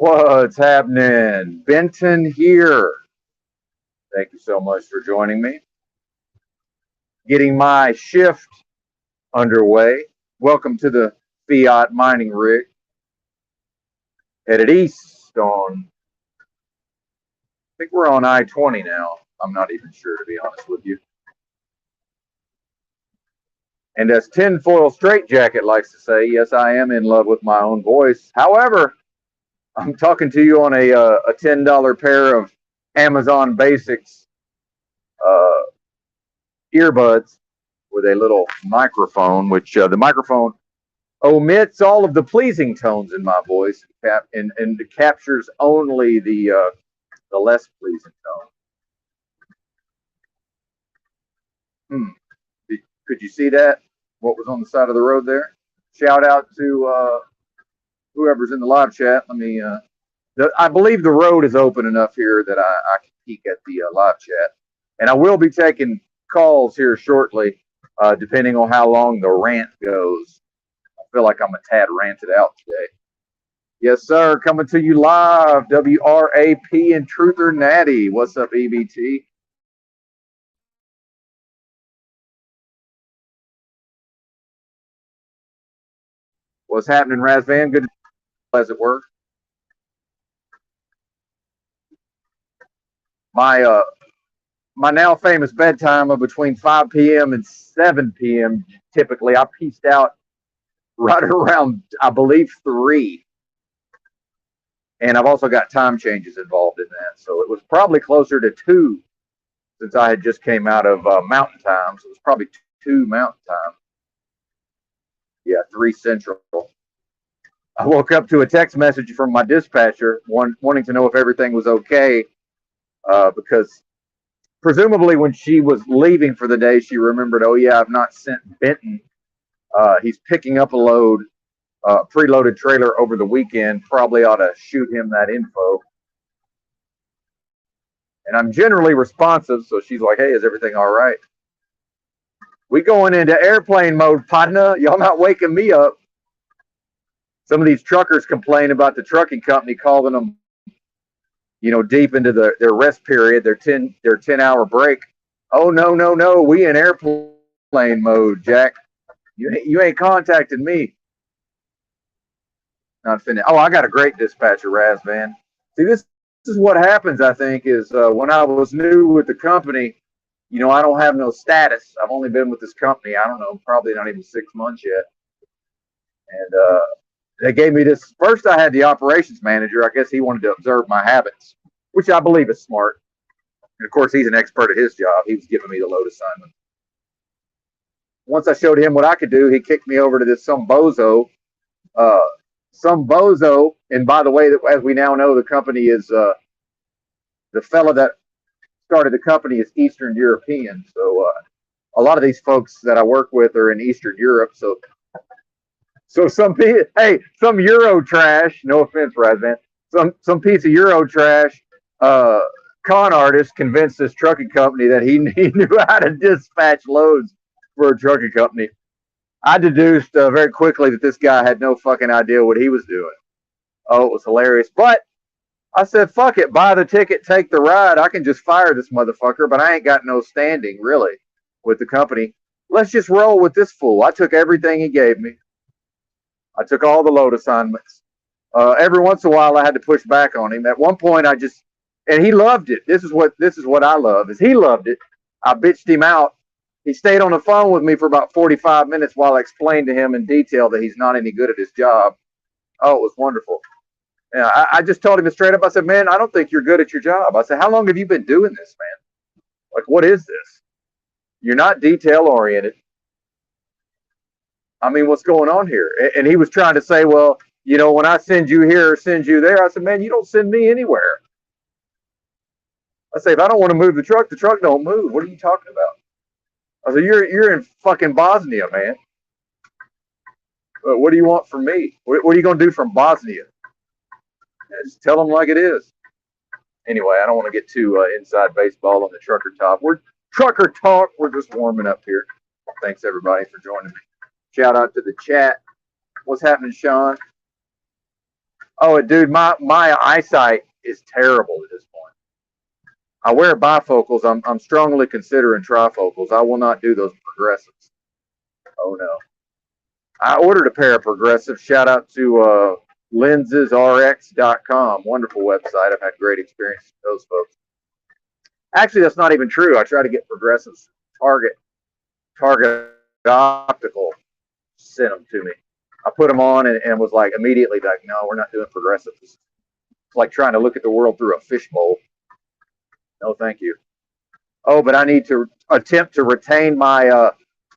What's happening? Benton here. Thank you so much for joining me. Getting my shift underway. Welcome to the Fiat mining rig. Headed east on, I think we're on I-20 now. I'm not even sure, to be honest with you. And as Tinfoil Straightjacket likes to say, yes, I am in love with my own voice. However, I'm talking to you on a $10 pair of Amazon Basics earbuds with a little microphone, which the microphone omits all of the pleasing tones in my voice and captures only the less pleasing tone. Could you see that? What was on the side of the road there? Shout out to whoever's in the live chat. Let me. I believe the road is open enough here that I can peek at the live chat, and I will be taking calls here shortly, depending on how long the rant goes. I feel like I'm a tad ranted out today. Yes, sir. Coming to you live, WRAP and Truthernatti. What's up, EBT? What's happening, Razvan? Good, as it were. My my now famous bedtime of between 5 p.m. and 7 p.m. Typically, I pieced out right around, I believe, 3. And I've also got time changes involved in that. So it was probably closer to 2 since I had just came out of mountain time. So it was probably 2 mountain time. Yeah, 3 central. I woke up to a text message from my dispatcher wanting to know if everything was okay, because presumably when she was leaving for the day, she remembered, oh yeah, I've not sent Benton. He's picking up a load, preloaded trailer over the weekend. Probably ought to shoot him that info. And I'm generally responsive, so she's like, hey, is everything all right? We going into airplane mode, partner. Y'all not waking me up. Some of these truckers complain about the trucking company calling them, deep into their rest period, their 10-hour break. Oh, no. We in airplane mode, Jack. You ain't contacted me. Not finished. Oh, I got a great dispatcher, Razvan. See, this is what happens, I think, is when I was new with the company, I don't have no status. I've only been with this company, I don't know, probably not even 6 months yet. And they gave me this. First, I had the operations manager. I guess he wanted to observe my habits, which I believe is smart. And of course, he's an expert at his job. He was giving me the load assignment. Once I showed him what I could do, he kicked me over to this some bozo. And by the way, as we now know, the company is the fella that started the company is Eastern European. So a lot of these folks that I work with are in Eastern Europe. So some Euro trash. No offense, Razvan. Some piece of Euro trash. Con artist convinced this trucking company that he knew how to dispatch loads for a trucking company. I deduced very quickly that this guy had no fucking idea what he was doing. Oh, it was hilarious. But I said, fuck it, buy the ticket, take the ride. I can just fire this motherfucker, but I ain't got no standing, really, with the company. Let's just roll with this fool. I took everything he gave me. I took all the load assignments. Every once in a while, I had to push back on him. At one point, and he loved it. This is what I love, is he loved it. I bitched him out. He stayed on the phone with me for about 45 minutes while I explained to him in detail that he's not any good at his job. Oh, it was wonderful. Yeah, I just told him straight up. I said, man, I don't think you're good at your job. I said, how long have you been doing this, man? Like, what is this? You're not detail oriented. I mean, what's going on here? And he was trying to say, well, when I send you here or send you there, I said, man, you don't send me anywhere. I say, if I don't want to move the truck don't move. What are you talking about? I said, you're in fucking Bosnia, man. What do you want from me? What are you going to do from Bosnia? Just tell them like it is. Anyway, I don't want to get too inside baseball on the trucker talk. We're just warming up here. Thanks, everybody, for joining me. Shout out to the chat. What's happening, Sean? Oh, dude, my eyesight is terrible at this point. I wear bifocals. I'm strongly considering trifocals. I will not do those progressives. Oh no. I ordered a pair of progressives. Shout out to lensesrx.com. Wonderful website. I've had great experiences with those folks. Actually, that's not even true. I try to get progressives. Target Optical sent them to me. I put them on and was like immediately like, no, we're not doing progressives. It's like trying to look at the world through a fishbowl. No, thank you. Oh, but I need to attempt to retain my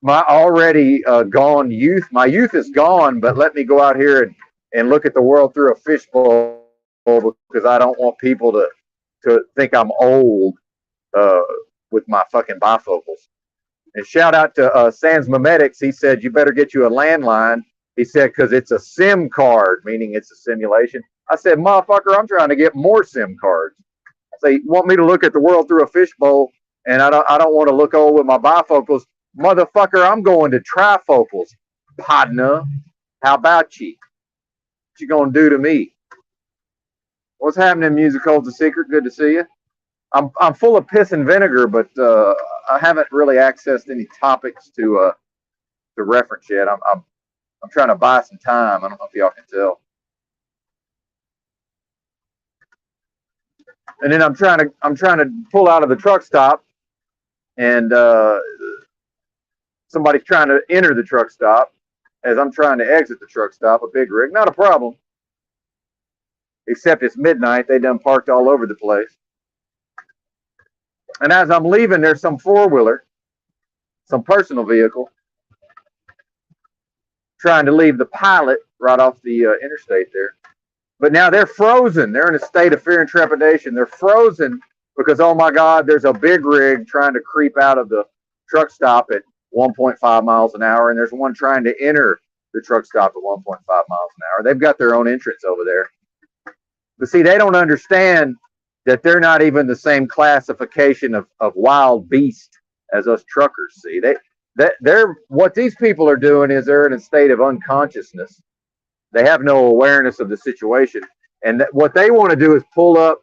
already gone youth. My youth is gone, but let me go out here and look at the world through a fishbowl because I don't want people to think I'm old uh, with my fucking bifocals. And shout out to Sans Memetics. He said, you better get you a landline. He said, because it's a SIM card, meaning it's a simulation. I said, motherfucker, I'm trying to get more SIM cards. So you want me to look at the world through a fishbowl, and I don't want to look old with my bifocals. Motherfucker, I'm going to trifocals. Partner, how about you? What you gonna do to me? What's happening, Musical's a Secret? Good to see you. I'm full of piss and vinegar, but I haven't really accessed any topics to reference yet. I'm trying to buy some time. I don't know if y'all can tell. And then I'm trying to pull out of the truck stop, and somebody's trying to enter the truck stop as I'm trying to exit the truck stop. A big rig, not a problem. Except it's midnight. They done parked all over the place. And as I'm leaving, there's some four-wheeler, some personal vehicle, trying to leave the pilot right off the interstate there. But now they're frozen. They're in a state of fear and trepidation. They're frozen because, oh my God, there's a big rig trying to creep out of the truck stop at 1.5 miles an hour, and there's one trying to enter the truck stop at 1.5 miles an hour. They've got their own entrance over there. But see, they don't understand that they're not even the same classification of wild beast as us truckers see. They're what these people are doing is they're in a state of unconsciousness. They have no awareness of the situation. And what they want to do is pull up,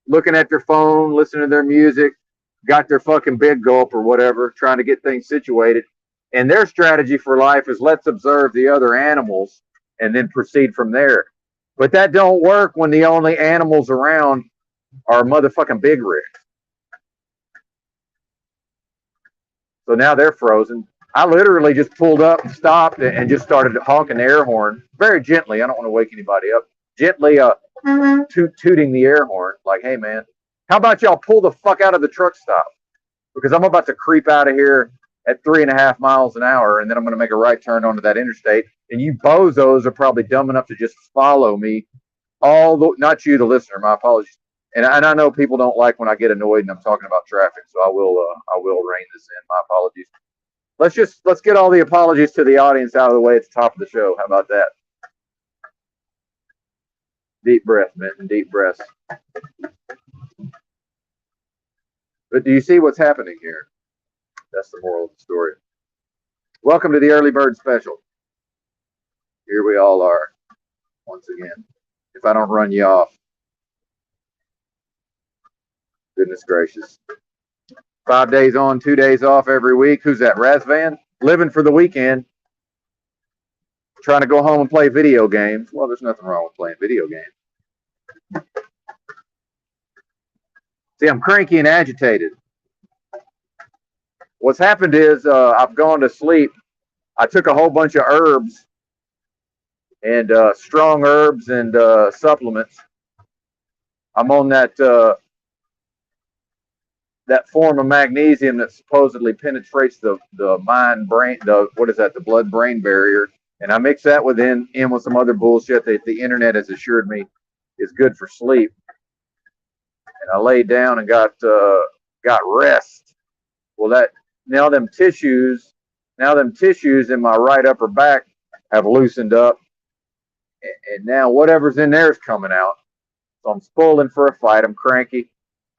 looking at their phone, listening to their music, got their fucking big gulp or whatever, trying to get things situated. And their strategy for life is let's observe the other animals and then proceed from there. But that don't work when the only animals around are motherfucking big rigs. So now they're frozen. I literally just pulled up and stopped and just started honking the air horn very gently. I don't want to wake anybody up. Gently tooting the air horn like, hey, man, how about y'all pull the fuck out of the truck stop? Because I'm about to creep out of here at 3.5 miles an hour, and then I'm going to make a right turn onto that interstate. And you bozos are probably dumb enough to just follow me. Not you, the listener. My apologies. And I know people don't like when I get annoyed and I'm talking about traffic, so I will rein this in. My apologies. Let's get all the apologies to the audience out of the way at the top of the show. How about that? Deep breath, Minton. Deep breaths. But do you see what's happening here? That's the moral of the story. Welcome to the early bird special. Here we all are once again. If I don't run you off. Goodness gracious. 5 days on, 2 days off every week. Who's that? Razvan? Living for the weekend. Trying to go home and play video games. Well, there's nothing wrong with playing video games. See, I'm cranky and agitated. What's happened is I've gone to sleep. I took a whole bunch of herbs and strong herbs and supplements. I'm on that form of magnesium that supposedly penetrates the blood-brain barrier. And I mix that in with some other bullshit that the internet has assured me is good for sleep. And I laid down and got rest. Well, now them tissues in my right upper back have loosened up, and now whatever's in there is coming out. So I'm spoiling for a fight. I'm cranky.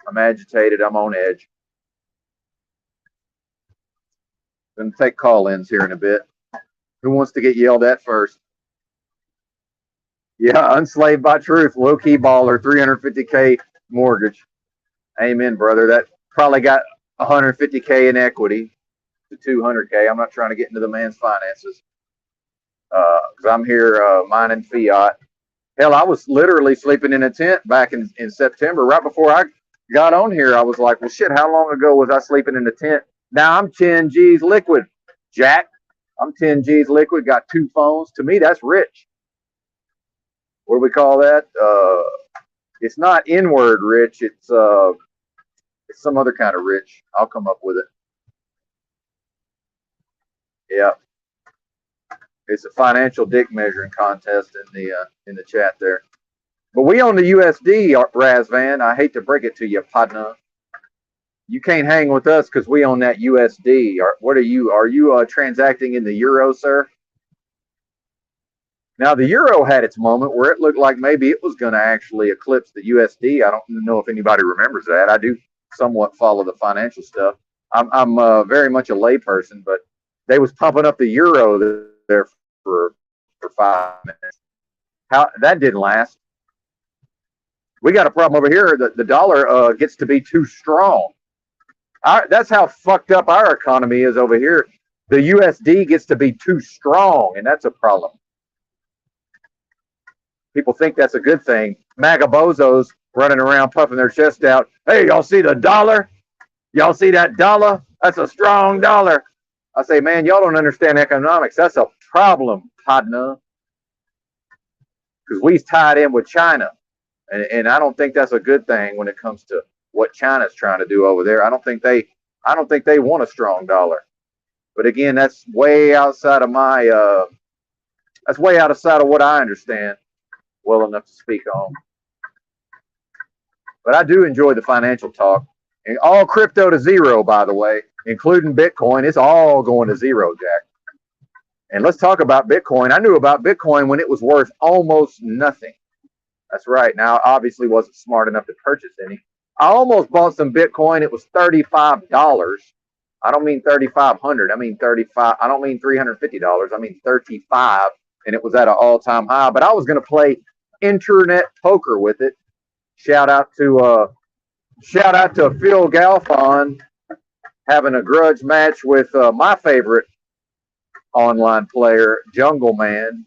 I'm agitated. I'm on edge. Going to take call-ins here in a bit. Who wants to get yelled at first? Yeah, unslaved by truth, low key baller, 350K mortgage. Amen, brother. That probably got 150K in equity to 200K. I'm not trying to get into the man's finances because I'm here mining fiat. Hell, I was literally sleeping in a tent back in September, right before I got on here. I was like, well, shit, how long ago was I sleeping in a tent? Now I'm 10 G's liquid, Jack. I'm 10 G's liquid, got 2 phones. To me, that's rich. What do we call that? It's not inward rich. It's some other kind of rich. I'll come up with it. Yeah, it's a financial dick measuring contest in the chat there. But we own the USD, Razvan. I hate to break it to you, partner. You can't hang with us because we own that USD. What are you? Are you transacting in the euro, sir? Now, the euro had its moment where it looked like maybe it was going to actually eclipse the USD. I don't know if anybody remembers that. I do somewhat follow the financial stuff. I'm very much a layperson, but they was pumping up the euro there for 5 minutes. How that didn't last. We got a problem over here. The dollar gets to be too strong. That's how fucked up our economy is over here. The USD gets to be too strong, and that's a problem. People think that's a good thing. MAGA bozos running around puffing their chest out. Hey, y'all see the dollar? Y'all see that dollar? That's a strong dollar. I say, man, y'all don't understand economics. That's a problem, partner. Because we's tied in with China. And I don't think that's a good thing when it comes to what China's trying to do over there. I don't think they want a strong dollar. But again, that's way outside of that's way outside of what I understand well enough to speak on. But I do enjoy the financial talk. And all crypto to zero, by the way, including Bitcoin. It's all going to zero, Jack. And let's talk about Bitcoin. I knew about Bitcoin when it was worth almost nothing. That's right. Now, I obviously wasn't smart enough to purchase any. I almost bought some Bitcoin. It was $35. I don't mean 3,500. I mean 35. I don't mean $350. I mean 35, and it was at an all-time high. But I was going to play internet poker with it. Shout out to Phil Galfond having a grudge match with my favorite online player, Jungle Man,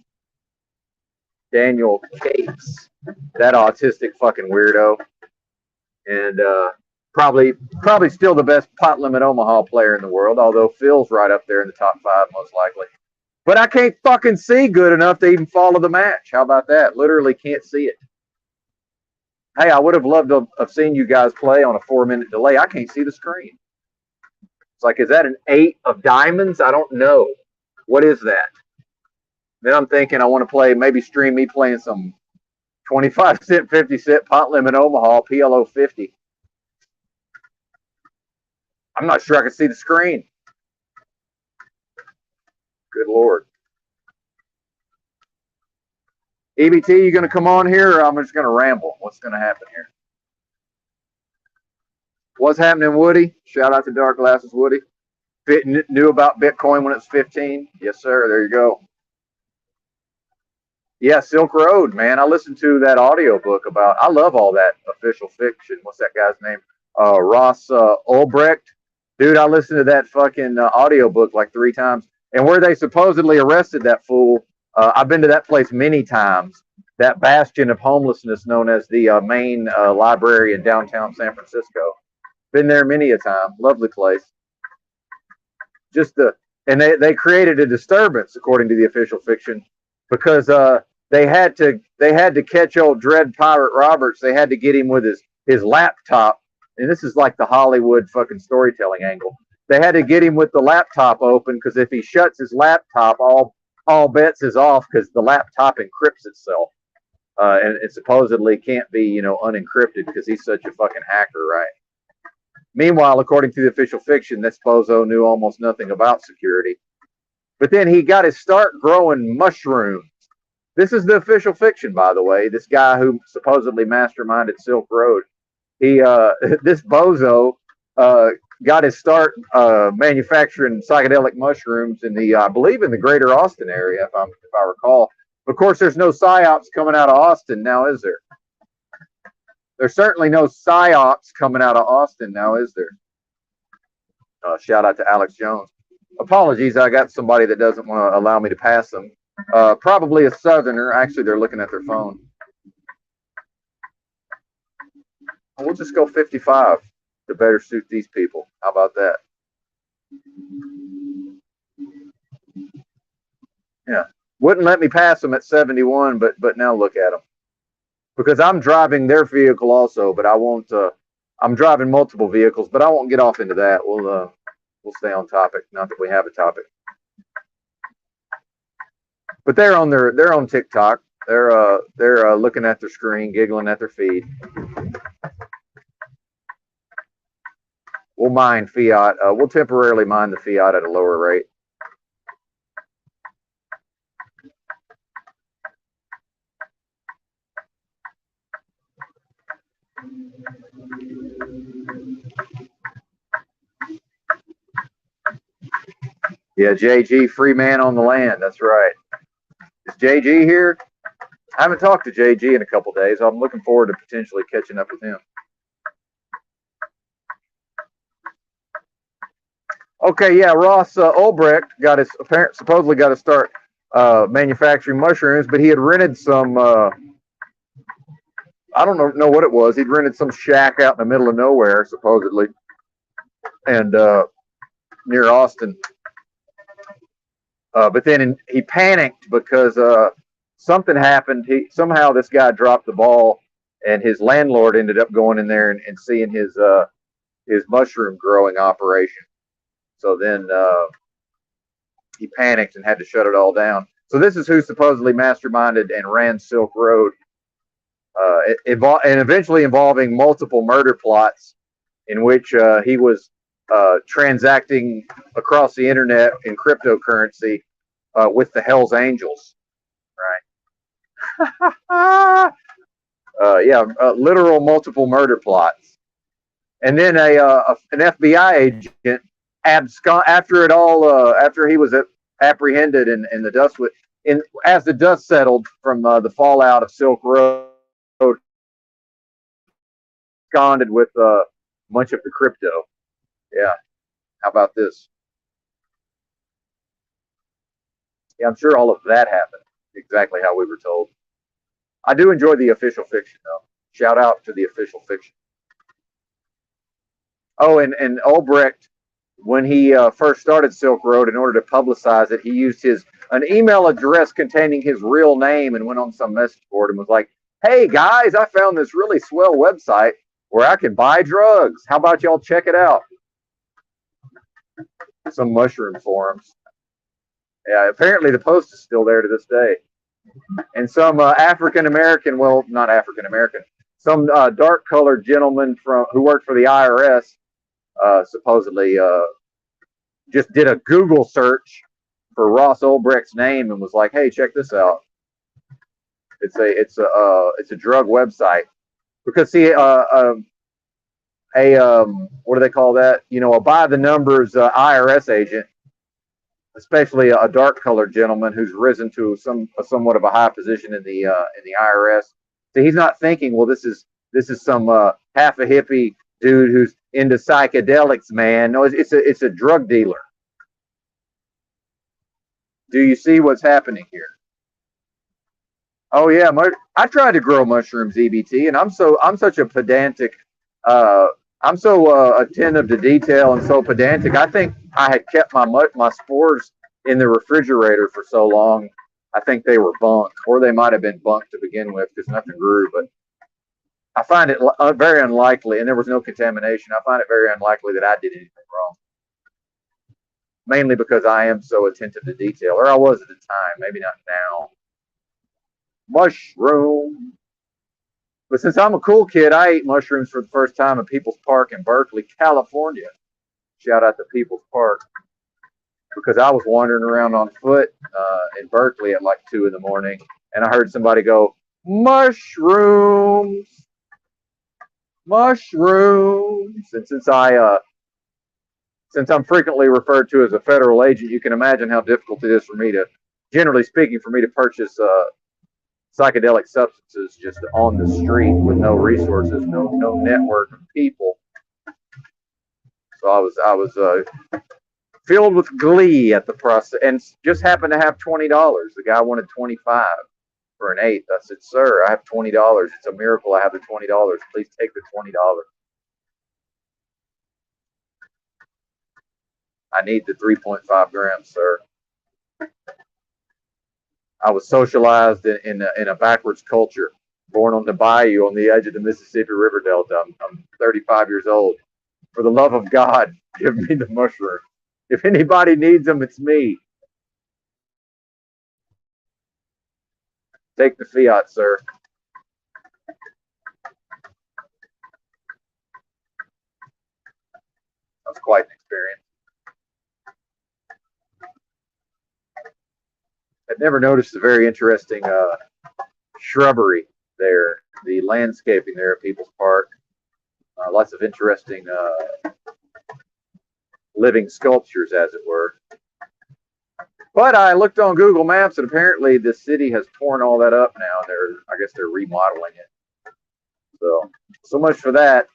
Daniel Cates, that autistic fucking weirdo, and probably still the best pot limit Omaha player in the world. Although Phil's right up there in the top 5 most likely. But I can't fucking see good enough to even follow the match. How about that? Literally can't see it. Hey, I would have loved to have seen you guys play on a 4-minute delay. I can't see the screen. It's like, is that an 8 of diamonds? I don't know. What is that? Then I'm thinking I want to play, maybe stream me playing some 25-cent, 50-cent pot limit Omaha PLO 50. I'm not sure I can see the screen. Good Lord. EBT, you going to come on here, or I'm just going to ramble? What's going to happen here? What's happening, Woody? Shout out to Dark Glasses, Woody. Knew about Bitcoin when it was 15? Yes, sir. There you go. Yeah, Silk Road, man. I listened to that audiobook about, I love all that official fiction. What's that guy's name? Ross Ulbricht. Dude, I listened to that fucking audiobook like 3 times. And where they supposedly arrested that fool, I've been to that place many times. That bastion of homelessness known as the main library in downtown San Francisco. Been there many a time. Lovely place. And they created a disturbance, according to the official fiction, because they had to catch old Dread Pirate Roberts. They had to get him with his laptop. And this is like the Hollywood fucking storytelling angle. They had to get him with the laptop open, because if he shuts his laptop, all bets is off, because the laptop encrypts itself. And it supposedly can't be, unencrypted, because he's such a fucking hacker, right? Meanwhile, according to the official fiction, this bozo knew almost nothing about security. But then he got his start growing mushrooms. This is the official fiction, by the way. This guy who supposedly masterminded Silk Road. This bozo got his start manufacturing psychedelic mushrooms in I believe in the greater Austin area, if I recall. Of course, there's no psyops coming out of Austin now, is there? There's certainly no psyops coming out of Austin now, is there? Shout out to Alex Jones. Apologies, I got somebody that doesn't want to allow me to pass them. Probably a Southerner. Actually, they're looking at their phone. We'll just go 55 to better suit these people. How about that? Yeah. Wouldn't let me pass them at 71, but now look at them. Because I'm driving their vehicle also, but I won't. I'm driving multiple vehicles, but I won't get off into that. We'll stay on topic. Not that we have a topic. But they're on TikTok. They're looking at their screen, giggling at their feed. We'll mine fiat. We'll temporarily mine the fiat at a lower rate. Yeah, JG, free man on the land. That's right. Is JG here? I haven't talked to JG in a couple days. I'm looking forward to potentially catching up with him. Okay, yeah, Ross Ulbrecht supposedly got to start manufacturing mushrooms, but he had rented some. I don't know what it was. He'd rented some shack out in the middle of nowhere, supposedly, and near Austin. But then he panicked because something happened. Somehow this guy dropped the ball, and his landlord ended up going in there and seeing his mushroom growing operation. So then he panicked and had to shut it all down. So this is who supposedly masterminded and ran Silk Road, and eventually involving multiple murder plots in which he was transacting across the internet in cryptocurrency with the Hells Angels, right? Literal multiple murder plots, and then an FBI agent after it all, after he was apprehended and the dust as the dust settled from the fallout of Silk Road, absconded with much of the crypto. Yeah. How about this? Yeah, I'm sure all of that happened exactly how we were told. I do enjoy the official fiction, though. Shout out to the official fiction. Oh, and Ulbrecht, when he first started Silk Road, in order to publicize it, he used an email address containing his real name and went on some message board and was like, "Hey guys, I found this really swell website where I can buy drugs. How about y'all check it out?" Some mushroom forums. Yeah, apparently the post is still there to this day. And some African American, well, not African American, some dark colored gentleman who worked for the IRS, supposedly just did a Google search for Ross Ulbrecht's name and was like, "Hey, check this out. It's a drug website." Because see, what do they call that? You know, a by the numbers IRS agent, especially a dark colored gentleman who's risen to somewhat of a high position in the IRS. So he's not thinking, well, this is some half a hippie dude who's into psychedelics, man. No, it's a drug dealer. Do you see what's happening here? Oh yeah, I tried to grow mushrooms, EBT, and I'm such a pedantic. I'm so attentive to detail and so pedantic. I think I had kept my spores in the refrigerator for so long. I think they were bunk, or they might have been bunk to begin with because nothing grew. But I find it very unlikely, and there was no contamination. I find it very unlikely that I did anything wrong. Mainly because I am so attentive to detail, or I was at the time. Maybe not now. Mushroom. But since I'm a cool kid, I ate mushrooms for the first time at People's Park in Berkeley, California. Shout out to People's Park. Because I was wandering around on foot in Berkeley at like 2 in the morning, and I heard somebody go, "Mushrooms, mushrooms." And since I'm frequently referred to as a federal agent, you can imagine how difficult it is for me to generally speaking, for me to purchase psychedelic substances just on the street with no resources, no network of people. So I was filled with glee at the process, and just happened to have $20. The guy wanted 25 for an eighth. I said, "Sir, I have $20. It's a miracle I have the $20. Please take the $20. I need the 3.5 grams, sir." I was socialized in a backwards culture, born on the bayou on the edge of the Mississippi River Delta. I'm 35 years old. For the love of God, give me the mushroom. If anybody needs them, it's me. Take the fiat, sir. That was quite an experience. I'd never noticed a very interesting shrubbery there, the landscaping there at People's Park. Lots of interesting living sculptures, as it were. But I looked on Google Maps, and apparently the city has torn all that up now. I guess they're remodeling it. So much for that.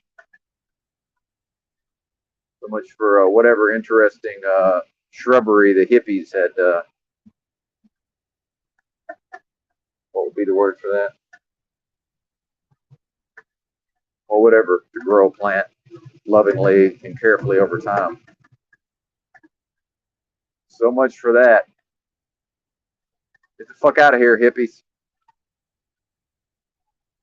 So much for whatever interesting shrubbery the hippies had. What would be the word for that? Or whatever, to grow a plant lovingly and carefully over time. So much for that. Get the fuck out of here, hippies.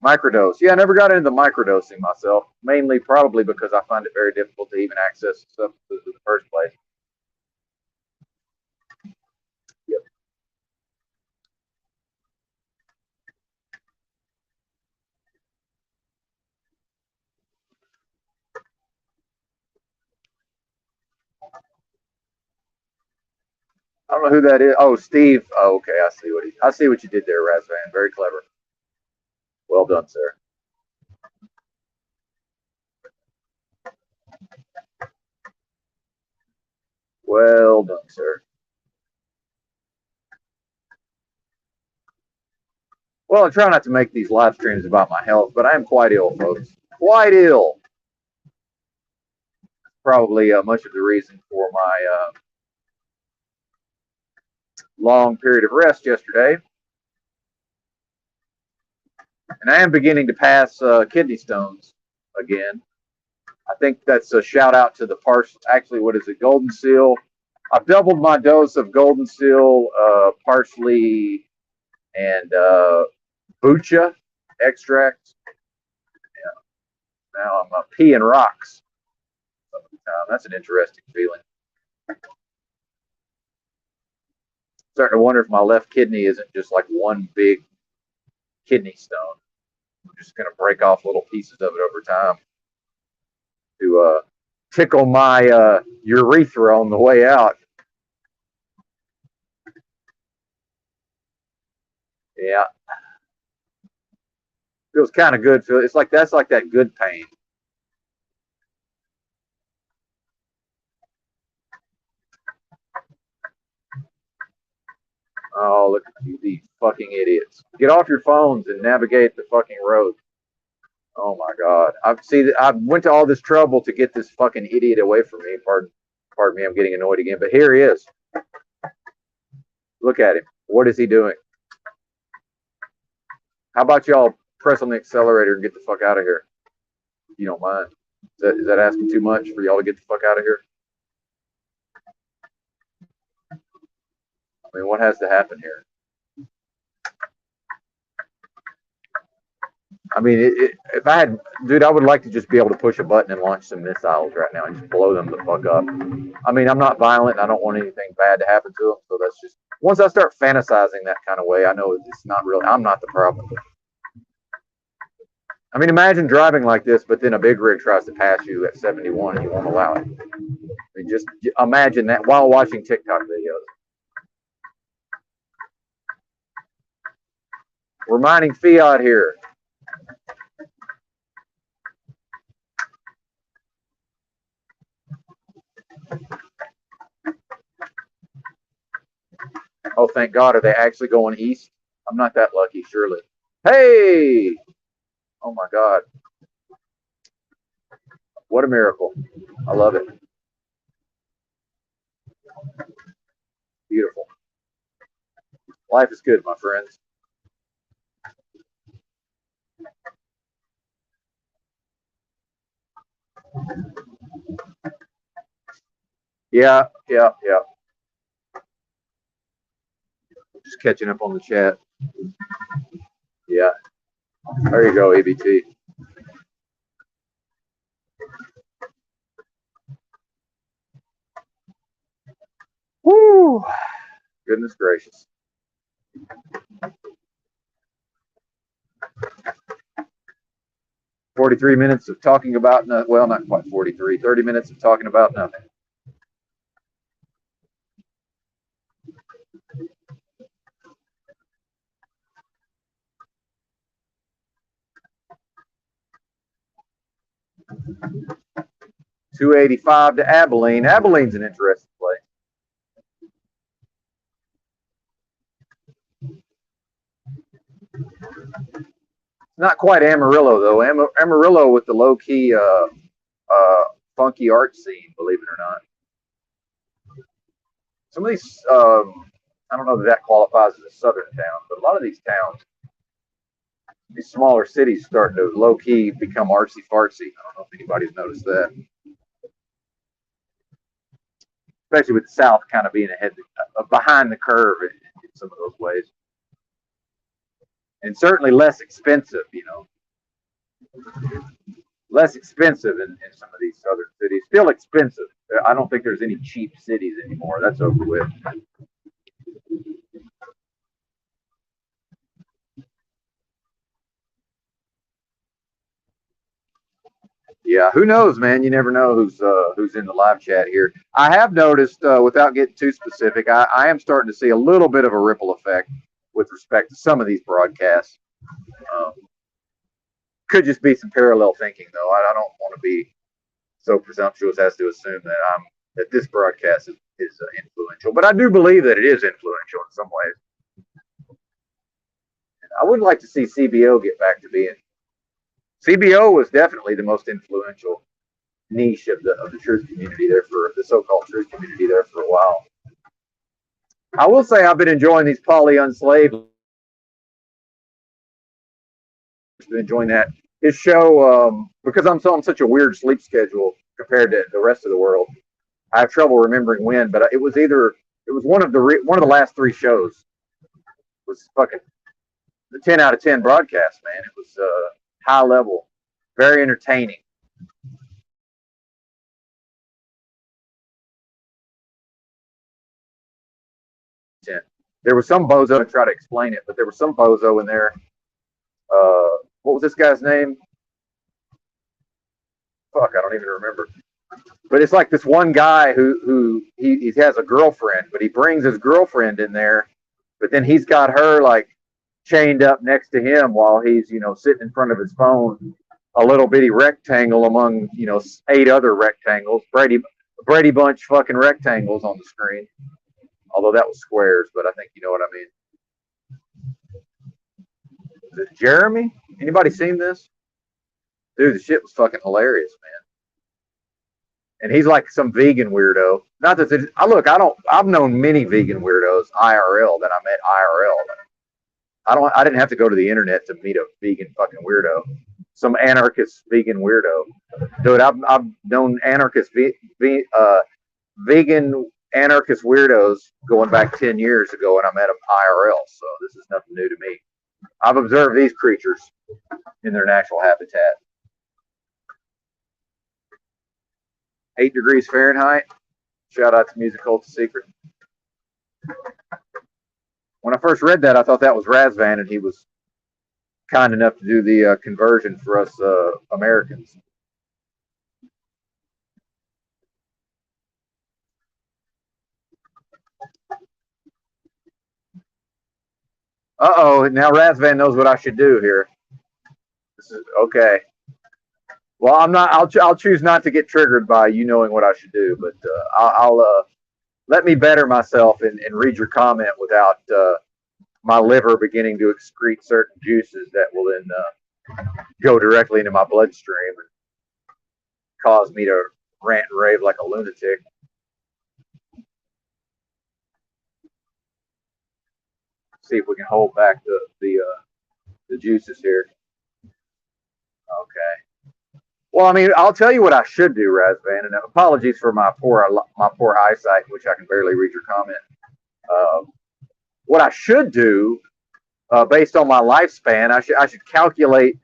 Microdose. Yeah, I never got into microdosing myself, mainly probably because I find it very difficult to even access substances in the first place. Yep. I don't know who that is. Oh, Steve. Oh, okay. I see what you did there, Razvan. Very clever. Well done, sir. Well done, sir. Well, I try not to make these live streams about my health, but I am quite ill, folks. Quite ill. Probably much of the reason for my long period of rest yesterday. And I am beginning to pass kidney stones again. I think that's a shout out to the actually, what is it? Golden Seal. I've doubled my dose of Golden Seal, parsley, and bucha extract. Yeah. Now I'm peeing rocks. That's an interesting feeling. Starting to wonder if my left kidney isn't just like one big kidney stone. I'm just going to break off little pieces of it over time to tickle my urethra on the way out. Yeah, feels kind of good. It's like that's like that good pain. Oh, look at you, these fucking idiots! Get off your phones and navigate the fucking road. Oh my God! I went to all this trouble to get this fucking idiot away from me. Pardon me. I'm getting annoyed again. But here he is. Look at him. What is he doing? How about y'all press on the accelerator and get the fuck out of here? If you don't mind. Is that asking too much for y'all to get the fuck out of here? I mean, what has to happen here? I mean, if I had, dude, I would like to just be able to push a button and launch some missiles right now and just blow them the fuck up. I mean, I'm not violent. I don't want anything bad to happen to them. So that's just, once I start fantasizing that kind of way, I know it's not real. I'm not the problem. I mean, imagine driving like this, but then a big rig tries to pass you at 71 and you won't allow it. I mean, just imagine that while watching TikTok videos. We're mining fiat here. Oh, thank God. Are they actually going east? I'm not that lucky, surely. Hey! Oh my God. What a miracle. I love it. Beautiful. Life is good, my friends. Yeah, yeah, yeah. Just catching up on the chat. Yeah. There you go, ABT. Woo! Goodness gracious. 43 minutes of talking about nothing. Well, not quite 43. 30 minutes of talking about nothing. $285 to Abilene. Abilene's an interesting place. Not quite Amarillo though. Amarillo with the low key, funky art scene. Believe it or not. Some of these, I don't know that qualifies as a southern town, but a lot of these towns, these smaller cities, starting to low key become artsy fartsy. I don't know if anybody's noticed that, especially with the South kind of being behind the curve in some of those ways, and certainly less expensive. Less expensive in some of these southern cities. Still expensive. I don't think there's any cheap cities anymore. That's over with. Yeah, who knows, man? You never know who's in the live chat here. I have noticed, without getting too specific, I am starting to see a little bit of a ripple effect with respect to some of these broadcasts. Um, could just be some parallel thinking, though. I don't want to be so presumptuous as to assume that this broadcast is influential, but I do believe that it is influential in some ways. And I would like to see CBO get back to being. CBO was definitely the most influential niche of the truth community there, for the so-called truth community there, for a while. I will say I've been enjoying these poly unslaved. Been enjoying that. His show, because I'm on such a weird sleep schedule compared to the rest of the world, I have trouble remembering when, but it was one of the last three shows. It was fucking the 10 out of 10 broadcast, man. It was high level, very entertaining. There was some bozo to try to explain it, but there was some bozo in there. What was this guy's name? Fuck, I don't even remember. But it's like this one guy who he has a girlfriend, but he brings his girlfriend in there, but then he's got her like chained up next to him while he's sitting in front of his phone, a little bitty rectangle among 8 other rectangles, Brady Bunch fucking rectangles on the screen. Although that was squares, but I think you know what I mean. Is it Jeremy? Anybody seen this? Dude, the shit was fucking hilarious, man. And he's like some vegan weirdo. Not that I've known many vegan weirdos IRL that I met IRL. I didn't have to go to the internet to meet a vegan fucking weirdo. Some anarchist vegan weirdo. Dude, I've known vegan anarchist weirdos going back 10 years ago, and I met them IRL, so this is nothing new to me. I've observed these creatures in their natural habitat. 8 degrees Fahrenheit. Shout out to Music Cult Secret. When I first read that, I thought that was Razvan, and he was kind enough to do the conversion for us Americans. Uh-oh, now Razvan knows what I should do here. This is okay. Well, I'm not. I'll choose not to get triggered by you knowing what I should do, but I'll let me better myself and read your comment without my liver beginning to excrete certain juices that will then go directly into my bloodstream and cause me to rant and rave like a lunatic. See if we can hold back the juices here. Okay. Well, I mean, I'll tell you what I should do, Razvan, and apologies for my poor eyesight, in which I can barely read your comment. Uh, what I should do, based on my lifespan, I should calculate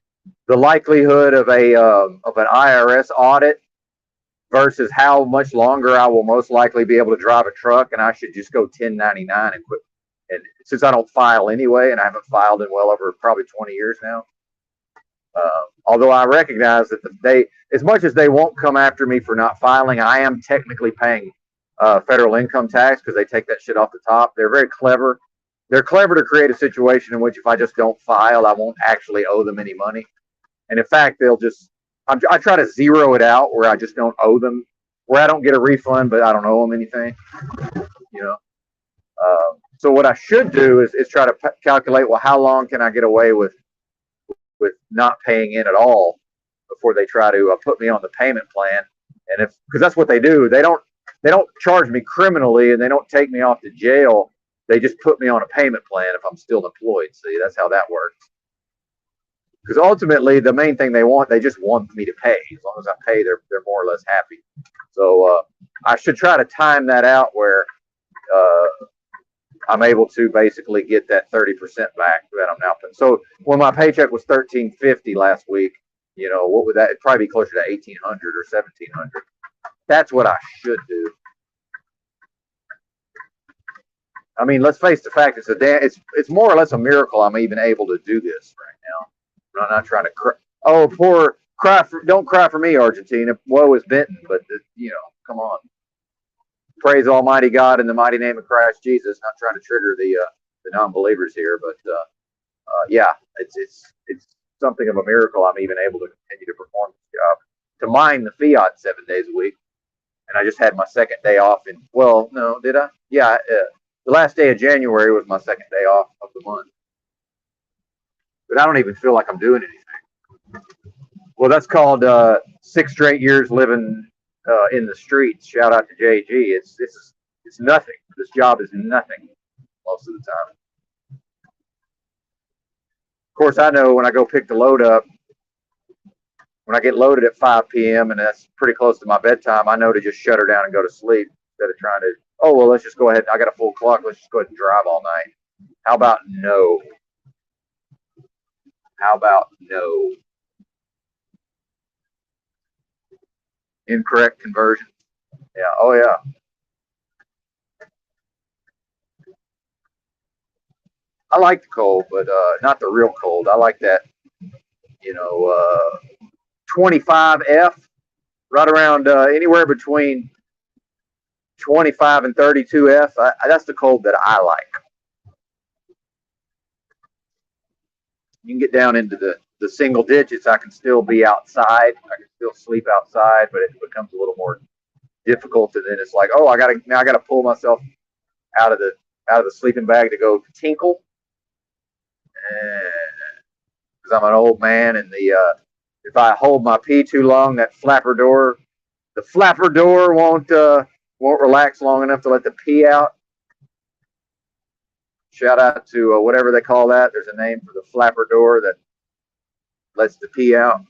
the likelihood of a of an IRS audit versus how much longer I will most likely be able to drive a truck, and I should just go 1099 and quit. And since I don't file anyway, and I haven't filed in well over probably 20 years now, although I recognize that they, as much as they won't come after me for not filing, I am technically paying federal income tax because they take that shit off the top. They're very clever. They're clever to create a situation in which if I just don't file, I won't actually owe them any money. And in fact, they'll just, I try to zero it out where I just don't owe them, where I don't get a refund, but I don't owe them anything, you know. So what I should do is try to calculate, well, how long can I get away with not paying in at all before they try to put me on the payment plan. And if, because that's what they don't charge me criminally and they don't take me off to jail. They just put me on a payment plan if I'm still employed. See, that's how that works. Because ultimately, the main thing they just want me to pay. As long as I pay, they're more or less happy. So I should try to time that out where I'm able to basically get that 30% back that I'm now paying. So when my paycheck was $1,350 last week, what would that? It'd probably be closer to $1,800 or $1,700. That's what I should do. I mean, let's face the fact. It's more or less a miracle I'm even able to do this right now. I'm not trying to cry. Oh, don't cry for me, Argentina. Woe is Benton. But come on. Praise Almighty God in the mighty name of Christ Jesus. Not trying to trigger the non-believers here, but yeah, it's something of a miracle I'm even able to continue to perform this job, to mine the fiat 7 days a week. And I just had my second day off in, well, no, did I? Yeah, the last day of January was my second day off of the month. But I don't even feel like I'm doing anything. Well, that's called 6 straight years living in the streets. Shout out to JG. It's nothing. This job is nothing most of the time. Of course, I know when I go pick the load up, when I get loaded at 5 p.m. and that's pretty close to my bedtime, I know to just shut her down and go to sleep instead of trying to, oh, well, let's just go ahead. I got a full clock. Let's just go ahead and drive all night. How about no? How about no? Incorrect conversion. Yeah. Oh, yeah. I like the cold, but not the real cold. I like that, 25F, right around anywhere between 25 and 32F. That's the cold that I like. You can get down into the single digits. I can still be outside. I can still sleep outside, but it becomes a little more difficult. And then it's like, oh, I gotta pull myself out of the sleeping bag to go tinkle, because I'm an old man, and if I hold my pee too long, the flapper door won't relax long enough to let the pee out. Shout out to whatever they call that. There's a name for the flapper door that lets the pee out.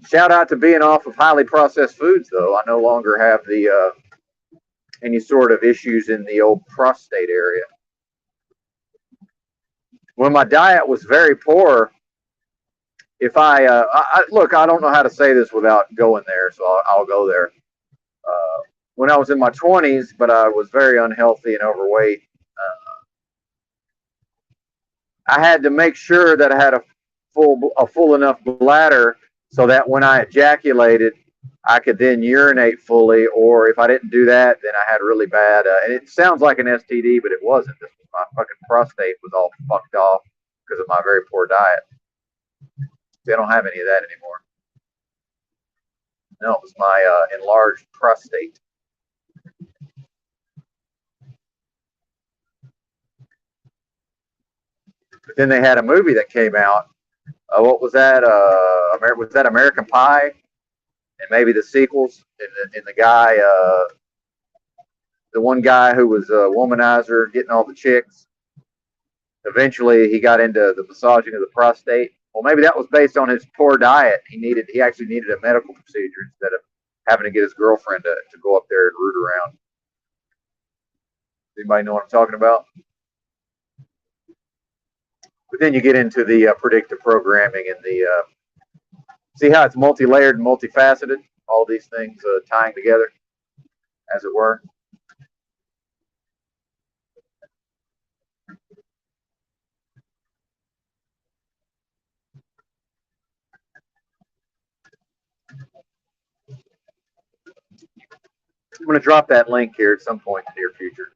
Shout out to being off of highly processed foods, though. I no longer have the any sort of issues in the old prostate area. When my diet was very poor, if look, I don't know how to say this without going there, so I'll go there. When I was in my 20s, but I was very unhealthy and overweight, I had to make sure that I had a full enough bladder so that when I ejaculated, I could then urinate fully. Or if I didn't do that, then I had really bad. And it sounds like an STD, but it wasn't. My fucking prostate was all fucked off because of my very poor diet. They don't have any of that anymore. No, it was my enlarged prostate. But then they had a movie that came out. What was that? Was that American Pie? And maybe the sequels. And the guy, the one guy who was a womanizer, getting all the chicks. Eventually, he got into the massaging of the prostate. Well, maybe that was based on his poor diet. He actually needed a medical procedure instead of having to get his girlfriend to go up there and root around. Anybody know what I'm talking about? But then you get into the predictive programming and the see how it's multi-layered and multifaceted. All these things tying together, as it were. I'm going to drop that link here at some point in the near future.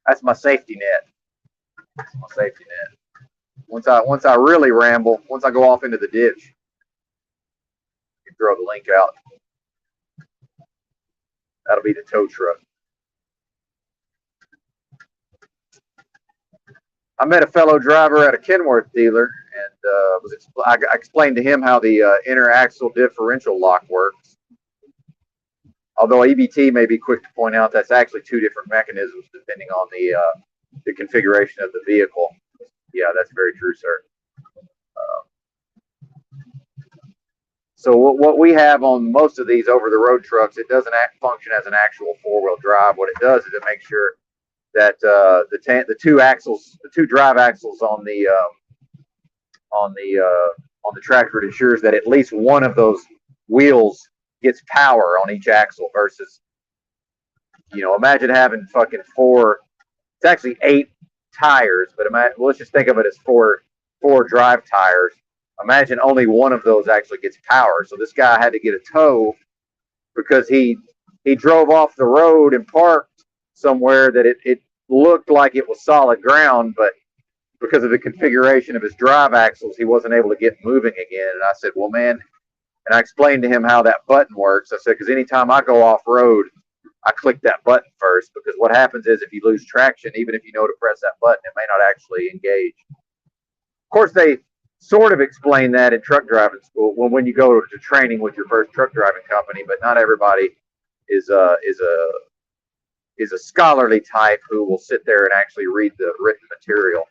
That's my safety net. That's my safety net. Once I really ramble, once I go off into the ditch, you throw the link out. That'll be the tow truck. I met a fellow driver at a Kenworth dealer, and I explained to him how the inner axle differential lock works. Although EBT may be quick to point out that's actually two different mechanisms depending on the configuration of the vehicle. Yeah, that's very true, sir. So what we have on most of these over-the-road trucks, it doesn't function as an actual four-wheel drive. What it does is it makes sure that the two drive axles on the tractor, it ensures that at least one of those wheels gets power on each axle versus, imagine having fucking four. It's actually 8 tires, but let's just think of it as four drive tires. Imagine only one of those actually gets power. So this guy had to get a tow because he drove off the road and parked somewhere that it looked like it was solid ground, but because of the configuration of his drive axles, he wasn't able to get moving again. And I said, well, man, and I explained to him how that button works. I said, because anytime I go off road, I click that button first, because what happens is if you lose traction, even if you know to press that button, it may not actually engage. Of course, they sort of explain that in truck driving school when you go to training with your first truck driving company, but not everybody is a scholarly type who will sit there and actually read the written material.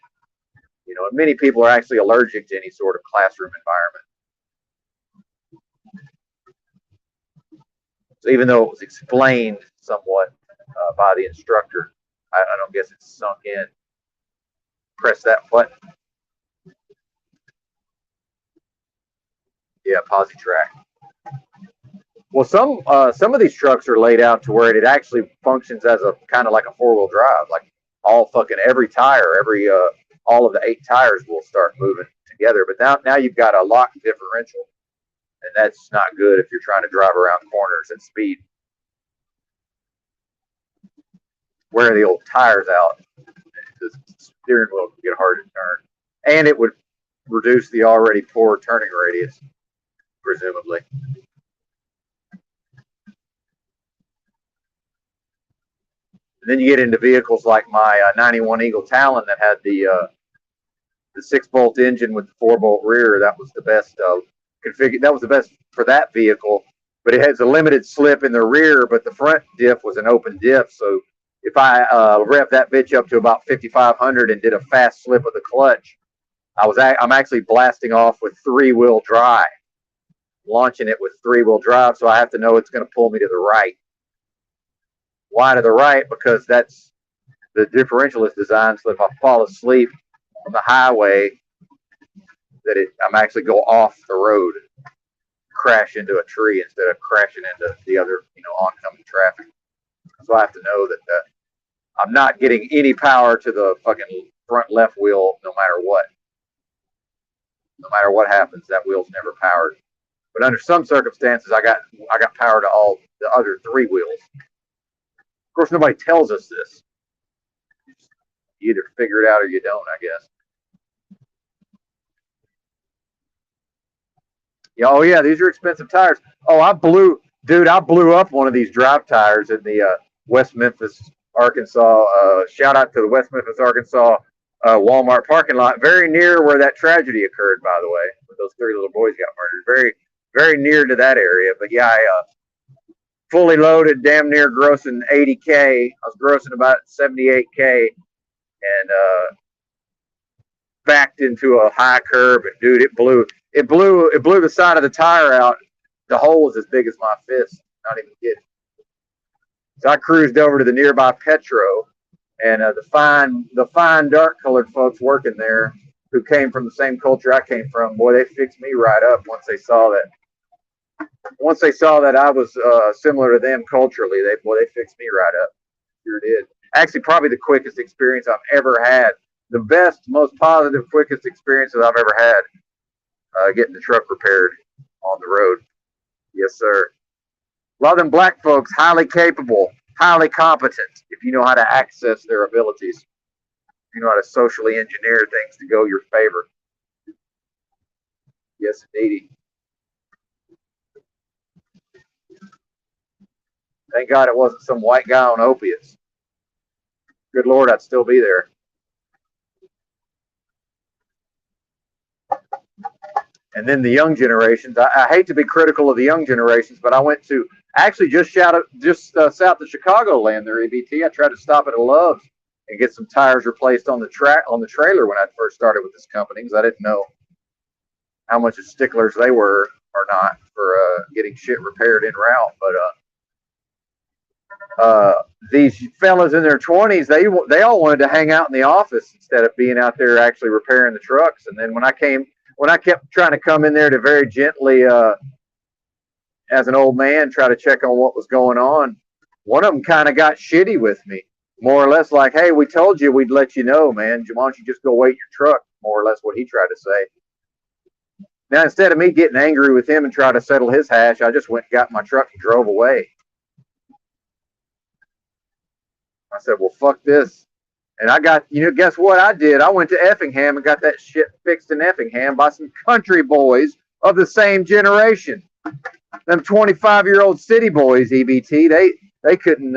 And many people are actually allergic to any sort of classroom environment. So even though it was explained somewhat by the instructor, I don't guess it's sunk in. Press that button. Yeah, posi track. Well, some of these trucks are laid out to where it actually functions as a kind of like a four-wheel drive. Like every tire, all of the 8 tires will start moving together. But now you've got a lock differential, and that's not good if you're trying to drive around corners at speed. Wear the old tires out, the steering wheel can get hard to turn, and it would reduce the already poor turning radius, presumably. And then you get into vehicles like my 91 Eagle Talon that had the 6-bolt engine with the 4-bolt rear. That was the best configured. That was the best for that vehicle, but it has a limited slip in the rear, but the front diff was an open diff. So if I rev that bitch up to about 5,500 and did a fast slip of the clutch, I'm actually blasting off with 3-wheel drive, launching it with 3-wheel drive. So I have to know it's going to pull me to the right. Why to the right? Because that's the differential is designed so if I fall asleep on the highway, that I'm actually go off the road, crash into a tree instead of crashing into the other oncoming traffic. So I have to know that I'm not getting any power to the fucking front left wheel, no matter what. No matter what happens, that wheel's never powered. But under some circumstances, I got power to all the other 3 wheels. Of course, nobody tells us this. You either figure it out or you don't, I guess. Yeah, oh yeah, these are expensive tires. Oh, I blew up one of these drive tires in the West Memphis, Arkansas. Shout out to the West Memphis, Arkansas Walmart parking lot, very near where that tragedy occurred, by the way, where those three little boys got murdered. Very near to that area. But yeah, I fully loaded, damn near grossing 80K. I was grossing about 78K, and backed into a high curb, and dude, it blew the side of the tire out. The hole was as big as my fist. Not even kidding. So I cruised over to the nearby Petro, and the fine dark colored folks working there who came from the same culture I came from, boy, they fixed me right up once they saw that. Once they saw that I was similar to them culturally, they fixed me right up. Sure did. Actually, probably the quickest experience I've ever had. The best, most positive, quickest experiences I've ever had getting the truck repaired on the road. Yes, sir. A lot of them black folks, highly capable, highly competent, if you know how to access their abilities. You know how to socially engineer things to go your favor. Yes, indeedy. Thank God it wasn't some white guy on opiates. Good Lord, I'd still be there. And then the young generations. I hate to be critical of the young generations, but I went to actually just south of Chicagoland there, EBT. I tried to stop at a Love's and get some tires replaced on the trailer when I first started with this company because I didn't know how much of sticklers they were or not for getting shit repaired en route. But these fellas in their 20s, they all wanted to hang out in the office instead of being out there actually repairing the trucks. And then when I kept trying to come in there to very gently, as an old man, try to check on what was going on, one of them kind of got shitty with me, more or less like, hey, we told you we'd let you know, man. Why don't you just go wait your truck? More or less what he tried to say. Now, instead of me getting angry with him and trying to settle his hash, I just went and got my truck and drove away. I said, well, fuck this. And I got, guess what I did? I went to Effingham and got that shit fixed in Effingham by some country boys of the same generation. Them 25-year-old city boys, EBT, they couldn't,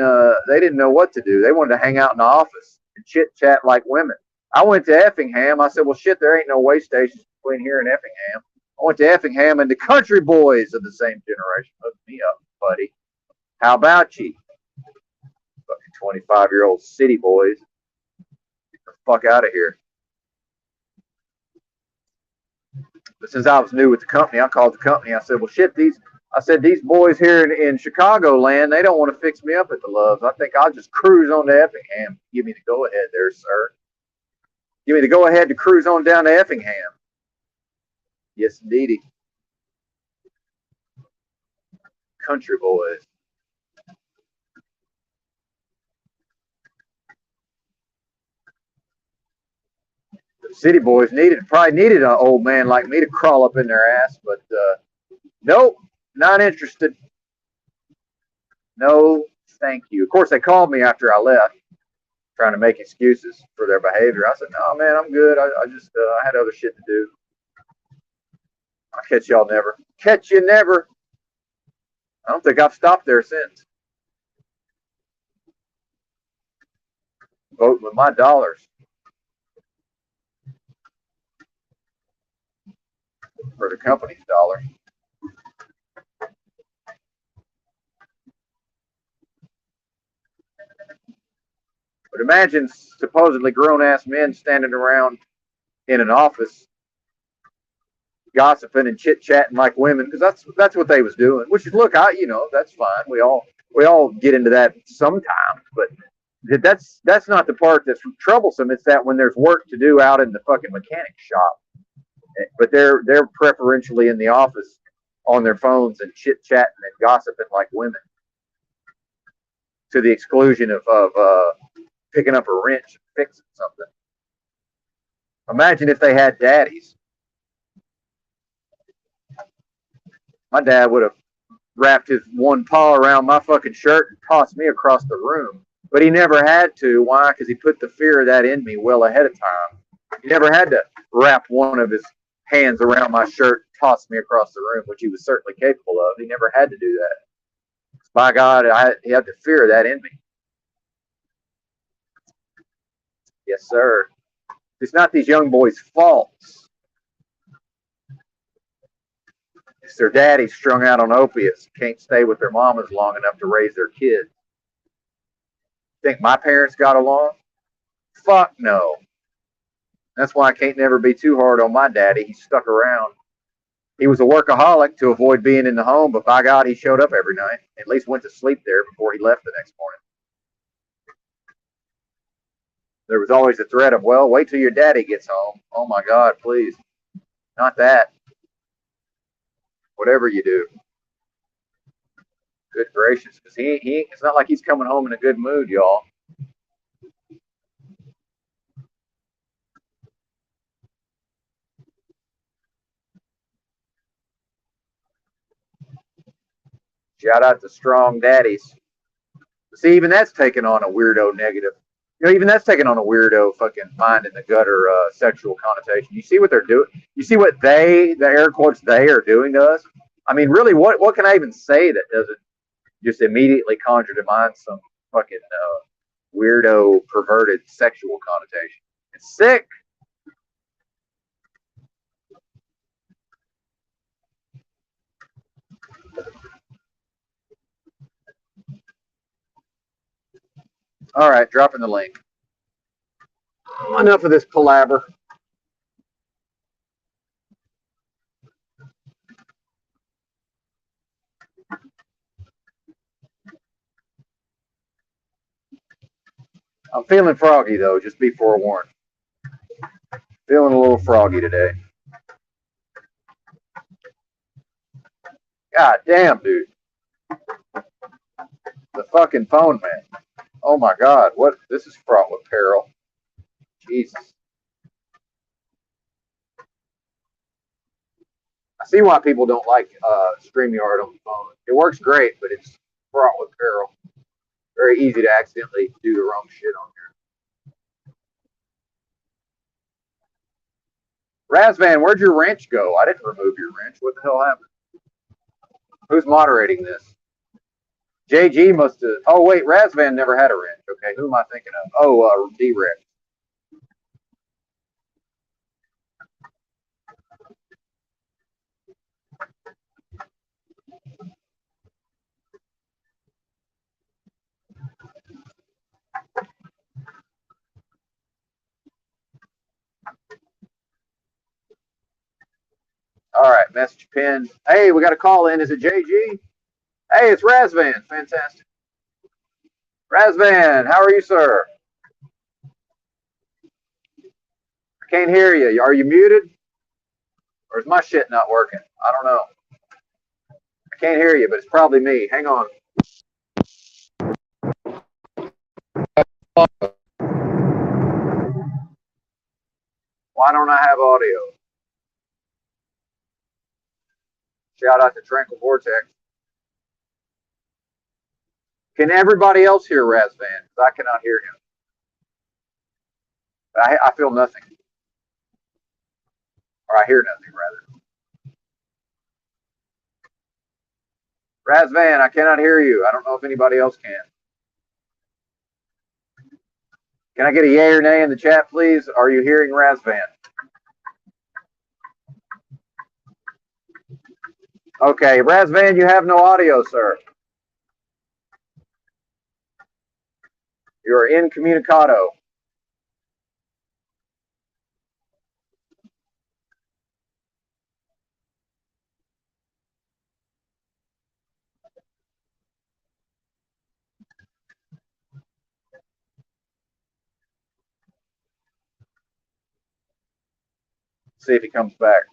they didn't know what to do. They wanted to hang out in the office and chit chat like women. I went to Effingham. I said, well, shit, there ain't no way stations between here and Effingham. I went to Effingham, and the country boys of the same generation hooked me up, buddy. How about you? Fucking 25-year-old city boys. Get the fuck out of here. But since I was new with the company, I called the company. I said, well, shit, these boys here in Chicagoland, they don't want to fix me up at the Loves. I think I'll just cruise on to Effingham. Give me the go-ahead there, sir. Give me the go-ahead to cruise on down to Effingham. Yes, indeedy. Country boys. The city boys probably needed an old man like me to crawl up in their ass, but nope, not interested. No, thank you. Of course, they called me after I left, trying to make excuses for their behavior. I said, no, man, I'm good. I just, I had other shit to do. I'll catch y'all never. Catch you never. I don't think I've stopped there since. Voting with my dollars. For the company's dollar. But imagine supposedly grown-ass men standing around in an office gossiping and chit-chatting like women, because that's what they was doing. Which is, look, that's fine. We all get into that sometimes, but that's not the part that's troublesome. It's that when there's work to do out in the fucking mechanic shop, but they're preferentially in the office on their phones and chit-chatting and gossiping like women, to the exclusion of picking up a wrench and fixing something. Imagine if they had daddies. My dad would have wrapped his one paw around my fucking shirt and tossed me across the room. But he never had to. Why? Because he put the fear of that in me well ahead of time. He never had to wrap one of his hands around my shirt, tossed me across the room, which he was certainly capable of. He never had to do that. By God, he had the fear of that in me. Yes, sir. It's not these young boys' faults. It's their daddies strung out on opiates, can't stay with their mamas long enough to raise their kids. Think my parents got along? Fuck no. That's why I can't never be too hard on my daddy. He stuck around. He was a workaholic to avoid being in the home, but by God, he showed up every night. At least went to sleep there before he left the next morning. There was always the threat of, well, wait till your daddy gets home. Oh my God, please. Not that. Whatever you do. Good gracious. Because it's not like he's coming home in a good mood, y'all. Shout out to strong daddies. See, even that's taking on a weirdo negative. Even that's taking on a weirdo fucking mind in the gutter sexual connotation. You see what they're doing? You see what the air quotes, they are doing to us? I mean, really, what can I even say that doesn't just immediately conjure to mind some fucking weirdo, perverted sexual connotation? It's sick. All right, dropping the link. Enough of this palaver. I'm feeling froggy, though, just be forewarned. Feeling a little froggy today. God damn, dude. The fucking phone, man. Oh my God, what? This is fraught with peril. Jesus. I see why people don't like StreamYard on the phone. It works great, but it's fraught with peril. Very easy to accidentally do the wrong shit on here. Razvan, where'd your wrench go? I didn't remove your wrench. What the hell happened? Who's moderating this? JG must have. Oh, wait, Razvan never had a wrench. Okay, who am I thinking of? Oh, D-Rex. All right, message pin. Hey, we got a call in. Is it JG? Hey, it's Razvan. Fantastic. Razvan, how are you, sir? I can't hear you. Are you muted? Or is my shit not working? I don't know. I can't hear you, but it's probably me. Hang on. Why don't I have audio? Shout out to Tranquil Vortex. Can everybody else hear Razvan? Because I cannot hear him. I feel nothing. Or I hear nothing, rather. Razvan, I cannot hear you. I don't know if anybody else can. Can I get a yay or nay in the chat, please? Are you hearing Razvan? Okay, Razvan, you have no audio, sir. You are incommunicado. See if he comes back.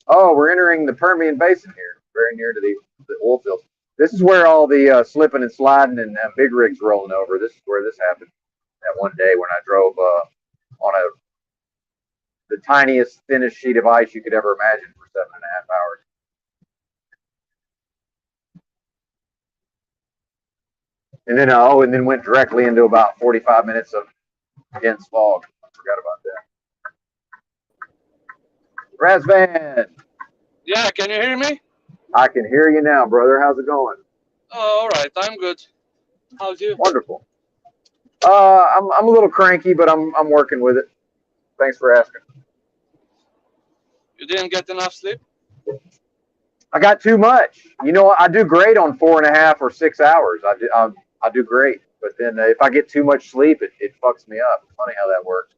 Oh, we're entering the Permian Basin here, very near to the oil fields. This is where all the slipping and sliding and big rigs rolling over. This is where this happened that one day when I drove on the tiniest, thinnest sheet of ice you could ever imagine for 7.5 hours. And then went directly into about 45 minutes of dense fog. I forgot about that. Razvan, Yeah, can you hear me? I can hear you now, brother. How's it going? Oh, all right, I'm good. How's you? Wonderful. I'm a little cranky, but I'm working with it. Thanks for asking. You didn't get enough sleep? I got too much. You know, I do great on 4.5 or 6 hours. I do great, but then if I get too much sleep, it fucks me up. Funny how that works.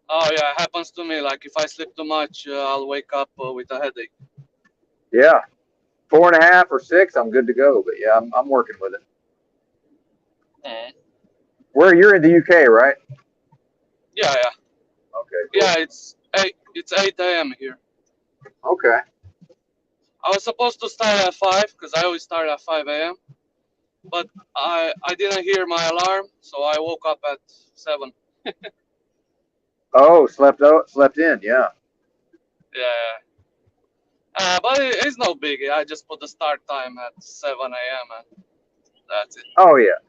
Oh yeah, it happens to me. Like if I sleep too much, I'll wake up with a headache. Yeah, 4.5 or 6, I'm good to go. But yeah, I'm working with it. Mm. Where you're in the UK, right? Yeah, yeah, Okay, cool. yeah. It's 8 a.m. here. Okay. I was supposed to start at 5 because I always start at 5 a.m. But I didn't hear my alarm, so I woke up at 7. Oh, slept in. Yeah. Yeah, but it's no biggie. I just put the start time at 7 a.m. and that's it. Oh yeah.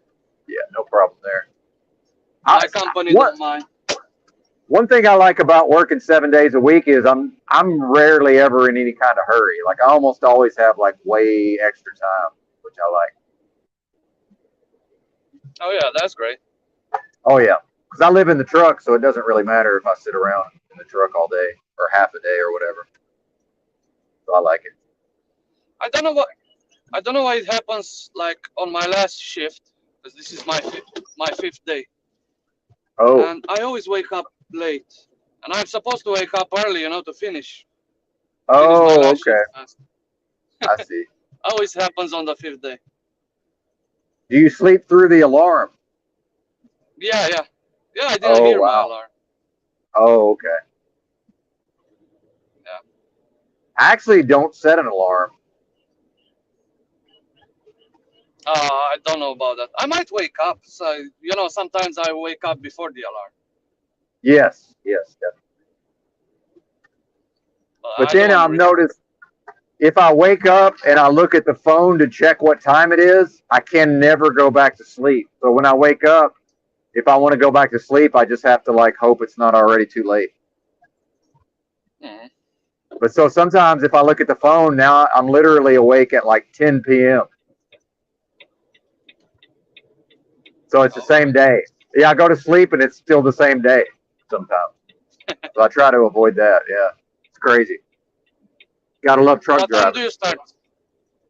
Yeah. No problem there. I, My company what don't mind. One thing I like about working 7 days a week is I'm rarely ever in any kind of hurry. Like I almost always have like way extra time, which I like. Oh yeah, that's great. Oh yeah, because I live in the truck, so it doesn't really matter if I sit around in the truck all day or half a day or whatever. So I like it. I don't know what I don't know why it happens like on my last shift because this is my fifth day, Oh, and I always wake up late, and I'm supposed to wake up early, to finish my oh, last okay. shift. I see. Always happens on the fifth day. Do you sleep through the alarm? Yeah, yeah, yeah. I didn't Oh hear my wow. alarm. Oh okay. Yeah. I actually don't set an alarm. I don't know about that. I might wake up. So sometimes I wake up before the alarm, Yes, yes, definitely. but But I then don't I've really. noticed if I wake up and I look at the phone to check what time it is, I can never go back to sleep. So when I wake up, if I want to go back to sleep, I just have to like hope it's not already too late. Mhm. But so sometimes if I look at the phone now, I'm literally awake at like 10 p.m. So it's the All same right. day. Yeah, I go to sleep and it's still the same day sometimes. So I try to avoid that. Yeah, it's crazy. Gotta love truck What time do driving. you start? What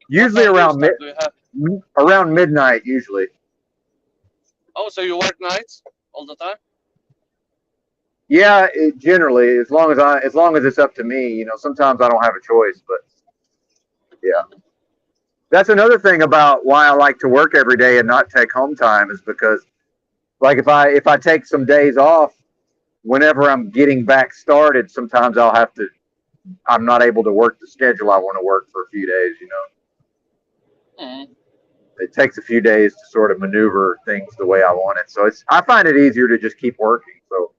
Usually time do you start? Do you have? around midnight. Usually. Oh, so you work nights all the time? Yeah, generally, as long as it's up to me, sometimes I don't have a choice, but yeah. That's another thing about why I like to work every day and not take home time is because like if I take some days off, whenever I'm getting back started, sometimes I'm not able to work the schedule I want to work for a few days. Mhm. It takes a few days to sort of maneuver things the way I want it. So I find it easier to just keep working. So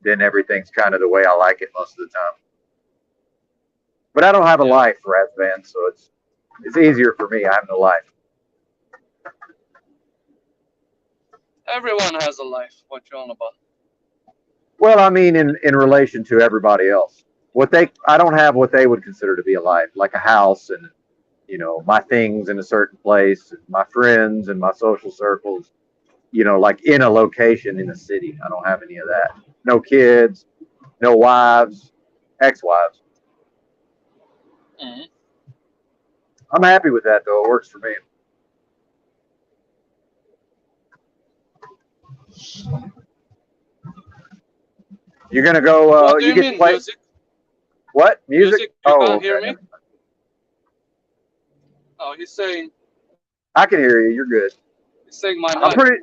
then everything's kind of the way I like it most of the time. But I don't have a Yeah. life, Razvan, so it's easier for me. I have no life. Everyone has a life. What you on about? Well, I mean, in relation to everybody else, I don't have what they would consider to be a life, like a house and my things in a certain place, my friends and my social circles. Like in a location in a city. I don't have any of that. No kids, no wives, ex-wives. Mhm. I'm happy with that though. It works for me. You're gonna go. What do You you get to mean play music? what music? Music? You Oh, can't okay. hear me? Oh, I can hear you. You're good. he's saying my I'm mic. pretty.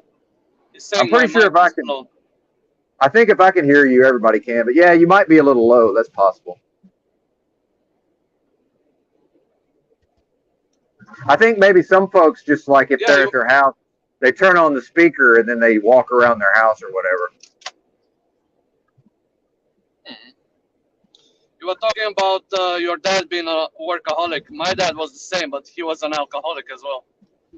He's I'm saying my pretty sure mic if I is can. low. I think if I can hear you, everybody can. But yeah, you might be a little low. That's possible. I think maybe some folks just like if Yeah, they're you. at their house, they turn on the speaker and then they walk around their house or whatever. Mhm. You were talking about your dad being a workaholic. My dad was the same, but he was an alcoholic as well.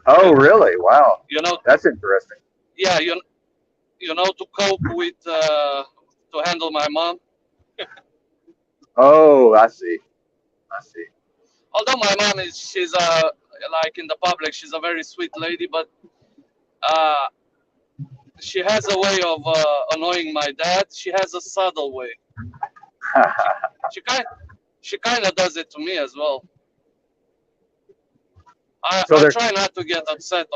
Oh, really? Wow, you know, that's interesting. yeah, to cope with to handle my mom. Oh, I see. I see. Although my mom is, she's like in the public, she's a very sweet lady, but uh, she has a way of annoying my dad. She has a subtle way. She she kind she kind of does it to me as well. so I they're try not to get upset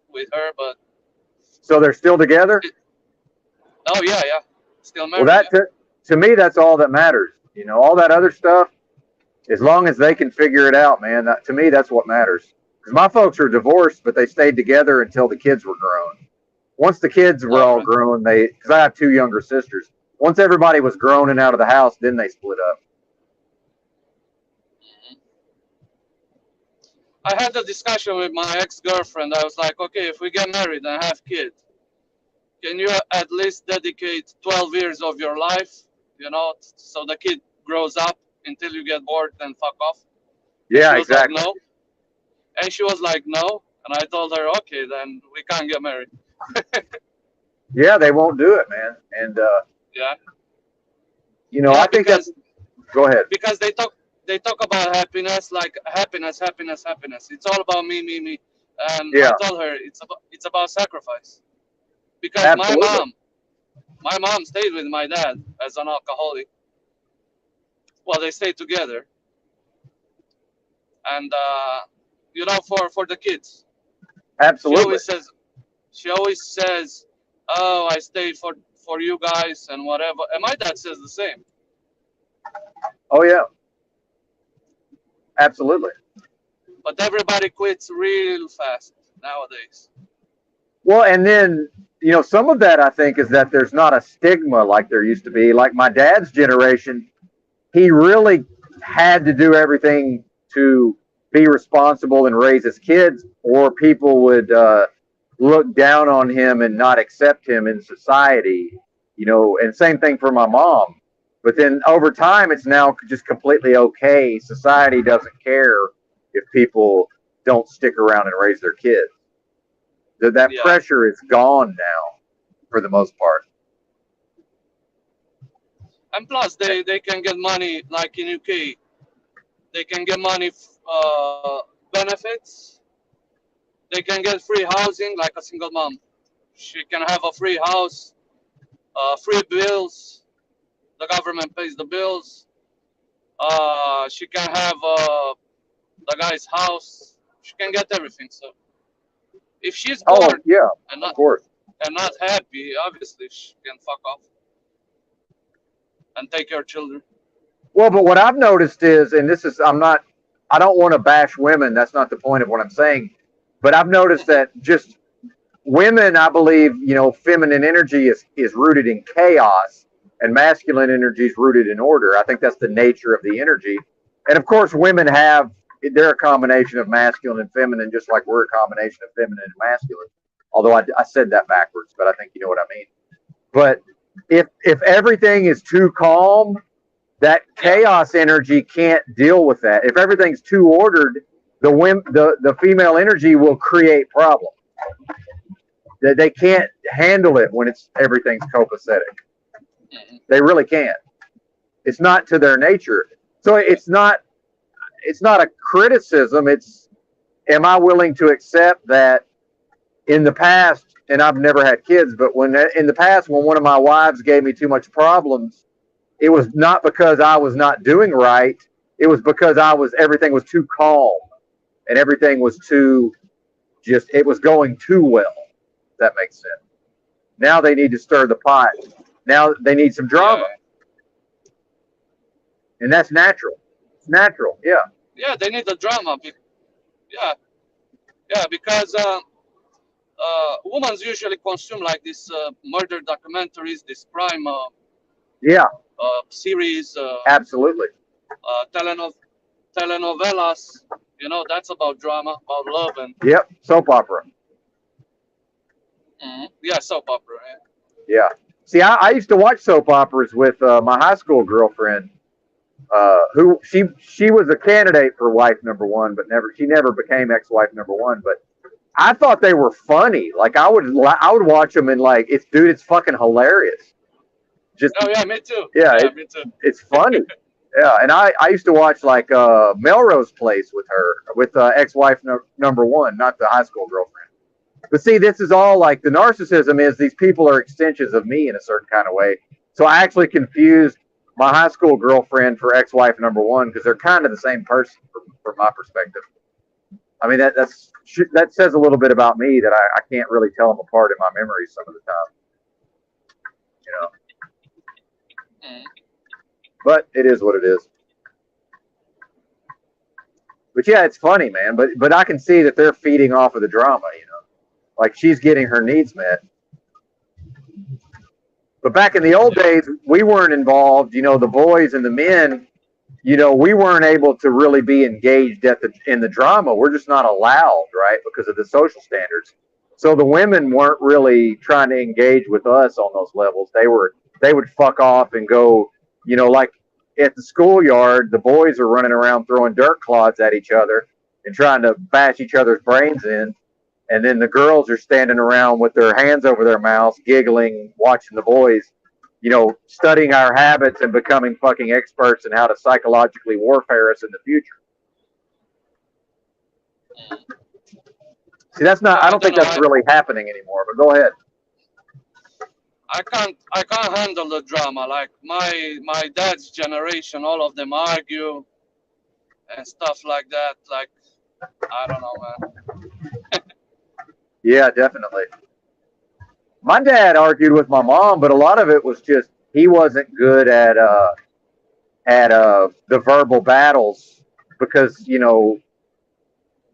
with her, but so they're still together. it, oh yeah, yeah, still Well, married. Yeah, to me, that's all that matters. You know, all that other stuff, as long as they can figure it out, man. To me, that's what matters. Because my folks are divorced, but they stayed together until the kids were grown. Once the kids were all all right. grown, because I have two younger sisters. Once everybody was grown and out of the house, then they split up. I had a discussion with my ex-girlfriend. I was like, okay, if we get married and have kids, can you at least dedicate 12 years of your life, so the kid grows up until you get bored and fuck off? And she Yeah, was like, exactly. no. And she was like, no. And I told her, okay, then we can't get married. Yeah, they won't do it, man. And Yeah, I yeah, think that's. Go ahead. because they talk about happiness, like happiness, happiness, happiness. It's all about me, me, me. And I Yeah, told her it's about sacrifice. Because my absolutely. mom, my mom stayed with my dad as an alcoholic. Well, they stayed together, and for the kids, she Absolutely. always says she always says, "Oh, I stayed for you guys and whatever." And my dad says the same. Oh yeah, absolutely. But everybody quits real fast nowadays. Well, and then, some of that I think is that there's not a stigma like there used to be. Like my dad's generation, he really had to do everything to be responsible and raise his kids, or people would look down on him and not accept him in society. And same thing for my mom. But then over time, it's now just completely okay. Society doesn't care if people don't stick around and raise their kids. That Yeah, pressure is gone now for the most part. and plus they can get money like in UK. They can get money benefits. They can get free housing like a single mom. She can have a free house, free bills. The government pays the bills. She can have the guy's house. She can get everything. So if she's Oh bored yeah, and of not course. and not happy, obviously she can fuck off and take her children. Well, but what I've noticed is, and this is, I don't want to bash women. That's not the point of what I'm saying. But I've noticed that just women, I believe, feminine energy is rooted in chaos, and masculine energy is rooted in order. I think that's the nature of the energy. And of course, they're a combination of masculine and feminine, just like we're a combination of feminine and masculine. Although I said that backwards, but I think you know what I mean. But if everything is too calm, that Yeah, chaos energy can't deal with that. If everything's too ordered, the female energy will create problems. They can't handle it when everything's copacetic. They really can't. It's not to their nature. So it's not a criticism. It's, am I willing to accept that in the past, and I've never had kids, but when in the past when one of my wives gave me too much problems, it was not because I was not doing right. It was because everything was too calm, and everything was it was going too well. If that makes sense. Now they need to stir the pot. Now they need some yeah, drama, and that's natural. It's natural. Yeah. yeah. They need the drama. Yeah, yeah, because women usually consume like this murder documentaries, this crime Yeah. series, Absolutely. uh, telenovelas. That's about drama, about love, and Yep. Soap opera. yeah, soap opera. Yeah. Yeah. See, I used to watch soap operas with my high school girlfriend, who she was a candidate for wife number one, but she never became ex-wife number one. But I thought they were funny. Like I would watch them and like it's fucking hilarious. Just Oh yeah, me too. yeah, Yeah, me too. it's funny. Yeah, and I used to watch like Melrose Place with her, with ex-wife number one, not the high school girlfriend. But see, this is all like the narcissism is these people are extensions of me in a certain kind of way. So I actually confused my high school girlfriend for ex-wife number one because they're kind of the same person from my perspective. I mean that says a little bit about me that I can't really tell them apart in my memory some of the time, you know. Mm. But it is what it is. But yeah, it's funny, man. But I can see that they're feeding off of the drama, you know. Like she's getting her needs met. But back in the old Yeah. days, we weren't involved. You know, the boys and the men. You know, we weren't able to really be engaged in the drama. We're just not allowed, right, because of the social standards. So the women weren't really trying to engage with us on those levels. They would fuck off and go, you know, like at the schoolyard, the boys are running around throwing dirt clods at each other and trying to bash each other's brains in. And then the girls are standing around with their hands over their mouths, giggling, watching the boys, you know, studying our habits and becoming fucking experts in how to psychologically warfare us in the future. See, that's not, Yeah, I I don't don't think know. that's really happening anymore, but go ahead. I can't handle the drama. Like my dad's generation, all of them argue and stuff like that. Like I don't know, man. Yeah, definitely. My dad argued with my mom, but a lot of it was just he wasn't good at the verbal battles because, you know,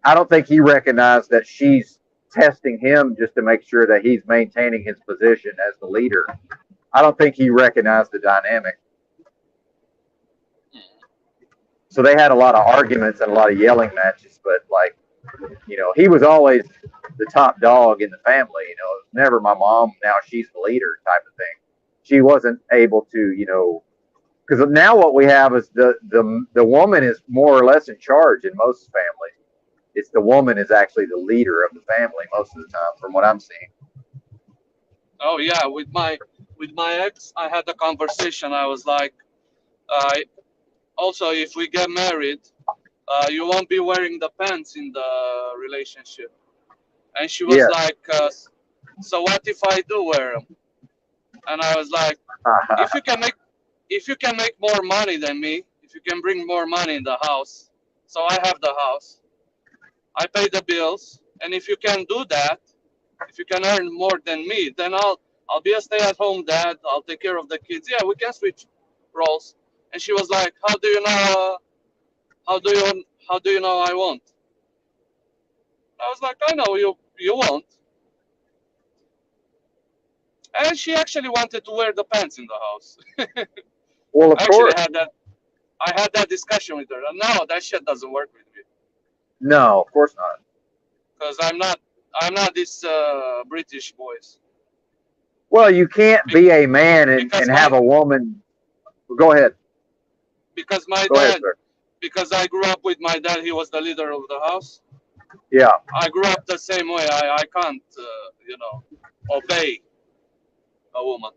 I don't think he recognized that she's testing him just to make sure that he's maintaining his position as the leader. I don't think he recognized the dynamic. So they had a lot of arguments and a lot of yelling matches, but like, you know, he was always the top dog in the family. You know, it was never my mom. Now she's the leader type of thing. She wasn't able to, you know, because now what we have is the woman is more or less in charge in most families. It's the woman is actually the leader of the family most of the time, from what I'm seeing. Oh yeah, with my ex, I had a conversation. I was like, uh, also if we get married, you won't be wearing the pants in the relationship. And she was Yeah. like, so what if I do wear them? And I was like, if you can make if you can make more money than me, if you can bring more money in the house, so I have the house, I pay the bills, and if you can do that, if you can earn more than me, then I'll be a stay-at-home dad. I'll take care of the kids. Yeah, we can switch roles. And she was like, "How do you know? How do you know I won't?" I was like, "I know you won't." And she actually wanted to wear the pants in the house. Well, of I actually course. had that discussion with her. And no, that shit doesn't work with me No, of course not. because I'm not this British boys. Well, you can't Be- be a man because and have a woman. Go ahead. my Go ahead, dad, sir. because I grew up with my dad, he was the leader of the house. Yeah. I grew up the same way. I can't obey a woman.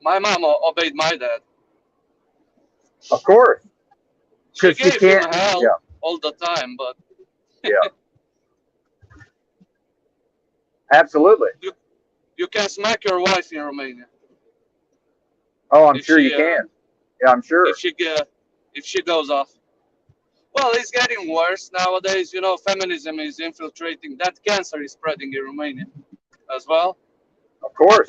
My mom obeyed my dad. Of course. She Because she gave him can't. Yeah. hell all the time, but Yeah. Absolutely. you you can smack your wife in Romania Oh, I'm if sure you she can. Yeah, I'm if sure. she get if she goes off. Well, it's getting worse nowadays. You know, feminism is infiltrating. That cancer is spreading in Romania as well. Of But course.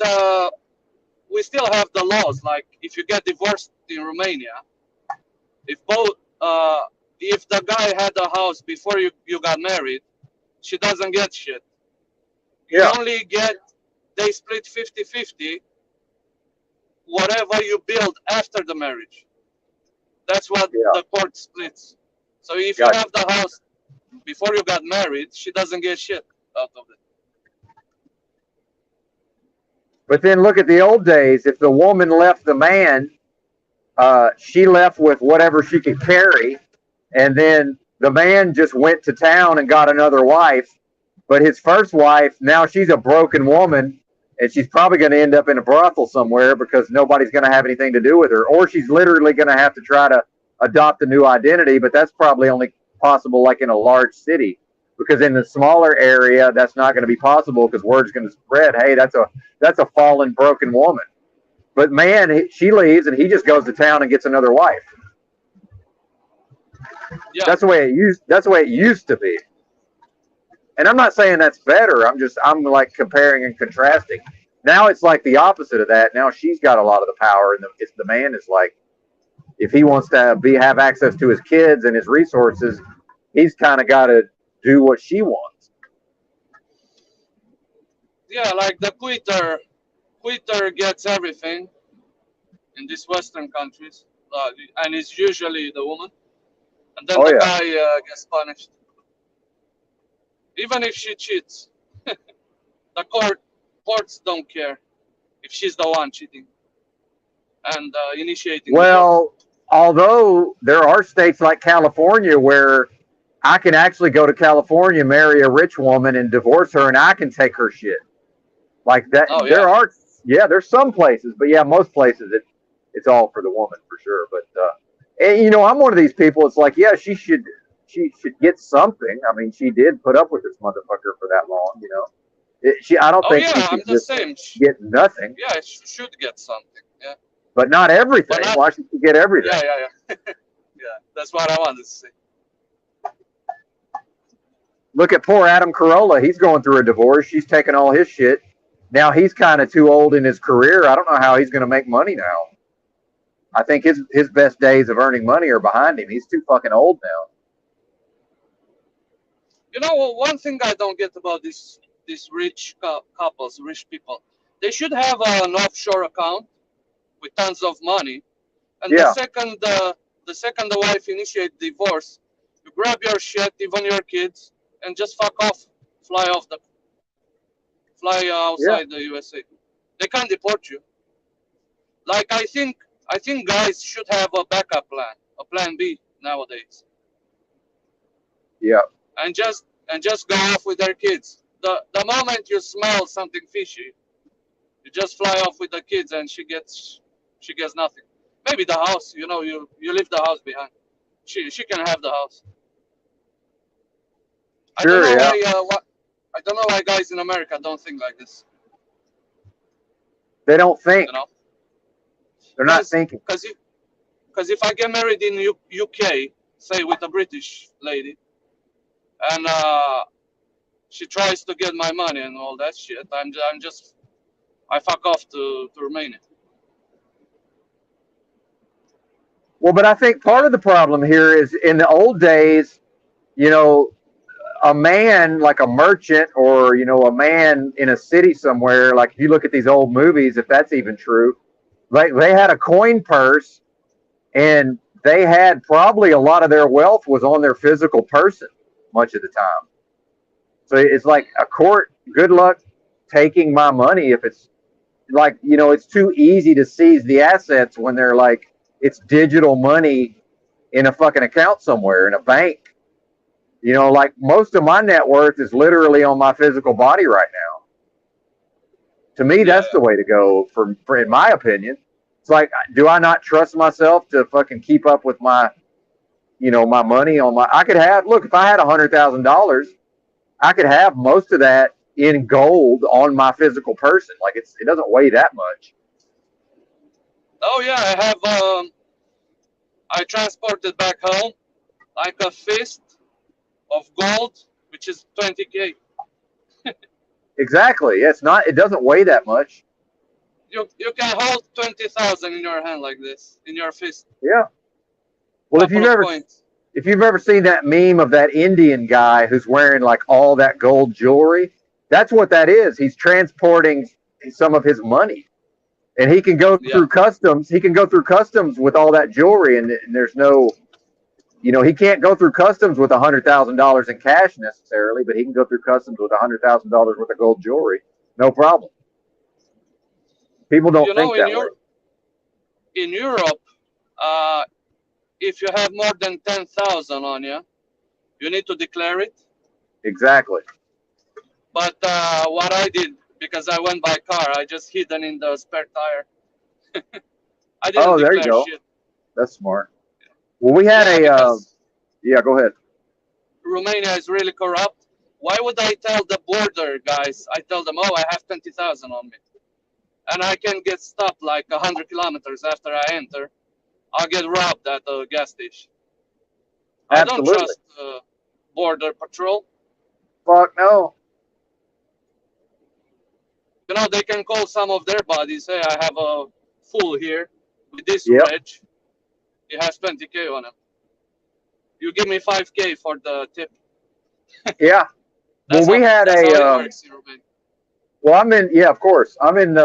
we still have the laws. Like, if you get divorced in Romania, if both if the guy had a house before you got married, she doesn't get shit. You Yeah. only get they split 50-50 whatever you build after the marriage. That's what Yeah. the court splits. So if you Gotcha. have the house before you got married, she doesn't get shit out of it. But then look at the old days. If the woman left the man, she left with whatever she could carry, and then the man just went to town and got another wife. But his first wife, now she's a broken woman, and she's probably going to end up in a brothel somewhere because nobody's going to have anything to do with her, or she's literally going to have to try to adopt a new identity, but that's probably only possible like in a large city, because in the smaller area that's not going to be possible because word's going to spread, hey, that's a fallen broken woman. But man, she leaves and he just goes to town and gets another wife. Yeah. That's the way it used to be. And I'm not saying that's better. I'm like comparing and contrasting. Now it's like the opposite of that. Now she's got a lot of the power, and the man is like, if he wants to have access to his kids and his resources, he's kind of got to do what she wants. Yeah, like the quitter gets everything in these Western countries, and it's usually the woman, and then Oh the yeah, guy gets punished, even if she cheats. The courts don't care if she's the one cheating and initiating divorce. well, although there are states like California where I can actually go to California, marry a rich woman, and divorce her, and I can take her shit. Like that, Oh yeah. there's some places, but yeah, most places it's all for the woman for sure. But and I'm one of these people. It's like, yeah, she should get something. I mean, she did put up with this motherfucker for that long. I don't Oh think she yeah, I'm should the just same. get nothing, Yeah, she should get something. Yeah, but not but everything. not. Why should she get everything? Yeah. Yeah, that's what I wanted to say. Look at poor Adam Carolla. He's going through a divorce. She's taking all his shit. Now he's kind of too old in his career. I don't know how he's going to make money now. I think his best days of earning money are behind him. He's too fucking old now. You know, one thing I don't get about these rich couples, rich people, they should have an offshore account with tons of money, and Yeah, the second the wife initiates divorce, you grab your shit, even your kids, and just fuck off, fly off the fly yeah, outside the USA. They can't deport you. Like I think guys should have a backup plan, a plan B nowadays, yeah. and just go off with their kids. The moment you smell something fishy, you just fly off with the kids, and she gets nothing. Maybe the house, you leave the house behind. She can have the house. I don't Sure, know yeah. why I don't know why guys in America don't think like this. They don't You think. know, They're not because thinking. if I get married in UK, say with a British lady, and she tries to get my money and all that shit, I fuck off to Romania. Well, but I think part of the problem here is in the old days, you know, a man like a merchant or a man in a city somewhere, like if you look at these old movies, if that's even true, like they had a coin purse, and they had probably a lot of their wealth was on their physical person much of the time. So it's like a court, good luck taking my money if it's like, it's too easy to seize the assets when they're like, it's digital money in a fucking account somewhere in a bank. Like most of my net worth is literally on my physical body right now. To me, Yeah, that's the way to go for in my opinion. It's like, do I not trust myself to fucking keep up with my money on my, I could have, look, if I had $100,000, I could have most of that in gold on my physical person. Like it doesn't weigh that much. oh yeah, I transported back home like a fist of gold, which is 20K. Exactly. It doesn't weigh that much. You can hold 20,000 in your hand like this, in your fist. Yeah. Well, Couple of coins. if you've ever seen that meme of that Indian guy who's wearing like all that gold jewelry, that's what that is. He's transporting some of his money, and he can go Yeah. through customs. He can go through customs with all that jewelry, and there's no, he can't go through customs with $100,000 in cash necessarily, but he can go through customs with $100,000 worth of gold jewelry, no problem. People don't You know, think that way. in Europe, uh, if you have more than 10,000 on you, you need to declare it. Exactly. But what I did because I went by car. I just hidden in the spare tire. I didn't Oh, there you declare go. shit. That's smart. Well, we had Yeah, a because yeah. Go ahead. Romania is really corrupt. Why would I tell the border guys? I tell them, oh, I have 20,000 on me, and I can get stopped like 100 kilometers after I enter. I'll get robbed at the gas station. I don't Absolutely. trust border patrol. Fuck no. You know, they can call some of their buddies. Hey, I have a fool here with this Yep. reg. He has 20K on him. You give me 5K for the tip. Yeah. Well, That's we how had that's how a it works in Romania. well, I'm in. Yeah, of course. I'm in.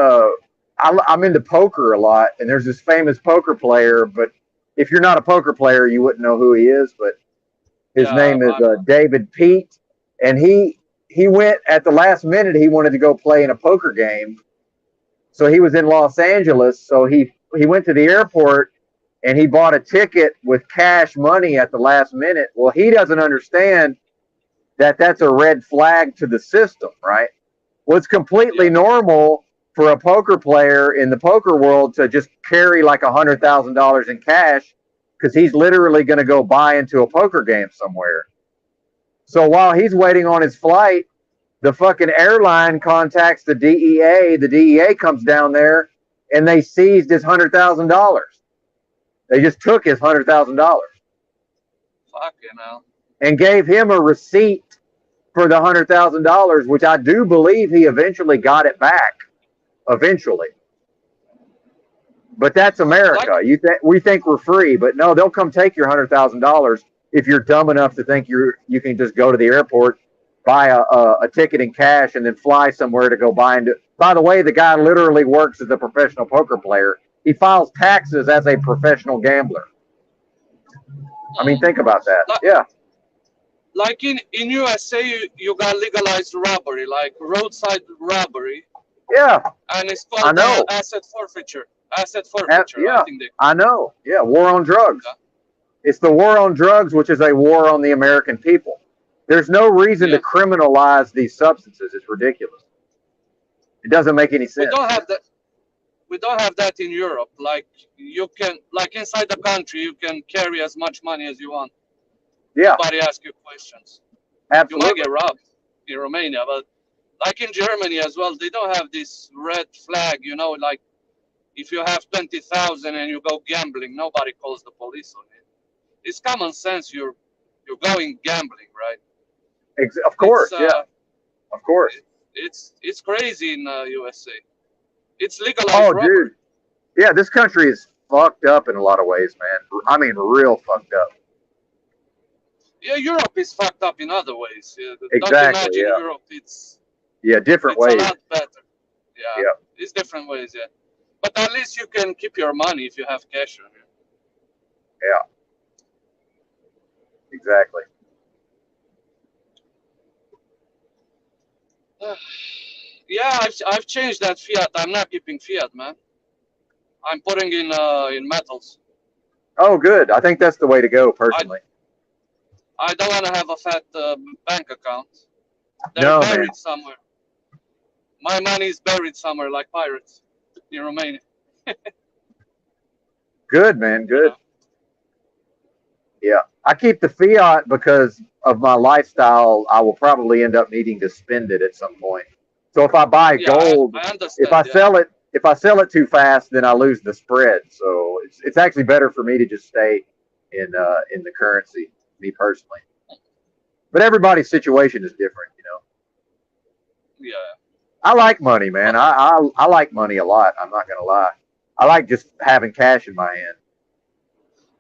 I'm into poker a lot, and there's this famous poker player. But if you're not a poker player, you wouldn't know who he is. But his Yeah, name is I'm not. David Pete, and he went at the last minute. He wanted to go play in a poker game, so he was in Los Angeles. So he went to the airport and he bought a ticket with cash money at the last minute. Well, he doesn't understand that that's a red flag to the system, right? Well, it's completely Yeah, normal for a poker player in the poker world to just carry like $100,000 in cash because he's literally going to go buy into a poker game somewhere. So while he's waiting on his flight, the fucking airline contacts the DEA. The DEA comes down there and they seized his $100,000. They just took his $100,000 fuck you know. and gave him a receipt for the $100,000, which I do believe he eventually got it back. Eventually, but that's Like, America. We think we're free, but no, they'll come take your $100,000 if you're dumb enough to think you can just go to the airport, buy a ticket in cash, and then fly somewhere to go buy into. By the way, the guy literally works as a professional poker player. He files taxes as a professional gambler. I mean, mm, think about that. like, Yeah, like in USA, you got legalized robbery, like roadside robbery, yeah, and it's I called know. asset forfeiture. Asset forfeiture, I Yeah, think they call I it. know. Yeah, war on drugs. Yeah, It's the war on drugs, which is a war on the American people. There's no reason to yeah. criminalize these substances. It's ridiculous. It doesn't make any We don't sense. have that. We don't have that in Europe. Like you can, like inside the country, you can carry as much money as you want. Yeah, Nobody asks you questions. You might absolutely. get robbed in Romania, but like in Germany as well, they don't have this red flag. You know, like if you have 20,000 and you go gambling, nobody calls the police on it. It's common sense. You're going gambling, right? Of It's course. Yeah, of course. it's crazy in USA. It's legalized Oh, robbery. dude. Yeah, this country is fucked up in a lot of ways, man. I mean, real fucked up. Yeah, Europe is fucked up in other ways. Don't Exactly. imagine Yeah. Europe. Yeah, different It's a ways. lot better. Yeah, Yeah. it's different ways. Yeah, but at least you can keep your money if you have cash on Yeah. Exactly. you. Yeah, I've changed that fiat. I'm not keeping fiat, man. I'm putting in metals. Oh, good. I think that's the way to go, I personally. I don't want to have a fat bank account. They're No, man. buried somewhere. My money is buried somewhere like pirates in Romania. Good, man. You Good. know. Yeah. I keep the fiat because of my lifestyle. I will probably end up needing to spend it at some point. So if I buy Yeah, gold, I if understand. I Yeah, sell it, if I sell it too fast, then I lose the spread. So it's actually better for me to just stay in the currency, me personally. But everybody's situation is different, you know. yeah. I like money, man. But I like money a lot. I'm not gonna lie. I like just having cash in my hand.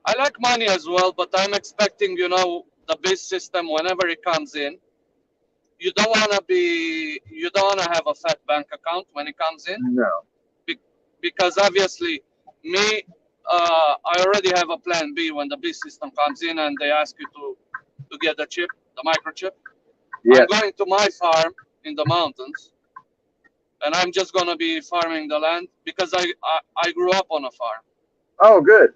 I like money as well, but I'm expecting, the base system whenever it comes in. You don't wanna have a fat bank account when it comes in, No. because obviously, me, I already have a plan B when the base system comes in and they ask you to get the chip, the microchip. I'm Yes. going to my farm in the mountains, and I'm just gonna be farming the land because I grew up on a farm, Oh, good.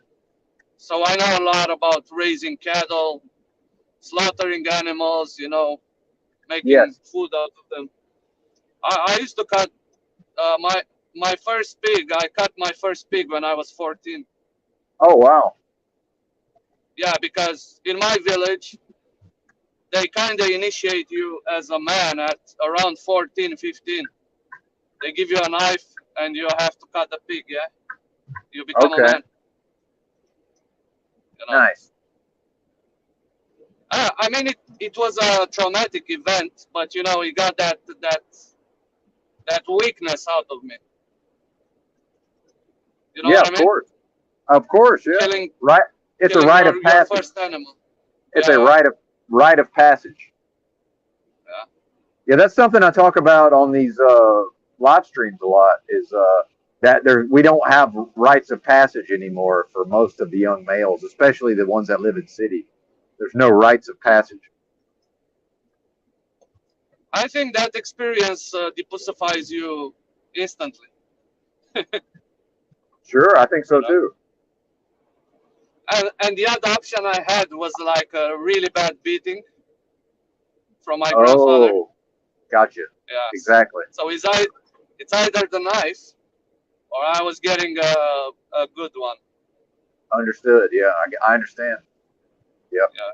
so I know a lot about raising cattle, slaughtering animals, making Yes. food out of them. I used to cut my first pig. I cut my first pig when I was 14. Oh wow. Yeah, because in my village they kind of initiate you as a man at around 14, 15. They give you a knife and you have to cut the pig. Yeah, you become a Okay. man. You know. Nice. I mean, it was a traumatic event, but you know, it got that weakness out of me. You know Yeah, what of I mean? course. Of course, yeah. Killing Right. It's a killing rite of your passage. first animal. It's a Yeah, rite of passage. yeah. Yeah, that's something I talk about on these live streams a lot. Is that there we don't have rites of passage anymore for most of the young males, especially the ones that live in cities. There's no rites of passage. I think that experience depussifies you instantly. Sure, I think You so know. too. And the other option I had was like a really bad beating from my grandfather. Oh, gotcha. Yes. Exactly. So it's either the knife or I was getting a good one. Understood. Yeah, I understand. Yep. Yeah.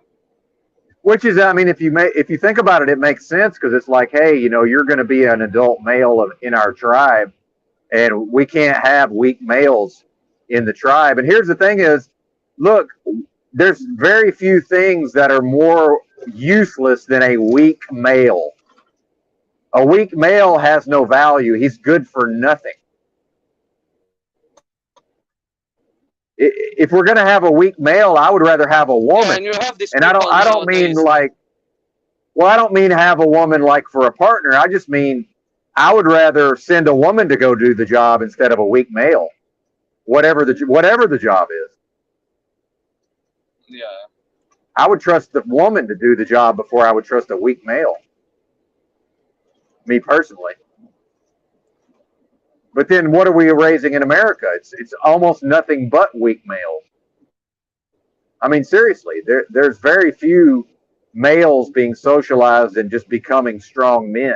Which is, I mean, if you think about it, it makes sense because it's like, hey, you're going to be an adult male in our tribe, and we can't have weak males in the tribe. And here's the thing: is look, there's very few things that are more useless than a weak male. A weak male has no value. He's good for nothing. If we're going to have a weak male, I would rather have a Yeah, woman. and you have these And I don't people I don't mean nowadays. like well, I don't mean have a woman like for a partner. I just mean I would rather send a woman to go do the job instead of a weak male, whatever the job is. Yeah. I would trust the woman to do the job before I would trust a weak male. Me personally. But then what are we raising in America? It's almost nothing but weak males. I mean, seriously, there's very few males being socialized and just becoming strong men.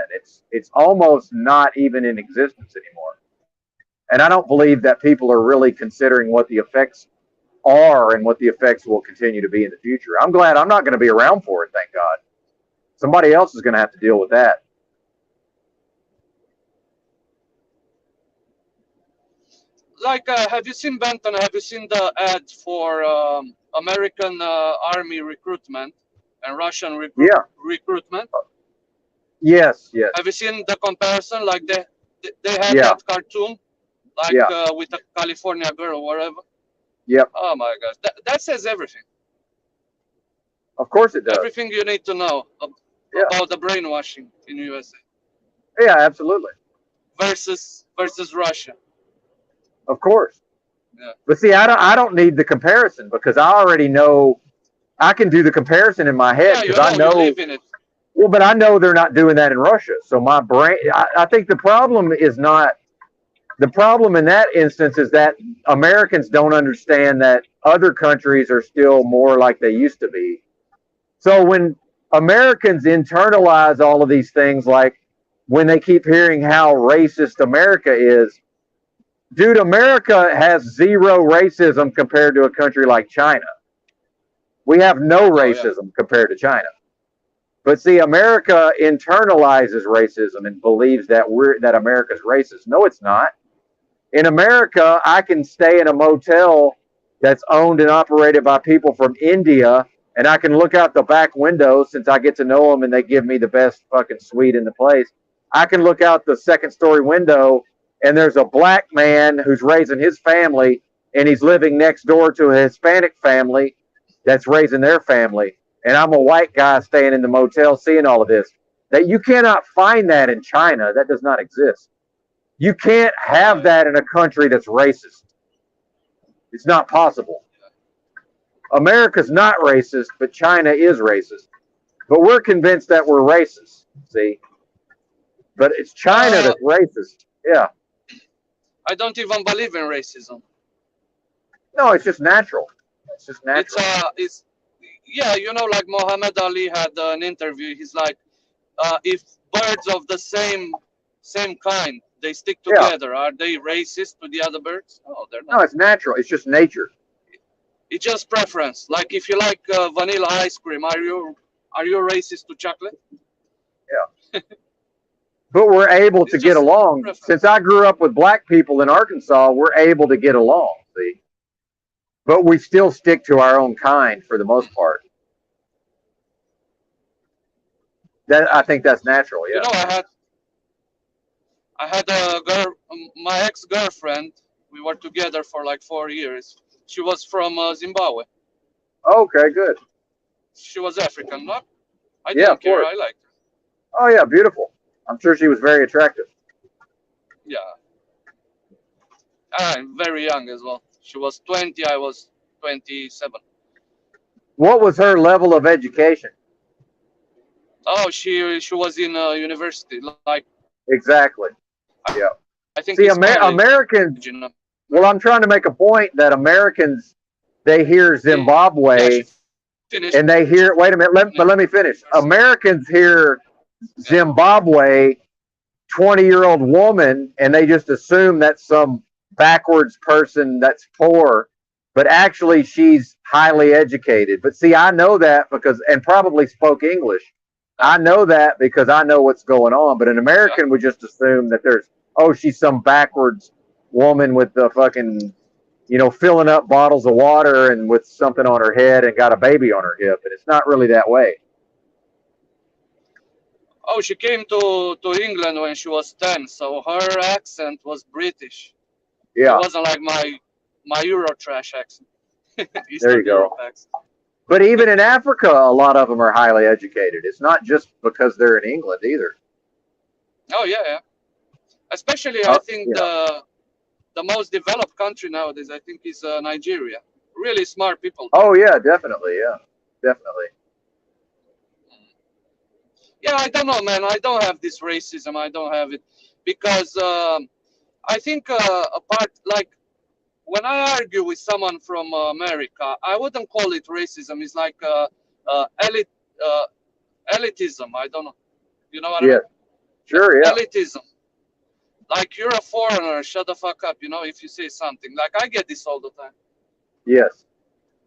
It's almost not even in existence anymore. And I don't believe that people are really considering what the effects are and what the effects will continue to be in the future. I'm glad I'm not going to be around for it, thank God. Somebody else is going to have to deal with that. Like, have you seen Benton? Have you seen the ad for American Army recruitment and Russian Yeah. recruitment? Yes, yes. Have you seen the comparison? Like they had Yeah. that cartoon, like Yeah. with a California girl or whatever. Yep. Oh my gosh, that says everything. Of course it does. Everything you need to know Yeah. about the brainwashing in USA Yeah, absolutely. versus Russia. Of course. Yeah. But see, I don't need the comparison because I already know I can do the comparison in my head Yeah, you because I know, you know live in it. well, but I know they're not doing that in Russia. So my brain I think the problem is not the problem in that instance is that Americans don't understand that other countries are still more like they used to be. So when Americans internalize all of these things, like when they keep hearing how racist America is, dude, America has zero racism compared to a country like China. We have no Oh yeah. racism compared to China. But see, America internalizes racism and believes that America's racist. No, it's not. In America, I can stay in a motel that's owned and operated by people from India, and I can look out the back window since I get to know them and they give me the best fucking suite in the place. I can look out the second story window, and there's a black man who's raising his family, and he's living next door to a Hispanic family that's raising their family. And I'm a white guy staying in the motel seeing all of this. That you cannot find that in China. That does not exist. You can't Oh have yeah. that in a country that's racist. It's not possible. America's not racist, but China is racist. But we're convinced that we're racist. See? But it's China Uh, that's racist. Yeah. I don't even believe in racism. No, it's just natural. It's just natural. It's yeah, you know, like Muhammad Ali had an interview. He's like, if birds of the same same kind. They stick Yeah. together. Are they racist to the other birds? No, they're No, not. it's natural. It's just nature. It's just preference. Like if you like vanilla ice cream, are you racist to chocolate? Yeah. But we're able to It's get just along. Since preference. I grew up with black people in Arkansas, we're able to get along. See, but we still stick to our own kind for the most part. That I Yeah. think that's natural. You Yeah. know, I had a girl, my ex-girlfriend. We were together for like 4 years. She was from Zimbabwe. Okay. Good. She was African. No, I Yeah. Of didn't care. course. I liked her. Oh yeah. Beautiful. I'm sure she was very attractive. Yeah, and very young as well. She was 20. I was 27. What was her level of education? Oh, she was in university. Like Exactly. Yeah. I think it's See, college in Americans. America. Well, I'm trying to make a point that Americans, they hear Yeah, she Zimbabwe finished and they hear. Wait a minute. But let me finish. university. Americans hear Yeah. Zimbabwe 20-year-old woman and they just assume that's some backwards person that's poor, but actually she's highly educated. But see, I know that because, and probably spoke English. I know that because I know what's going on. But an Yeah. American would just assume that there's, oh, she's some backwards woman with the fucking, filling up bottles of water and with something on her head and got a baby on her hip. And it's not really that way. Oh, she came to England when she was 10, so her accent was British. It Yeah, wasn't like my Eurotrash accent, there Eastern you Europe go. accent. But even in Africa, a lot of them are highly educated. It's not just because they're in England either. Oh yeah, yeah. Especially, I Uh, think yeah. the most developed country nowadays, I think, is Nigeria. Really smart people there. Oh yeah, definitely. Yeah, definitely. Yeah, I don't know, man. I don't have this racism. I don't have it because I think apart like when I argue with someone from America, I wouldn't call it racism. It's like elite uh, elitism. I don't know. You know what I Yeah, mean? sure. Yeah. Elitism. Like you're a foreigner. Shut the fuck up. If you say something. Like I get this all the time. Yes,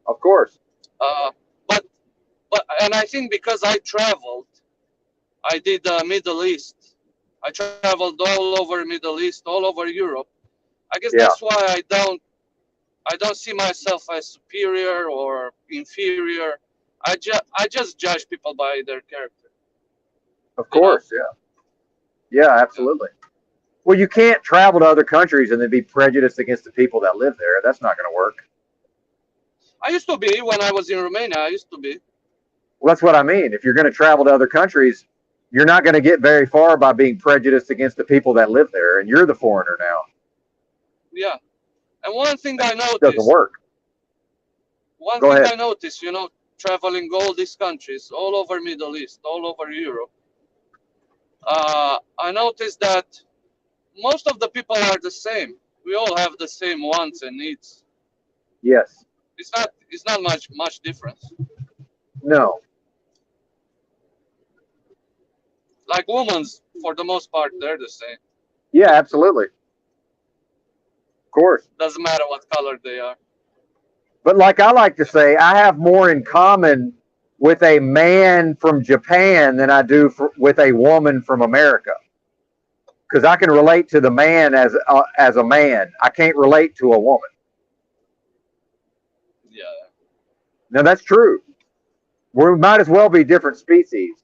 of course. Uh, but and I think because I traveled, I did Middle East. I traveled all over Middle East, all over Europe. I guess that's Yeah, why I don't see myself as superior or inferior. I just judge people by their character. of You know? course. Yeah. Yeah, Yeah. absolutely. Well, you can't travel to other countries and then be prejudiced against the people that live there. That's not going to work. I used to be when I was in Romania. I used to be. Well, that's what I mean. If you're going to travel to other countries, you're not going to get very far by being prejudiced against the people that live there, and you're the foreigner now. Yeah. And one thing It I doesn't noticed, work. one Go thing ahead. I noticed, traveling all these countries, all over Middle East, all over Europe, I noticed that most of the people are the same. We all have the same wants and needs. Yes. It's not much difference. No. Like women's, for the most part, they're the same. Yeah, absolutely. Of course. Doesn't matter what color they are. But like I like to say, I have more in common with a man from Japan than I do with a woman from America. Because I can relate to the man as a man. I can't relate to a woman. Yeah. Now that's true. We might as well be different species.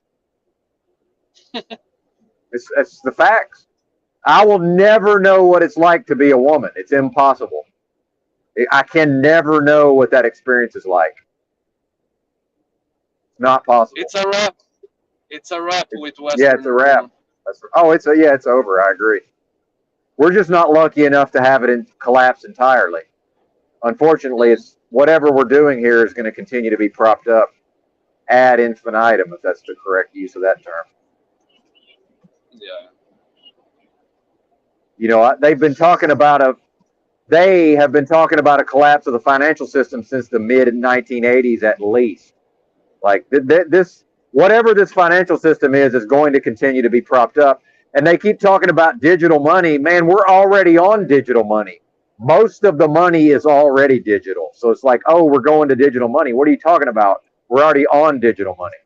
It's the facts. I will never know what it's like to be a woman. It's impossible. I can never know what that experience is like. It's not possible. It's a wrap. It's a wrap with Yeah, it's a Western wrap. women. It's over. I agree. We're just not lucky enough to have it collapse entirely. Unfortunately, Mm, it's whatever we're doing here is going to continue to be propped up ad infinitum, if that's the correct use of that term. yeah. They have been talking about a collapse of the financial system since the mid 1980s at least. Like this, whatever this financial system is going to continue to be propped up. And they keep talking about digital money. Man, we're already on digital money. Most of the money is already digital. So it's like, oh, we're going to digital money. What are you talking about? We're already on digital money.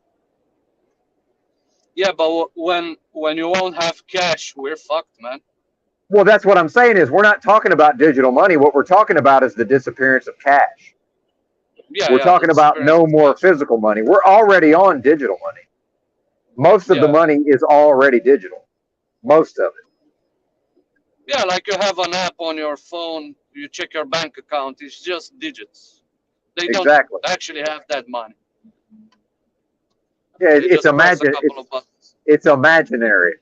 Yeah, but when you won't have cash, we're fucked, man. Well, that's what I'm saying is we're not talking about digital money. What we're talking about is the disappearance of cash. Yeah, We're yeah, the talking about disappearance no of more cash. physical money. We're already on digital money. Most of the Yeah, money is already digital. Most of it. yeah, like you have an app on your phone, you check your bank account, it's just digits. They don't Exactly. actually have that money. Yeah, They just press a couple of buttons. it's imaginary.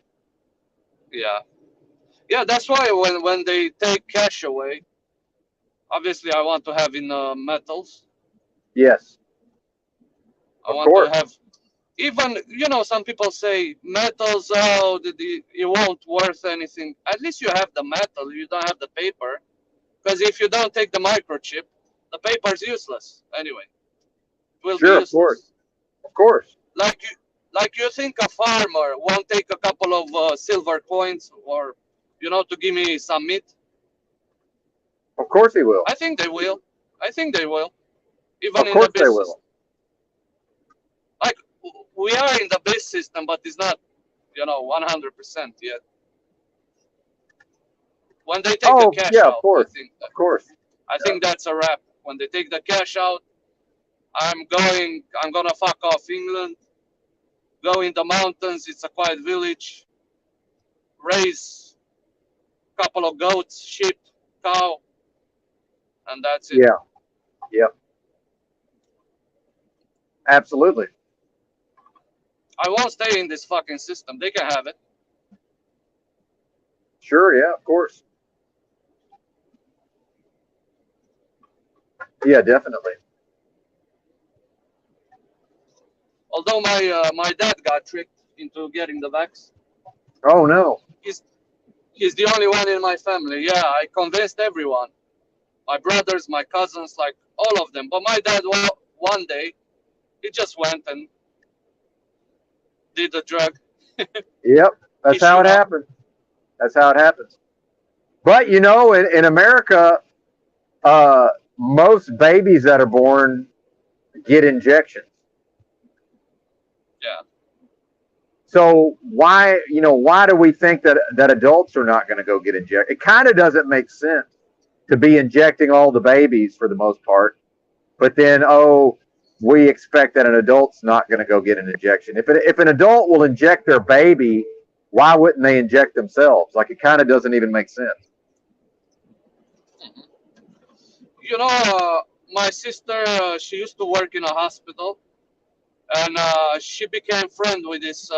Yeah, yeah, that's why when they take cash away, obviously I want to have in metals. Yes, I of want to course. have even some people say metals, oh, it won't worth anything. At least you have the metal, you don't have the paper. Because if you don't take the microchip, the paper is useless anyway. It will be Sure, of course. useless. Of course. Like you think a farmer won't take a couple of silver coins or to give me some meat? Of course he will. I think they will. I think they will. Even Of in the course they biz will. system. Like we are in the biz system, but it's not 100% yet. When they take the Oh, cash yeah, of out, I course. think Of course. I Yeah. think that's a wrap. When they take the cash out, I'm gonna fuck off England, go in the mountains. It's a quiet village. Raise a couple of goats, sheep, cow, and that's it. Yeah. Yeah. Absolutely. I won't stay in this fucking system. They can have it. Sure, yeah, of course. Yeah, definitely. Although my dad got tricked into getting the vax. Oh no. He's he's the only one in my family. Yeah, I convinced everyone. My brothers, my cousins, like all of them. But my dad, one day, he just went and did the drug. Yep. He That's how showed it up. happens. That's how it happens. But in America, most babies that are born get injections. Yeah. So why do we think that adults are not going to go get injected? It kind of doesn't make sense to be injecting all the babies for the most part, but then we expect that an adult's not going to go get an injection. If an adult will inject their baby, why wouldn't they inject themselves? Like it kind of doesn't even make sense. My sister, she used to work in a hospital, and she became friend with this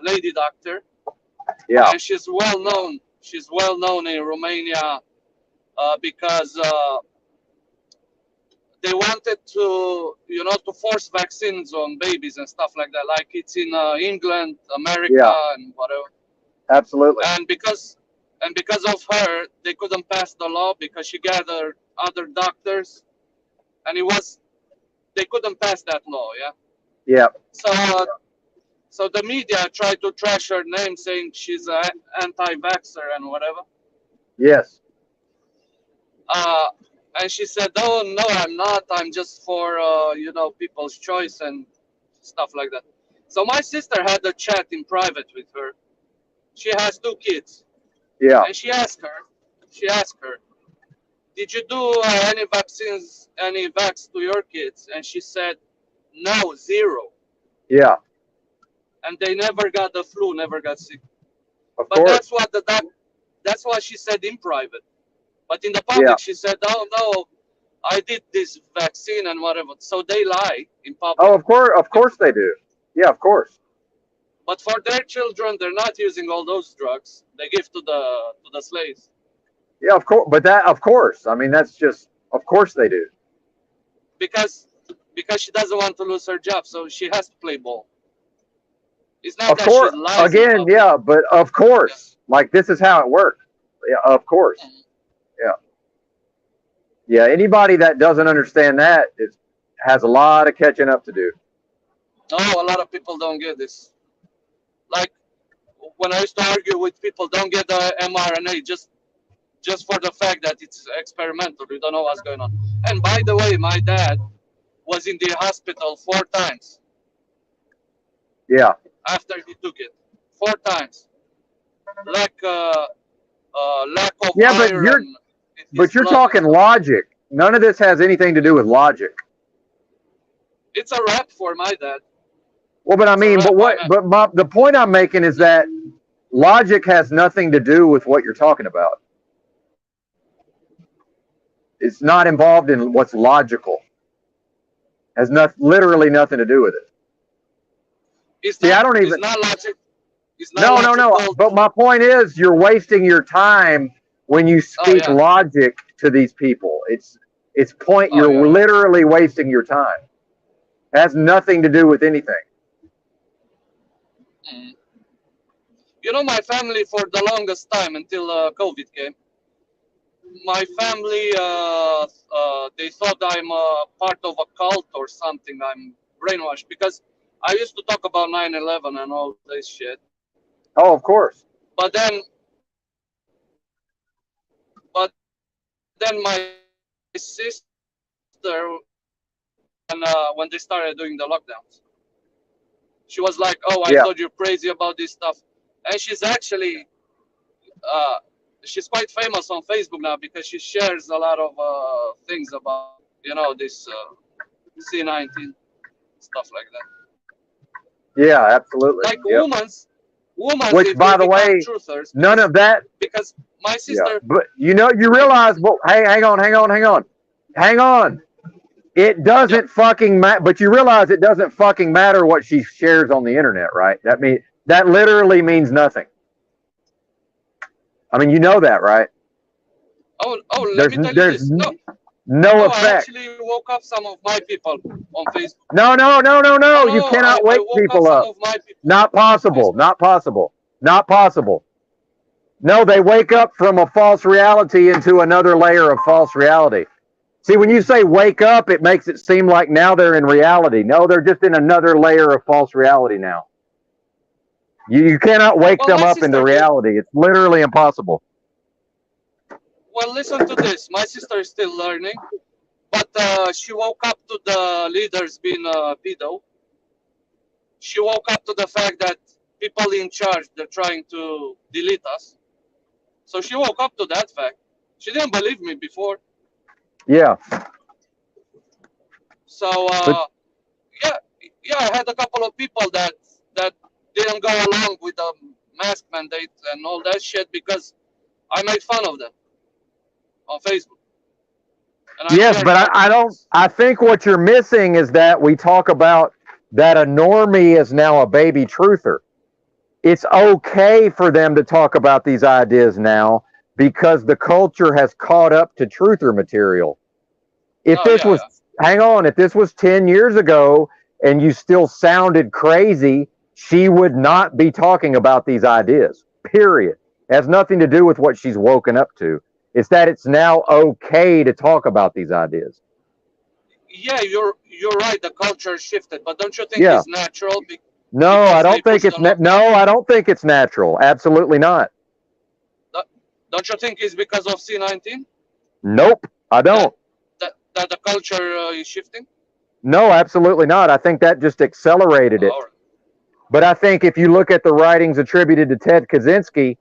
lady doctor, Yeah, and she's well known. She's well known in Romania because they wanted to force vaccines on babies and stuff like that. Like it's in England, America, yeah, and whatever. absolutely. And because of her, they couldn't pass the law because she gathered other doctors, and they couldn't pass that law. Yeah. Yeah, So so the media tried to trash her name, saying she's an anti-vaxxer and whatever. yes, Uh, and she said, "Oh no, I'm not. I'm just for people's choice and stuff like that." So my sister had a chat in private with her. She has two kids, yeah, and she asked her, "Did you do any vaccines, any vax to your kids?" And she said, "No, zero." yeah. And they never got the flu, never got sick. Of But course. that's what she said in private. But in the Yeah. public, she said, "Oh no, I did this vaccine and whatever." So they lie in Oh, public. of course. Of course they do. Yeah, of course. But for their children, they're not using all those drugs. They give to the slaves Yeah, of course. But of course. I mean, that's just, of course they do. because because she doesn't want to lose her job, so she has to play ball. It's not Of that she course. lies in Again, public. yeah, but of Yeah. course. Like this is how it works. Yeah, of course. Yeah. Yeah. Anybody that doesn't understand that has a lot of catching up to do. No, a lot of people don't get this. Like when I used to argue with people, don't get the mRNA just for the fact that it's experimental. You don't know what's going on. And by the way, my dad was in the hospital 4 times Yeah. after he took it. 4 times. Lack lack of Yeah, iron in his but you're blood and talking stuff. logic. None of this has anything to do with logic. It's a wrap for my dad. Well, but I It's a mean, wrap. I'm the point I'm making is that logic has nothing to do with what you're talking about. It's not involved in what's logical. Has literally nothing to do with it. it's See, not I don't it's even. not logic. It's not No, no, no. logical But to. my point is, you're wasting your time when you Oh speak yeah. logic to these people. It's point. Oh You're yeah. Yeah. literally wasting your time. It has nothing to do with anything. Mm. You know, my family for the longest time until COVID came. My family, they thought I'm part of a cult or something. I'm brainwashed because I used to talk about 9/11 and all this shit. Oh, of course. But then my sister, when they started doing the lockdowns, she was like, "Oh, I Yeah. thought you're crazy about this stuff," and uh, she's quite famous on Facebook now because she shares a lot of things about this C19 stuff like that. Yeah. Absolutely. Like Yep. women's Which, if by they the become way, truthers none of that. because my Yeah. sister. But you realize. Well, hey, hang on. It Yep. doesn't fucking matter. But you realize it doesn't fucking matter what she shares on the internet, right? That literally means nothing. I mean, you know that, right? Oh, let There's me tell you there's this. No, no no, I effect. actually woke up some of my people on Facebook. No, no, no, no, No, no. You no, I, cannot I wake woke up people some up. of my people Not on possible. Facebook. Not possible. Not possible. No, they wake up from a false reality into another layer of false reality. See, when you say wake up, it makes it seem like now they're in reality. No, they're just in another layer of false reality now. You cannot wake Well, them my up into sister did. reality. It's literally impossible. Well, listen to this. My sister is still learning, but she woke up to the leaders being pedo. She woke up to the fact that people in charge they're trying to delete us. So she woke up to that fact. She didn't believe me before. Yeah. So But yeah, yeah, I had a couple of people that didn't go along with the mask mandate and all that shit because I made fun of them on Facebook and I yes, shared but a lot of I don't. things. I think what you're missing is that we talk about that a normie is now a baby truther. It's okay for them to talk about these ideas now because the culture has caught up to truther material. If Oh this yeah, was, yeah. hang on, if this was 10 years ago and you still sounded crazy, she would not be talking about these ideas, period. It has nothing to do with what she's woken up to. It's that it's now okay to talk about these ideas. Yeah, you're right. The culture shifted, but don't you think Yeah. it's natural No, I because they don't think pushed the it's lockdown? no, I don't think it's natural. Absolutely not. Don't don't you think it's because of C19 Nope, I that don't. that the culture is shifting? No, absolutely not. I think that just accelerated it. All right. But I think if you look at the writings attributed to Ted Kaczynski,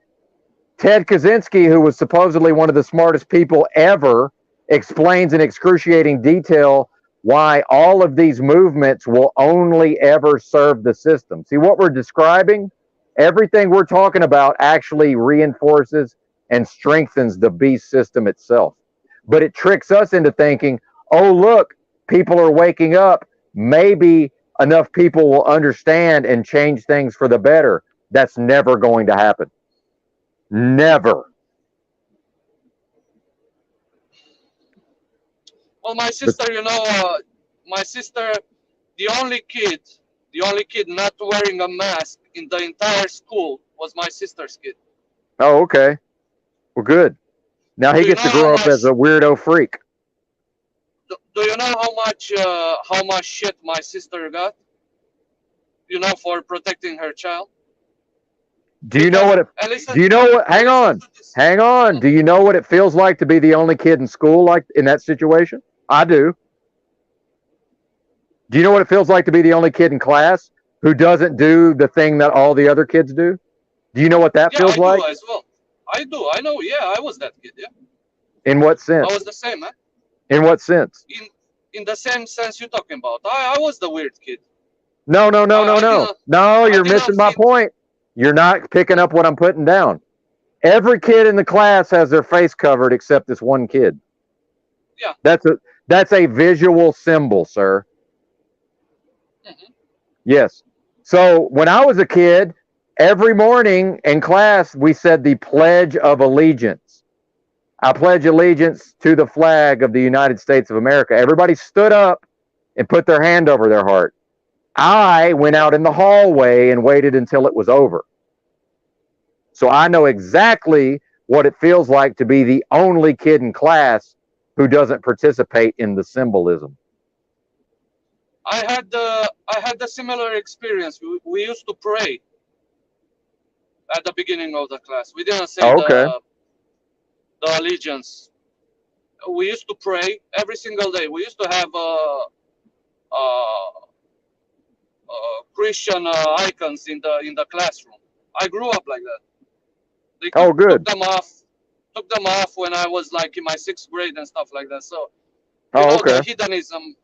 who was supposedly one of the smartest people ever, explains in excruciating detail why all of these movements will only ever serve the system. See what we're describing? Everything we're talking about actually reinforces and strengthens the beast system itself. But it tricks us into thinking, oh, look, people are waking up. Maybe enough people will understand and change things for the better. That's never going to happen. Never. Well, my But sister, my sister, the only kid, the only kid not wearing a mask in the entire school was my sister's kid. oh, okay. Well, good. Now he Do you gets know to how grow up as a much? weirdo freak. Do you know how much shit my sister got? For protecting her child. Do you know because what it? and listen Do you know what? and Hang listen on, to this. hang on. Mm. Do you know what it feels like to be the only kid in school, like in that situation? I do. Do you know what it feels like to be the only kid in class who doesn't do the thing that all the other kids do? Do you know what that Yeah, feels I do like? as well. I do. I know. Yeah, I was that kid. Yeah, In what I was sense? the same, man. In what sense? In the same sense you're talking about. I was the weird kid. No, no, no, no, I no. didn't No, I you're didn't missing my fit. point. You're not picking Mm. up what I'm putting down. Every kid in the class has their face covered except this one kid. Yeah. That's a that's a visual symbol, sir. Hmm. Yes. So when I was a kid, every morning in class we said the Pledge of Allegiance. I pledge allegiance to the flag of the United States of America. Everybody stood up and put their hand over their heart. I went out in the hallway and waited until it was over. So I know exactly what it feels like to be the only kid in class who doesn't participate in the symbolism. I had the similar experience. We used to pray at the beginning of the class. We didn't say Oh, okay. the allegiance. We used to pray every single day. We used to have uh, Christian icons in the classroom. I grew up like that. They Oh, took good. took them off when I was like in my sixth grade and stuff like that. So you Oh, know the okay. hedonism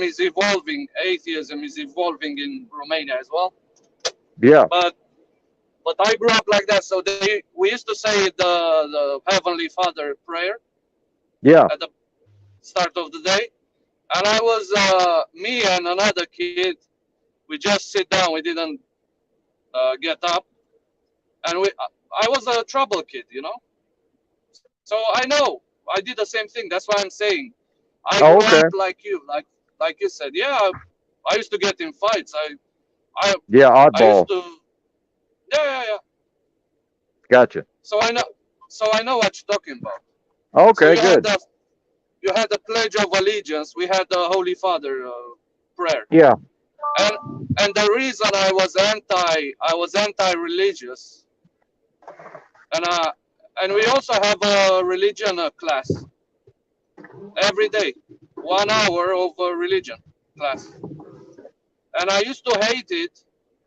is evolving. Atheism is evolving in Romania as well. Yeah. But I grew up like that. So we used to say the Heavenly Father prayer Yeah. at the start of the day. And I was me and another kid. We just sit down. We didn't get up, and I was a trouble kid, you know. So I know I did the same thing. That's why I'm saying I grew Oh, up okay. like you said. Yeah, I used to get in fights. I Yeah. I used Oddball. to. Yeah, yeah, yeah. Gotcha. So I know. So I know what you're talking about. So Okay. Good. you had the Pledge of Allegiance. We had the Holy Father prayer, Yeah. and the reason I was anti-religious, and we also have a religion class every day, 1 hour of religion class, and I used to hate it.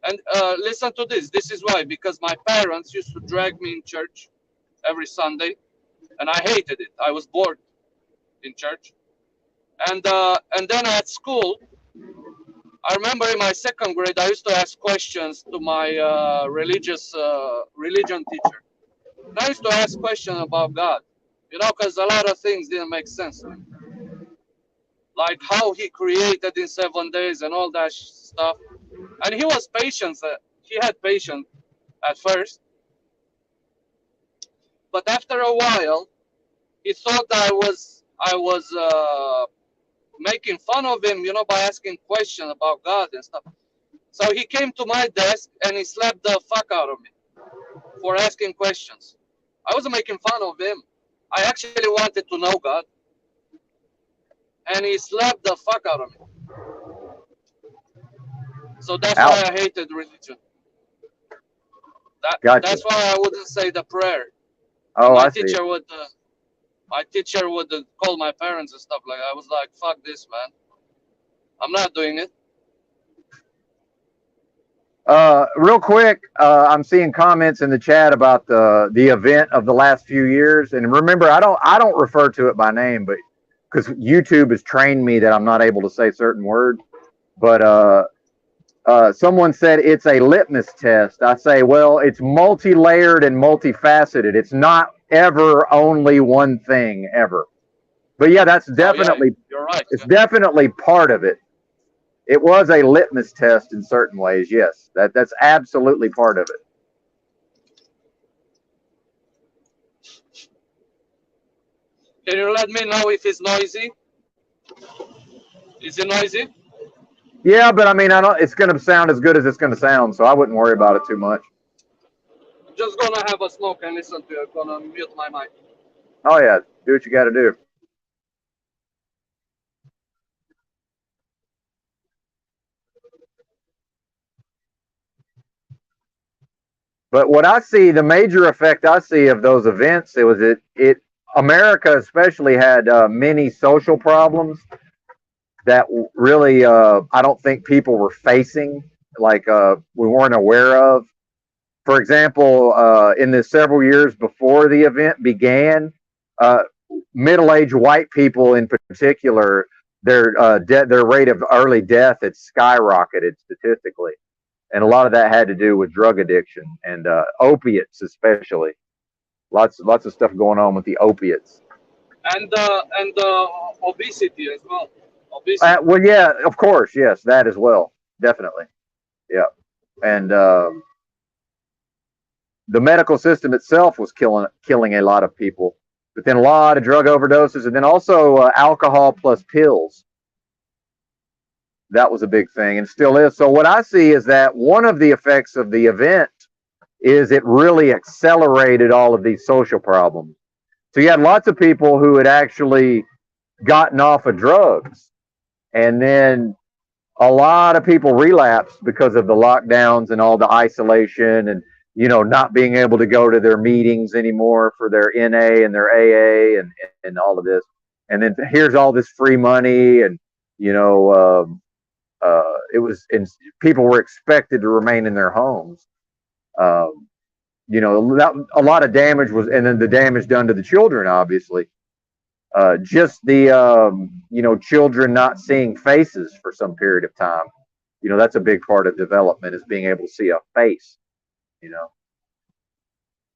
And listen to this. This is why, because my parents used to drag me in church every Sunday, and I hated it. I was bored in church, and then at school, I remember in my second grade, I used to ask questions to my religious religion teacher. And I used to ask questions about God, you know, because a lot of things didn't make sense to me, like how He created in 7 days and all that stuff. And he was patient. He had patience at first, but after a while, he thought I was making fun of him, you know, by asking questions about God and stuff. So he came to my desk and he slapped the fuck out of me for asking questions. I wasn't making fun of him. I actually wanted to know God, and he slapped the fuck out of me. So that's why Ouch. I hated religion. Gotcha. That's why I wouldn't say the prayer. And Oh, I see. my teacher would call my parents and stuff like that. I was like, fuck this, man. I'm not doing it. Real quick, I'm seeing comments in the chat about the event of the last few years, and remember, I don't refer to it by name, but because YouTube has trained me that I'm not able to say certain words. But someone said it's a litmus test. I say, well, it's multi-layered and multifaceted. It's not ever only one thing ever. But yeah, Oh yeah, you're right. it's Yeah. definitely part of it. It was a litmus test in certain ways. Yes, that's absolutely part of it. Can you let me know if it's noisy? Is it noisy? Yeah, but I mean, I don't. It's going to sound as good as it's going to sound, so I wouldn't worry about it too much. I'm just gonna have a smoke and listen to it. Gonna mute my mic. Oh yeah, do what you got to do. But what I see, the major effect I see of those events, it America especially had many social problems that really I don't think people were facing, like we weren't aware of. For example, in the several years before the event began, uh, middle-aged white people in particular, their rate of early death had skyrocketed statistically, and a lot of that had to do with drug addiction and opiates, especially. Lots of stuff going on with the opiates. And obesity as well. Obesity. Well, yeah, of course, yes, that as well, definitely, yeah, and the medical system itself was killing a lot of people, but then a lot of drug overdoses, and then also alcohol plus pills. That was a big thing, and still is. So what I see is that one of the effects of the event is it really accelerated all of these social problems. So you had lots of people who had actually gotten off of drugs, and then a lot of people relapsed because of the lockdowns and all the isolation and not being able to go to their meetings anymore for their NA and their AA and all of this. And then here's all this free money and you know it was and people were expected to remain in their homes. Um, a lot of damage was, and then the damage done to the children, obviously. Just the children not seeing faces for some period of time. That's a big part of development, is being able to see a face. You know,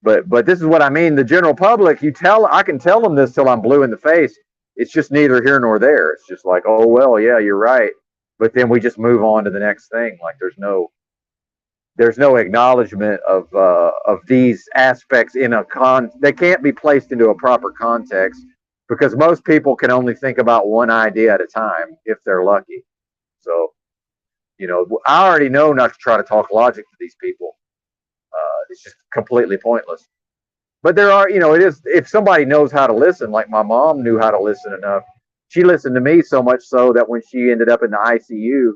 but this is what I mean. The general public, I can tell them this till I'm blue in the face. It's just neither here nor there. It's just like, oh well, yeah, you're right. But then we just move on to the next thing. Like there's no acknowledgement of these aspects in a they can't be placed into a proper context, because most people can only think about one idea at a time if they're lucky. So I already know not to try to talk logic to these people. It's just completely pointless. But there are, it is, if somebody knows how to listen, like my mom knew how to listen enough. She listened to me so much so that when she ended up in the ICU,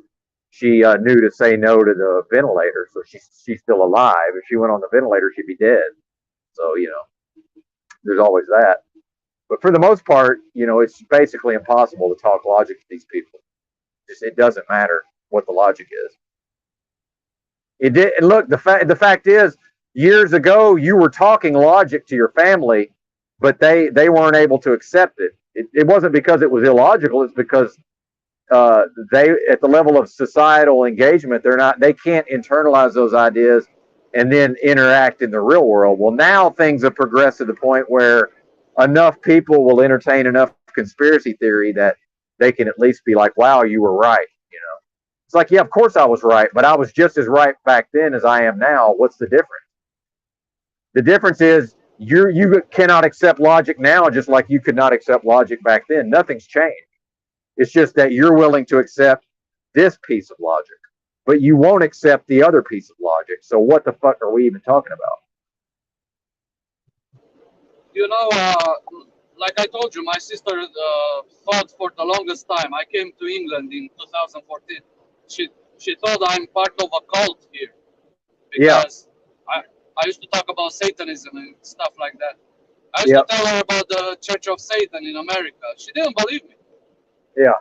she knew to say no to the ventilator. So she's still alive. If she went on the ventilator, she'd be dead. So there's always that. But for the most part, it's basically impossible to talk logic to these people. It doesn't matter what the logic is. It did. And look, the fact is, years ago you were talking logic to your family, but they weren't able to accept it. It wasn't because it was illogical. It's because they, at the level of societal engagement, they can't internalize those ideas and then interact in the real world. Well, now things have progressed to the point where enough people will entertain enough conspiracy theory that they can at least be like, wow, you were right. It's like, yeah, of course I was right, but I was just as right back then as I am now. What's the difference? The difference is you cannot accept logic now, just like you could not accept logic back then. Nothing's changed. It's just that you're willing to accept this piece of logic, but you won't accept the other piece of logic. So what the fuck are we even talking about? You know, like I told you, my sister thought for the longest time. I came to England in 2014. She she thought I'm part of a cult here Yeah, because I used to talk about Satanism and stuff like that. I used yeah, to tell her about the Church of Satan in America. She didn't believe me. yeah,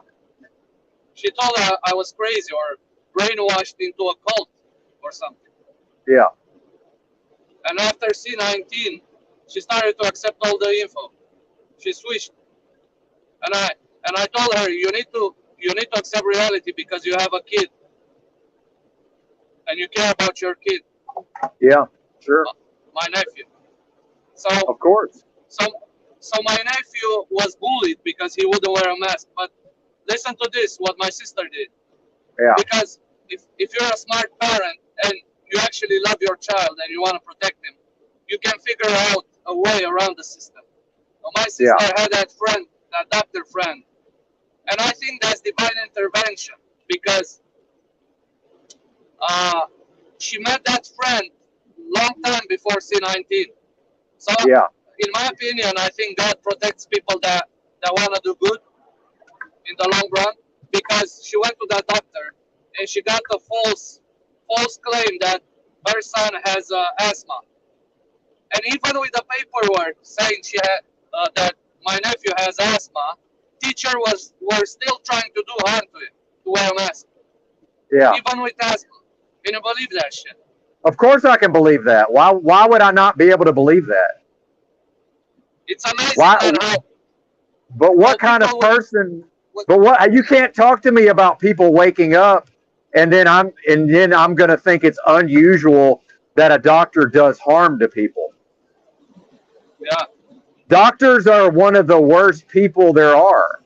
She thought I was crazy or brainwashed into a cult or something. yeah, And after C19, she started to accept all the info. She switched, and I told her you need to accept reality because you have a kid and you care about your kid, yeah. Sure, my nephew. So of course. so so my nephew was bullied because he wouldn't wear a mask. But listen to this, what my sister did. Yeah, Because if you're a smart parent and you actually love your child and you want to protect him, you can figure out a way around the system. Now, my yeah, sister had that friend, that doctor friend, and I think that's divine intervention because uh, she met that friend long time before C19. So, yeah, in my opinion, I think God protects people that want to do good in the long run because she went to that doctor and she got the false claim that her son has asthma, and even with the paperwork saying that my nephew has asthma, teacher were still trying to do harm to him to wear a mask, Yeah. even with asthma. Can you believe that shit? Of course I can believe that. Why would I not be able to believe that? It's amazing, Why man, but how what kind of people person with but what you can't talk to me about people waking up and then I'm going to think it's unusual that a doctor does harm to people. yeah, Doctors are one of the worst people there are.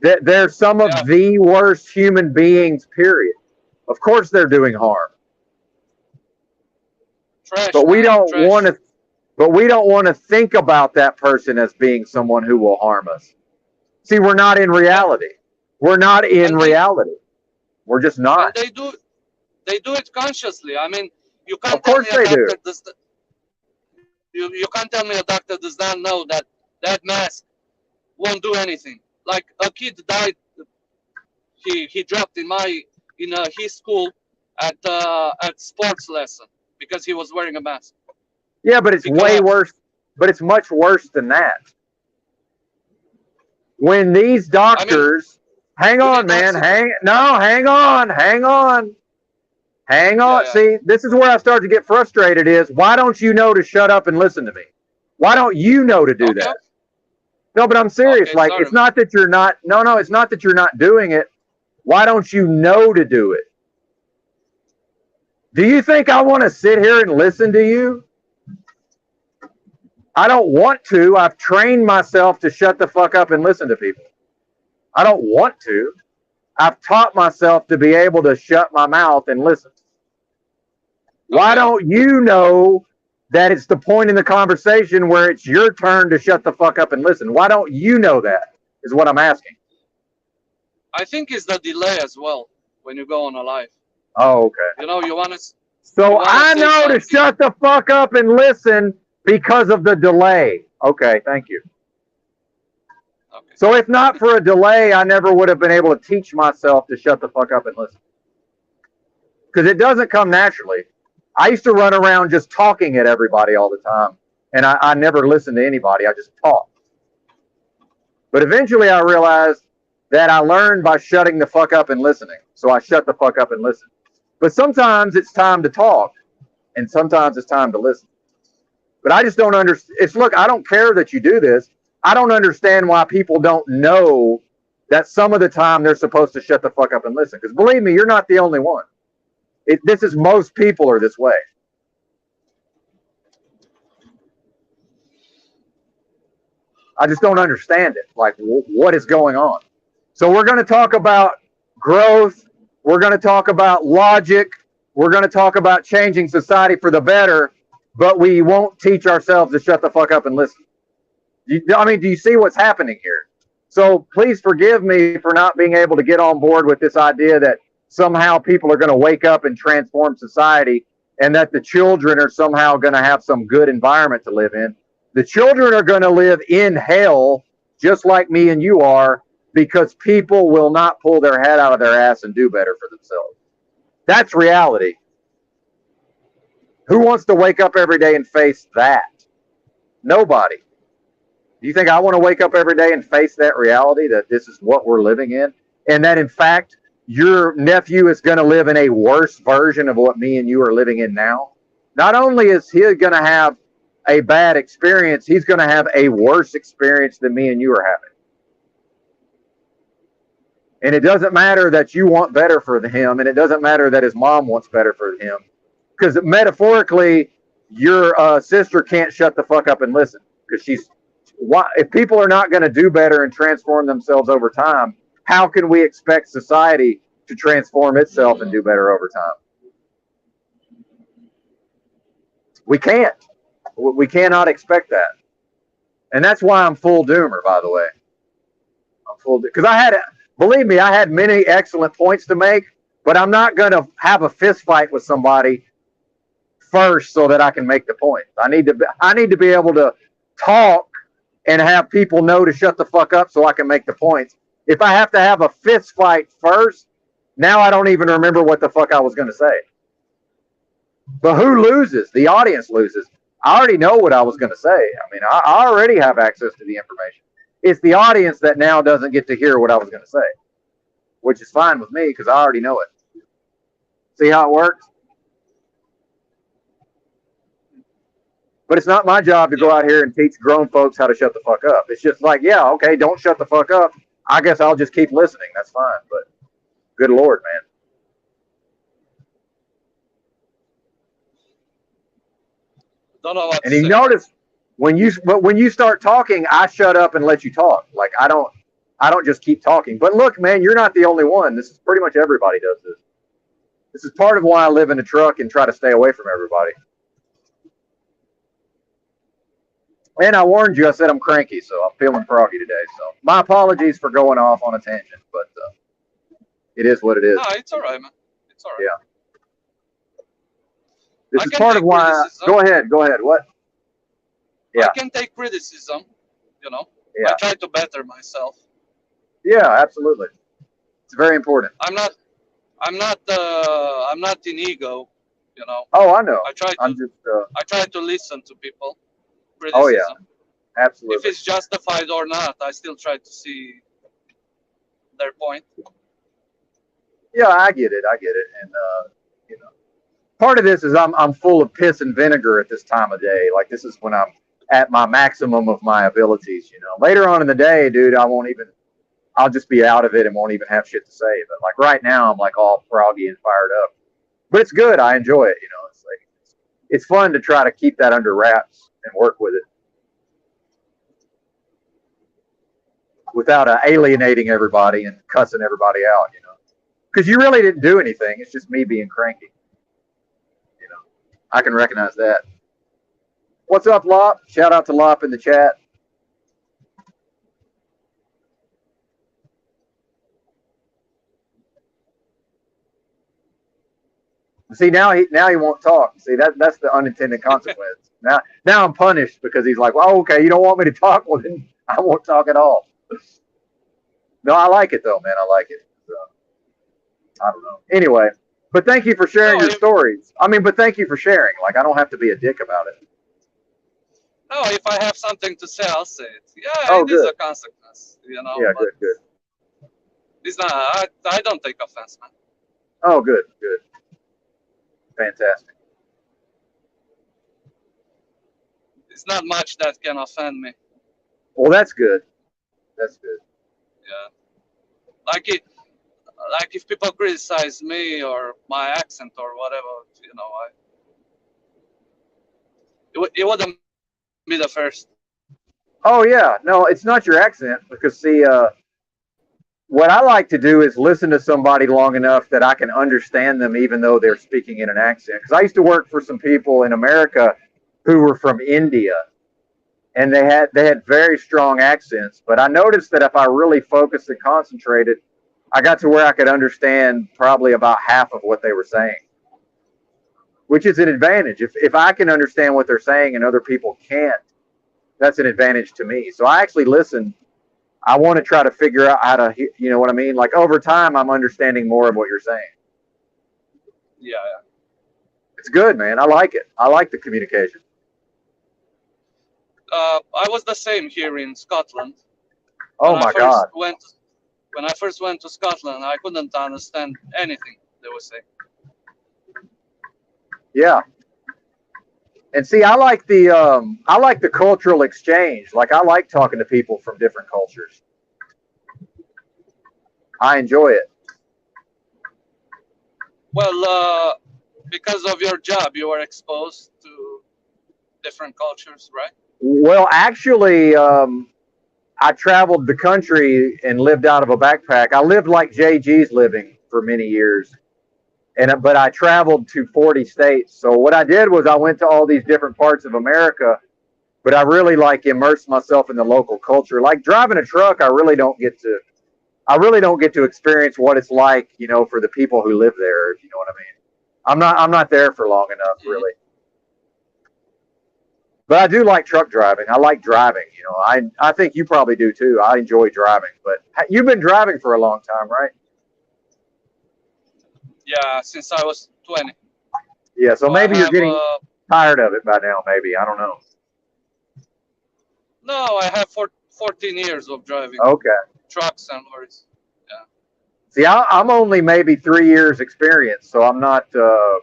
They're some yeah, of the worst human beings, period. Of course they're doing harm. trash, But we man, don't want trash. to but we don't want to think about that person as being someone who will harm us. See, we're not in Yeah, reality. We're not in and they reality. We're just and not. they do it consciously. I mean, you Of can't tell course me a they do. doctor does you can't tell me a doctor does not know that that mask won't do anything. Like a kid died, he dropped in his school at sports lesson because he was wearing a mask. Yeah, but it's He way collapsed. worse. But it's much worse than that. When these I mean, doctors, hang you on, need man, oxygen. hang Yeah, on. yeah. See, this is where I start to get frustrated. Is why don't you know to shut up and listen to me? Why don't you know to do Okay, that? No, but I'm serious. okay. Like, Sorry, it's man. not that you're not. No, no, it's not that you're not doing it. Why don't you know to do it? Do you think I want to sit here and listen to you? I don't want to. I've trained myself to shut the fuck up and listen to people. I don't want to. I've taught myself to be able to shut my mouth and listen. Why Okay. don't you know that it's the point in the conversation where it's your turn to shut the fuck up and listen? Why don't you know that? Is what I'm asking. I think it's the delay as well when you go on a live. Oh, okay. You know, you So wanna I say know to something. shut the fuck up and listen because of the delay. Okay, thank you. Okay. So if not for a delay, I never would have been able to teach myself to shut the fuck up and listen. Because it doesn't come naturally. I used to run around just talking at everybody all the time, and I never listened to anybody. I just talked. But eventually I realized that I learned by shutting the fuck up and listening. So I shut the fuck up and listen. But sometimes it's time to talk, and sometimes it's time to listen. But I just don't understand. It's look, I don't care that you do this. I don't understand why people don't know that some of the time they're supposed to shut the fuck up and listen. Because believe me, you're not the only one. This is most people are this way. I just don't understand it. Like, what is going on? So we're going to talk about growth. We're going to talk about logic. We're going to talk about changing society for the better, but we won't teach ourselves to shut the fuck up and listen. I mean, do you see what's happening here? So please forgive me for not being able to get on board with this idea that somehow people are going to wake up and transform society and that the children are somehow going to have some good environment to live in. The children are going to live in hell just like me and you are because people will not pull their head out of their ass and do better for themselves. That's reality. Who wants to wake up every day and face that? Nobody. Do you think I want to wake up every day and face that reality that this is what we're living in? And that in fact, your nephew is going to live in a worse version of what me and you are living in now? Not only is he going to have a bad experience, he's going to have a worse experience than me and you are having. And it doesn't matter that you want better for him, and it doesn't matter that his mom wants better for him. Because metaphorically, your sister can't shut the fuck up and listen because she's if people are not going to do better and transform themselves over time, how can we expect society to transform itself and do better over time? We can't. We cannot expect that. And that's why I'm full doomer, by the way. I'm full because believe me, I had many excellent points to make, but I'm not going to have a fist fight with somebody first so that I can make the point. I need to be able to talk and have people know to shut the fuck up so I can make the points. If I have to have a fist fight first, now I don't even remember what the fuck I was going to say. But who loses? The audience loses. I already know what I was going to say. I mean, I already have access to the information. It's the audience that now doesn't get to hear what I was going to say, which is fine with me because I already know it. See how it works? But it's not my job to go out here and teach grown folks how to shut the fuck up. It's just like, yeah, okay, don't shut the fuck up. I guess I'll just keep listening. That's fine. But good Lord, man. Don't know what to And you say. notice when you start talking, I shut up and let you talk. Like I don't just keep talking. But look, man, you're not the only one. This is pretty much everybody does this. This is part of why I live in a truck and try to stay away from everybody. And I warned you, I said I'm cranky, so I'm feeling froggy today. So my apologies for going off on a tangent, but it is what it is. No, it's all right, man. It's all right. Yeah. This I is can part of take why. criticism. Go ahead. What? Yeah. I can take criticism. You know, Yeah. I try to better myself. Yeah, absolutely. It's very important. I'm not in ego. You know, Oh, I know. I try I'm to just. listen to people. Oh yeah, Criticism. If absolutely. it's justified or not, I still try to see their point. Yeah, I get it. And you know, part of this is I'm full of piss and vinegar at this time of day. Like this is when I'm at my maximum of my abilities. You know, later on in the day, dude, I'll just be out of it and won't even have shit to say. But like right now, I'm like all froggy and fired up. But it's good. I enjoy it. You know, it's like it's fun to try to keep that under wraps and work with it without alienating everybody and cussing everybody out. You know, because you really didn't do anything. It's just me being cranky. You know, I can recognize that. What's up, Lop? Shout out to Lop in the chat. See now he won't talk. See that's the unintended consequence. Now I'm punished because he's like, well, okay, you don't want me to talk, well then I won't talk at all. No, I like it though, man. I like it. So, I don't know. Anyway, but thank you for sharing No, your stories. I mean, but thank you for sharing. Like I don't have to be a dick about it. no, if I have something to say, I'll say it. Yeah, Oh, it is good. a consequence, you know. Yeah, But good. it's not. I don't take offense, man. Oh, good. Fantastic. It's not much that can offend me. Well, that's good. That's good. Yeah, like it. Like if people criticize me or my accent or whatever, you know, it wouldn't be the first. Oh yeah, no, it's not your accent because see, what I like to do is listen to somebody long enough that I can understand them, even though they're speaking in an accent. Because I used to work for some people in America who were from India, and they had very strong accents. But I noticed that if I really focused and concentrated, I got to where I could understand probably about half of what they were saying, which is an advantage. If I can understand what they're saying and other people can't, that's an advantage to me. So I actually listen. I want to try to figure out how to, you know what I mean? Like over time, I'm understanding more of what you're saying. Yeah. It's good, man. I like it. I like the communication. I was the same here in Scotland. Oh my God. When I first went to Scotland, I couldn't understand anything they were saying. Yeah. And see, I like the cultural exchange. Like I like talking to people from different cultures. I enjoy it. Well, because of your job, you were exposed to different cultures, right? Well, actually, I traveled the country and lived out of a backpack. I lived like JG's living for many years, but I traveled to 40 states. So what I did was I went to all these different parts of America, but I really like immersed myself in the local culture. Like driving a truck, I really don't get to experience what it's like, you know, for the people who live there, if you know what I mean. I'm not there for long enough, really. But I do like truck driving. I like driving. You know, I think you probably do too. I enjoy driving. But you've been driving for a long time, right? Yeah, since I was 20. Yeah, so So I maybe you're have getting tired of it by now. Maybe I don't know. no, I have 14 years of driving Okay. trucks and lorries. Yeah, See, I'm only maybe 3 years experience, so I'm not tired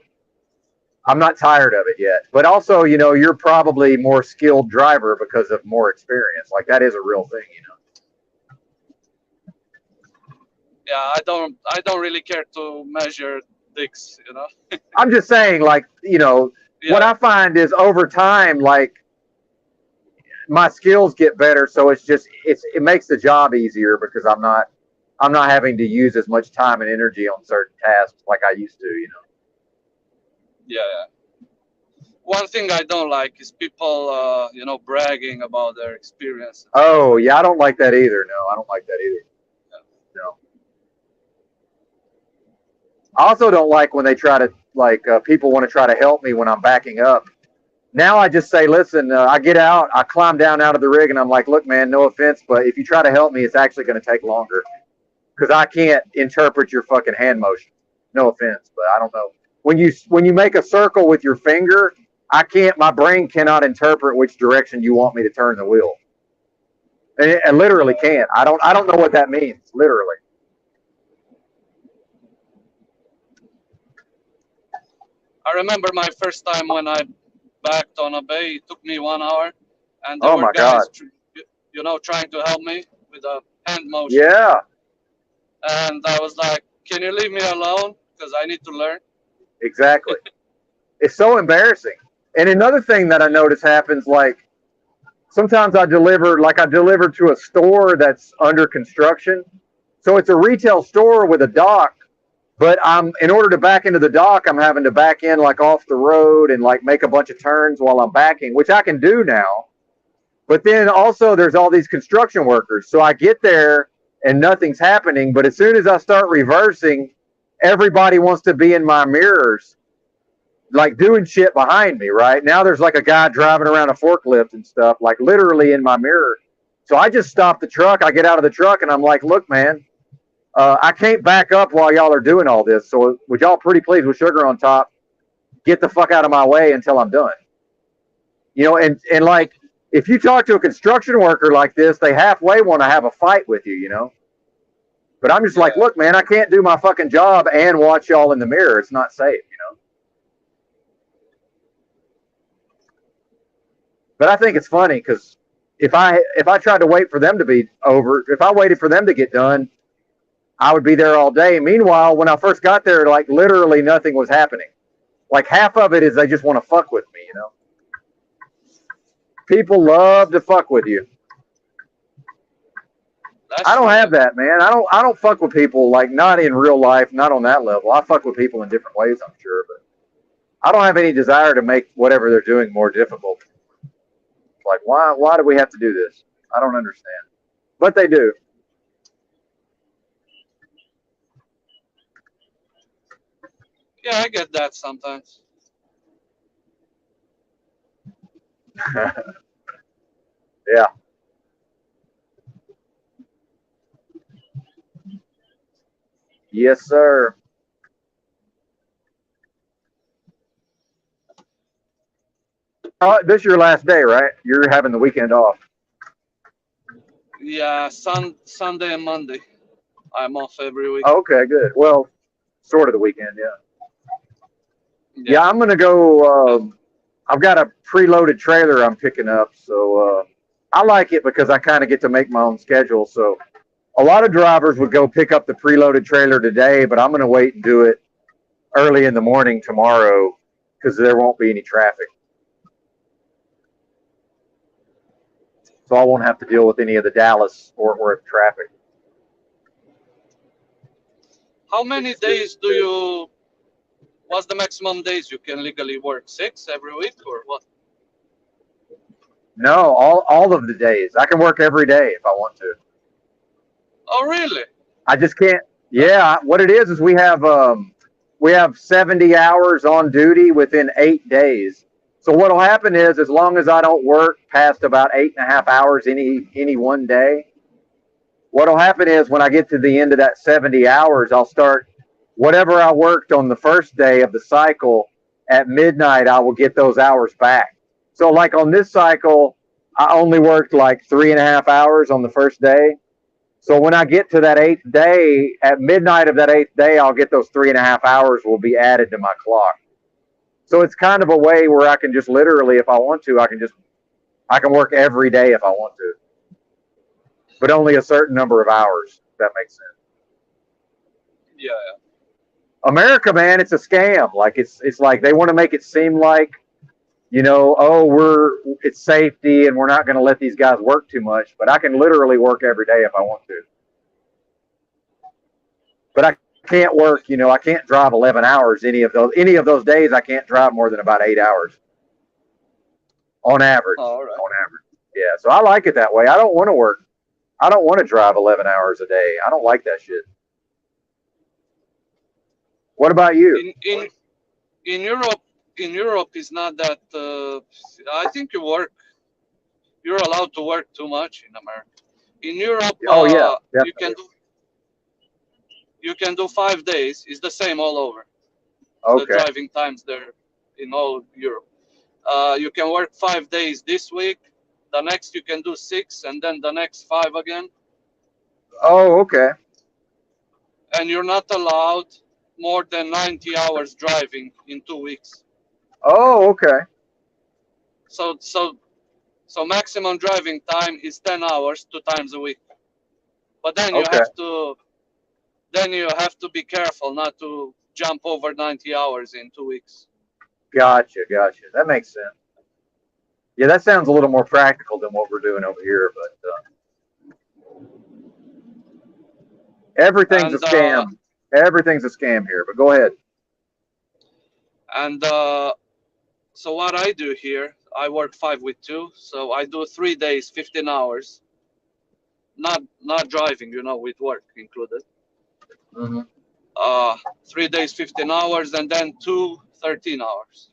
of it yet. But also, you know, you're probably more skilled driver because of more experience. Like that is a real thing, you know. yeah. I don't really care to measure dicks. You know. I'm just saying, like, you know, what Yeah, I find is over time, like my skills get better, so it makes the job easier because I'm not having to use as much time and energy on certain tasks like I used to, you know. yeah, yeah. One thing I don't like is people, you know, bragging about their experience and stuff Oh like yeah, that. I don't like that either. No, I don't like that either. Yeah. No. I also don't like when they try to people want to try to help me when I'm backing up. Now I just say, listen, I get out, I climb down out of the rig, and I'm like, look, man, no offense, but if you try to help me, it's actually going to take longer because I can't interpret your fucking hand motion. No offense, but I don't know. When you make a circle with your finger, I can't. My brain cannot interpret which direction you want me to turn the wheel. And it literally Yeah. can't. I don't know what that means. Literally. I remember my first time when I backed on a bay. It took me 1 hour, and there Oh were my god. guys, you know, trying to help me with a hand motion. Yeah. And I was like, "Can you leave me alone? Because I need to learn." Exactly. It's so embarrassing. And another thing that I notice happens, like sometimes I deliver to a store that's under construction. So it's a retail store with a dock, but in order to back into the dock, I'm having to back in like off the road and like make a bunch of turns while I'm backing, which I can do now. But then also there's all these construction workers. So I get there and nothing's happening. But as soon as I start reversing, everybody wants to be in my mirrors, like doing shit behind me, right? Now there's like a guy driving around a forklift and stuff, like literally in my mirror. So I just stop the truck. I get out of the truck and I'm like, look, man, I can't back up while y'all are doing all this. So would y'all pretty please with sugar on top, get the fuck out of my way until I'm done. You know, and like if you talk to a construction worker like this, they halfway want to have a fight with you, you know. But I'm just like, Yeah. look, man, I can't do my fucking job and watch y'all in the mirror. It's not safe, you know. But I think it's funny because if I tried to wait for them to be over, if I waited for them to get done, I would be there all day. Meanwhile, when I first got there, like literally nothing was happening. Like half of it is they just want to fuck with me, you know. People love to fuck with you. That's I don't true. Yeah. have that, man. I don't fuck with people, like not in real life, not on that level. I fuck with people in different ways, I'm sure, but I don't have any desire to make whatever they're doing more difficult. Like why do we have to do this? I don't understand. But they do. Yeah, I get that sometimes. Yeah. Yes, sir. This is your last day, right? You're having the weekend off. Yeah, Sunday and Monday, I'm off every week. Oh, okay, good. Well, sort of the weekend, yeah. Yeah, Yeah. I'm gonna go. I've got a preloaded trailer I'm picking up, so I like it because I kind of get to make my own schedule. So a lot of drivers would go pick up the preloaded trailer today, but I'm gonna wait and do it early in the morning tomorrow because there won't be any traffic. So I won't have to deal with any of the Dallas Fort Worth traffic. How many days do you? What's the maximum days you can legally work? 6 every week or what? No, all of the days. I can work every day if I want to. Oh, really? I just can't. That's Yeah, what it is we have 70 hours on duty within 8 days. So what'll happen is as long as I don't work past about 8.5 hours any one day, what'll happen is when I get to the end of that 70 hours, I'll start whatever I worked on the first day of the cycle. at midnight, I will get those hours back. So, like on this cycle, I only worked like 3.5 hours on the first day. So when I get to that eighth day, at midnight of that eighth day, I'll get those 3.5 hours will be added to my clock. So it's kind of a way where I can just literally, if I want to, I can work every day if I want to, but only a certain number of hours. If that makes sense. Yeah, yeah. America, man, it's a scam. Like it's like they want to make it seem like, oh, it's safety and we're not going to let these guys work too much. But I can literally work every day if I want to. But I can't work. I can't drive 11 hours any of those days. I can't drive more than about 8 hours on average. All right. On average, yeah. So I like it that way. I don't want to work. I don't want to drive 11 hours a day. I don't like that shit. What about you? In Europe, is not that. I think you're allowed to work too much in America. In Europe, Oh yeah, definitely. you can do 5 days. It's the same all over. The Okay. driving times there in all Europe. You can work 5 days this week. The next you can do 6, and then the next 5 again. Oh, okay. And you're not allowed more than 90 hours driving in 2 weeks. Oh, okay. So maximum driving time is 10 hours 2 times a week. But Okay. then you have to be careful not to jump over 90 hours in 2 weeks. Gotcha. That makes sense. Yeah, that sounds a little more practical than what we're doing over here, but everything's a And scam. Everything's a scam here. But go ahead. and so what I do here, I work 5 with 2, so I do 3 days, 15 hours, not driving, with work included. Hmm. 3 days, 15 hours, and then 13 hours.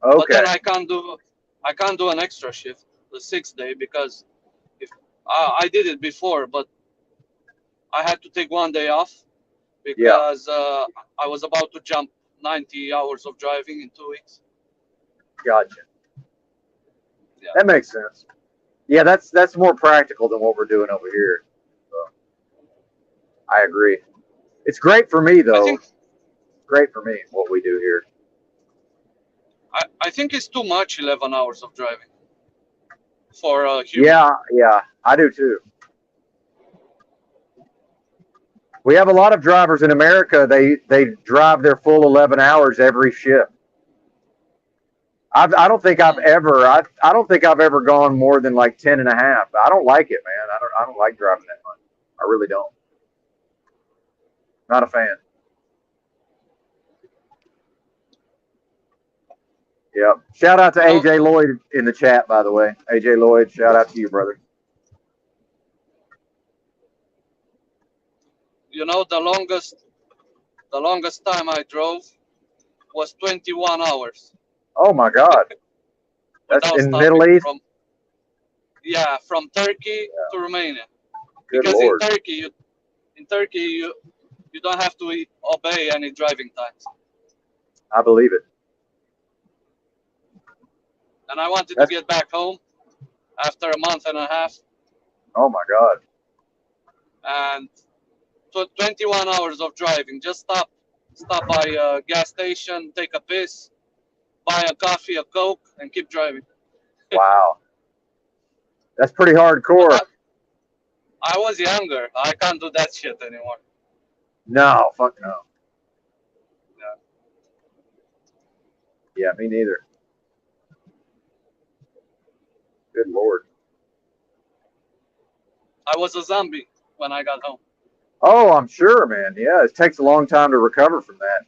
But Okay. then I can't do an extra shift the 6th day, because if I did it before, but I had to take one day off Yeah. because I was about to jump 90 hours of driving in 2 weeks. Gotcha. Yeah, That makes sense. Yeah, that's more practical than what we're doing over here. So, I agree. It's great for me I though. think Great for me what we do here. I think it's too much 11 hours of driving for a human. Yeah, I do too. We have a lot of drivers in America. They drive their full 11 hours every shift. I don't think I've Mm. ever I don't think I've ever gone more than like 10 and a half. I don't like it, man. I don't like driving that much. I really don't. Not a fan. Yep. Shout out to You know, AJ Lloyd in the chat, by the way. AJ Lloyd, shout out to you, brother. the longest time I drove was 21 hours Oh my God. That's without in the Middle stopping East. from Turkey Yeah. to Romania. Good Because Lord. in Turkey you don't have to obey any driving times. I believe it. And I wanted to That's get back home after a month and a half, oh my God. and 21 hours of driving. Just stop by a gas station, take a piss, buy a coffee, a Coke, and keep driving. Wow. That's pretty But hardcore. I was younger. I can't do that shit anymore. No, fuck no. Yeah. Yeah, me neither. Good Lord. I was a zombie when I got home. Oh, I'm sure, man. Yeah, it takes a long time to recover from that.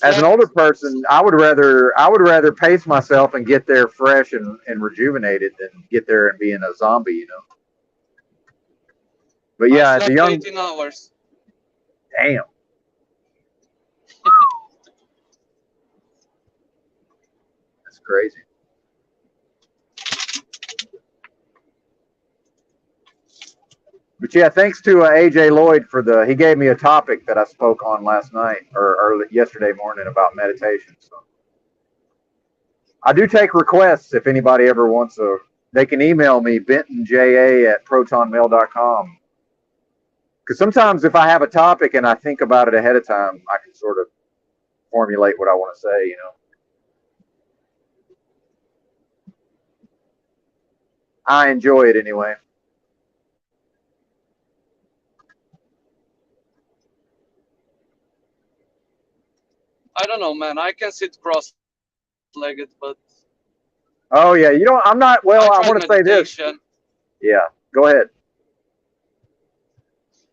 As an older Slept. person, I would rather pace myself and get there fresh and rejuvenated than get there and being a zombie. But I yeah, as a slept young 18 hours. damn, that's crazy. But yeah, thanks to AJ Lloyd for he gave me a topic that I spoke on last night or yesterday morning about meditation. So I do take requests if anybody ever wants they can email me, bentonja@protonmail.com. Because sometimes if I have a topic and I think about it ahead of time, I can sort of formulate what I want to say, I enjoy it anyway. I don't know, man. I can sit cross-legged, but Oh yeah, I'm not. I Well, I tried want to say this. meditation. Yeah, go ahead.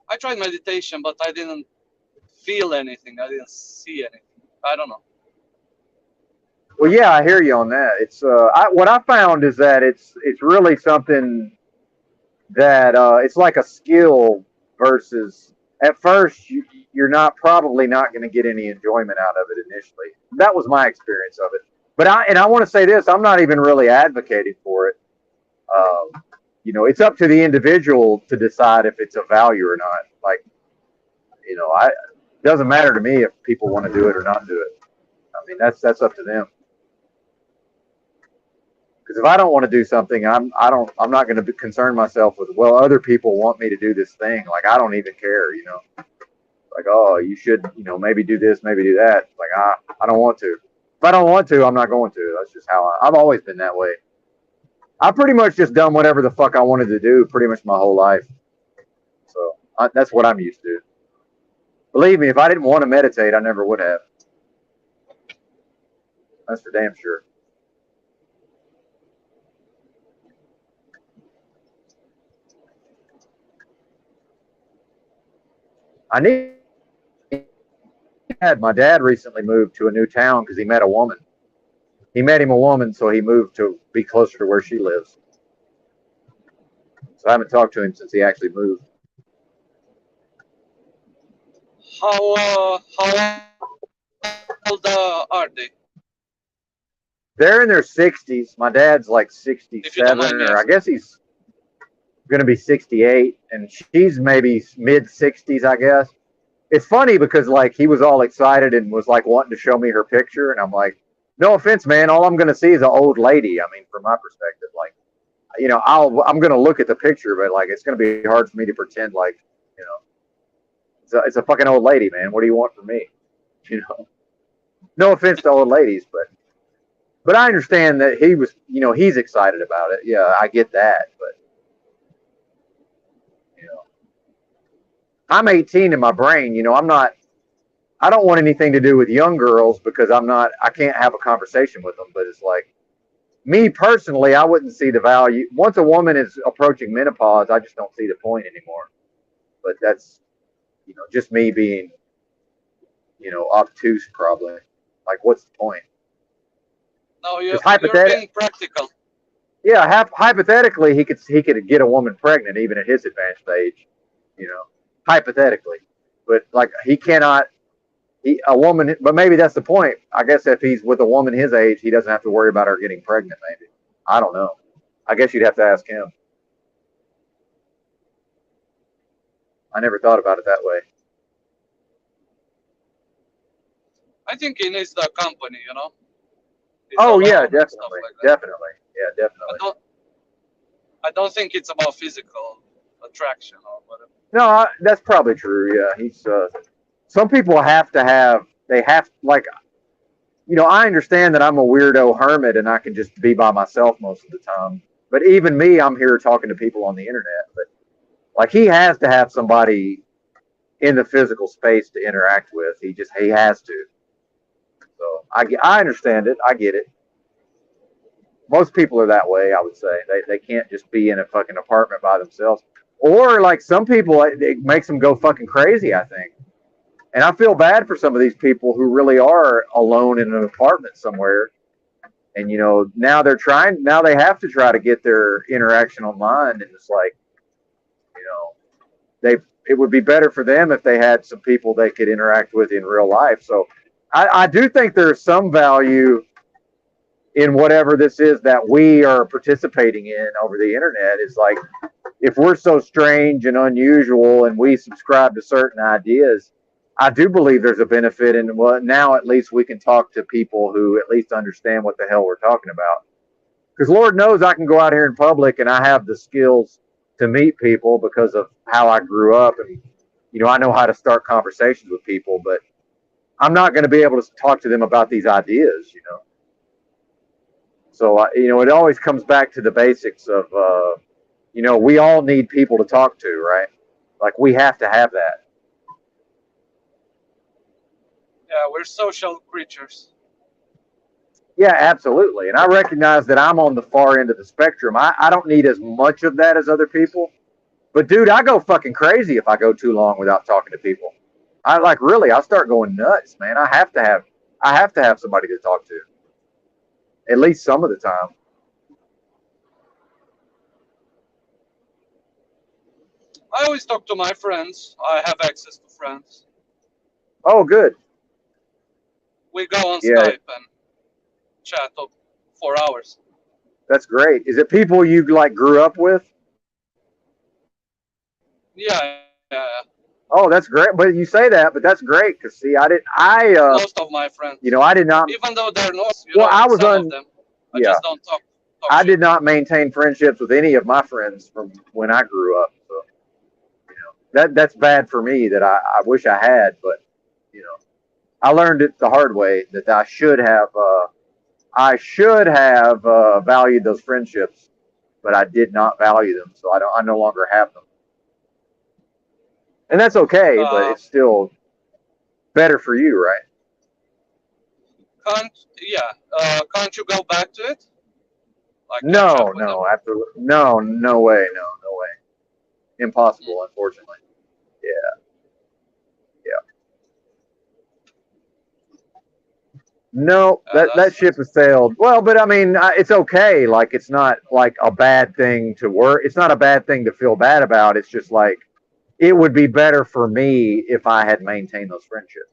I tried meditation, but I didn't feel anything. I didn't see anything. I don't know. Well, yeah, I hear you on that. It's what I found is that it's really something that it's like a skill versus at first you're probably not going to get any enjoyment out of it initially. That was my experience of it. But I want to say this: I'm not even really advocating for it. It's up to the individual to decide if it's of value or not. Like, it doesn't matter to me if people want to do it or not do it. I mean, that's up to them. Because if I don't want to do something, I'm not going to concern myself with, well, other people want me to do this thing. Like, I don't even care. Like, oh, you should, maybe do this, maybe do that. Like, I don't want to. If I don't want to, I'm not going to. That's just how I've always been that way. I pretty much just done whatever the fuck I wanted to do pretty much my whole life. So that's what I'm used to. Believe me, if I didn't want to meditate, I never would have. That's for damn sure. I need. My dad recently moved to a new town because he met a woman. He met him a woman, so he moved to be closer to where she lives. So I haven't talked to him since he actually moved. How old are they? They're in their 60s. My dad's like If you don't 67, mind me or I asking. guess he's going to be 68, and she's maybe mid 60s, I guess. It's funny because like he was all excited and was like wanting to show me her picture, and I'm like, no offense, man, all I'm going to see is an old lady. I mean, from my perspective, like, I'm going to look at the picture, but like it's going to be hard for me to pretend like, you know, it's a fucking old lady, man. What do you want from me? No offense to old ladies, but I understand that he was, he's excited about it. Yeah, I get that, but I'm 18 in my brain. I don't want anything to do with young girls because I can't have a conversation with them. But it's like, me personally, I wouldn't see the value. Once a woman is approaching menopause, I just don't see the point anymore. But that's, just me being, obtuse probably. Like, what's the point? No, Because you're being practical. yeah, hypothetically, he could get a woman pregnant even at his advanced age, hypothetically. But like, he cannot. A woman, but maybe that's the point. I guess if he's with a woman his age, he doesn't have to worry about her getting pregnant. Maybe, I don't know. I guess you'd have to ask him. I never thought about it that way. I think he needs the company, He's Oh yeah, alone and stuff definitely, like that. definitely, yeah, definitely. I don't think it's about physical attraction or whatever. No, that's probably true. Yeah, he's. Some people have to have. They have like. I understand that I'm a weirdo hermit and I can just be by myself most of the time. But even me, I'm here talking to people on the internet. But like, he has to have somebody in the physical space to interact with. He has to. So I understand it. I get it. Most people are that way. I would say they can't just be in a fucking apartment by themselves. Or like some people, it makes them go fucking crazy. I think. And I feel bad for some of these people who really are alone in an apartment somewhere. And now now they have to try to get their interaction online. And it's like, it would be better for them if they had some people they could interact with in real life. So I do think there's some value in whatever this is that we are participating in over the internet. Is like, if we're so strange and unusual and we subscribe to certain ideas, I do believe there's a benefit in, well, now at least we can talk to people who at least understand what the hell we're talking about. Because Lord knows I can go out here in public and I have the skills to meet people because of how I grew up, and I know how to start conversations with people, but I'm not going to be able to talk to them about these ideas. So it always comes back to the basics of we all need people to talk to, right? Like we have to have that. Yeah, we're social creatures. Yeah, absolutely. And I recognize that I'm on the far end of the spectrum. I don't need as much of that as other people. But dude, I go fucking crazy if I go too long without talking to people. I like really, I start going nuts, man. I have to have somebody to talk to. At least some of the time. I always talk to my friends. I have access to friends. Oh, good. We go on Yeah, Skype and chat up for hours. that's great. Is it people you like grew up with? Yeah, Oh, that's great. But you say that, but that's great because see, I didn't. most of my friends, I did not. even though they're not, Well, I was some of on. them, I Yeah, just don't talk I shit. did not maintain friendships with any of my friends from when I grew up. So that's bad for me. That I wish I had, but you know, I learned it the hard way that I should have. I should have valued those friendships, but I did not value them, so I don't. I no longer have them, and that's okay. But Uh, it's still better for you, right? can't yeah, can't you go back to it? Like catch up No, with them? no, absolutely, no, no way, no way, impossible, unfortunately. Yeah, yeah. No, That that ship sucks. has sailed. Well, but I mean, it's okay. Like, it's not like a bad thing to work. It's not a bad thing to feel bad about. It's just like it would be better for me if I had maintained those friendships.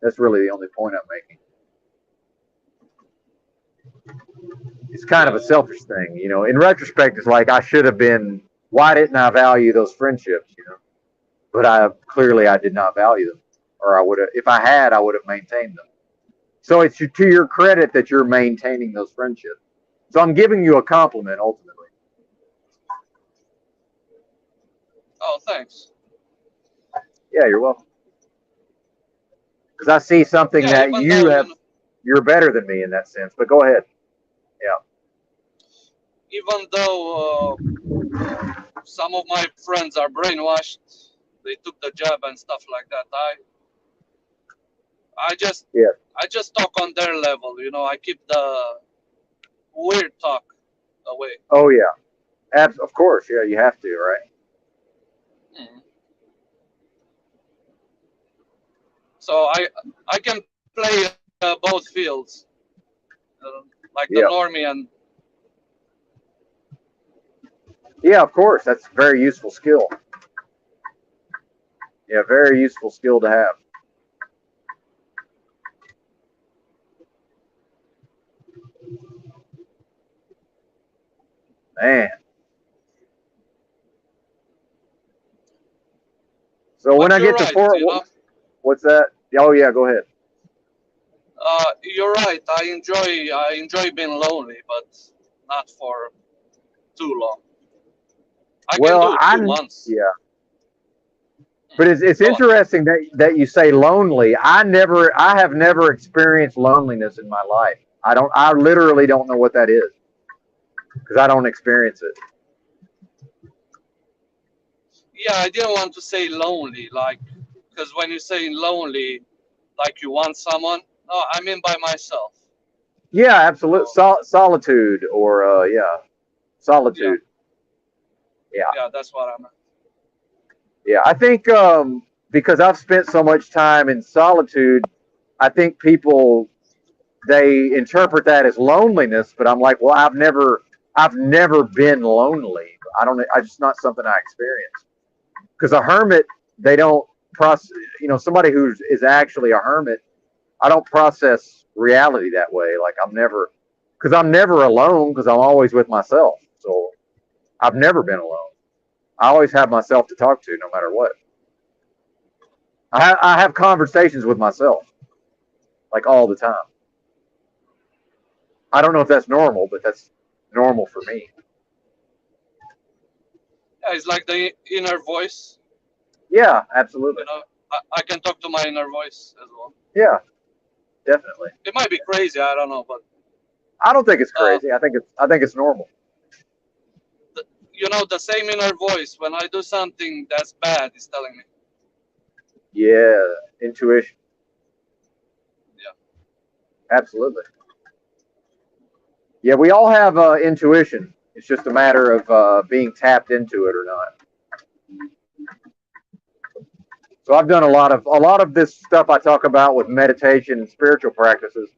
That's really the only point I'm making. It's kind of a Yeah, selfish thing. In retrospect, it's like I should have been. Why didn't I value those friendships? But I did not value them, or I would have. If I had, I would have maintained them. So it's to your credit that you're maintaining those friendships. So I'm giving you a compliment ultimately. oh, thanks. Yeah, you're welcome. Because I see something Yeah, that even though you're better than me in that sense. But go ahead. Yeah. even though some of my friends are brainwashed, they took the jab and stuff like that. I just Yeah. I just talk on their level. I keep the weird talk away. Oh yeah. Of course. Yeah, you have to, right? Mm. So I can play both fields, like the Yeah. normie and Yeah, of course. That's a very useful skill. Yeah, very useful skill to have. Man. So when but I you're get to right. Fort, what's that? Oh yeah, go ahead. You're right. I enjoy being lonely, but not for too long. I can Well, do 2 months. yeah. But it's Go on. interesting that you say lonely. I have never experienced loneliness in my life. I literally don't know what that is because I don't experience it. Yeah, I didn't want to say lonely, like, because when you say lonely, like you want someone. No, I mean by myself. Yeah, absolute So solitude or yeah, yeah, solitude. Yeah, yeah, that's what I meant. yeah. I think because I've spent so much time in solitude, I think people they interpret that as loneliness. But I'm like, well, I've never been lonely. I don't. I just not something I experienced. Because a hermit, they don't process. Somebody who is actually a hermit, I don't process reality that way. Like because I'm never alone because I'm always with myself. So I've never been alone. I always have myself to talk to, no matter what. I have conversations with myself, like all the time. I don't know if that's normal, but that's normal for me. Yeah, it's like the inner voice. Yeah, absolutely. You know, I can talk to my inner voice as well. Yeah, definitely. It might be crazy, I don't know, but I don't think it's uh, crazy. I think it's normal. the, the same inner voice when I do something that's bad is telling me. Yeah, intuition. Yeah. Absolutely. Yeah, we all have intuition. It's just a matter of being tapped into it or not. So I've done a lot of this stuff I talk about with meditation and spiritual practices.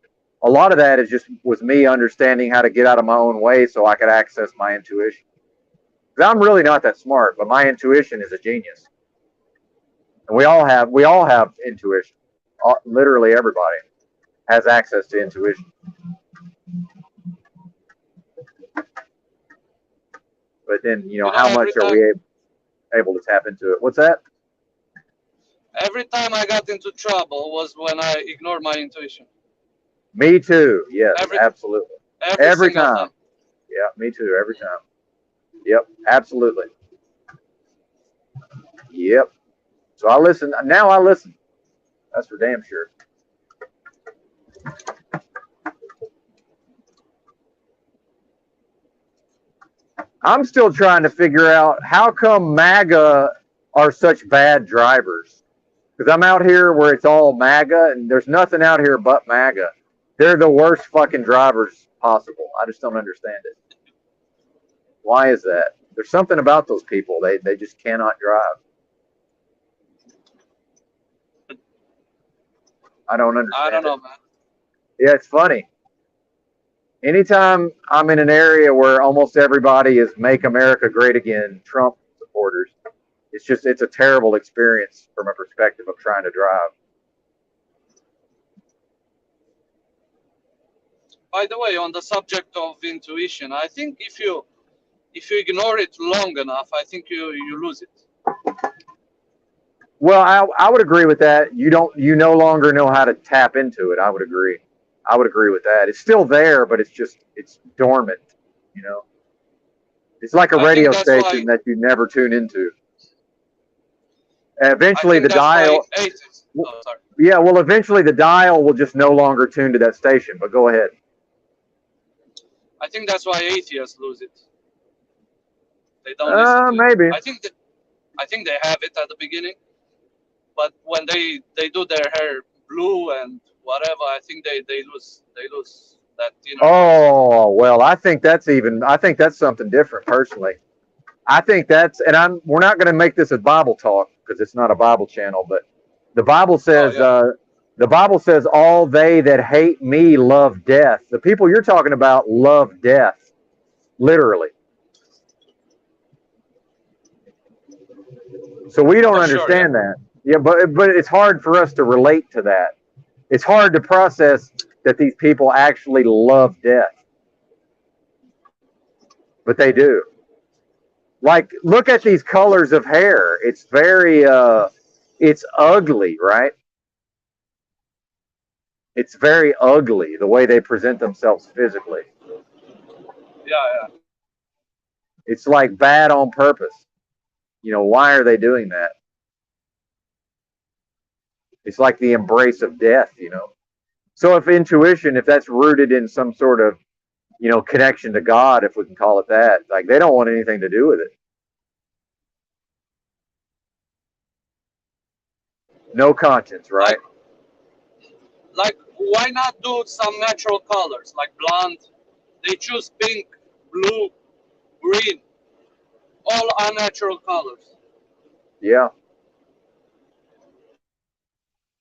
A lot of that is just was me understanding how to get out of my own way so I could access my intuition. Because I'm really not that smart, but my intuition is a genius, and we all have intuition. Literally everybody has access to intuition. But then how Every much are time, we able to tap into it? What's that? every time I got into trouble was when I ignored my intuition. Me too. Yes, Every absolutely. every Every single time. time. Yeah, me too. Every time. Yep, absolutely. Yep. So I listen. Now I listen. That's for damn sure. I'm still trying to figure out how come MAGA are such bad drivers. Because I'm out here where it's all MAGA, and there's nothing out here but MAGA. They're the worst fucking drivers possible. I just don't understand it. Why is that? There's something about those people. They just cannot drive. I don't I don't understand it. know, man. Yeah, it's funny. Anytime I'm in an area where almost everybody is "Make America Great Again" Trump supporters, it's a terrible experience from a perspective of trying to drive. By the way, on the subject of intuition, I think if you ignore it long enough, I think you lose it. Well, I would agree with that. You no longer know how to tap into it. I would agree. I would agree with that. It's still there, but it's dormant. You know, it's like a I think radio that's why station that you never tune into. I Eventually, think the that's why dial. atheists. Oh, sorry. Yeah, well, eventually the dial will just no longer tune to that station. But go ahead. I think that's why atheists lose it. They don't listen to it. Maybe. I think they have it at the beginning, but when they do their hair blue and whatever, I think they lose that inner voice. Oh, well, I think that's something different personally. I think we're not going to make this a Bible talk because it's not a Bible channel, but the Bible Oh says, yeah, all they that hate me love death. The people you're talking about love death, literally. So we don't for sure. Yeah. understand that. Yeah, but it's hard for us to relate to that. It's hard to process that these people actually love death, but they do. Like, look at these colors of hair. It's very it's ugly, right? It's very ugly the way they present themselves physically. Yeah, yeah. It's like bad on purpose. Why are they doing that? It's like the embrace of death. So if that's rooted in some sort of, connection to God, if we can call it that, like they don't want anything to do with it. No conscience, right? Like like why not do some natural colors like blonde? They choose pink, blue, green, all unnatural colors. Yeah.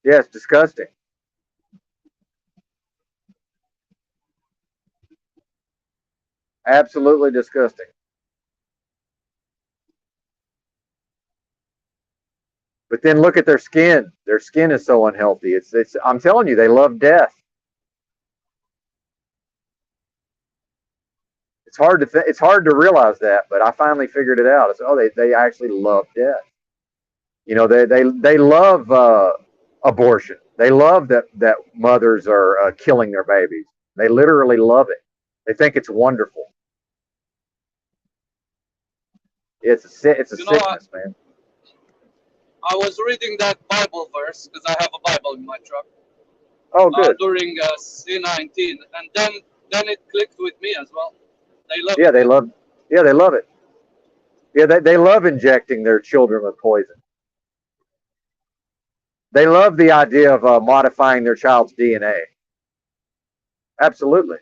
Yeah, it's disgusting. Absolutely disgusting. But then look at their skin. Their skin is so unhealthy. It's I'm telling you, they love death. it's hard to realize that, but I finally figured it out. It's, oh, they actually love death. You know, they love abortion. They love that mothers are killing their babies. They literally love it. They think it's wonderful. It's a You know, sickness, man. I was reading that Bible verse because I have a Bible in my truck Oh, good. during C19, and then it clicked with me as well. They love Yeah, it. they love. Yeah, they love it. Yeah, they love injecting their children with poison. They love the idea of modifying their child's DNA. Absolutely.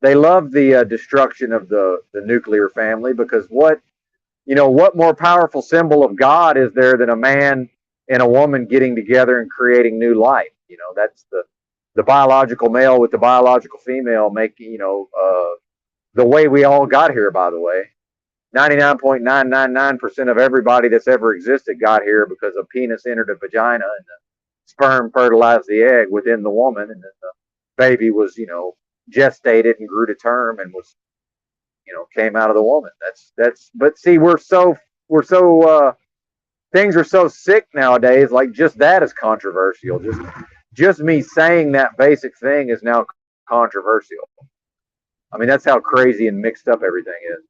They love the destruction of the nuclear family because what more powerful symbol of God is there than a man and a woman getting together and creating new life? You know, that's the biological male with the biological female making, the way we all got here, by the way. 99.999% of everybody that's ever existed got here because a penis entered a vagina and the sperm fertilized the egg within the woman, and then the baby was, gestated and grew to term and was, came out of the woman. But see, we're so things are so sick nowadays. Like just that is controversial. Just me saying that basic thing is now controversial. I mean, that's how crazy and mixed up everything is.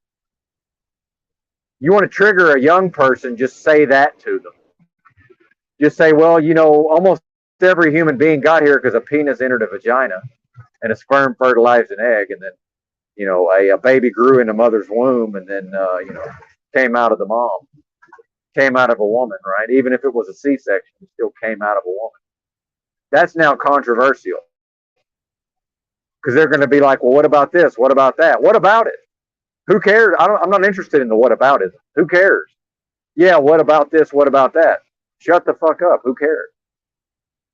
You want to trigger a young person, just say that to them. Just say, well, almost every human being got here because a penis entered a vagina and a sperm fertilized an egg, and then a baby grew in a mother's womb, and then came out of the mom, came out of a woman, right? Even if it was a C-section, it still came out of a woman. That's now controversial because they're going to be like, well, what about this? What about that? What about it? Who cares? I'm not interested in the what about it. Who cares? Yeah, what about this? What about that? Shut the fuck up. Who cares?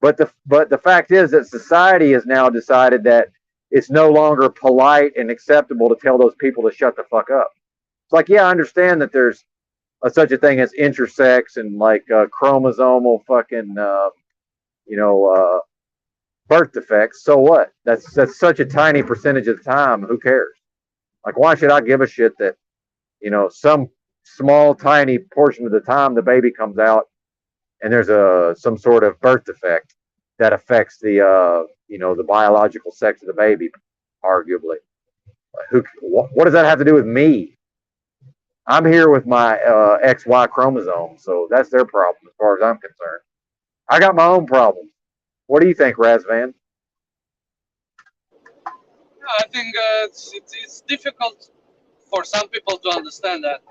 But the fact is that society has now decided that it's no longer polite and acceptable to tell those people to shut the fuck up. It's like, yeah, I understand that there's such a thing as intersex and like chromosomal fucking birth defects. So what? That's such a tiny percentage of the time. Who cares? Like, why should I give a shit that some small tiny portion of the time the baby comes out and there's some sort of birth defect that affects the biological sex of the baby, arguably. What does that have to do with me? I'm here with my XY chromosome, so that's their problem as far as I'm concerned. I got my own problems. What do you think, Razvan? Yeah, I think it's difficult for some people to understand that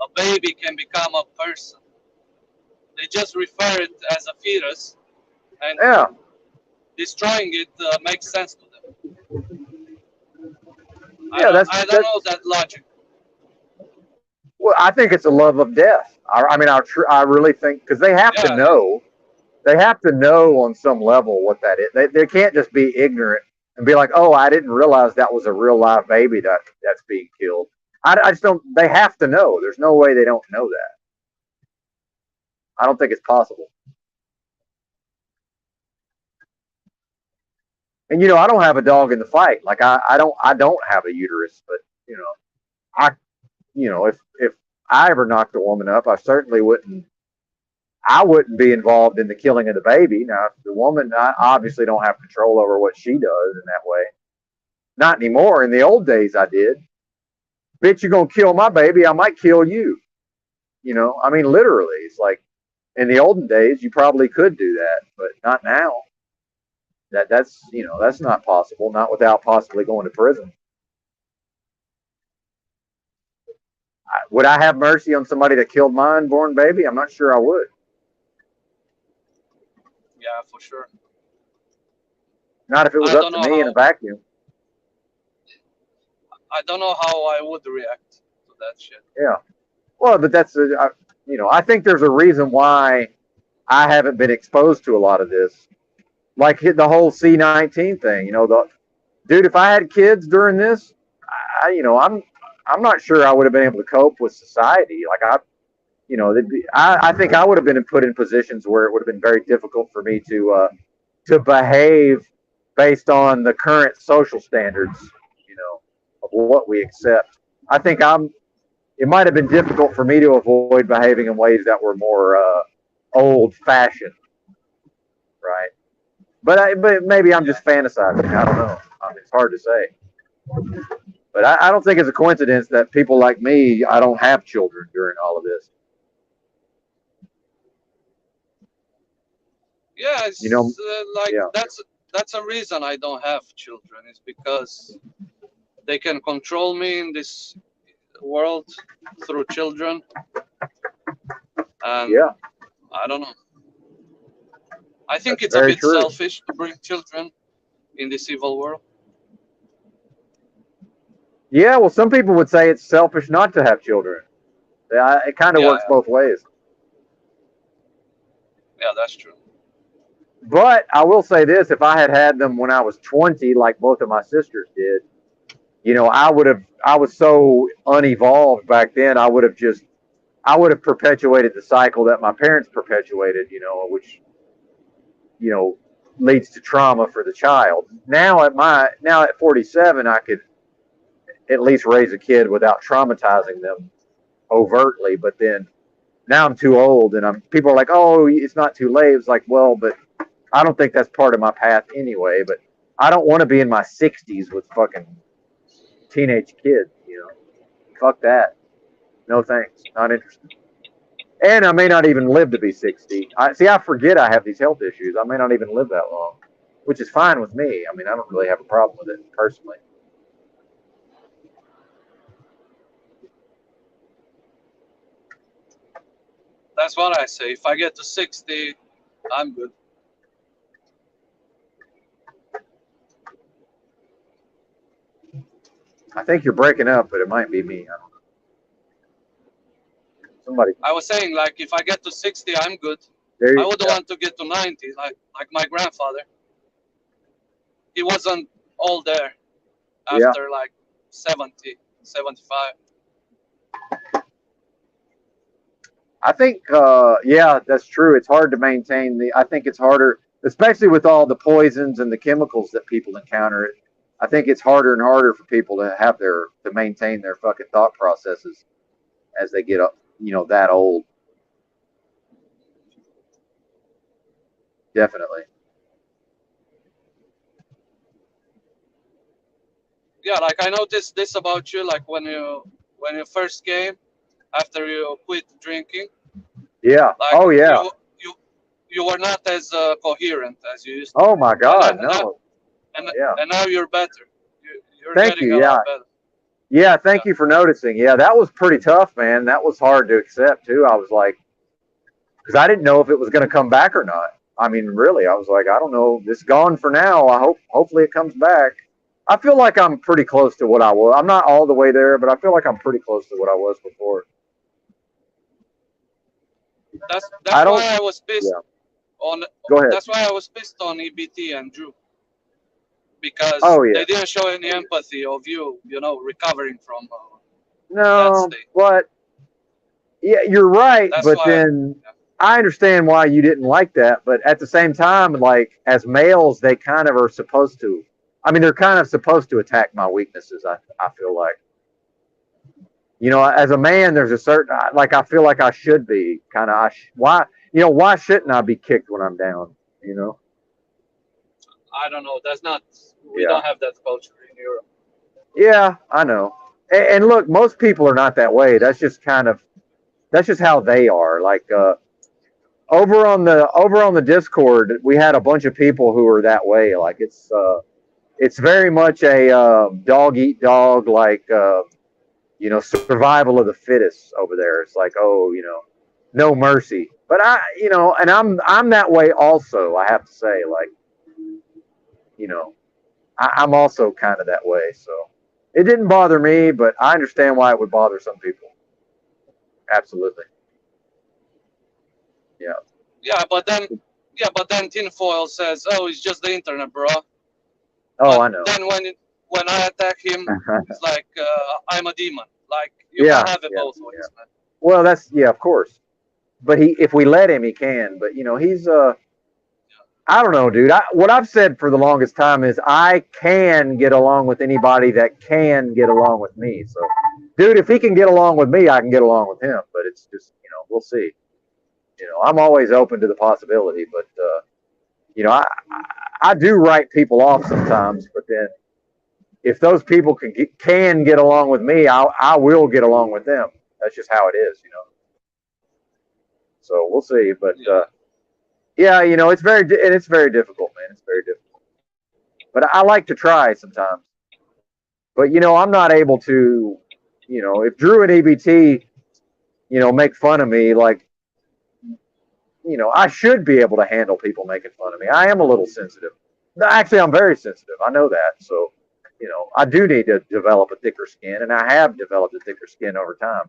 a baby can become a person. They just refer it as a fetus, and Yeah, destroying it makes sense to them. I yeah. don't That's I don't that. know that logic. Well, I think it's a love of death. I mean, I really think because they have to Yeah, know. They have to know on some level what that is. They can't just be ignorant and be like, "Oh, I didn't realize that was a real live baby that's being killed." I just don't. They have to know. There's no way they don't know that. I don't think it's possible. And I don't have a dog in the fight. Like I don't have a uterus, but I if I ever knocked a woman up, I wouldn't be involved in the killing of the baby. Now, the woman, I obviously don't have control over what she does in that way. Not anymore. In the old days, I did. Bitch, you gonna kill my baby? I might kill you. I mean, literally. It's like in the olden days, you probably could do that, but not now. That's not possible. Not without possibly going to prison. Would I have mercy on somebody that killed my unborn baby? I'm not sure I would. yeah, for sure. Not if it was I up don't to know me in a how vacuum. I don't know how I would react to that shit. Yeah. Well, but I think there's a reason why I haven't been exposed to a lot of this. Like the whole C19 thing. Dude, if I had kids during this, I'm not sure I would have been able to cope with society. Like I think I would have been put in positions where it would have been very difficult for me to behave based on the current social standards. You know, of what we accept. I think it might have been difficult for me to avoid behaving in ways that were more old fashioned, right? But maybe I'm Yeah. just fantasizing. I don't know. I mean, it's hard to say. But I don't think it's a coincidence that people like me, I don't have children during all of this. Yeah, You know, it's like yeah, that's a reason I don't have children. Is because they can control me in this world through children, and yeah, I don't know. I think that's it's a very bit true. selfish to bring children in this evil world. Yeah, well, some people would say it's selfish not to have children. Yeah, it kind of Yeah, works both ways. yeah, that's true. But I will say this: if I had had them when I was 20, like both of my sisters did, I would have. I was so unevolved back then. I would have perpetuated the cycle that my parents perpetuated. Which you know leads to trauma for the child. Now at 47, I could at least raise a kid without traumatizing them overtly. But then now I'm too old, and people are like, "Oh, it's not too late." It's like, well, but I don't think that's part of my path anyway. But I don't want to be in my 60s with fucking teenage kids. Fuck that. No thanks. Not interested. And I may not even live to be 60. I forget I have these health issues. I may not even live that long, which is fine with me. I mean, I don't really have a problem with it personally. That's what I say. If I get to 60, I'm good. I think you're breaking up, but it might be me. I don't know. Somebody I was saying like if I get to 60, I'm good. there. I wouldn't Yeah, want to get to 90 like my grandfather. He wasn't all there yeah. after like 70, 75. I think, yeah, that's true. It's hard to maintain the. I think it's harder, especially with all the poisons and the chemicals that people encounter. I think it's harder and harder for people to maintain their fucking thought processes as they get up, that old. Definitely. Yeah, like I noticed this about you, like when you first came after you quit drinking, Yeah. like Oh yeah. you were not as coherent as you used to Oh be, my and God. No. Yeah. and now you're better. You're Thank you. getting a Yeah. lot better. Yeah. Yeah, Thank you for noticing. Yeah, that was pretty tough, man. That was hard to accept too. I was like, because I didn't know if it was going to come back or not. I mean, really, I was like, I don't know. It's gone for now. Hopefully, it comes back. I feel like I'm pretty close to what I was. I'm not all the way there, but I feel like I'm pretty close to what I was before. that's I why don't. I was pissed Yeah. on. Go ahead. That's why I was pissed on EBT and Drew because Oh they yeah. didn't show any empathy of you, recovering from that No, state. but yeah, you're right. That's But why. then I understand why you didn't like that. But at the same time, like as males, they kind of are supposed to. I mean, they're kind of supposed to attack my weaknesses. I feel like. As a man, there's a certain like I feel like I should be kind of. Why shouldn't I be kicked when I'm down? You know. I don't know. That's not. We Yeah. don't have that culture in Europe. Yeah, I know. And look, most people are not that way. That's just how they are. Like over on the Discord, we had a bunch of people who are that way. Like it's very much a dog eat dog, like survival of the fittest over there. It's like, oh, no mercy. But and I'm that way also. I have to say, like, you know, I'm also kind of that way. So it didn't bother me, but I understand why it would bother some people. Absolutely. Yeah. Yeah, but then tinfoil says, "Oh, it's just the internet, bro." Oh, But I know. then when I attack him, it's like I'm a demon. Like you Yeah. can't have it Yeah. both Yeah. ways, man. Well, that's yeah, of course. But if we let him, he can. But he's I don't know, dude. What I've said for the longest time is I can get along with anybody that can get along with me. So, dude, if he can get along with me, I can get along with him. But it's just, we'll see. I'm always open to the possibility. But, I do write people off sometimes. But then if those people can get along with me, I will get along with them. That's just how it is. So we'll see. But Yeah. yeah, it's very difficult, man. It's very difficult. But I like to try sometimes. But I'm not able to. If Drew and EBT, make fun of me, like, I should be able to handle people making fun of me. I am a little sensitive. Actually, I'm very sensitive. I know that. So, I do need to develop a thicker skin, and I have developed a thicker skin over time.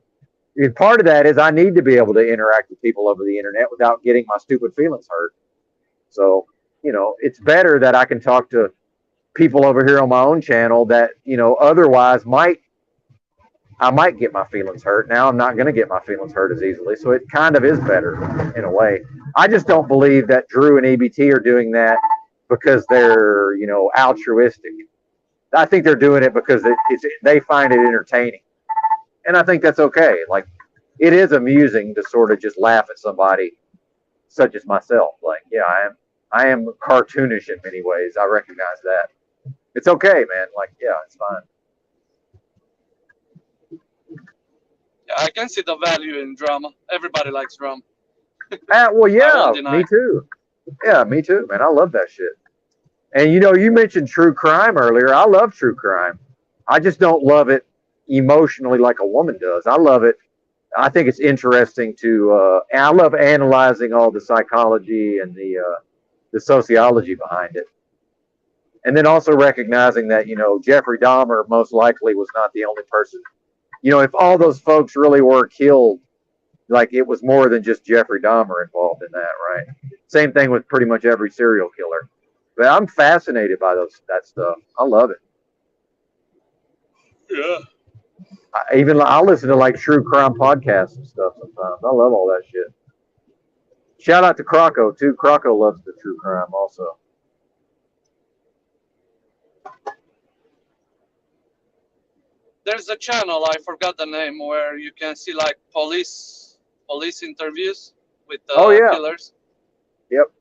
And part of that is I need to be able to interact with people over the internet without getting my stupid feelings hurt. So, it's better that I can talk to people over here on my own channel that, otherwise I might get my feelings hurt. Now I'm not going to get my feelings hurt as easily. So it kind of is better in a way. I just don't believe that Drew and EBT are doing that because they're, altruistic. I think they're doing it because they find it entertaining. And I think that's okay. Like, it is amusing to sort of just laugh at somebody such as myself. Like, yeah, I am cartoonish in many ways. I recognize that. It's okay, man. Like, yeah, it's fine. Yeah, I can see the value in drama. Everybody likes drama. Well, I won't yeah, deny. me too. Yeah, me too, man. I love that shit. And you mentioned true crime earlier. I love true crime. I just don't love it emotionally like a woman does. I love it. I think it's interesting and I love analyzing all the psychology and the sociology behind it. And then also recognizing that, Jeffrey Dahmer most likely was not the only person. If all those folks really were killed, like, it was more than just Jeffrey Dahmer involved in that, right? Same thing with pretty much every serial killer. But I'm fascinated by that stuff. I love it. Yeah. I'll listen to like true crime podcasts and stuff sometimes. I love all that shit. Shout out to Croco too. Croco loves the true crime also. There's a channel, I forgot the name, where you can see like police interviews with Oh the yeah. killers. Yep.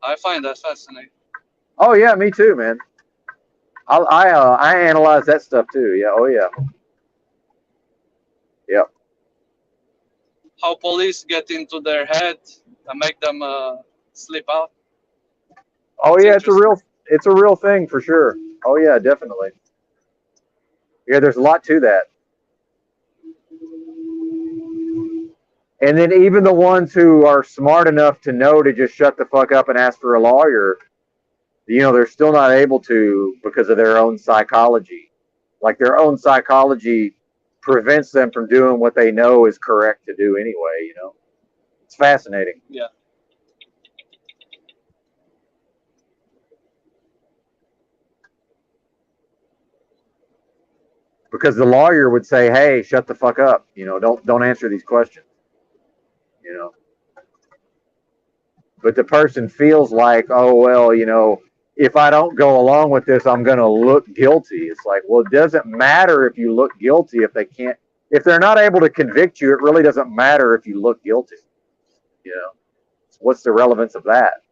I find that fascinating. Oh yeah, me too, man. I analyze that stuff too. Yeah. Oh yeah. Yep. How police get into their head and make them slip out. Oh It's yeah, interesting. it's a real thing for sure. Oh yeah, definitely. Yeah, there's a lot to that. And then even the ones who are smart enough to know to just shut the fuck up and ask for a lawyer, they're still not able to because of their own psychology. Like, their own psychology prevents them from doing what they know is correct to do anyway. It's fascinating. Yeah. Because the lawyer would say, "Hey, shut the fuck up. Don't answer these questions." You know. But the person feels like, "Oh well, if I don't go along with this, I'm going to look guilty." It's like, well, it doesn't matter if you look guilty if they're not able to convict you. It really doesn't matter if you look guilty. You know, what's the relevance of that?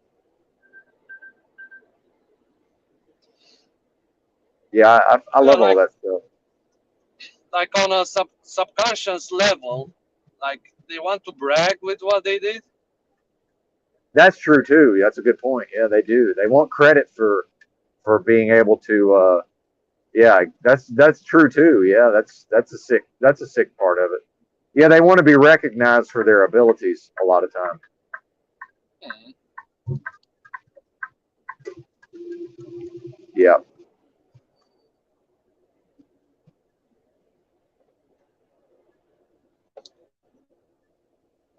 Yeah, I Yeah, love all that stuff. like on a subconscious level, like they want to brag with what they did. That's true too. That's a good point. Yeah, they do. They want credit for being able to. Yeah, that's true too. Yeah, that's a sick part of it. Yeah, they want to be recognized for their abilities a lot of times. Mhm. Yeah,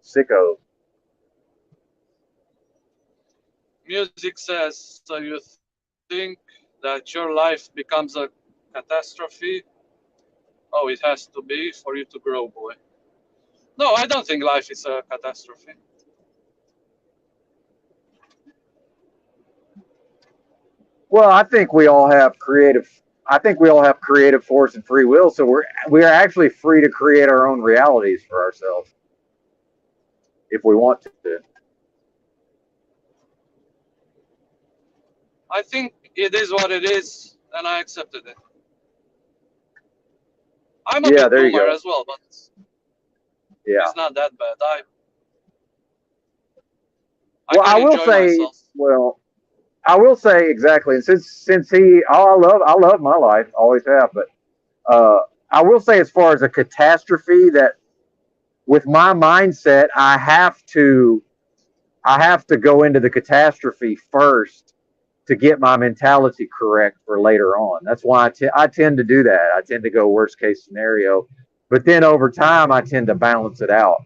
sicko. Music says, so you think that your life becomes a catastrophe? Oh, it has to be for you to grow, boy. No, I don't think life is a catastrophe. Well, I think we all have creative. I think we all have creative force and free will, so we are actually free to create our own realities for ourselves if we want to. I think it is what it is, and I accepted it. I'm a Yeah, bit there you boomer go. as well, but Yeah. it's not that bad. I Well, can enjoy myself. I will say exactly. And since I love my life, always have. But uh, I will say, as far as a catastrophe, that with my mindset, I have to go into the catastrophe first to get my mentality correct for later on. That's why I tend to do that. I tend to go worst case scenario, but then over time, I tend to balance it out.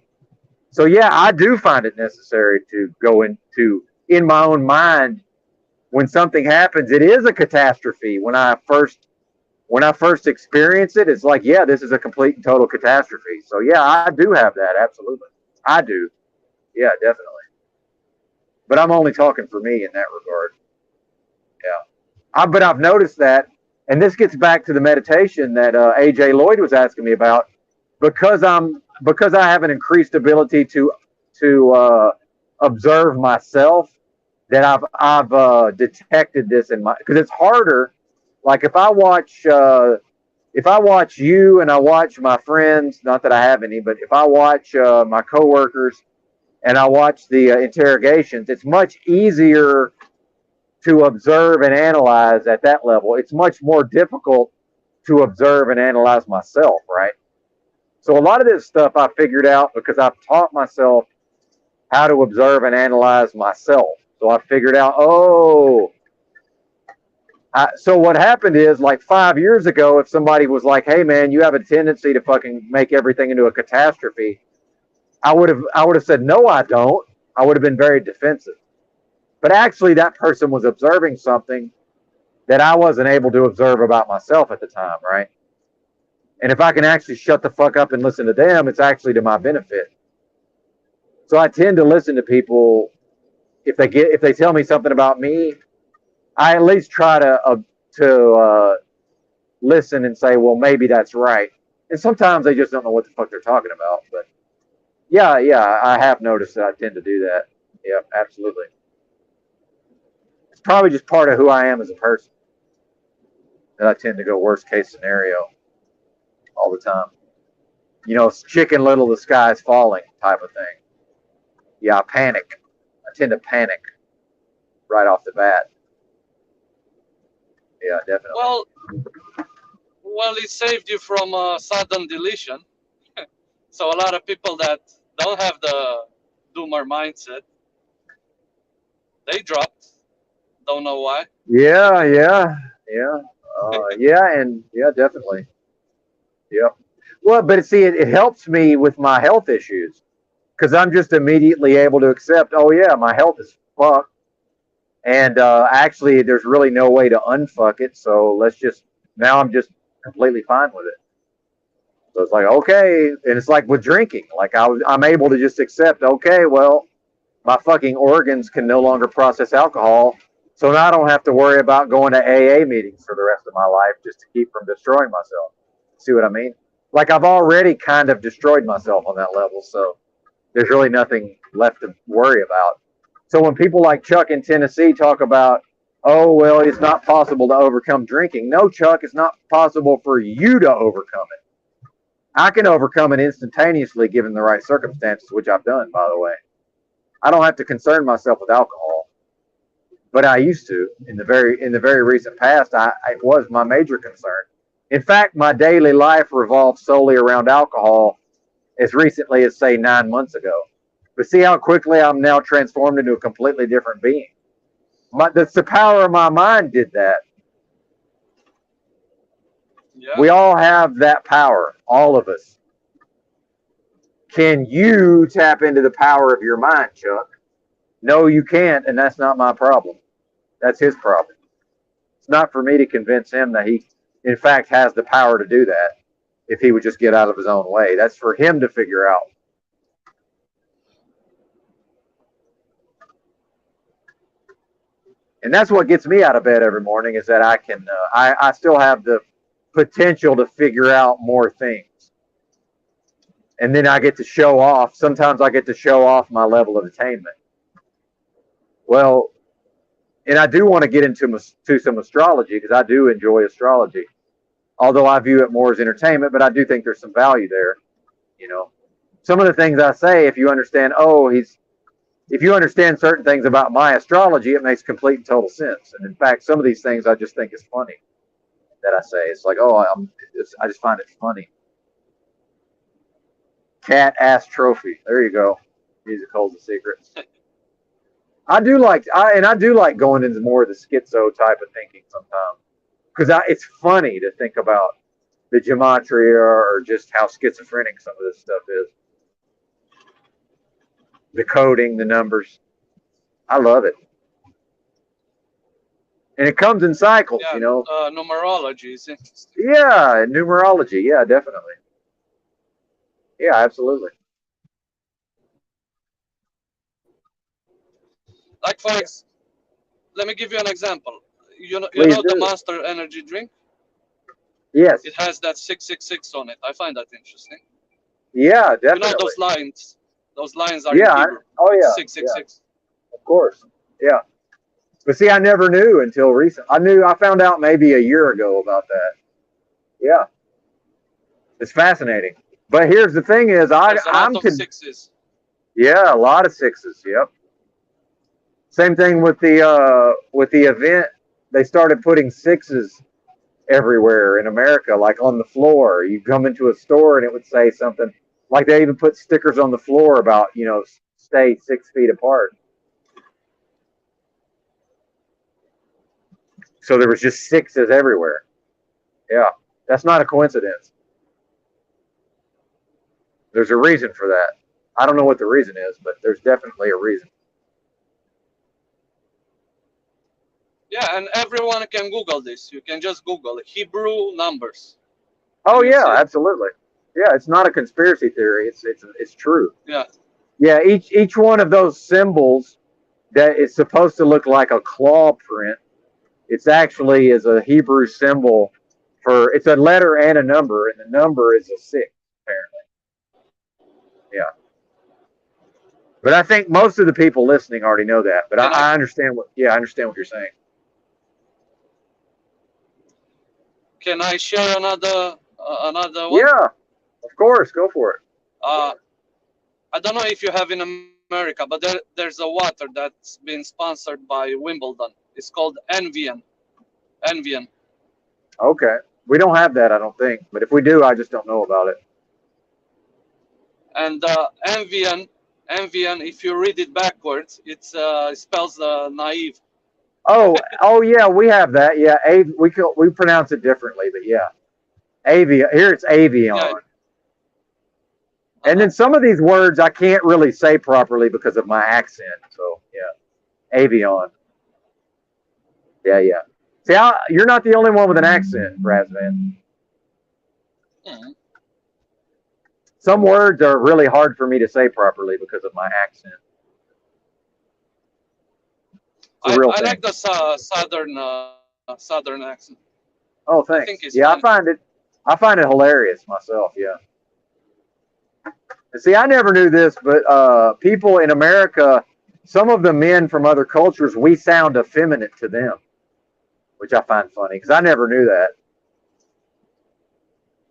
So yeah, I do find it necessary to go into in my own mind when something happens. It is a catastrophe. When I first experience it, it's like, yeah, this is a complete and total catastrophe. So yeah, I do have that. Absolutely, I do. Yeah, definitely. But I'm only talking for me in that regard. Yeah. But I've noticed that, and this gets back to the meditation that AJ Lloyd was asking me about, because I have an increased ability to observe myself. That I've detected this in my, because it's harder. Like if I watch you and I watch my friends, not that I have any, but if I watch my coworkers and I watch the interrogations, it's much easier to observe and analyze at that level. It's much more difficult to observe and analyze myself, right? So a lot of this stuff I figured out because I've taught myself how to observe and analyze myself. So I figured out, so what happened is like 5 years ago, if somebody was like, "Hey man, you have a tendency to fucking make everything into a catastrophe," I would have said, "No, I don't." I would have been very defensive. But actually, that person was observing something that I wasn't able to observe about myself at the time, right? And if I can actually shut the fuck up and listen to them, it's actually to my benefit. So I tend to listen to people if they tell me something about me. I at least try to listen and say, well, maybe that's right. And sometimes they just don't know what the fuck they're talking about. But yeah, I have noticed that I tend to do that. Yeah, absolutely. It's probably just part of who I am as a person that I tend to go worst case scenario all the time. You know, Chicken Little, the sky's falling type of thing. Yeah, I panic. I tend to panic right off the bat. Yeah, definitely. Well, it saved you from sudden deletion. So a lot of people that don't have the doomer mindset, they dropped. Don't know why. Yeah, and yeah, definitely. Yeah. Well, but see, it helps me with my health issues because I'm just immediately able to accept, oh yeah, my health is fucked, and actually, there's really no way to unfuck it. So let's just now I'm just completely fine with it. So it's like okay, and it's like with drinking, like I'm able to just accept, okay, well, my fucking organs can no longer process alcohol, so now I don't have to worry about going to AA meetings for the rest of my life just to keep from destroying myself. See what I mean? Like I've already kind of destroyed myself on that level, so there's really nothing left to worry about. So when people like Chuck in Tennessee talk about, oh, well, it's not possible to overcome drinking. No, Chuck, it's not possible for you to overcome it. I can overcome it instantaneously given the right circumstances, which I've done, by the way. I don't have to concern myself with alcohol, but I used to in the very recent past. It was my major concern. In fact, my daily life revolved solely around alcohol as recently as say 9 months ago. But see how quickly I'm now transformed into a completely different being. That's the power of my mind did that. Yeah. We all have that power, all of us. Can you tap into the power of your mind, Chuck? No, you can't, and that's not my problem. That's his problem. It's not for me to convince him that he, in fact, has the power to do that if he would just get out of his own way. That's for him to figure out. And that's what gets me out of bed every morning is that I can, I still have the potential to figure out more things. And then I get to show off. Sometimes I get to show off my level of attainment. Well, and I do want to get into some astrology because I do enjoy astrology. Although I view it more as entertainment, but I do think there's some value there. You know, some of the things I say, if you understand, if you understand certain things about my astrology, it makes complete and total sense. And in fact, some of these things I just think is funny that I say. It's like, I just find it funny. Cat ass trophy. There you go. Music holds a secret. I do like going into more of the schizo type of thinking sometimes because it's funny to think about the gematria or just how schizophrenic some of this stuff is. The coding, the numbers. I love it. And it comes in cycles, Yeah, you know. numerology is interesting. Yeah, numerology. Yeah, definitely. Yeah, absolutely. Like let me give you an example. You Please know the do. Monster Energy drink? Yes. It has that 666 on it. I find that interesting. Yeah, You know definitely. those lines? Those lines are in Yeah. Hebrew. Oh, It's yeah. Yeah. 666. Of course. Yeah. But see, I never knew until recent. I found out maybe a year ago about that. Yeah. It's fascinating. But here's the thing: is There's a lot of sixes. yeah, a lot of sixes. Yep. Same thing with the event. They started putting sixes everywhere in America, like on the floor. You come into a store and it would say something like they even put stickers on the floor about stay 6 feet apart. So there was just sixes everywhere. Yeah, that's not a coincidence. There's a reason for that. I don't know what the reason is, but there's definitely a reason. Yeah, and everyone can Google this. You can just Google Hebrew numbers, Oh and you yeah, see it. absolutely. Yeah, it's not a conspiracy theory. It's true. Yeah. Yeah, each one of those symbols that is supposed to look like a claw print, it's actually is a Hebrew symbol for it's a letter and a number, and the number is a six apparently. Yeah, but I think most of the people listening already know that. But Can I I understand I understand what you're saying. can I share another one? Yeah, of course, go for it. Uh, I don't know if you have in America, but there's a water that's been sponsored by Wimbledon. It's called Envian. Envian. Okay, we don't have that, I don't think. But if we do, I just don't know about it. And Envian, if you read it backwards, it spells naive. Oh yeah, we have that. Yeah, we pronounce it differently, but yeah, here it's Yeah. avion. And Uh-huh. then some of these words I can't really say properly because of my accent. So yeah, avion. Yeah, yeah. See, you're not the only one with an accent, Razvan. Mhm. Some words are really hard for me to say properly because of my accent. It's a real I thing. like the southern accent. Oh, I think thanks. it's Yeah, funny. I find it hilarious myself. Yeah. And see, I never knew this, but people in America, some of the men from other cultures, we sound effeminate to them, which I find funny because I never knew that.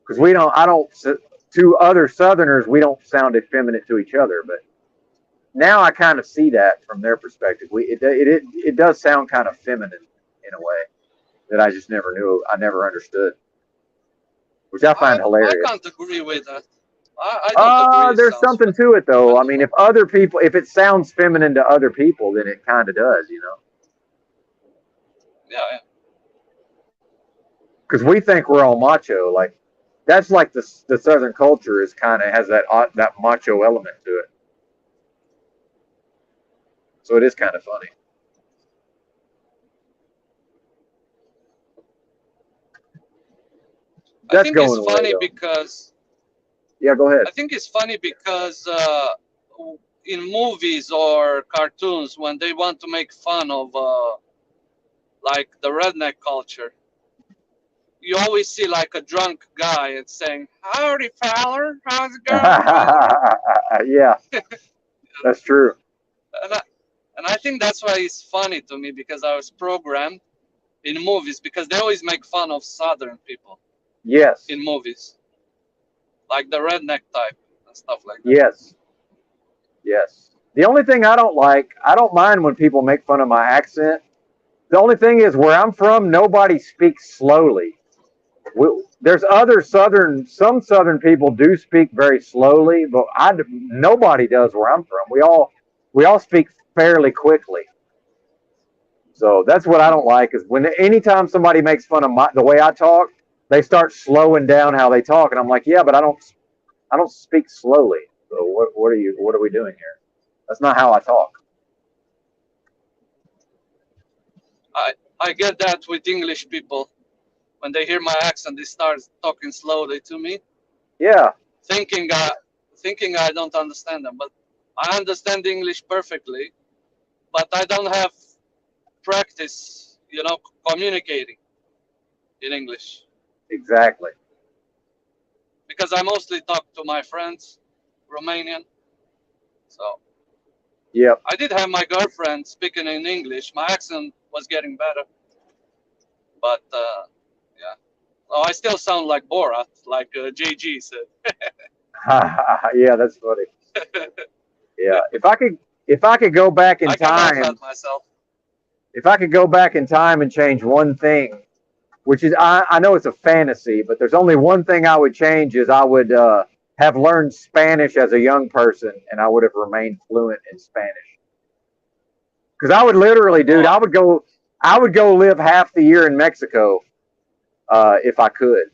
Because I don't, to other Southerners, we don't sound effeminate to each other. But now I kind of see that from their perspective. It does sound kind of feminine in a way that I just never knew. I never understood, which I find I hilarious. can't agree with that. I don't agree. It There's sounds something to it though. I mean, feminine. if it sounds feminine to other people, then it kind of does, Yeah, yeah. because we think we're all macho. Like that's like the Southern culture is kind of has that macho element to it. So it is kind of funny. I That's think it's going away funny though. because Yeah, go ahead. I think it's funny because in movies or cartoons, when they want to make fun of like the redneck culture. You always see like a drunk guy and saying, "Howdy, feller. How's it going, feller?" Yeah, that's true. And I, and I think that's why it's funny to me because I was programmed in movies because they always make fun of Southern people Yes, in movies, like the redneck type and stuff like that. yes, yes. The only thing I don't like, I don't mind when people make fun of my accent. The only thing is, where I'm from, nobody speaks slowly. There's other some Southern people do speak very slowly, but nobody does where I'm from. We all speak fairly quickly. So that's what I don't like is when anytime somebody makes fun of the way I talk, they start slowing down how they talk, and I'm like, yeah, but I don't speak slowly. So what are we doing here? That's not how I talk. I get that with English people. When they hear my accent, they start talking slowly to me, Yeah, thinking I, thinking I don't understand them. But I understand English perfectly, but I don't have practice, communicating in English exactly. because I mostly talk to my friends, Romanian. So Yep. I did have my girlfriend speaking in English. My accent was getting better, but yeah. Oh, I still sound like Borat, like JG said. Yeah, that's funny. Yeah, if I could go back in I can laugh time, at myself. if I could go back in time and change one thing, which is I know it's a fantasy, but there's only one thing I would change is I would have learned Spanish as a young person, and I would have remained fluent in Spanish. Because I would literally, dude, Oh, I would go live half the year in Mexico if I could.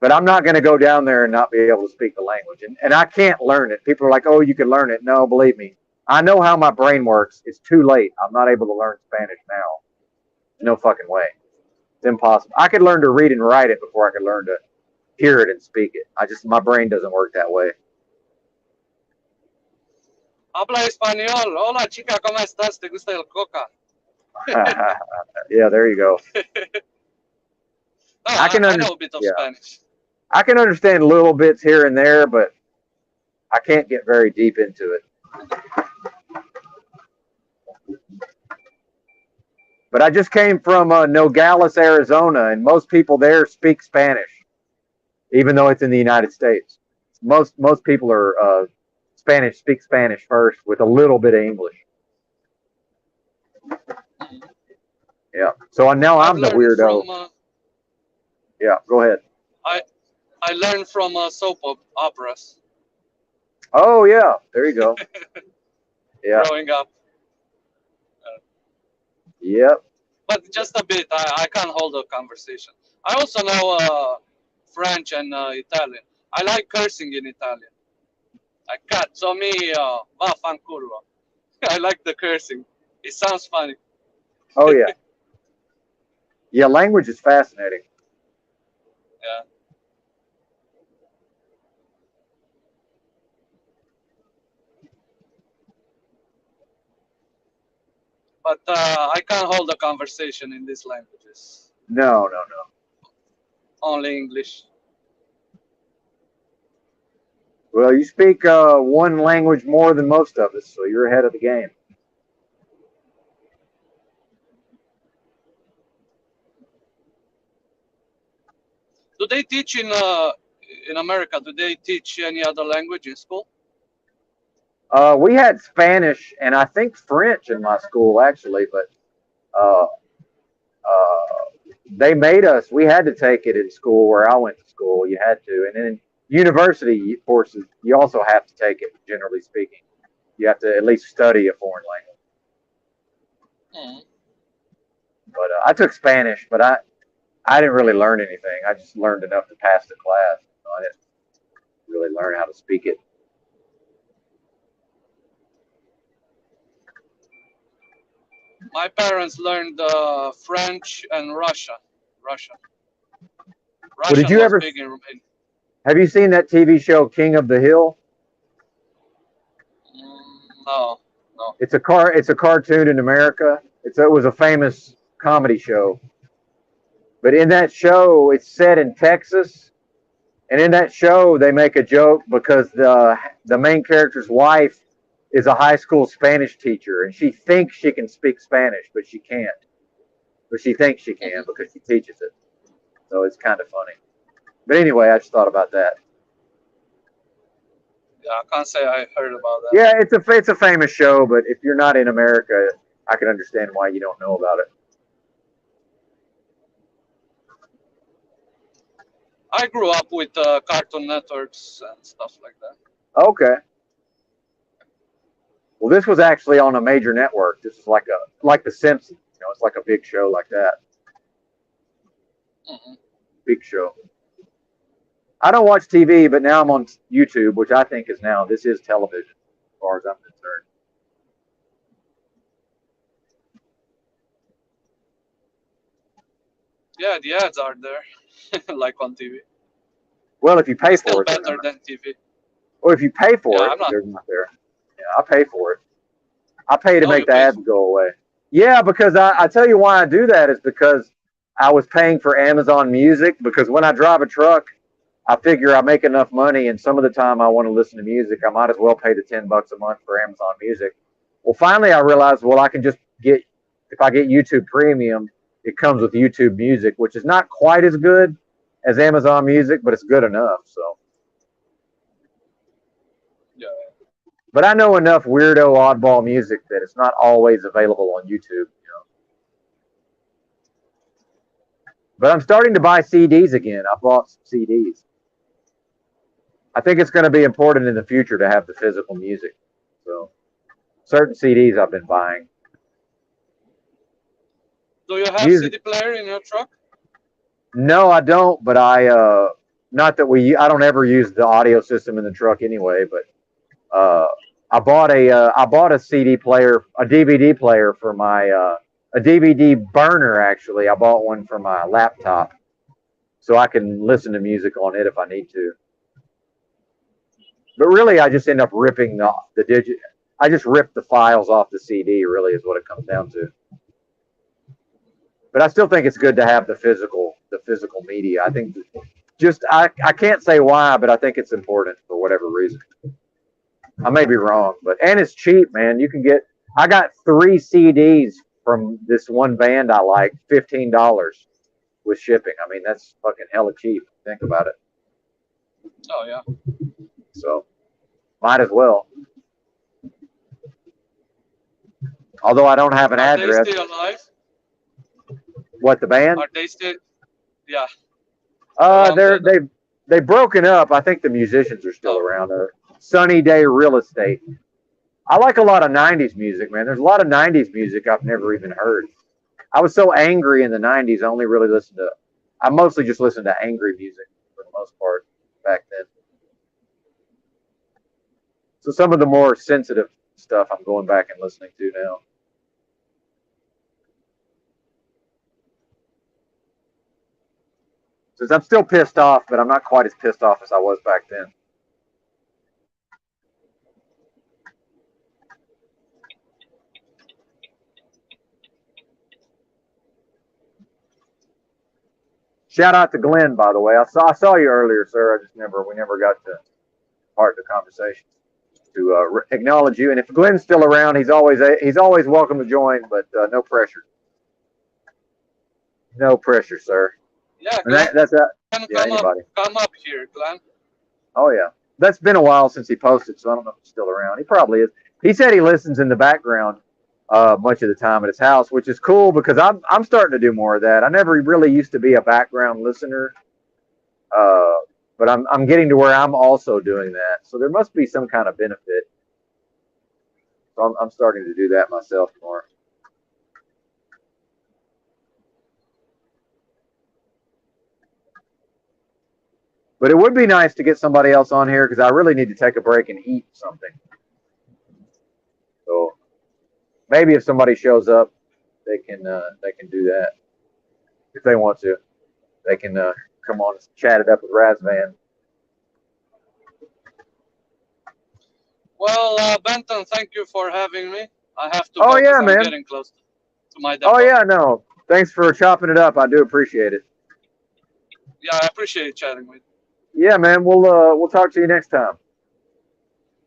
But I'm not going to go down there and not be able to speak the language. And I can't learn it. People are like, oh, you can learn it. No, believe me. I know how my brain works. It's too late. I'm not able to learn Spanish now. No fucking way. It's impossible. I could learn to read and write it before I could learn to hear it and speak it. My brain doesn't work that way. habla español. Hola, chica, ¿cómo estás? ¿Te gusta el coca? Yeah, there you go. No, I can I under know a bit of yeah. Spanish. I can understand little bits here and there, but I can't get very deep into it. But I just came from Nogales, Arizona, and most people there speak Spanish, even though it's in the United States. Most people are speak Spanish first with a little bit of English. Yeah. So now I've I'm the learned weirdo. from Yeah. Go ahead. I I learned from operas Oh yeah. There you go. Yeah. growing up, Yep. but just a bit. I can't hold a conversation. I also know French and Italian. I like cursing in Italian. Like cazzo mio, vaffanculo. I like the cursing. It sounds funny. Oh yeah. Yeah. Language is fascinating. Yeah, but I can't hold a conversation in these languages. No. No. No. Only English. Well, you speak one language more than most of us, so you're ahead of the game. Do they teach in America? Do they teach any other language in school? We had Spanish and I think French in my school actually, but uh, uh, they made us. We had to take it in school where I went to school. You had to, and then in university courses, you also have to take it. Generally speaking, you have to at least study a foreign language. Mm. But I took Spanish, but I didn't really learn anything. I just learned enough to pass the class. So I didn't really learn how to speak it. My parents learned French and Russian. Russian. Well, did Russian you was ever big in Romania. have you seen that TV show King of the Hill? No, no. It's a cartoon in America. It was a famous comedy show. But in that show, it's set in Texas, and in that show, they make a joke because the main character's wife is a high school Spanish teacher, and she thinks she can speak Spanish, but she can't. But she thinks she can Mhm. because she teaches it. So it's kind of funny. But anyway, I just thought about that. Yeah, I can't say I heard about that. Yeah, it's a famous show, but if you're not in America, I can understand why you don't know about it. I grew up with Cartoon Networks and stuff like that. Okay. Well, this was actually on a major network. This is like The Simpsons. It's like a big show like that. Hmm. Big show. I don't watch TV, but now I'm on YouTube, which I think is now this is television, as far as I'm concerned. Yeah, the ads are there, like on TV. Well, if you pay It's still for it, they're better not. than TV. Or if you pay Yeah, for it, I'm not. they're not there. Yeah, I pay for it. I pay to Oh, make you the pay ads for. go away. Yeah, because I tell you why I do that is because I was paying for Amazon Music because when I drive a truck, I figure I make enough money, and some of the time I want to listen to music, I might as well pay the $10 a month for Amazon Music. Well, finally I realized, well, I can just get if I get YouTube Premium, it comes with YouTube Music, which is not quite as good as Amazon Music, but it's good enough. So, Yeah. but I know enough weirdo oddball music that it's not always available on YouTube. But I'm starting to buy CDs again. I bought some CDs. I think it's going to be important in the future to have the physical music. So certain CDs I've been buying. Do you have Music. CD player in your truck? No, I don't. But not that I don't ever use the audio system in the truck anyway. But uh, I bought a CD player, a DVD player for a DVD burner actually. I bought one for my laptop so I can listen to music on it if I need to. But really, I just end up ripping the digit. I just rip the files off the CD. Really, is what it comes down to. But I still think it's good to have the physical media. I think I can't say why, but I think it's important for whatever reason. I may be wrong, and it's cheap, man. You can get. I got 3 CDs from this one band I like, $15 with shipping. I mean, that's fucking hella cheap. Think about it. Oh yeah. So might as well. Although I don't have an Are they address. still alive? What the band? Are they still? Yeah. How Uh, long they're dead? they've broken up. I think the musicians are still Oh. around. Sunny Day Real Estate. I like a lot of '90s music, man. There's a lot of '90s music I've never even heard. I was so angry in the '90s. I only really listened to. I mostly just listened to angry music for the most part back then. So some of the more sensitive stuff I'm going back and listening to now. Since I'm still pissed off, but I'm not quite as pissed off as I was back then. Shout out to Glenn, by the way. I saw you earlier, sir. We never got to part of the conversation to acknowledge you. And if Glenn's still around, he's always welcome to join, but no pressure. No pressure, sir. Yeah, And Glenn, that's that. Yeah, come up, anybody. come up here, Glenn. Oh yeah, that's been a while since he posted, so I don't know if he's still around. He probably is. He said he listens in the background much of the time at his house, which is cool because I'm starting to do more of that. I never really used to be a background listener, uh, but I'm getting to where I'm also doing that. So there must be some kind of benefit. So I'm starting to do that myself more. But it would be nice to get somebody else on here because I really need to take a break and eat something. So maybe if somebody shows up, they can do that if they want to. They can come on and chat it up with Razvan. Well, Benton, thank you for having me. I have to Oh go because yeah, I'm man. getting close to my Oh depot. yeah, no. Thanks for chopping it up. I do appreciate it. Yeah, I appreciate chatting with. Yeah, man. We'll talk to you next time.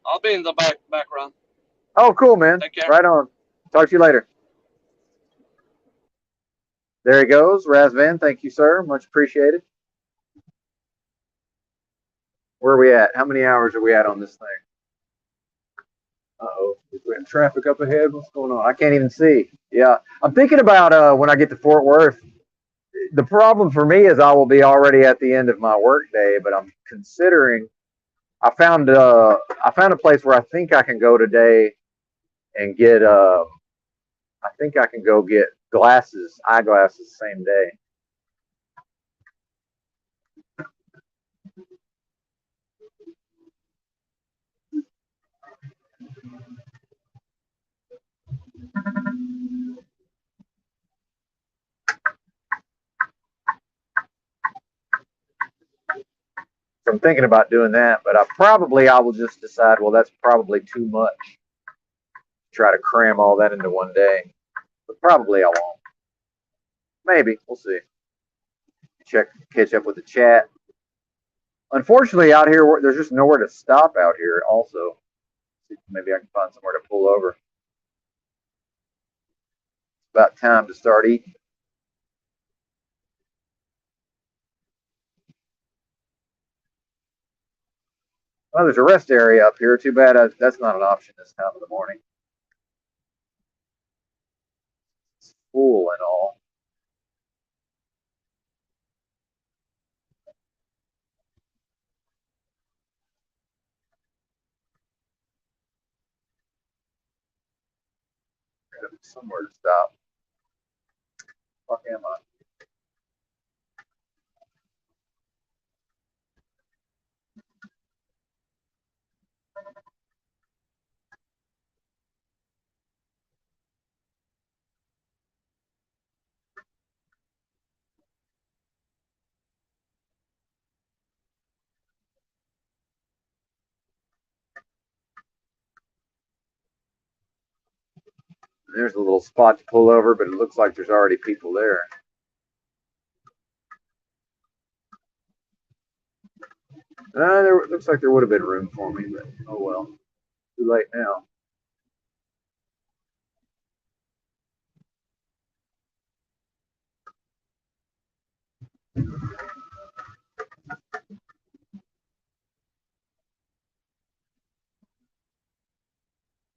I'll be in the background. Oh, cool, man. Take care. Right on. Talk to you later. There he goes, Razvan. Thank you, sir. Much appreciated. Where are we at? How many hours are we at on this thing? Uh-oh. We have traffic up ahead. What's going on? I can't even see. Yeah. I'm thinking about when I get to Fort Worth. The problem for me is I will be already at the end of my work day, but I'm considering I found a place where I think I can go today and get I think I can go get eyeglasses same day. So I'm thinking about doing that, but I will just decide, well, that's probably too much. Try to cram all that into one day. But probably I won't. Maybe. We'll see. Catch up with the chat. Unfortunately, out here, there's just nowhere to stop out here, also. Maybe I can find somewhere to pull over. It's about time to start eating. Oh, there's a rest area up here. Too bad that's not an option this time of the morning. It's full and all. Somewhere to stop. Fuck am I? There's a little spot to pull over, but it looks like there's already people there. There looks like there would have been room for me, but oh well. Too late now.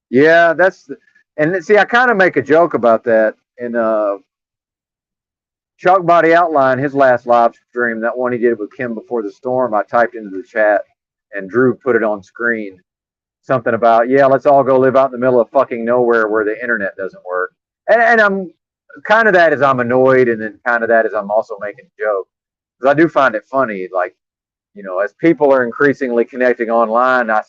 Yeah, and see, I kind of make a joke about that in Chalk Body Outline, his last live stream, that one he did with Kim before the storm. I typed into the chat, and Drew put it on screen. Something about, yeah, let's all go live out in the middle of fucking nowhere where the internet doesn't work. And I'm kind of that as I'm annoyed, and then kind of that as I'm also making a joke, because I do find it funny. Like, as people are increasingly connecting online, I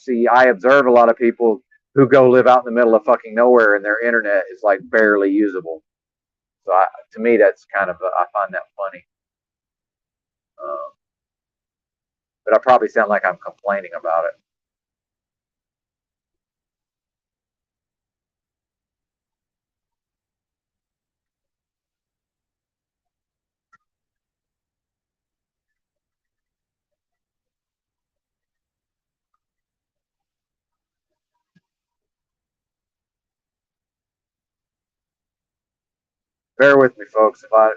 observe a lot of people who go live out in the middle of fucking nowhere and their internet is like barely usable. So to me, that's kind of, I find that funny. Uh, but I probably sound like I'm complaining about it. Bear with me, folks, if I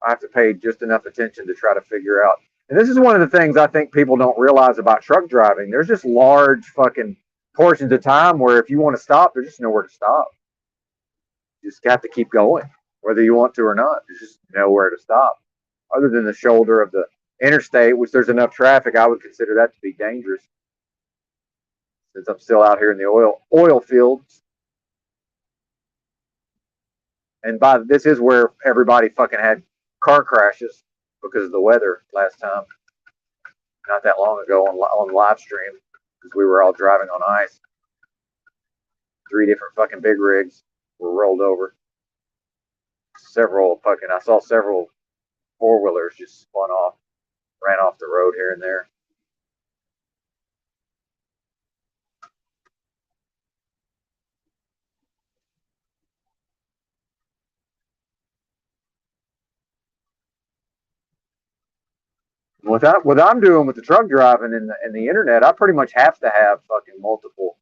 have to pay just enough attention to try to figure out. And this is one of the things I think people don't realize about truck driving. There's just large fucking portions of time where if you want to stop, there's just nowhere to stop. You just have to keep going, whether you want to or not. There's just nowhere to stop, other than the shoulder of the interstate, which there's enough traffic. I would consider that to be dangerous, since I'm still out here in the oil fields. And this is where everybody fucking had car crashes because of the weather last time, not that long ago on live stream, because we were all driving on ice. 3 different fucking big rigs were rolled over. I saw several 4-wheelers just spun off, ran off the road here and there. Without what I'm doing with the truck driving and the internet, I pretty much have to have fucking multiple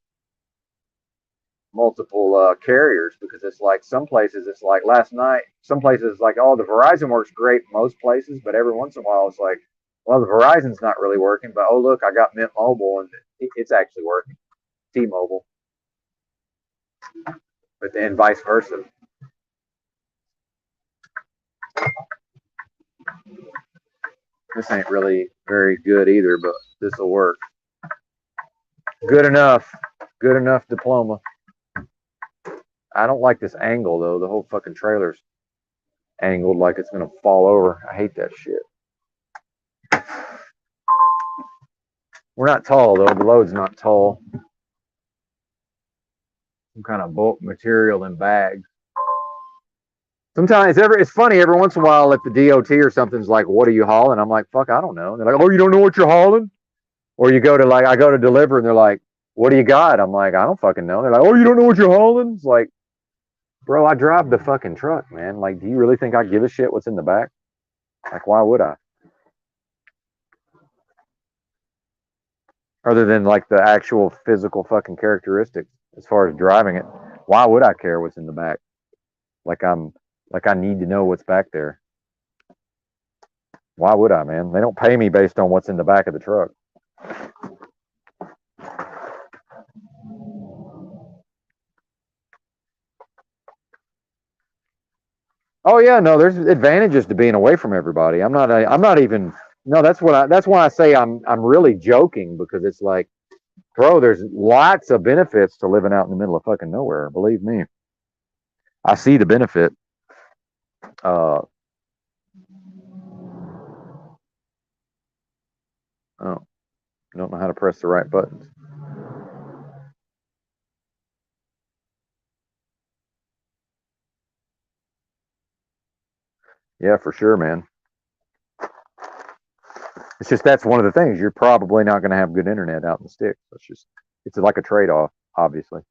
carriers because it's like some places it's like last night some places it's like oh the Verizon works great most places but every once in a while it's like well the Verizon's not really working but oh look I got Mint Mobile and it's actually working T-Mobile but and vice versa. This ain't really very good either but this will work. Good enough. Good enough diploma. I don't like this angle though. The whole fucking trailer's angled like it's gonna fall over. I hate that shit. We're not tall though. The load's not tall. Some kind of bulk material in bags. Sometimes it's funny every once in a while if the DOT or something's like, "What are you hauling?" I'm like, "Fuck, I don't know." And they're like, "Oh, you don't know what you're hauling?" Or you go to like I go to deliver and they're like, "What do you got?" I'm like, "I don't fucking know." They're like, "Oh, you don't know what you're hauling?" It's like, bro, I drive the fucking truck, man. Like, do you really think I give a shit what's in the back? Like, why would I? Other than like the actual physical fucking characteristics as far as driving it, why would I care what's in the back? Like I need to know what's back there. Why would I, man? They don't pay me based on what's in the back of the truck. Oh yeah, no, there's advantages to being away from everybody. I'm not even no, that's why I say I'm really joking because it's like, bro, there's lots of benefits to living out in the middle of fucking nowhere. Believe me. I see the benefit. Uh oh, don't know how to press the right buttons. Yeah, for sure, man. It's just that's one of the things. You're probably not going to have good internet out in the sticks. It's like a trade off, obviously.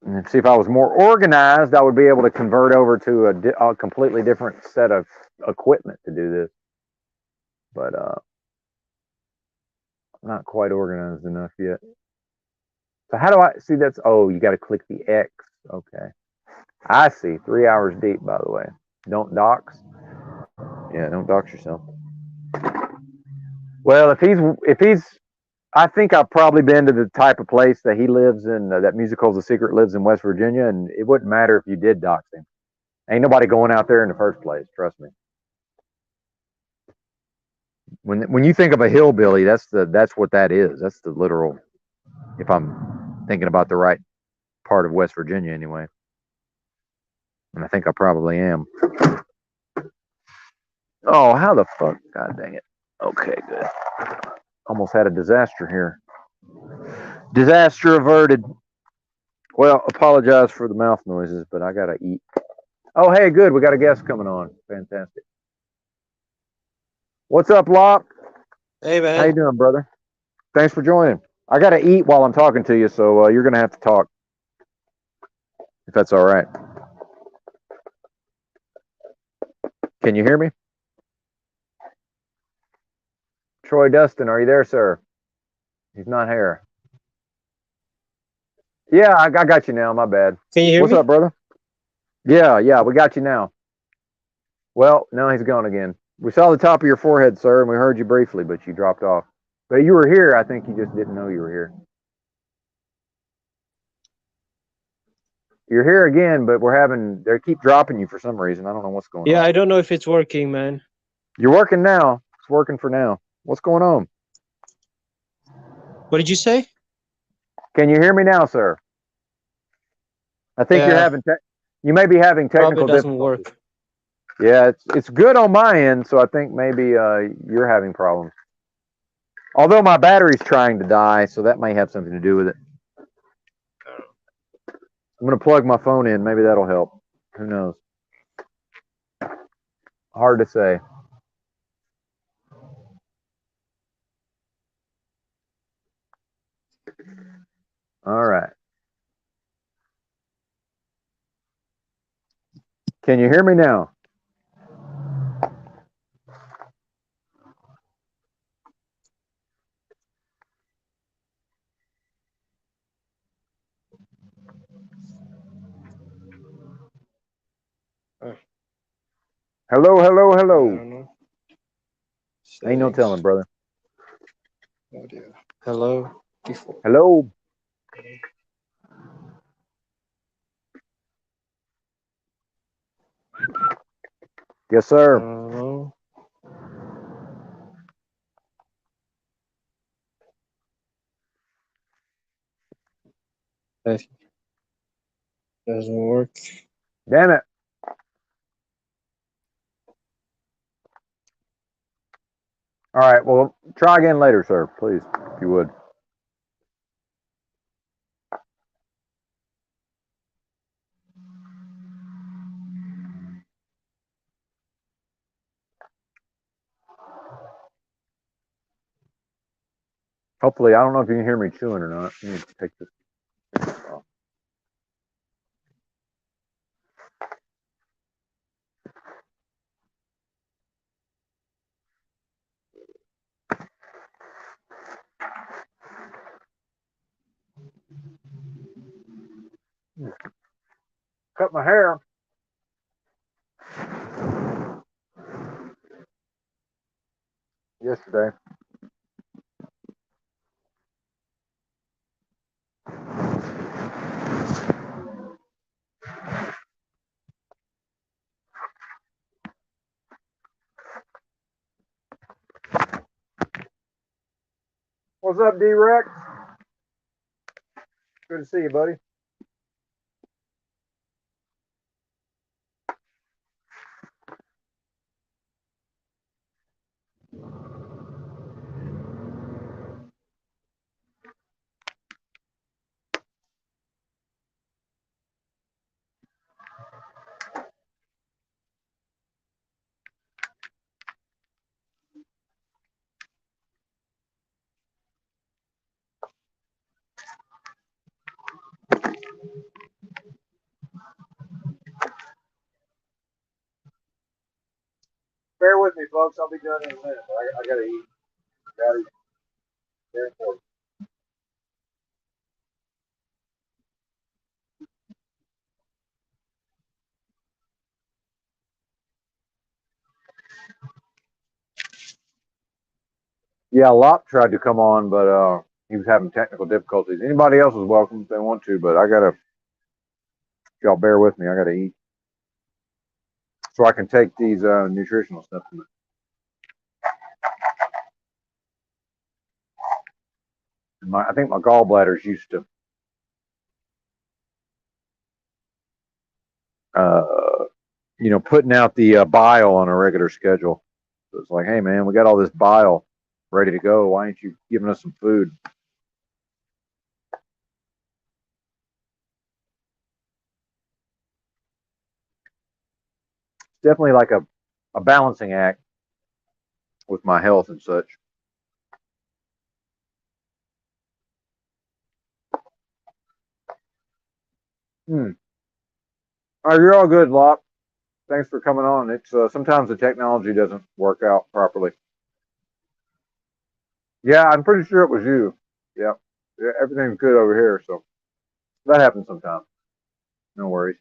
And see, if I was more organized, I would be able to convert over to a completely different set of equipment to do this. But not quite organized enough yet. So how do I see that's? Oh, you got to click the X. Okay, I see. 3 hours deep, by the way. Don't dox. Yeah, don't dox yourself. Well, if he's I think I've probably been to the type of place that he lives in. That Musical's a Secret lives in West Virginia, and it wouldn't matter if you did dox him. Ain't nobody going out there in the first place. Trust me. When you think of a hillbilly, that's what that is. That's the literal. If I'm thinking about the right part of West Virginia, anyway, and I think I probably am. Oh, how the fuck? God dang it. Okay, good. Almost had a disaster here. Disaster averted. Well, apologize for the mouth noises, but I gotta eat. Oh, hey, good. We got a guest coming on. Fantastic. What's up, Locke? Hey, How you man. doing, brother? Thanks for joining. I got to eat while I'm talking to you, so you're going to have to talk if that's all right. Can you hear me? Troy Dustin, are you there, sir? He's not here. Yeah, I got you now. My bad. Can you hear What's me? up, brother? Yeah, we got you now. Well, no, he's gone again. We saw the top of your forehead, sir, and we heard you briefly, but you dropped off. But you were here. I think you just didn't know you were here. You're here again, but they keep dropping you for some reason. I don't know what's going Yeah, on. I don't know if it's working, man. You're working now. It's working for now. What's going on? What did you say? Can you hear me now, sir? I think Yeah, you may be having probably technical doesn't difficulties. work. Yeah, it's good on my end, so I think maybe you're having problems. Although my battery's trying to die, so that may have something to do with it. I'm gonna plug my phone in. Maybe that'll help. Who knows? Hard to say. All right. Can you hear me now? Hello, hello, I hello. don't know. Ain't no Settings, telling, brother. audio. Hello. Default. Hello. Yes, sir. Hello. That doesn't work. Damn it. All right. Well, try again later, sir, please, if you would. Hopefully, I don't know if you can hear me chewing or not. Let me take this off. Cut my hair. Yesterday. What's up, D-Rex? Good to see you, buddy. Bear with me, folks. I'll be done in a minute. I gotta eat. Gotta eat. Very important. Yeah, Lop tried to come on, but he was having technical difficulties. Anybody else is welcome if they want to, but I gotta. Y'all bear with me. I gotta eat so I can take these nutritional supplements. I think my gallbladder's used to putting out the bile on a regular schedule. So it's like, hey man, we got all this bile ready to go. Why ain't you giving us some food? It's definitely like a balancing act with my health and such. Hmm. All right, you're all good, Lop. Thanks for coming on. It's sometimes the technology doesn't work out properly. Yeah, I'm pretty sure it was you. Yeah, everything's good over here, so that happens sometimes. No worries.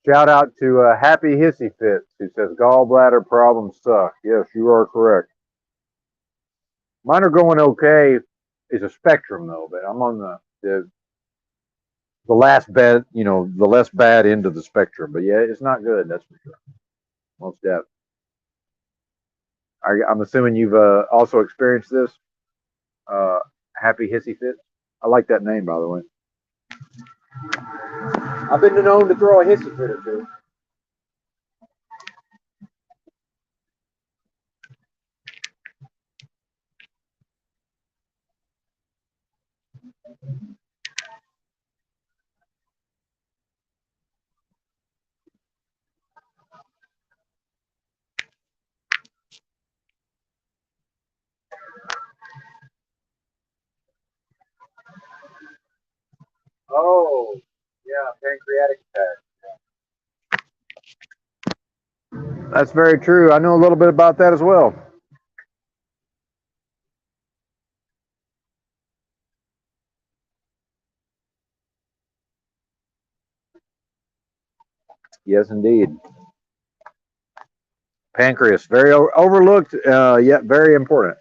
Shout out to Happy Hissy Fits, who says gallbladder problems suck. Yes, you are correct. Mine are going okay. It's a spectrum though, but I'm on the last bad, the less bad end of the spectrum. But yeah, it's not good. That's for sure. Most definitely. I'm assuming you've also experienced this. Uh, Happy Hissy Fits. I like that name, by the way. I've been known to throw a hissy fit or two. Oh, yeah, pancreatic attack. That's very true. I know a little bit about that as well. Yes, indeed. Pancreas, very overlooked, yet very important.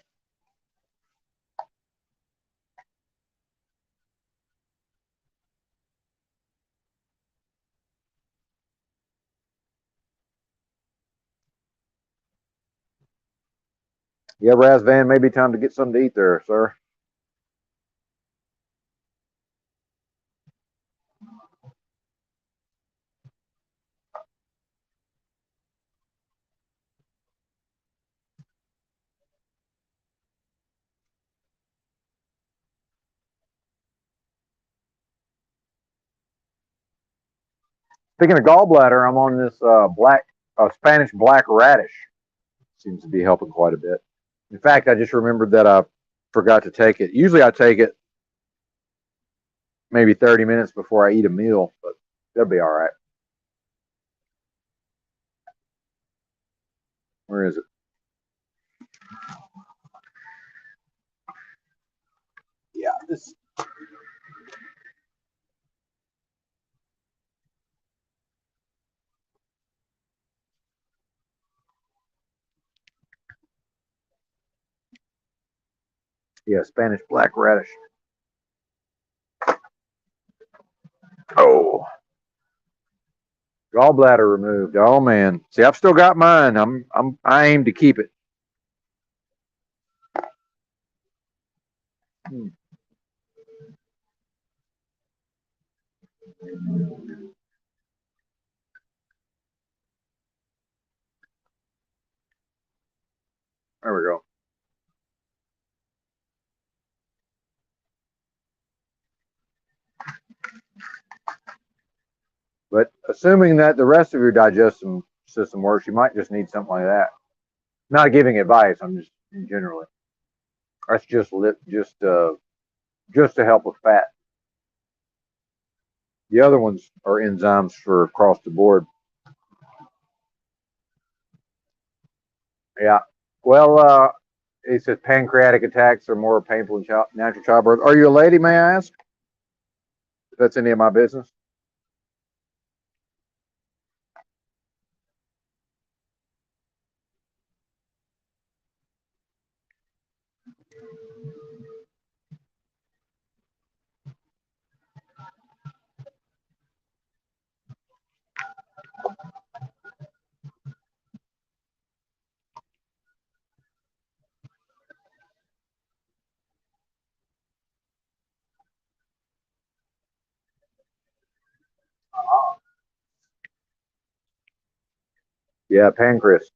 Yeah, Razvan, maybe time to get something to eat there, sir. Speaking of gallbladder, I'm on this Spanish black radish. Seems to be helping quite a bit. In fact, I just remembered that I forgot to take it. Usually I take it maybe 30 minutes before I eat a meal, but that'll be all right. Where is it? Yeah, this. Yeah, Spanish black radish. Oh, gallbladder removed. Oh man, see, I've still got mine. I aim to keep it. Hmm. There we go. But assuming that the rest of your digestive system works, you might just need something like that. Not giving advice. I'm just generally. That's just to help with fat. The other ones are enzymes for across the board. Yeah. Well, he says pancreatic attacks are more painful in natural childbirth. Are you a lady, may I ask? If that's any of my business. Yeah, pancreas.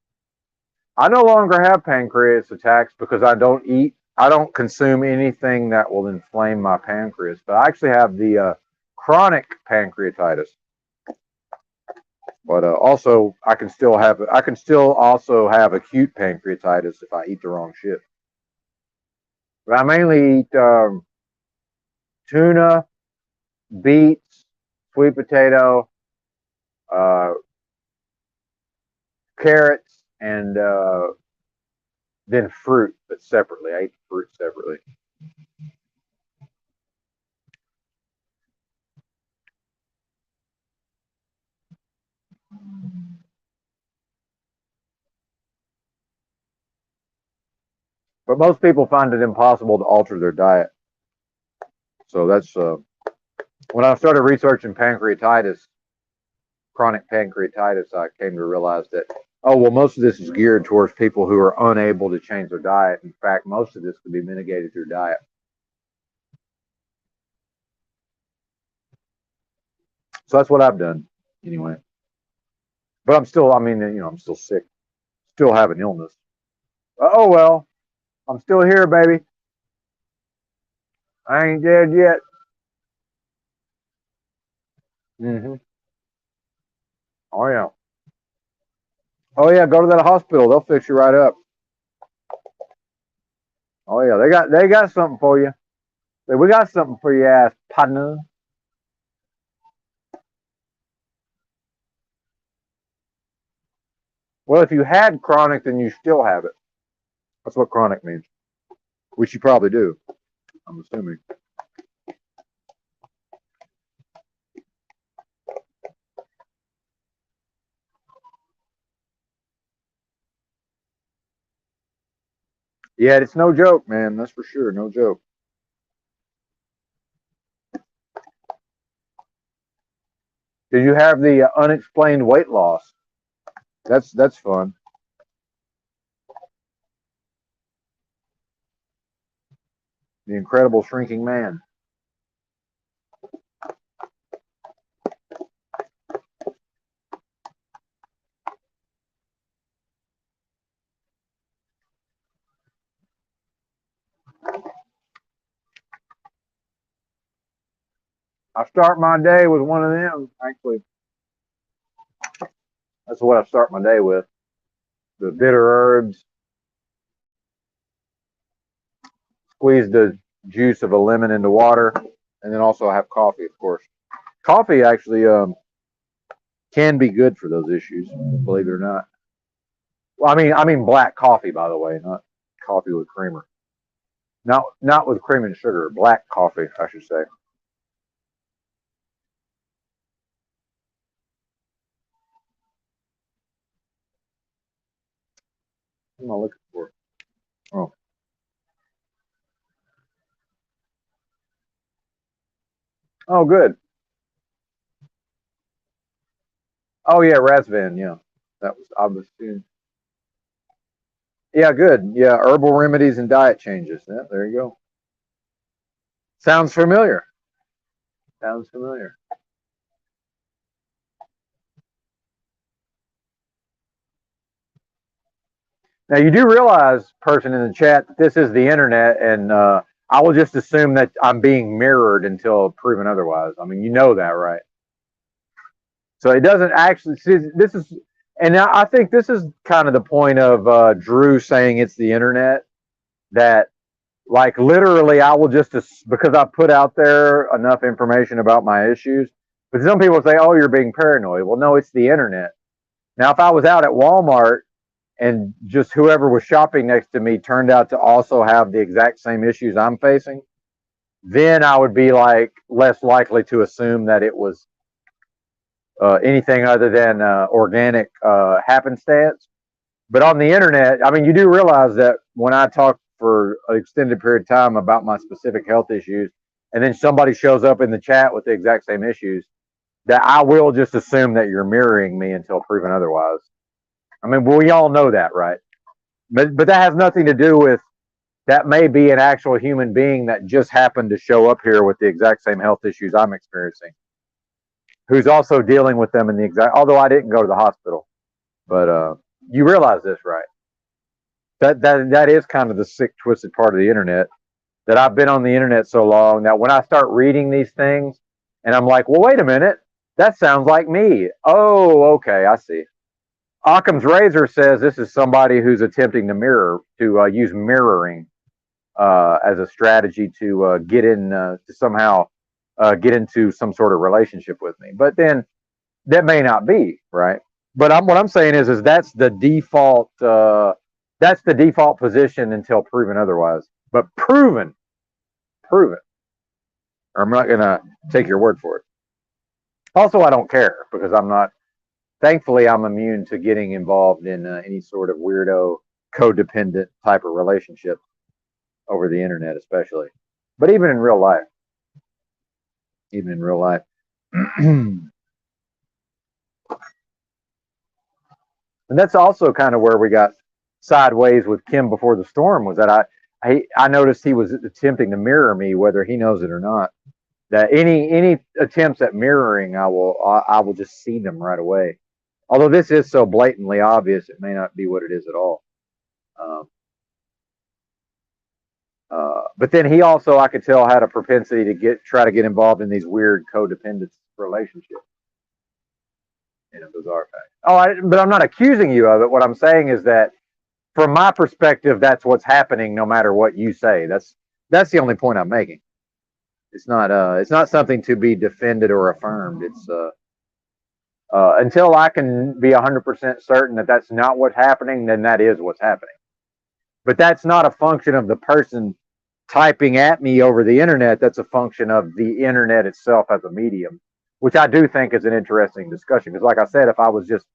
I no longer have pancreas attacks because I don't consume anything that will inflame my pancreas. But I actually have the chronic pancreatitis. But also, I can still also have acute pancreatitis if I eat the wrong shit. But I mainly eat tuna, beets, sweet potato, uh, carrots, and then fruit, but separately. I eat fruit separately. But most people find it impossible to alter their diet. So that's when I started researching pancreatitis, chronic pancreatitis, I came to realize that, oh, well, most of this is geared towards people who are unable to change their diet. In fact, most of this could be mitigated through diet. So that's what I've done anyway. But I'm still, I mean, I'm still sick, still have an illness. Oh, well, I'm still here, baby. I ain't dead yet. Mm-hmm. Oh, yeah. Oh, yeah, go to that hospital. They'll fix you right up. Oh, yeah, they got something for you. We got something for your ass, partner. Well, if you had chronic, then you still have it. That's what chronic means, which you probably do, I'm assuming. Yeah, it's no joke, man. That's for sure. No joke. Did you have the unexplained weight loss? That's fun. The incredible shrinking man. I start my day with one of them. Actually, that's what I start my day with. The bitter herbs, squeeze the juice of a lemon into water, and then also have coffee, of course. Coffee actually can be good for those issues, believe it or not. Well, I mean black coffee, by the way, not coffee with creamer. Not with cream and sugar. Black coffee, I should say. What am I looking for? Oh, oh, good. Oh yeah, Razvan. Yeah, that was obviously. Yeah, good. Yeah, herbal remedies and diet changes. Yeah, there you go. Sounds familiar. Sounds familiar. Now you do realize, person in the chat, that this is the internet, and I will just assume that I'm being mirrored until proven otherwise. I mean, you know that, right? So it doesn't actually see this is, and I think this is kind of the point of Drew saying it's the internet, that like literally I will just because I put out there enough information about my issues. But some people say, "Oh, you're being paranoid." Well, no, it's the internet. Now, if I was out at Walmart and just whoever was shopping next to me turned out to also have the exact same issues I'm facing, then I would be like less likely to assume that it was anything other than organic happenstance. But on the internet, I mean, you do realize that when I talk for an extended period of time about my specific health issues, and then somebody shows up in the chat with the exact same issues, that I will just assume that you're mirroring me until proven otherwise. I mean, we all know that, right? But that has nothing to do with that. May be an actual human being that just happened to show up here with the exact same health issues I'm experiencing, who's also dealing with them in the exact. Although I didn't go to the hospital, but you realize this, right? That is kind of the sick, twisted part of the internet. That I've been on the internet so long that when I start reading these things, and I'm like, well, wait a minute, that sounds like me. Oh, okay, I see. Occam's razor says this is somebody who's attempting to mirror, to use mirroring as a strategy to get in, to somehow get into some sort of relationship with me. But then that may not be right. But what I'm saying is that's the default. That's the default position until proven otherwise. But proven. I'm not gonna take your word for it. Also, I don't care because I'm not. Thankfully, I'm immune to getting involved in any sort of weirdo codependent type of relationship. over the internet, especially, but even in real life, even in real life. And that's also kind of where we got sideways with Kim before the storm, was that I noticed he was attempting to mirror me, whether he knows it or not. That any attempts at mirroring, I will just see them right away. Although this is so blatantly obvious, it may not be what it is at all. Um, but then he also, I could tell, had a propensity to try to get involved in these weird codependent relationships in a bizarre fact. But I'm not accusing you of it. What I'm saying is that, from my perspective, that's what's happening. No matter what you say, that's the only point I'm making. It's not something to be defended or affirmed. It's until I can be 100% certain that that's not what's happening, then that is what's happening. But that's not a function of the person typing at me over the internet. That's a function of the internet itself as a medium, which I do think is an interesting discussion. Because, like I said, if I was just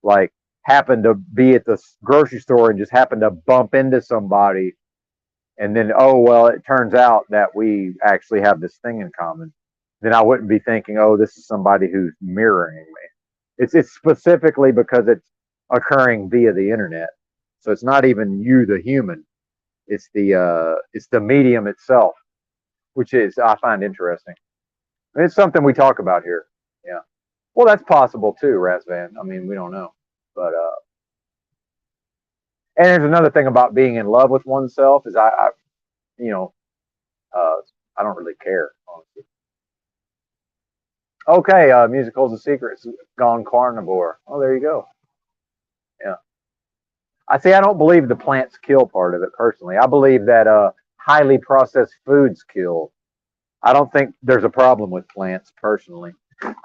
like happened to be at the grocery store and just happened to bump into somebody, and then, oh well, it turns out that we actually have this thing in common, then I wouldn't be thinking, oh, this is somebody who's mirroring me. It's specifically because it's occurring via the internet. So it's not even you, the human. It's the medium itself, which is, I find interesting. And it's something we talk about here. Yeah. Well, that's possible too, Razvan. I mean, we don't know, but and there's another thing about being in love with oneself is I you know, I don't really care, honestly. Okay, musicals and secrets gone carnivore. Oh, there you go. Yeah. I see. I don't believe the plants kill part of it personally. I believe that highly processed foods kill. I don't think there's a problem with plants personally.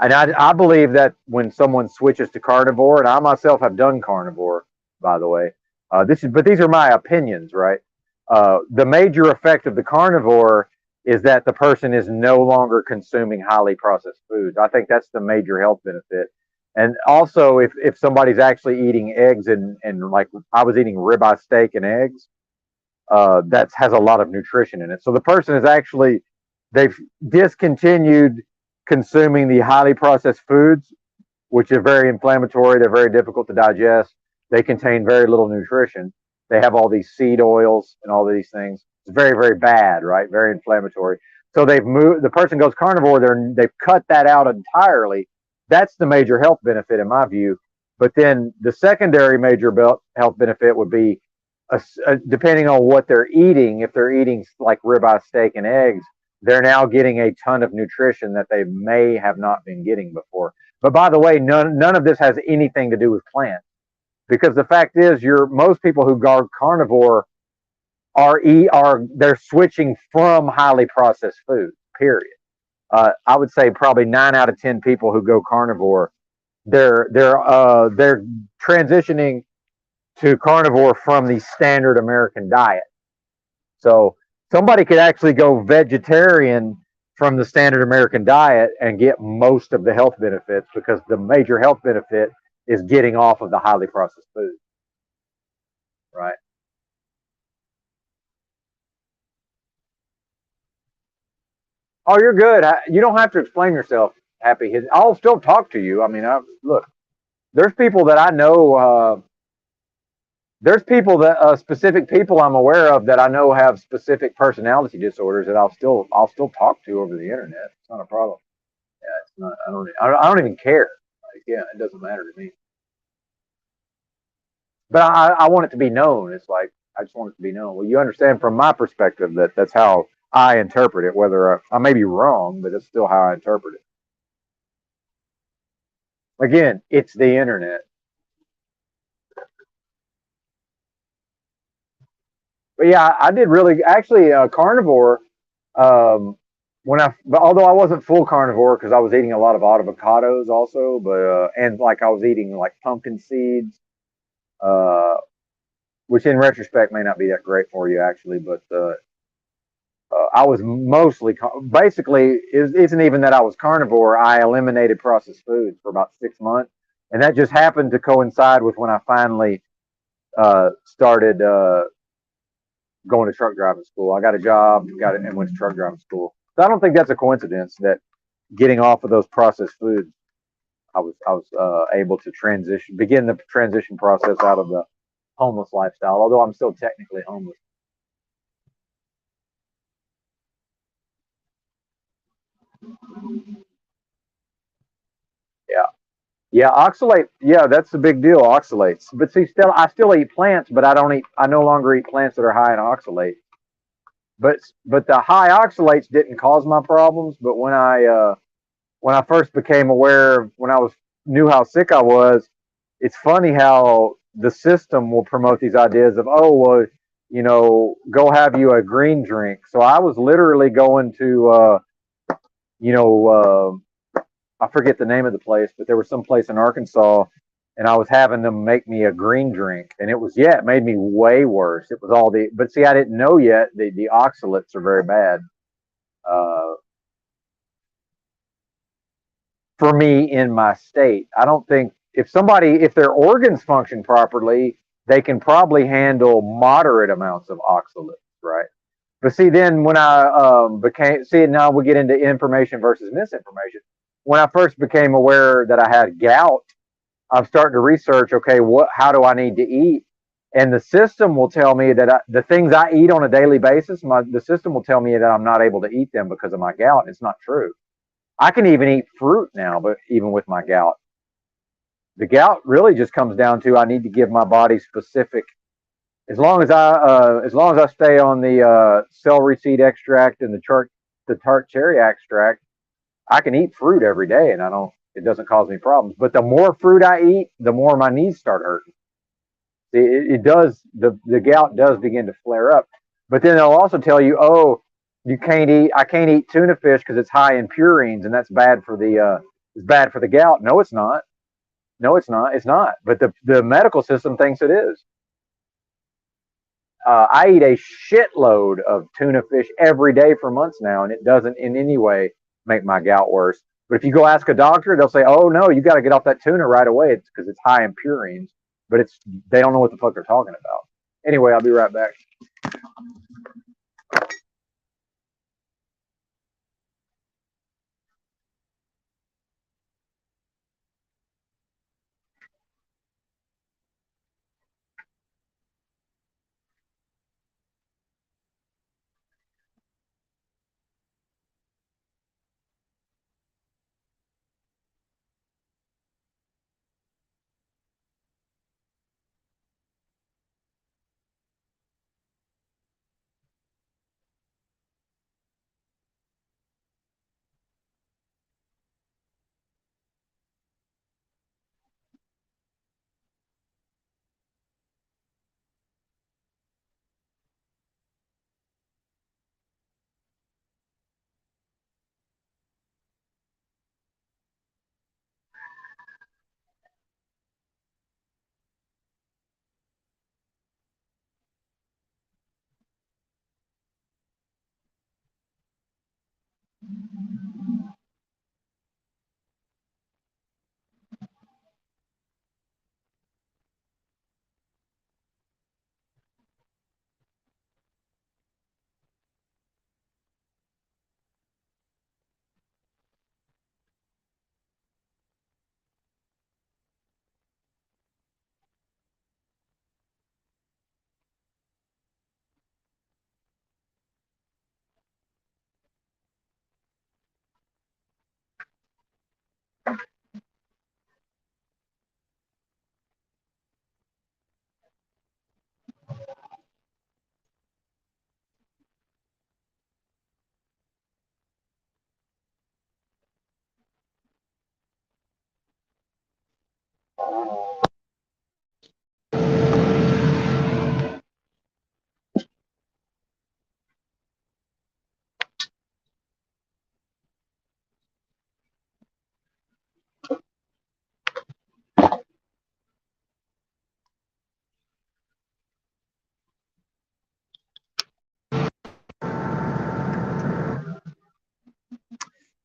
And I believe that when someone switches to carnivore, and I myself have done carnivore, by the way, but these are my opinions, right? The major effect of the carnivore is that the person is no longer consuming highly processed foods. I think that's the major health benefit. And also, if somebody's actually eating eggs and like I was eating ribeye steak and eggs, that has a lot of nutrition in it. So the person is actually, they've discontinued consuming the highly processed foods, which are very inflammatory. They're very difficult to digest. They contain very little nutrition. They have all these seed oils and all these things. It's very, very bad, right? Very inflammatory. So they've moved, the person goes carnivore, they've cut that out entirely. That's the major health benefit in my view. But then the secondary major health benefit would be, depending on what they're eating, if they're eating like ribeye steak and eggs, they're now getting a ton of nutrition that they may have not been getting before. But by the way, none of this has anything to do with plants, because the fact is, most people who go carnivore they're switching from highly processed foods. Period. I would say probably 9 out of 10 people who go carnivore, they're transitioning to carnivore from the standard American diet. So somebody could actually go vegetarian from the standard American diet and get most of the health benefits, because the major health benefit is getting off of the highly processed food. Right. Oh, you're good. You don't have to explain yourself, Happy. I'll still talk to you. I mean, look, there's people that I know. There's people that specific people I'm aware of that I know have specific personality disorders that I'll still talk to over the internet. It's not a problem. Yeah, it's not. I don't even care. Like, yeah, it doesn't matter to me. But I want it to be known. It's like I just want it to be known. Well, you understand from my perspective that that's how I interpret it. Whether I may be wrong, but it's still how I interpret it. Again, it's the internet. But yeah, I did really actually carnivore. Um, although I wasn't full carnivore because I was eating a lot of avocados also, but and like I was eating like pumpkin seeds, uh, which in retrospect may not be that great for you actually, but I was mostly basically it isn't even that I was carnivore. I eliminated processed foods for about 6 months, and that just happened to coincide with when I finally started going to truck driving school. I got a job, got it, and went to truck driving school. So I don't think that's a coincidence that getting off of those processed foods, I was able to begin the transition process out of the homeless lifestyle. Although I'm still technically homeless. Yeah. Yeah, oxalate. Yeah, that's the big deal. Oxalates. But see, I still eat plants, but I don't eat. I no longer eat plants that are high in oxalate. But the high oxalates didn't cause my problems. But when I first became aware of when I was knew how sick I was, it's funny how the system will promote these ideas of, oh well, go have you a green drink. So I was literally going to you know I forget the name of the place, but there was some place in Arkansas, and I was having them make me a green drink, and it made me way worse. It was but see, I didn't know yet the oxalates are very bad uh, for me in my state. I don't think if their organs function properly, they can probably handle moderate amounts of oxalates, right? But see, then when I now we get into information versus misinformation. When I first became aware that I had gout, I'm starting to research, okay, how do I need to eat? And the system will tell me that the things I eat on a daily basis, the system will tell me that I'm not able to eat them because of my gout. It's not true. I can even eat fruit now, but even with my gout, the gout really just comes down to I need to give my body specific. As long as I stay on the celery seed extract and the tart cherry extract, I can eat fruit every day, and it doesn't cause me problems. But the more fruit I eat, the more my knees start hurting. It does. The gout does begin to flare up. But then they'll also tell you, oh, I can't eat tuna fish because it's high in purines, and that's bad for it's bad for the gout. No, it's not. No, it's not. It's not. But the medical system thinks it is. I eat a shitload of tuna fish every day for months now, and it doesn't in any way make my gout worse. But if you go ask a doctor, they'll say, "Oh no, you got to get off that tuna right away. It's because it's high in purines." But they don't know what the fuck they're talking about. Anyway, I'll be right back.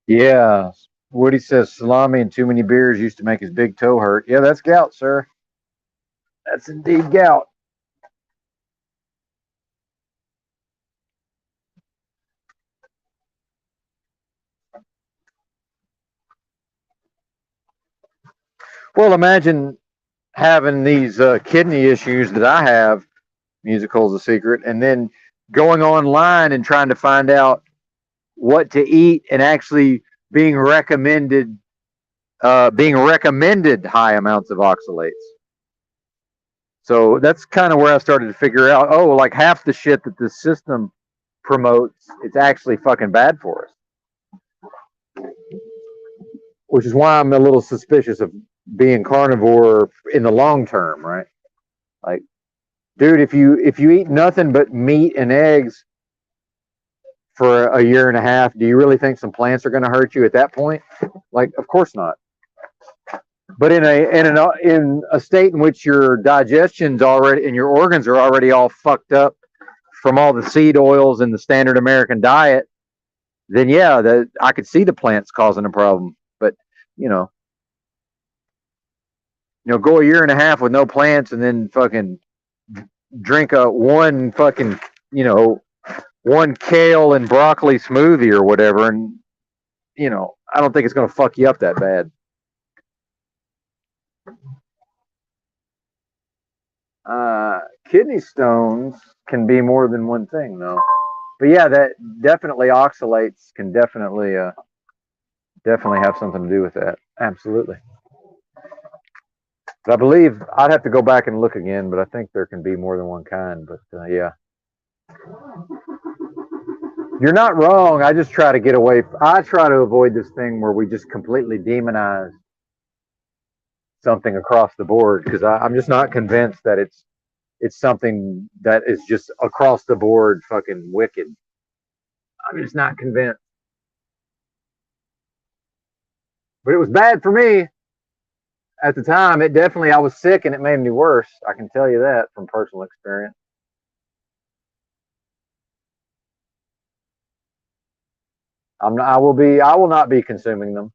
Yeah, Woody says salami and too many beers used to make his big toe hurt. Yeah, that's gout, sir. That's indeed gout. Well, imagine having these kidney issues that I have. Musical's a secret, and then going online and trying to find out what to eat and actually being recommended high amounts of oxalates. So that's kind of where I started to figure out, oh, like half the shit that this system promotes, it's actually fucking bad for us. Which is why I'm a little suspicious of being carnivore in the long term, right? Like, dude, if you eat nothing but meat and eggs for a year and a half, do you really think some plants are going to hurt you at that point? Like, of course not. But in a state in which your digestion's already and your organs are already all fucked up from all the seed oils and the standard American diet, then yeah, I could see the plants causing a problem. But you know, go a year and a half with no plants and then fucking drink a one fucking one kale and broccoli smoothie or whatever, and I don't think it's gonna fuck you up that bad. Kidney stones can be more than one thing, though. But yeah, that definitely oxalates can definitely have something to do with that. Absolutely. But I believe I'd have to go back and look again, but I think there can be more than one kind. But yeah, you're not wrong. I just try to get away. I try to avoid this thing where we just completely demonize something across the board because I'm just not convinced that it's something that is just across the board fucking wicked. I'm just not convinced. But it was bad for me at the time. It definitely, I was sick and it made me worse. I can tell you that from personal experience. I will not be consuming them.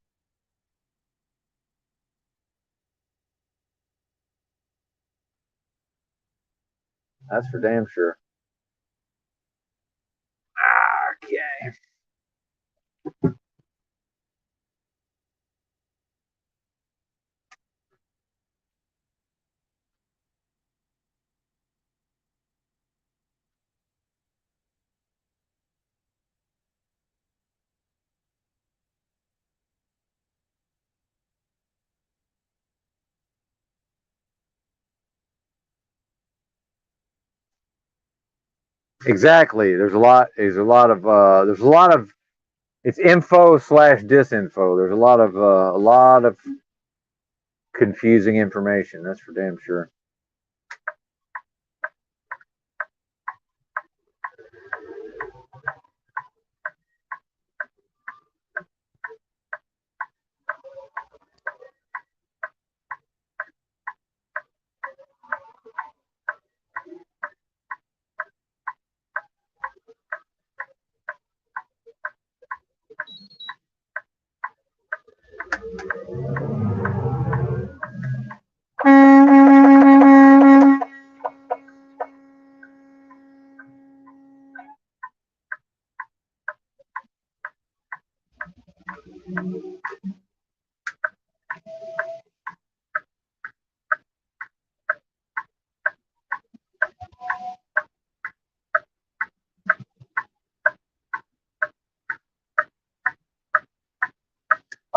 That's for damn sure. Okay. Exactly. There's a lot of it's info slash disinfo. There's a lot of confusing information. That's for damn sure.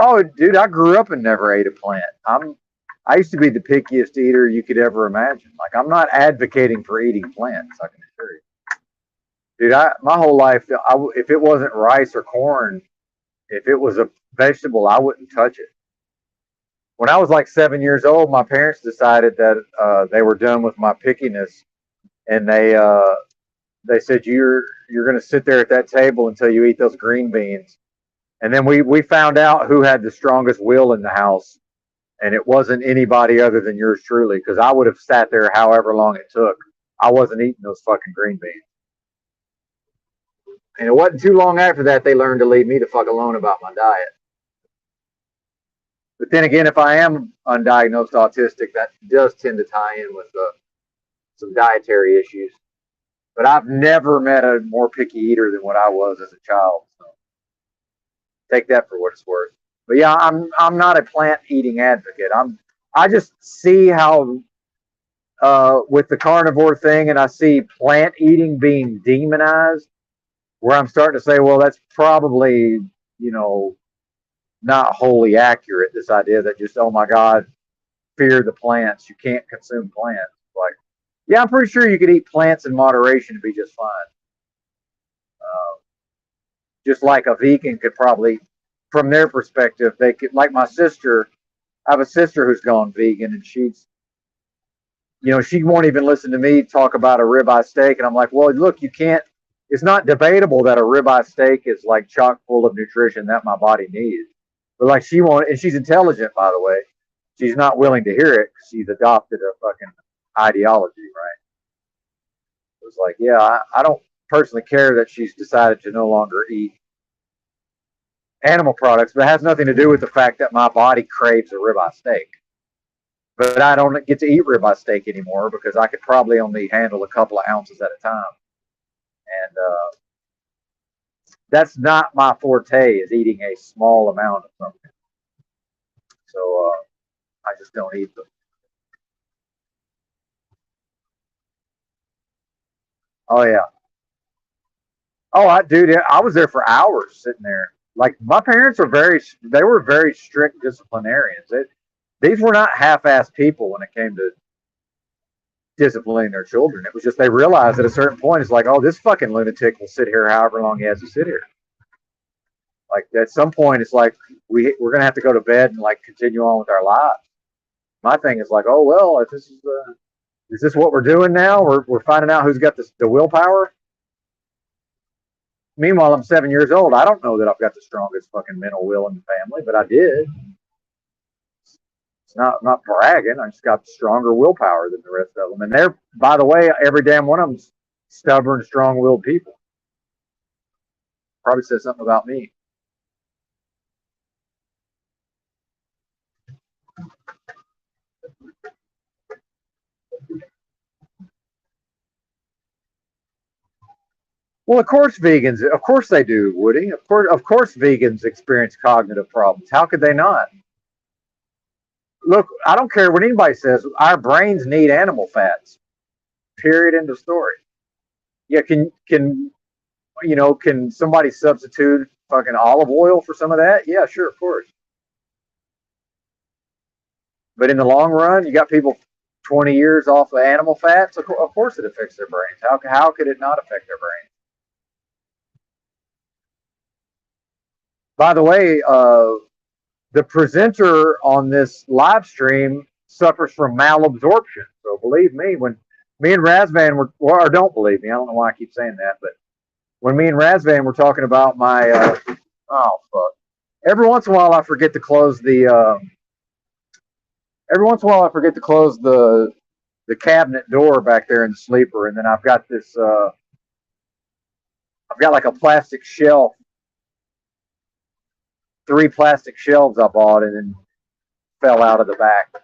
Oh, dude, I grew up and never ate a plant. I used to be the pickiest eater you could ever imagine. Like, I'm not advocating for eating plants. I can assure you, dude. My whole life, if it wasn't rice or corn, if it was a vegetable, I wouldn't touch it. When I was like 7 years old, my parents decided that they were done with my pickiness, and they said you're going to sit there at that table until you eat those green beans. And then we found out who had the strongest will in the house, and it wasn't anybody other than yours truly, because I would have sat there however long it took. I wasn't eating those fucking green beans. And it wasn't too long after that they learned to leave me the fuck alone about my diet. But then again, if I am undiagnosed autistic, that does tend to tie in with some dietary issues. But I've never met a more picky eater than what I was as a child. So take that for what it's worth. But yeah, I'm not a plant eating advocate. I just see how with the carnivore thing, and I see plant eating being demonized, where I'm starting to say, well, that's probably, you know, not wholly accurate. This idea that just, oh my God, fear the plants, you can't consume plants. Like, yeah, I'm pretty sure you could eat plants in moderation and be just fine. Just like a vegan could probably, from their perspective, they could, like my sister, I have a sister who's gone vegan, and she's, you know, she won't even listen to me talk about a ribeye steak. And I'm like, well, look, you can't, it's not debatable that a ribeye steak is like chock full of nutrition that my body needs. But like, she won't, and she's intelligent, by the way. She's not willing to hear it because she's adopted a fucking ideology, right? It was like, yeah, I don't personally care that she's decided to no longer eat animal products, but it has nothing to do with the fact that my body craves a ribeye steak. But I don't get to eat ribeye steak anymore because I could probably only handle a couple of ounces at a time. And that's not my forte, is eating a small amount of something. So I just don't eat them. Oh yeah. Oh, dude, I was there for hours sitting there. Like, my parents they were very strict disciplinarians. These were not half-assed people when it came to disciplining their children. It was just they realized at a certain point, it's like, oh, this fucking lunatic will sit here however long he has to sit here. Like, at some point, it's like we're gonna have to go to bed and like continue on with our lives. My thing is like, oh well, if this is this what we're doing now? We're finding out who's got the willpower. Meanwhile, I'm 7 years old. I don't know that I've got the strongest fucking mental will in the family, but I did. It's not bragging. I just got stronger willpower than the rest of them. And they're, by the way, every damn one of them's stubborn, strong-willed people. Probably says something about me. Well, of course they do, Woody. Of course, vegans experience cognitive problems. How could they not? Look, I don't care what anybody says. Our brains need animal fats. Period. End of story. Yeah, can somebody substitute fucking olive oil for some of that? Yeah, sure, of course. But in the long run, you got people 20 years off of animal fats. Of course, it affects their brains. How could it not affect their brains? By the way, the presenter on this live stream suffers from malabsorption. So believe me, when me and Razvan were, or don't believe me, I don't know why I keep saying that, but when me and Razvan were talking about my, oh fuck, every once in a while I forget to close the, the cabinet door back there in the sleeper, and then I've got this, I've got like a plastic shelf, 3 plastic shelves I bought, and then fell out of the back. So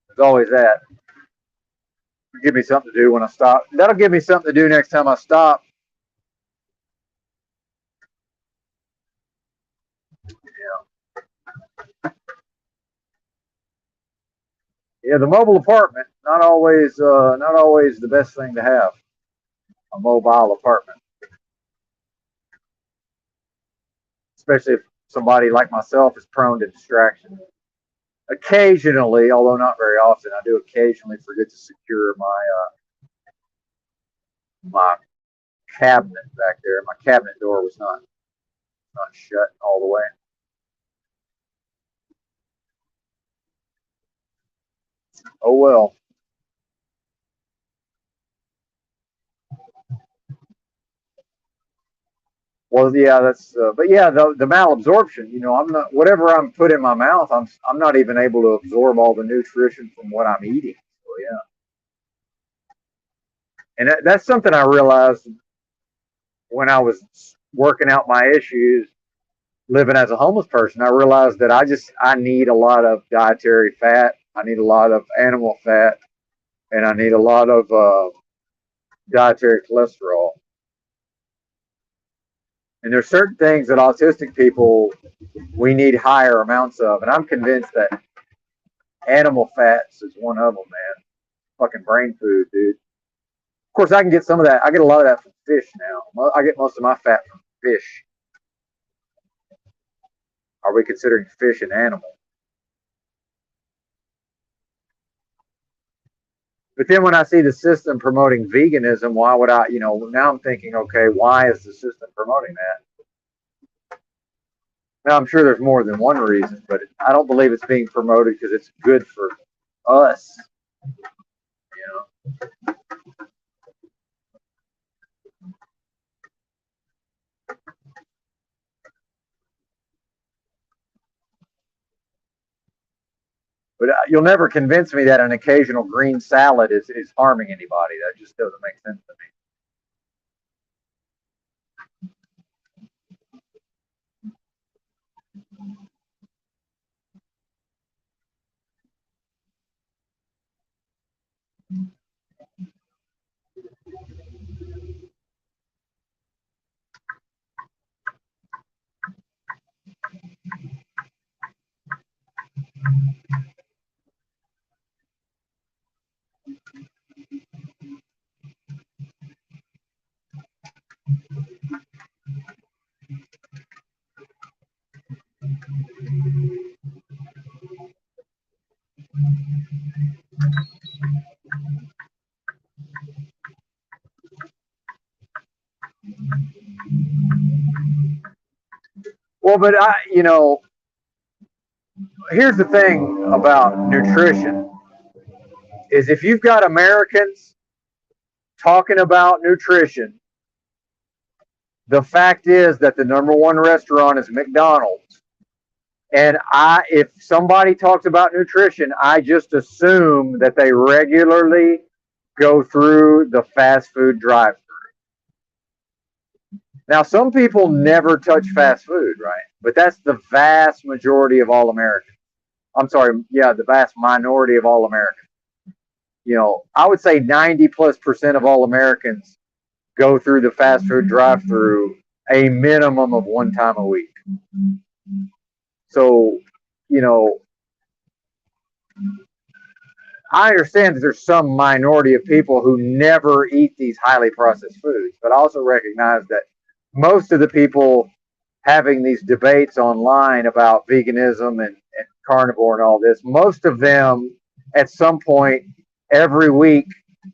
there's always that. Give me something to do when I stop. That'll give me something to do next time I stop. Yeah, the mobile apartment, not always the best thing to have. A mobile apartment, especially if somebody like myself is prone to distraction. Occasionally, although not very often, I do occasionally forget to secure my cabinet back there. My cabinet door was not shut all the way. Oh well. Well, yeah, that's. But yeah, the malabsorption. You know, I'm not, whatever I'm put in my mouth. I'm not even able to absorb all the nutrition from what I'm eating. So yeah, and that's something I realized when I was working out my issues, living as a homeless person. I realized that I need a lot of dietary fat. I need a lot of animal fat, and I need a lot of dietary cholesterol. And there's certain things that autistic people, we need higher amounts of. And I'm convinced that animal fats is one of them, man. Fucking brain food, dude. Of course, I can get some of that. I get a lot of that from fish now. I get most of my fat from fish. Are we considering fish an animal? But then when I see the system promoting veganism, why would I, now I'm thinking, okay, why is the system promoting that? Now, I'm sure there's more than one reason, but I don't believe it's being promoted because it's good for us, you know? But you'll never convince me that an occasional green salad is harming anybody. That just doesn't make sense to me. Well, but here's the thing about nutrition is if you've got Americans talking about nutrition, the fact is that the number one restaurant is McDonald's. And if somebody talks about nutrition, I just assume that they regularly go through the fast food drive-thru. Now, some people never touch fast food, right? But that's the vast majority of all Americans. I'm sorry, yeah, the vast minority of all Americans. I would say 90+% of all Americans go through the fast food drive-thru a minimum of one time a week. So, I understand that there's some minority of people who never eat these highly processed foods, but I also recognize that most of the people having these debates online about veganism and carnivore and all this, most of them at some point every week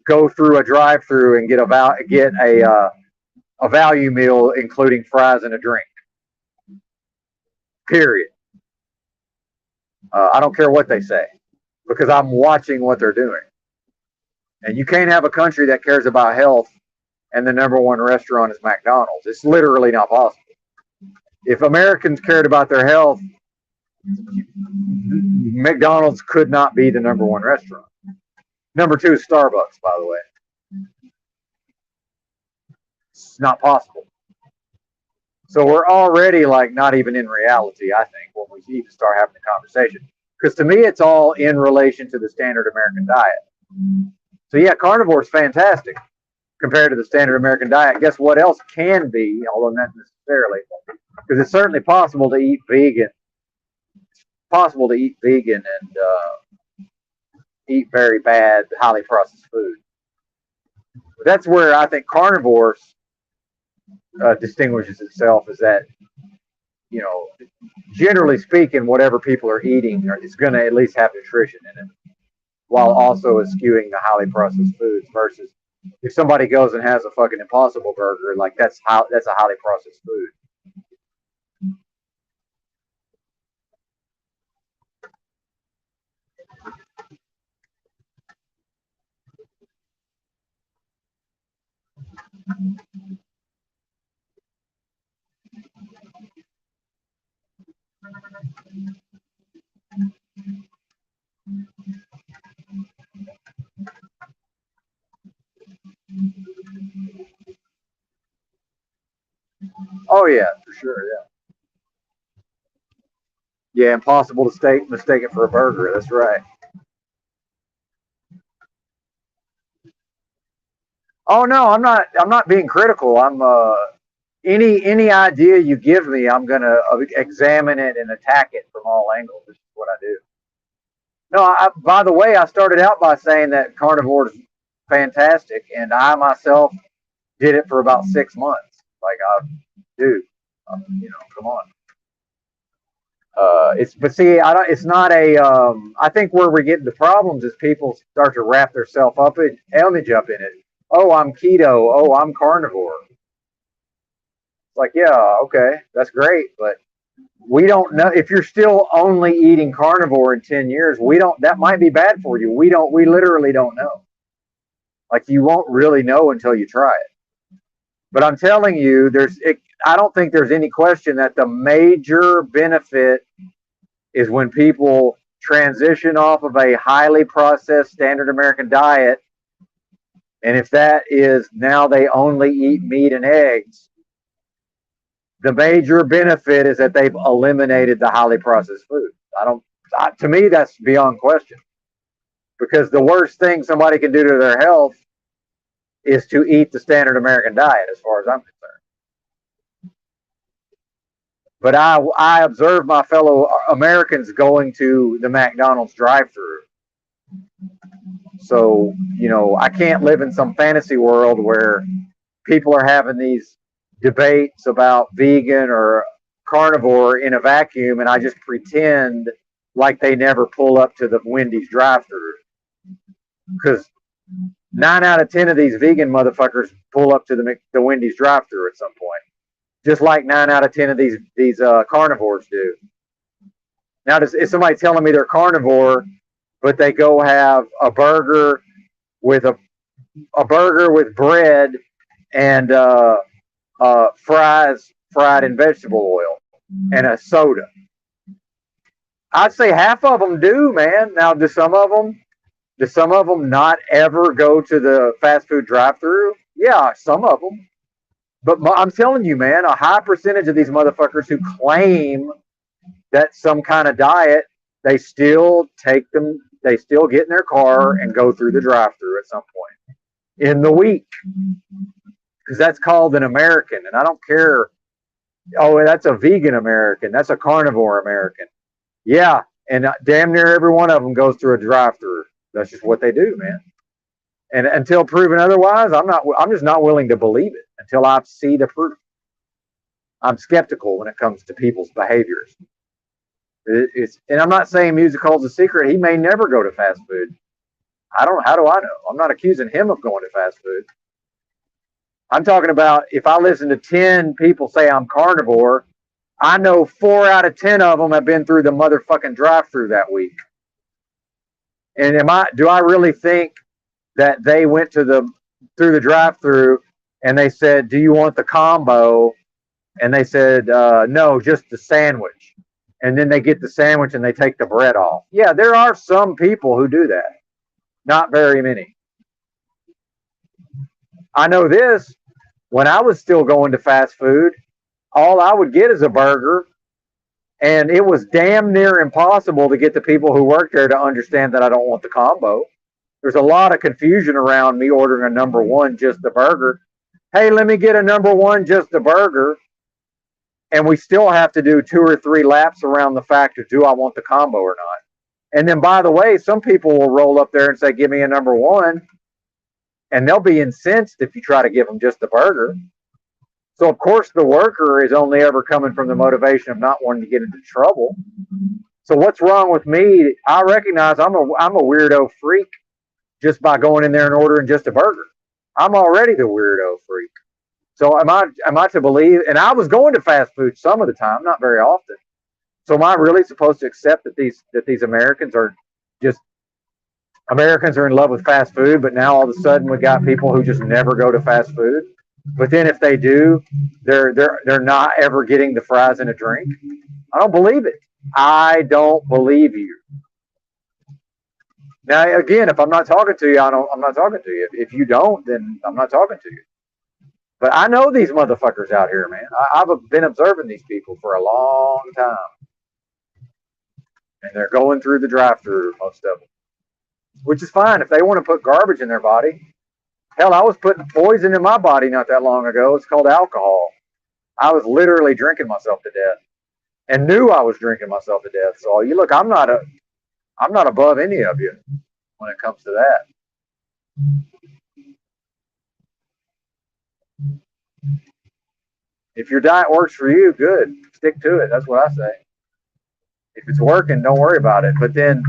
go through a drive-through and get a value meal, including fries and a drink. Period. I don't care what they say because I'm watching what they're doing. And you can't have a country that cares about health and the number one restaurant is McDonald's. It's literally not possible. If Americans cared about their health, McDonald's could not be the number one restaurant. Number two is Starbucks, by the way. It's not possible. So we're already like not even in reality, I think, when we even start having the conversation. Because to me, it's all in relation to the standard American diet. So yeah, carnivore is fantastic compared to the standard American diet. Guess what else can be, although not necessarily, because it's certainly possible to eat vegan. It's possible to eat vegan and eat very bad, highly processed food. But that's where I think carnivores distinguishes itself, is that, generally speaking, whatever people are eating is going to at least have nutrition in it, while also eschewing the highly processed foods. Versus if somebody goes and has a fucking Impossible Burger, like that's a highly processed food. Oh yeah, for sure, yeah. Yeah, impossible to mistake it for a burger. That's right. Oh no, I'm not. I'm not being critical. any idea you give me, I'm gonna examine it and attack it from all angles. This is what I do. No, by the way, I started out by saying that carnivore is fantastic, and I myself did it for about 6 months. Like, dude, come on. But see, I don't. It's not a. I think where we get into problems is people start to wrap themselves up in image up in it. Oh, I'm keto. Oh, I'm carnivore. It's like, yeah, okay, that's great, but we don't know if you're still only eating carnivore in 10 years. We don't. That might be bad for you. We don't. We literally don't know. Like, you won't really know until you try it. But I'm telling you, I don't think there's any question that the major benefit is when people transition off of a highly processed standard American diet. And if that is now they only eat meat and eggs, the major benefit is that they've eliminated the highly processed food. To me, that's beyond question. Because the worst thing somebody can do to their health is to eat the standard American diet, as far as I'm concerned. But I observe my fellow Americans going to the McDonald's drive-thru. So, I can't live in some fantasy world where people are having these debates about vegan or carnivore in a vacuum, and I just pretend like they never pull up to the Wendy's drive-thru. Because 9 out of 10 of these vegan motherfuckers pull up to the Wendy's drive-thru at some point, just like 9 out of 10 of these carnivores do. Now, is somebody telling me they're carnivore, but they go have a burger with a burger with bread and fries fried in vegetable oil and a soda? I'd say half of them do, man. Now, do some of them not ever go to the fast food drive-thru? Yeah, some of them. But I'm telling you, man, a high percentage of these motherfuckers who claim that some kind of diet, they still get in their car and go through the drive-thru at some point in the week. Because that's called an American. And I don't care. Oh, that's a vegan American. That's a carnivore American. Yeah, and damn near every one of them goes through a drive-thru. That's just what they do, man. And until proven otherwise, I'm just not willing to believe it until I see the proof. I'm skeptical when it comes to people's behaviors. And I'm not saying Music Hall's a secret. He may never go to fast food. How do I know? I'm not accusing him of going to fast food. I'm talking about if I listen to 10 people say I'm carnivore, I know 4 out of 10 of them have been through the motherfucking drive-thru that week. And do I really think that they went through the drive-thru and they said, "Do you want the combo?" And they said, "No, just the sandwich." And then they get the sandwich and they take the bread off. Yeah, there are some people who do that. Not very many. I know this. When I was still going to fast food, all I would get is a burger. And it was damn near impossible to get the people who work there to understand that I don't want the combo. There's a lot of confusion around me ordering a number one, just the burger. Hey, let me get a number one, just the burger. And we still have to do 2 or 3 laps around the fact of, do I want the combo or not? And then, by the way, some people will roll up there and say, "Give me a number one." And they'll be incensed if you try to give them just the burger. So, of course, the worker is only ever coming from the motivation of not wanting to get into trouble. So what's wrong with me? I recognize I'm a weirdo freak just by going in there and ordering just a burger. I'm already the weirdo freak. So am I to believe? And I was going to fast food some of the time, not very often. So am I really supposed to accept that these Americans are in love with fast food? But now all of a sudden we got people who just never go to fast food. But then if they do, they're not ever getting the fries and a drink. I don't believe it. I don't believe you. Now, again, if I'm not talking to you, I'm not talking to you. If you don't, then I'm not talking to you. But I know these motherfuckers out here, man. I've been observing these people for a long time. And they're going through the drive-thru, most of them. Which is fine if they want to put garbage in their body. Hell, I was putting poison in my body not that long ago. It's called alcohol. I was literally drinking myself to death and knew I was drinking myself to death. So you look, I'm not above any of you when it comes to that. If your diet works for you, good. Stick to it. That's what I say. If it's working, don't worry about it. But then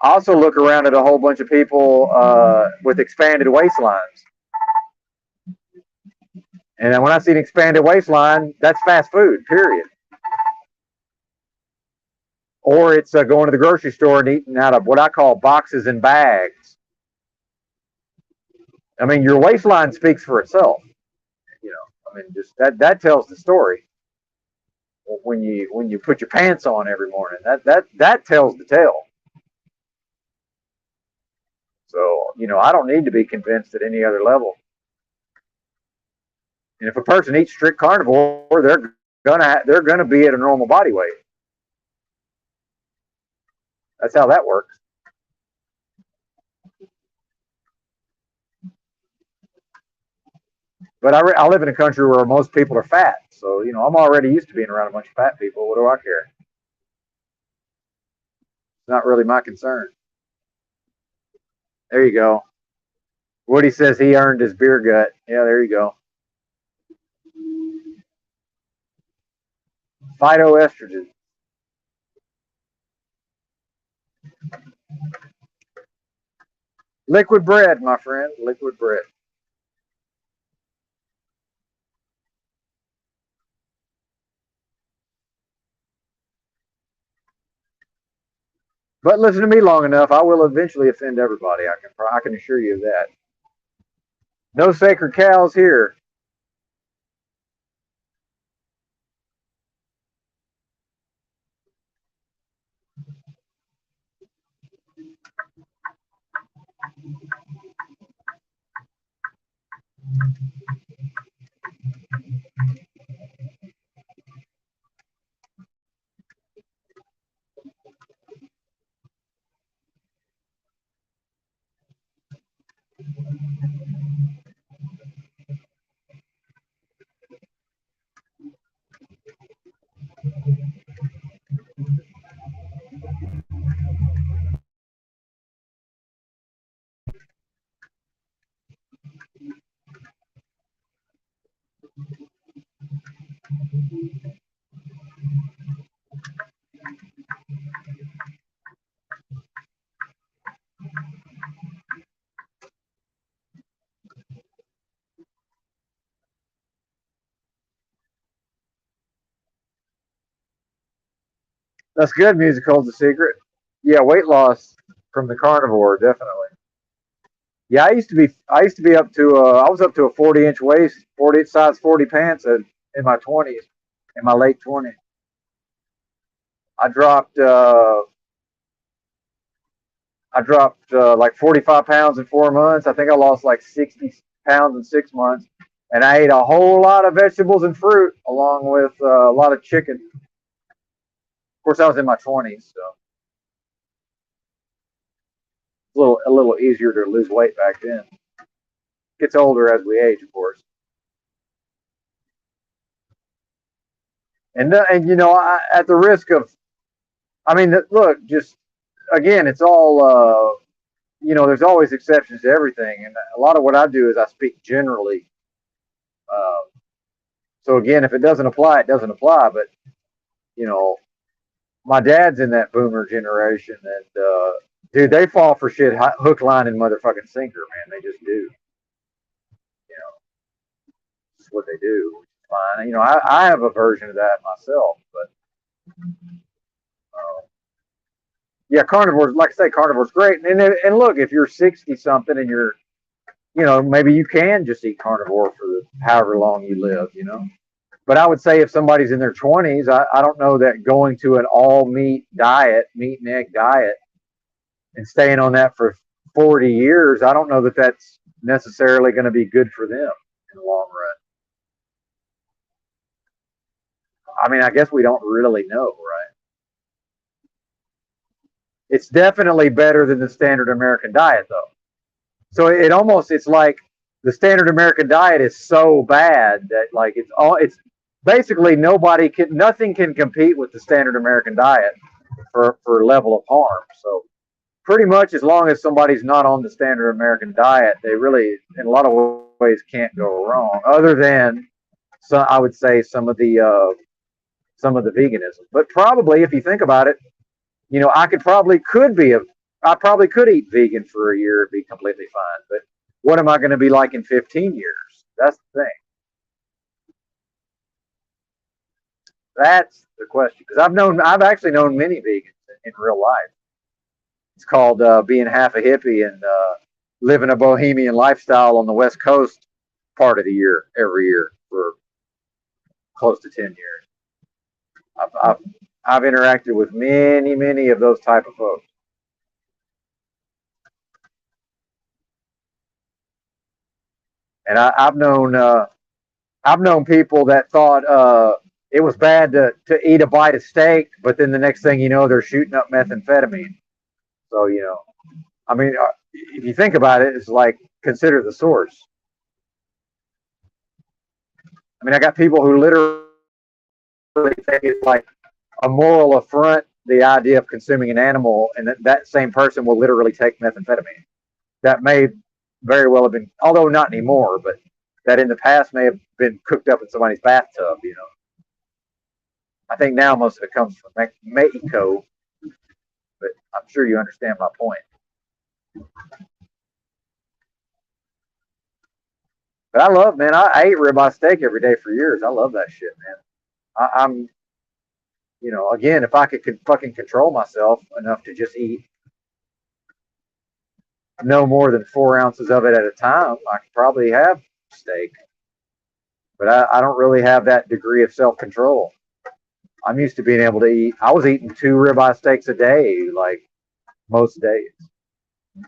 I also look around at a whole bunch of people with expanded waistlines. And when I see an expanded waistline, that's fast food, period. Or it's going to the grocery store and eating out of what I call boxes and bags. I mean, your waistline speaks for itself. You know, I mean, just that tells the story. When you put your pants on every morning, that tells the tale. So, you know, I don't need to be convinced at any other level. And if a person eats strict carnivore, they're gonna be at a normal body weight. That's how that works. But I live in a country where most people are fat, so you know I'm already used to being around a bunch of fat people. What do I care? It's not really my concern. There you go. Woody says he earned his beer gut. Yeah, there you go. Phytoestrogen. Liquid bread, my friend. Liquid bread. But listen to me long enough, I will eventually offend everybody. I can assure you of that. No sacred cows here. That's good. Music holds a secret. Yeah, weight loss from the carnivore, definitely. Yeah, I used to be up to I was up to a 40-inch waist, 40 size 40 pants in my 20s, in my late 20s. I dropped like 45 pounds in 4 months. I think I lost like 60 pounds in 6 months, and I ate a whole lot of vegetables and fruit along with a lot of chicken. Of course, I was in my 20s, so a little easier to lose weight back then. Gets older as we age, of course. And you know, at the risk of, I mean, look, just again, it's all you know. There's always exceptions to everything, and a lot of what I do is I speak generally. Uh, so again, if it doesn't apply, it doesn't apply. But you know, my dad's in that boomer generation, and dude, they fall for shit hook, line, and motherfucking sinker, man. They just do. You know, it's what they do. Fine. You know, I have a version of that myself, but yeah, carnivores, like I say, carnivore's great. And look, if you're 60 something and you're, you know, maybe you can just eat carnivore for however long you live, you know. But I would say if somebody's in their 20s, I don't know that going to an all meat diet, meat and egg diet, and staying on that for 40 years, I don't know that that's necessarily going to be good for them in the long run. I mean, I guess we don't really know, right? It's definitely better than the standard American diet, though. So it's like the standard American diet is so bad that like it's basically nothing can compete with the standard American diet for level of harm. So pretty much as long as somebody's not on the standard American diet, they really in a lot of ways can't go wrong. Other than I would say some of the veganism. But probably if you think about it, I probably could eat vegan for a year and be completely fine. But what am I going to be like in 15 years? That's the thing. That's the question. Because I've actually known many vegans in real life. It's called being half a hippie and living a bohemian lifestyle on the West Coast part of the year, every year for close to 10 years. I've interacted with many of those type of folks. And I've known people that thought it was bad to eat a bite of steak, but then the next thing you know, they're shooting up methamphetamine. So I mean, if you think about it, it's like consider the source. I mean, I got people who literally think it's like a moral affront the idea of consuming an animal, and that same person will literally take methamphetamine. That may very well have been, although not anymore, but that in the past may have been cooked up in somebody's bathtub. I think now most of it comes from Mexico, but I'm sure you understand my point. But I love, man. I ate ribeye steak every day for years. I love that shit, man. I'm, again, if I could fucking control myself enough to just eat no more than 4 ounces of it at a time, I could probably have steak. But I don't really have that degree of self control. I'm used to being able to eat. I was eating 2 ribeye steaks a day, like most days.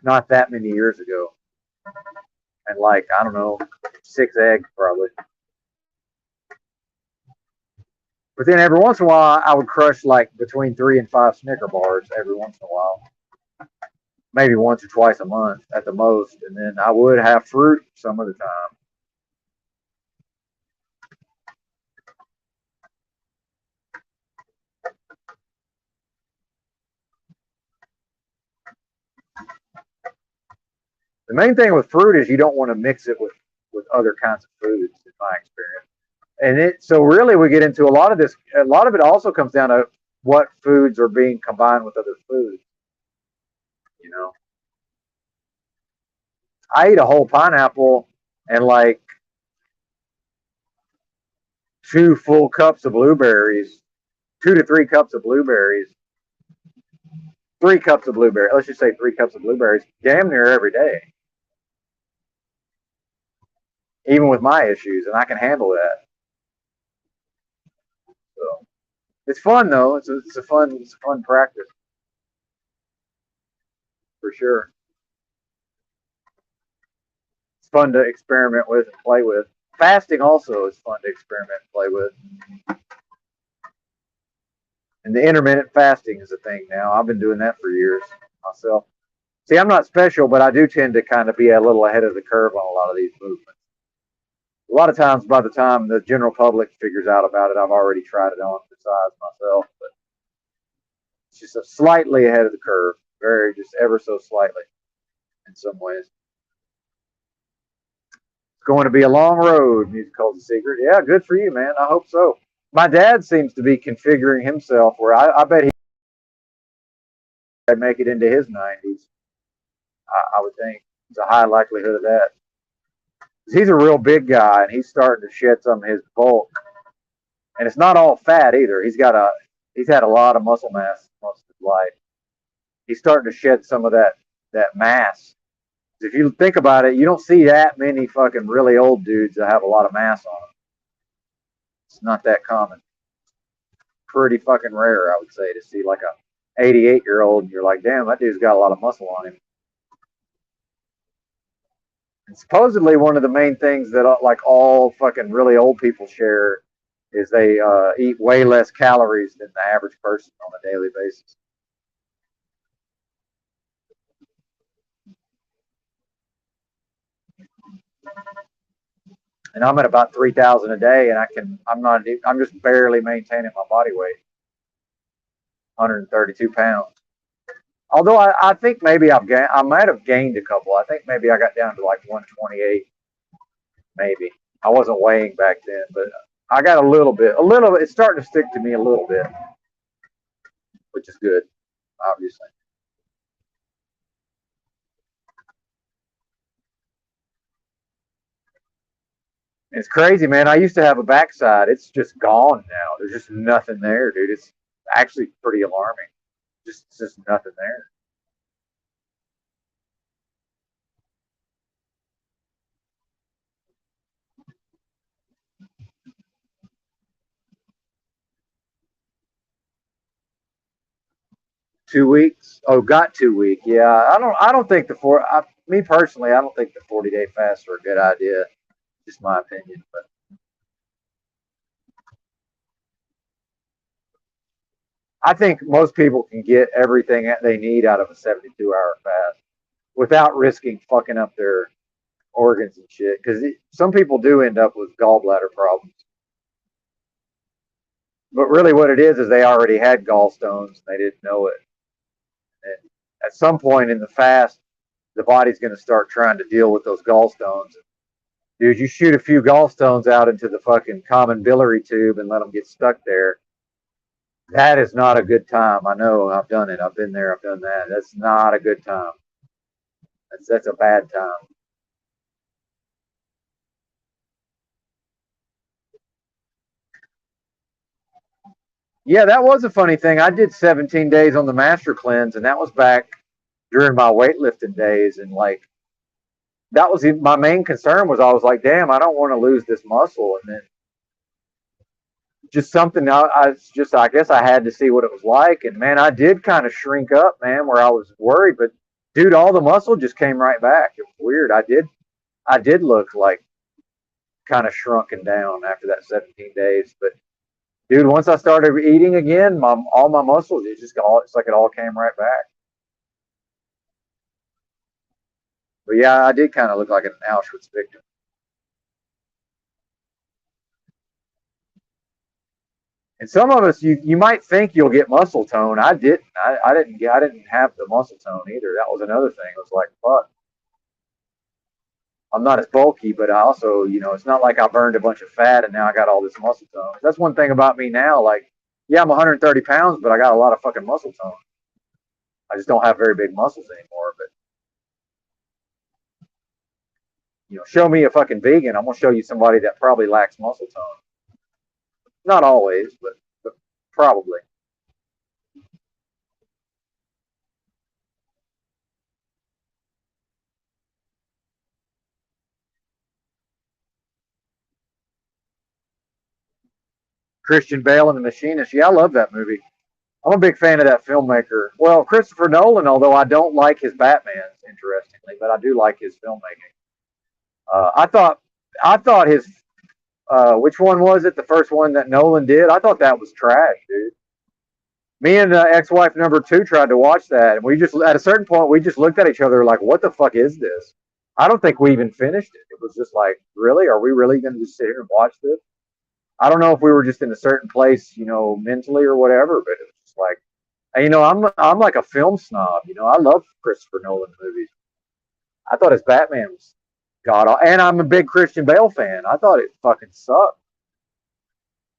Not that many years ago. And like, I don't know, 6 eggs probably. But then every once in a while, I would crush like between 3 and 5 Snicker bars every once in a while. Maybe once or twice a month at the most. And then I would have fruit some of the time. The main thing with fruit is you don't want to mix it with other kinds of foods, in my experience. And so really we get into a lot of this. A lot of it also comes down to what foods are being combined with other foods. I eat a whole pineapple and like 2 full cups of blueberries, 2 to 3 cups of blueberries, 3 cups of blueberries. Let's just say 3 cups of blueberries, damn near every day. Even with my issues, and I can handle that. So it's fun though. It's a fun practice for sure. It's fun to experiment with and play with. Fasting also is fun to experiment and play with. And the intermittent fasting is a thing now. I've been doing that for years myself. See, I'm not special, but I do tend to kind of be a little ahead of the curve on a lot of these movements. A lot of times, by the time the general public figures out about it, I've already tried it on besides myself. But it's just a slightly ahead of the curve, just ever so slightly in some ways. It's going to be a long road, Music Calls the Secret. Yeah, good for you, man. I hope so. My dad seems to be configuring himself where I bet he'd make it into his 90s. I would think. There's a high likelihood of that. He's a real big guy, and he's starting to shed some of his bulk. And it's not all fat either. He's had a lot of muscle mass most of his life. He's starting to shed some of that mass. If you think about it, you don't see that many fucking really old dudes that have a lot of mass on them. It's not that common. Pretty fucking rare, I would say, to see like a 88-year-old and you're like, damn, that dude's got a lot of muscle on him. And supposedly one of the main things that like all fucking really old people share is they eat way less calories than the average person on a daily basis. and I'm at about 3,000 a day, and I'm just barely maintaining my body weight, 132 pounds. Although I think maybe I might have gained a couple. I think maybe I got down to like 128, maybe. I wasn't weighing back then, but I got a little. It's starting to stick to me a little bit, which is good, obviously. It's crazy, man. I used to have a backside. It's just gone now. There's just nothing there, dude. It's actually pretty alarming. Just nothing there. 2 weeks. Oh, got 2 week. Yeah, I don't think me personally, I don't think the 40-day fasts are a good idea. Just my opinion, but I think most people can get everything that they need out of a 72-hour fast without risking fucking up their organs and shit. Because some people do end up with gallbladder problems. But really, what it is they already had gallstones and they didn't know it. And at some point in the fast, the body's going to start trying to deal with those gallstones. Dude, you shoot a few gallstones out into the fucking common biliary tube and let them get stuck there. That is not a good time. I know. I've done it. I've been there. I've done that. That's not a good time. That's a bad time. Yeah, that was a funny thing. I did 17 days on the master cleanse, and that was back during my weightlifting days. And like, that was my main concern was I was like, damn, I don't want to lose this muscle. And then just something I guess I had to see what it was like. And man, I did kind of shrink up, man, where I was worried. But dude, all the muscle just came right back. It was weird. I did look like kind of shrunken down after that 17 days. But dude, once I started eating again, all my muscles, it's like it all came right back. But yeah, I did kind of look like an Auschwitz victim. And some of us, you might think you'll get muscle tone. I didn't. I didn't have the muscle tone either. That was another thing. It was like, fuck, I'm not as bulky, but I also, it's not like I burned a bunch of fat and now I got all this muscle tone. That's one thing about me now. Like, yeah, I'm 130 pounds, but I got a lot of fucking muscle tone. I just don't have very big muscles anymore. But show me a fucking vegan, I'm gonna show you somebody that probably lacks muscle tone. Not always, but probably. Christian Bale and the Machinist. Yeah, I love that movie. I'm a big fan of that filmmaker. Well, Christopher Nolan, although I don't like his Batmans, interestingly, but I do like his filmmaking. I thought his which one was it? The first one that Nolan did? I thought that was trash, dude. Me and ex-wife number two tried to watch that, and we just at a certain point we just looked at each other like, "What the fuck is this?" I don't think we even finished it. It was just like, really? Are we really going to just sit here and watch this? I don't know if we were just in a certain place, mentally or whatever, but it was just like, I'm like a film snob. I love Christopher Nolan movies. I thought his Batman was god awful, and I'm a big Christian Bale fan. I thought it fucking sucked.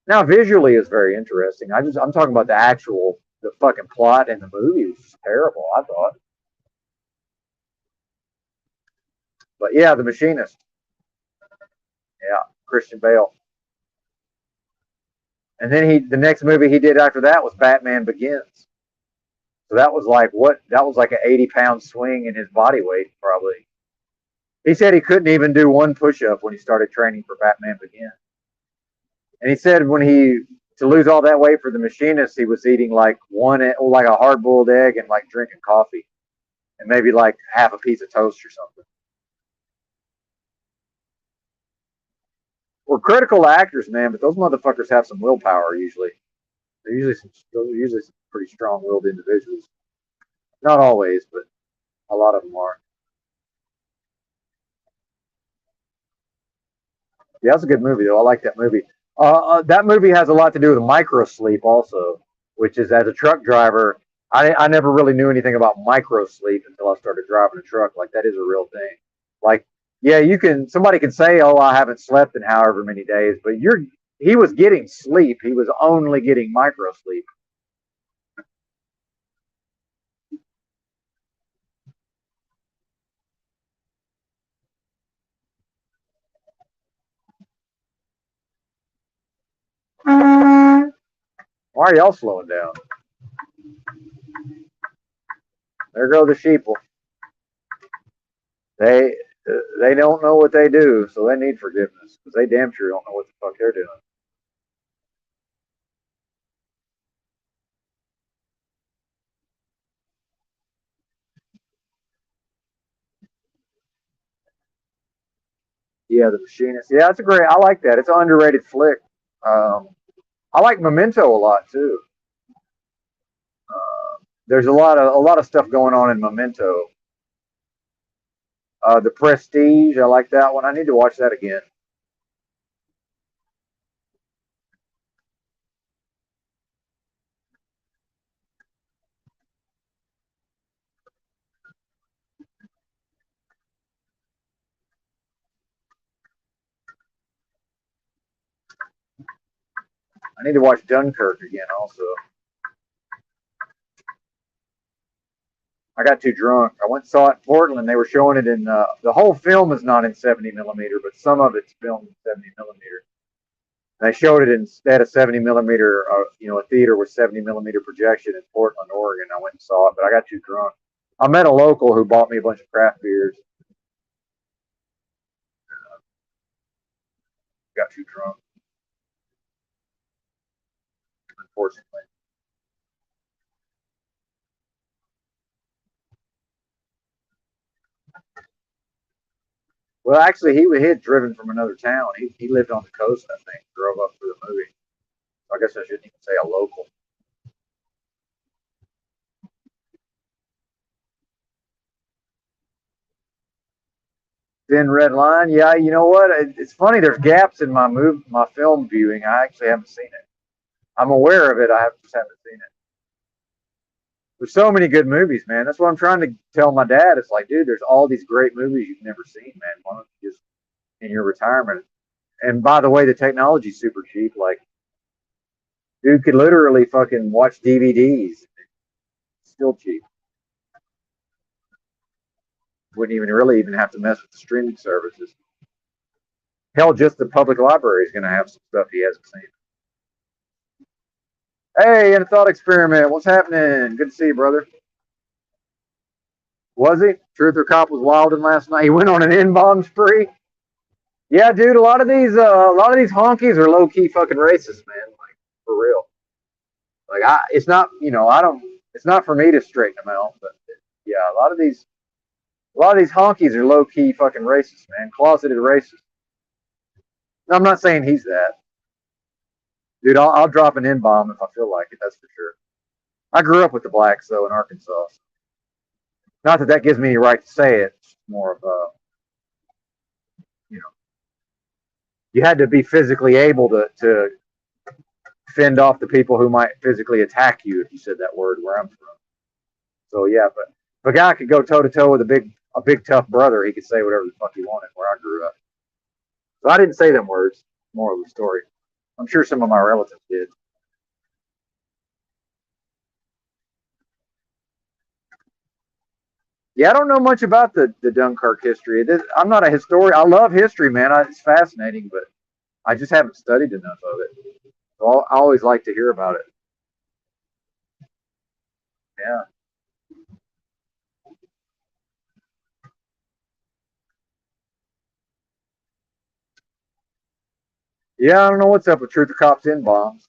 Now visually it's very interesting. I'm talking about the fucking plot and the movie was just terrible. I thought, but yeah, The Machinist. Yeah, Christian Bale. And then the next movie he did after that was Batman Begins. So that was like what? That was like an 80-pound swing in his body weight, probably. He said he couldn't even do one push-up when he started training for Batman Begins. And he said to lose all that weight for The Machinist, he was eating like a hard-boiled egg and like drinking coffee, and maybe like half a piece of toast or something. We're critical actors, man, but those motherfuckers have some willpower usually. They're usually some pretty strong-willed individuals. Not always, but a lot of them are. Yeah, that's a good movie though. I like that movie. That movie has a lot to do with micro sleep also, which is as a truck driver, I never really knew anything about micro sleep until I started driving a truck. Like that is a real thing. Like, yeah, you can somebody can say, "Oh, I haven't slept in however many days," but he was getting sleep. He was only getting micro sleep. Why are y'all slowing down? There go the sheeple. They they don't know what they do, so they need forgiveness because they damn sure don't know what the fuck they're doing. Yeah, The Machinist. Yeah, it's a great. I like that. It's an underrated flick. Um, I like Memento a lot too. There's a lot of stuff going on in Memento. The Prestige. I like that one. I need to watch that again. I need to watch Dunkirk again. Also, I got too drunk. I went and saw it in Portland. They were showing it in the whole film is not in 70 millimeter, but some of it's filmed in 70 millimeter. And they showed it instead of 70 millimeter, a theater with 70 millimeter projection in Portland, Oregon. I went and saw it, but I got too drunk. I met a local who bought me a bunch of craft beers. Got too drunk, unfortunately. Well, actually, he had driven from another town. He lived on the coast, I think. Drove up for the movie. I guess I shouldn't even say a local. Thin Red Line. Yeah, you know what? It's funny. There's gaps in my film viewing. I actually haven't seen it. I'm aware of it. Just haven't seen it. There's so many good movies, man. That's what I'm trying to tell my dad. It's like, dude, there's all these great movies you've never seen, man. Why don't you just in your retirement? And by the way, the technology's super cheap. Like, dude could literally fucking watch DVDs. It's still cheap. Wouldn't even really even have to mess with the streaming services. Hell, just the public library is going to have some stuff he hasn't seen. Hey, in a thought experiment, what's happening? Good to see you, brother. Was he? Truth or Cop was wilding last night. He went on an N-bomb spree. Yeah, dude. A lot of these honkies are low key fucking racist, man. Like for real. Like it's not. I don't. It's not for me to straighten them out, but yeah, a lot of these honkies are low key fucking racist, man. Closeted racist. I'm not saying he's that, dude. I'll drop an N-bomb if I feel like it. That's for sure. I grew up with the blacks though in Arkansas. Not that that gives me any right to say it. It's more of you know, you had to be physically able to fend off the people who might physically attack you if you said that word where I'm from. So yeah, but if a guy could go toe to toe with a big tough brother, he could say whatever the fuck he wanted where I grew up. So I didn't say them words. More of the story. I'm sure some of my relatives did. Yeah, I don't know much about the Dunkirk history. I'm not a historian. I love history, man. It's fascinating, but I just haven't studied enough of it. So I always like to hear about it. Yeah. Yeah, I don't know what's up with Truth or Cops in bombs.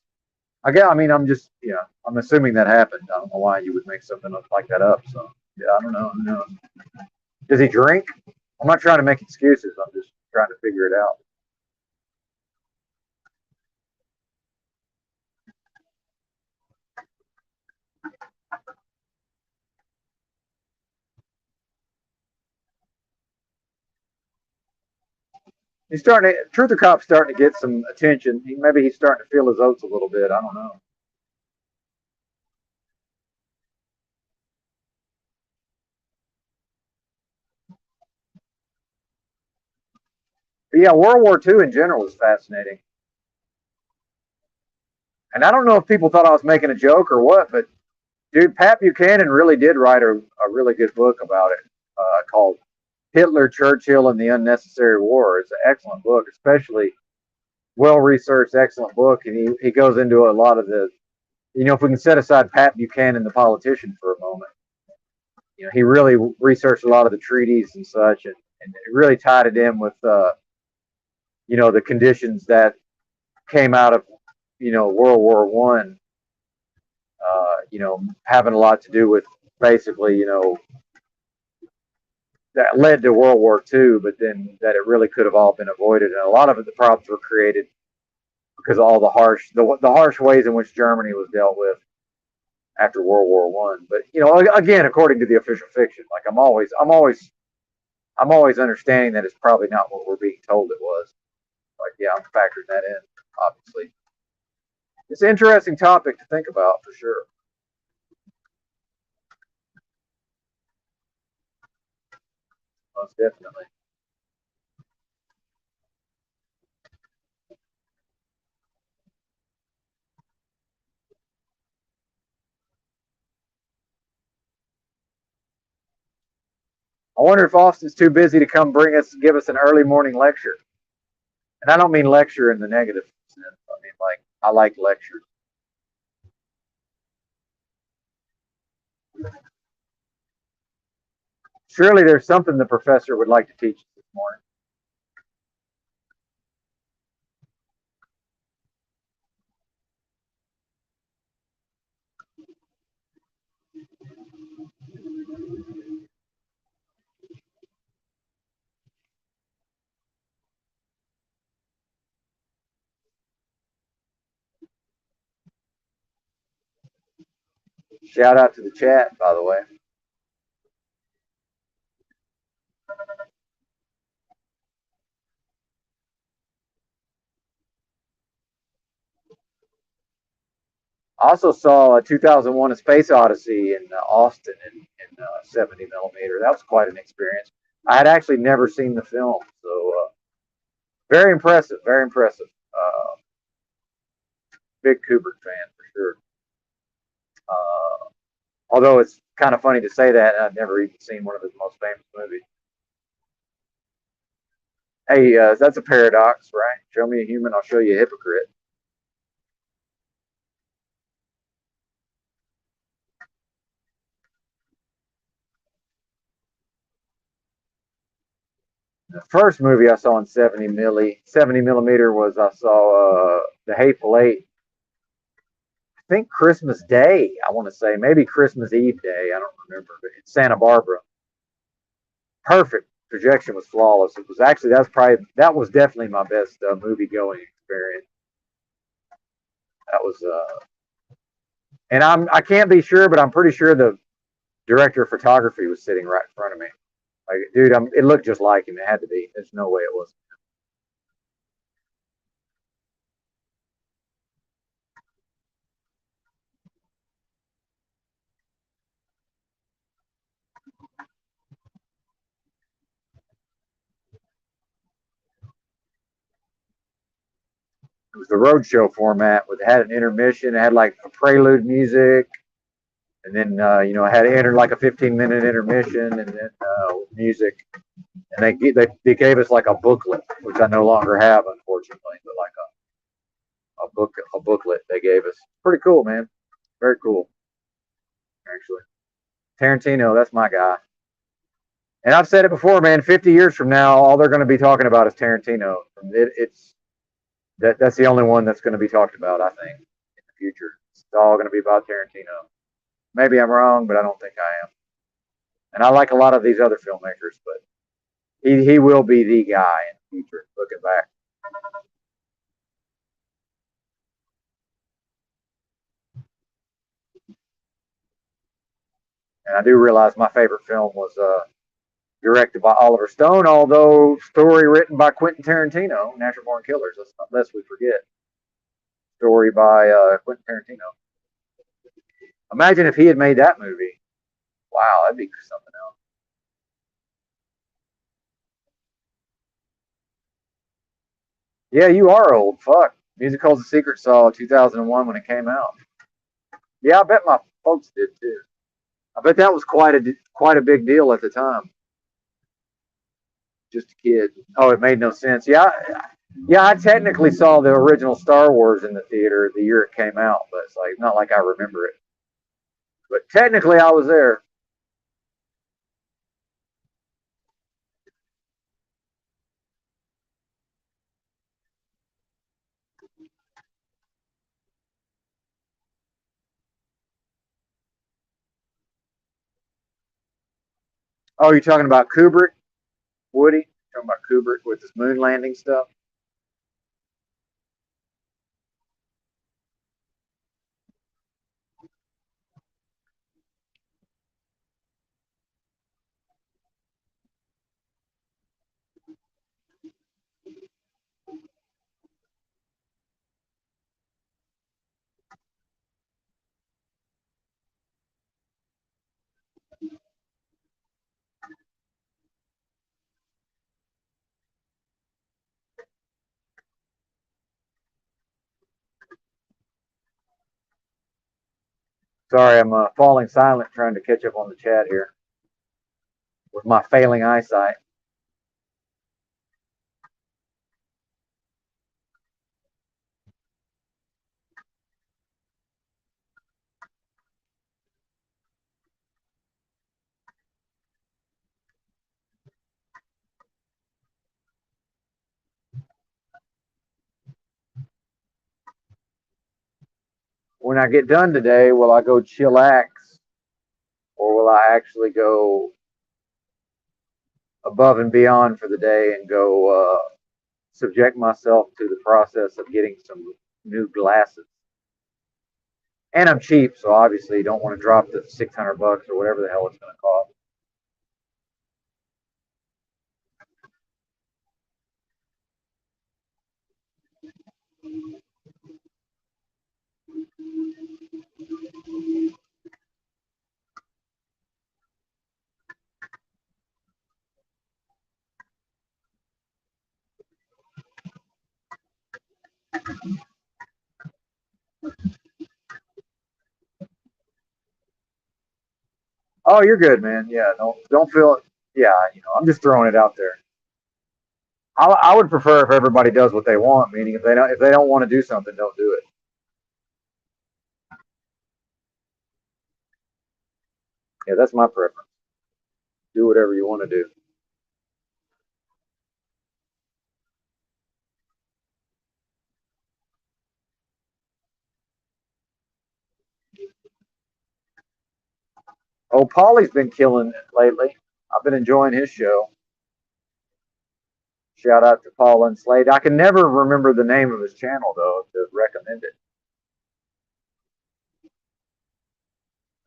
I mean, I'm assuming that happened. I don't know why you would make something like that up. So, yeah, I don't know. Who knows? Does he drink? I'm not trying to make excuses. I'm just trying to figure it out. He's starting to, Truther Cop's starting to get some attention. Maybe he's starting to feel his oats a little bit. I don't know. But yeah, World War II in general is fascinating. And I don't know if people thought I was making a joke or what, but dude, Pat Buchanan really did write a really good book about it called Hitler, Churchill, and the Unnecessary War. It's an excellent book, especially well researched, excellent book. And he goes into a lot of the, if we can set aside Pat Buchanan, the politician, for a moment, he really researched a lot of the treaties and such, and it really tied it in with, the conditions that came out of, World War One. Having a lot to do with basically, that led to World War II, but then that it really could have all been avoided, and a lot of the problems were created because of all the harsh ways in which Germany was dealt with after World War One. But again, according to the official fiction, like I'm always understanding that it's probably not what we're being told it was. Like, yeah, I'm factoring that in. Obviously, it's an interesting topic to think about for sure. Most definitely. I wonder if Austin's too busy to come give us an early morning lecture. And I don't mean lecture in the negative sense. I mean, like, I like lectures. Surely there's something the professor would like to teach us this morning. Shout out to the chat, by the way. I also saw 2001: A Space Odyssey in Austin in 70 millimeter. That was quite an experience. I had actually never seen the film, so very impressive. Very impressive. Big Kubrick fan for sure. Although it's kind of funny to say that, I've never even seen one of his most famous movies. Hey, that's a paradox, right? Show me a human, I'll show you a hypocrite. The first movie I saw in 70 millimeter was I saw The Hateful Eight. I think Christmas Day, I want to say, maybe Christmas Eve Day, I don't remember, but in Santa Barbara. Perfect. Projection was flawless. It was actually, that was definitely my best movie going experience. That was, and I can't be sure, but I'm pretty sure the director of photography was sitting right in front of me. Like, dude, it looked just like him. It had to be. There's no way it wasn't. It was the roadshow format. It had an intermission. It had like a prelude music, and then it had like a 15-minute intermission, and then music. And they gave us like a booklet, which I no longer have, unfortunately, but like a booklet they gave us. Pretty cool, man. Very cool, actually. Tarantino, that's my guy. And I've said it before, man. 50 years from now, all they're going to be talking about is Tarantino. That's the only one that's going to be talked about, I think, in the future. It's all going to be about Tarantino. Maybe I'm wrong, but I don't think I am. And I like a lot of these other filmmakers, but he will be the guy in the future. Looking back. And I do realize my favorite film was directed by Oliver Stone, although story written by Quentin Tarantino, Natural Born Killers, lest we forget. Story by Quentin Tarantino. Imagine if he had made that movie. Wow, that'd be something else. Yeah, you are old. Fuck. Musical's a Secret saw 2001 when it came out. Yeah, I bet my folks did too. I bet that was quite a big deal at the time. Just a kid. Oh, it made no sense. Yeah. I technically saw the original Star Wars in the theater the year it came out, but it's like not like I remember it. But technically, I was there. Oh, you're talking about Kubrick, Woody? You're talking about Kubrick with his moon landing stuff? Sorry, I'm falling silent trying to catch up on the chat here with my failing eyesight. When I get done today, will I go chillax or will I actually go above and beyond for the day and go subject myself to the process of getting some new glasses? And I'm cheap, so obviously you don't want to drop the $600 or whatever the hell it's going to cost. Oh, you're good, man. Yeah, don't feel it. Yeah, I'm just throwing it out there. I would prefer if everybody does what they want, meaning if they don't want to do something, don't do it. Yeah, that's my preference. Do whatever you want to do. Oh, Paulie's been killing it lately. I've been enjoying his show. Shout out to Paul and Slade. I can never remember the name of his channel though to recommend it.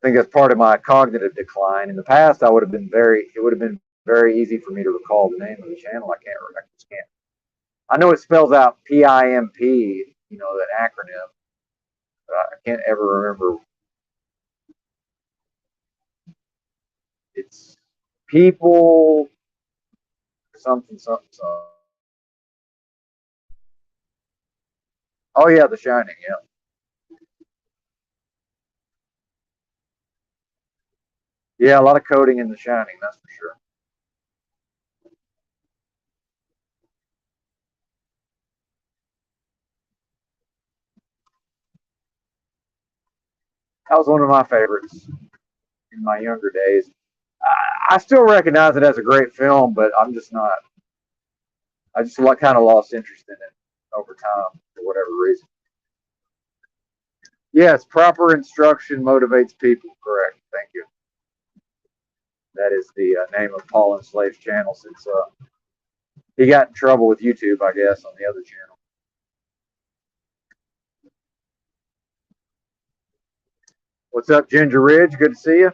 I think that's part of my cognitive decline. In the past, it would have been very easy for me to recall the name of the channel. I just can't. I know it spells out PIMP, that acronym, but I can't ever remember. It's people something something something. Oh yeah, The Shining. Yeah, yeah, a lot of coding in The Shining. That's for sure. That was one of my favorites in my younger days. I still recognize it as a great film, but I'm just not. I just kind of lost interest in it over time for whatever reason. Yes, proper instruction motivates people. Correct. Thank you. That is the name of Paul and Slave's channel since he got in trouble with YouTube, I guess, on the other channel. What's up, Ginger Ridge? Good to see you.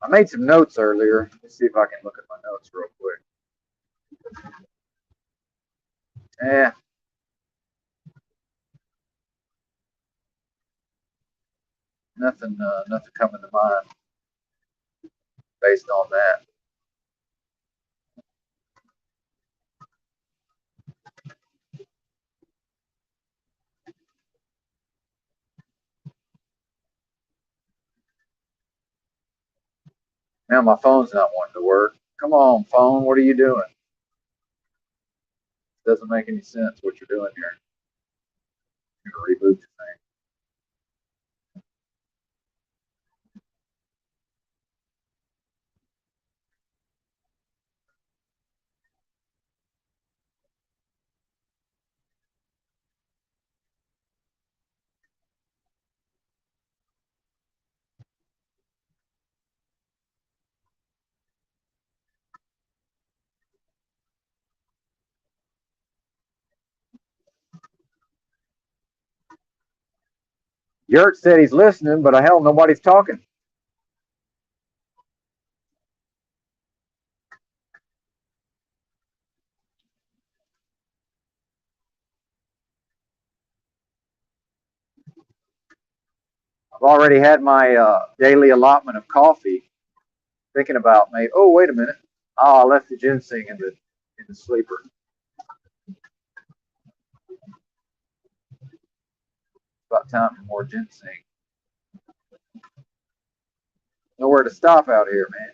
I made some notes earlier. Let's see if I can look at my notes real quick. Nothing coming to mind based on that. Now my phone's not wanting to work. Come on, phone, what are you doing? Doesn't make any sense what you're doing here. I'm gonna reboot the thing. Yurt said he's listening, but hell, nobody's talking. I've already had my daily allotment of coffee. Thinking about maybe. Oh, wait a minute. Oh, I left the ginseng in the sleeper. About time for more ginseng. Nowhere to stop out here, man.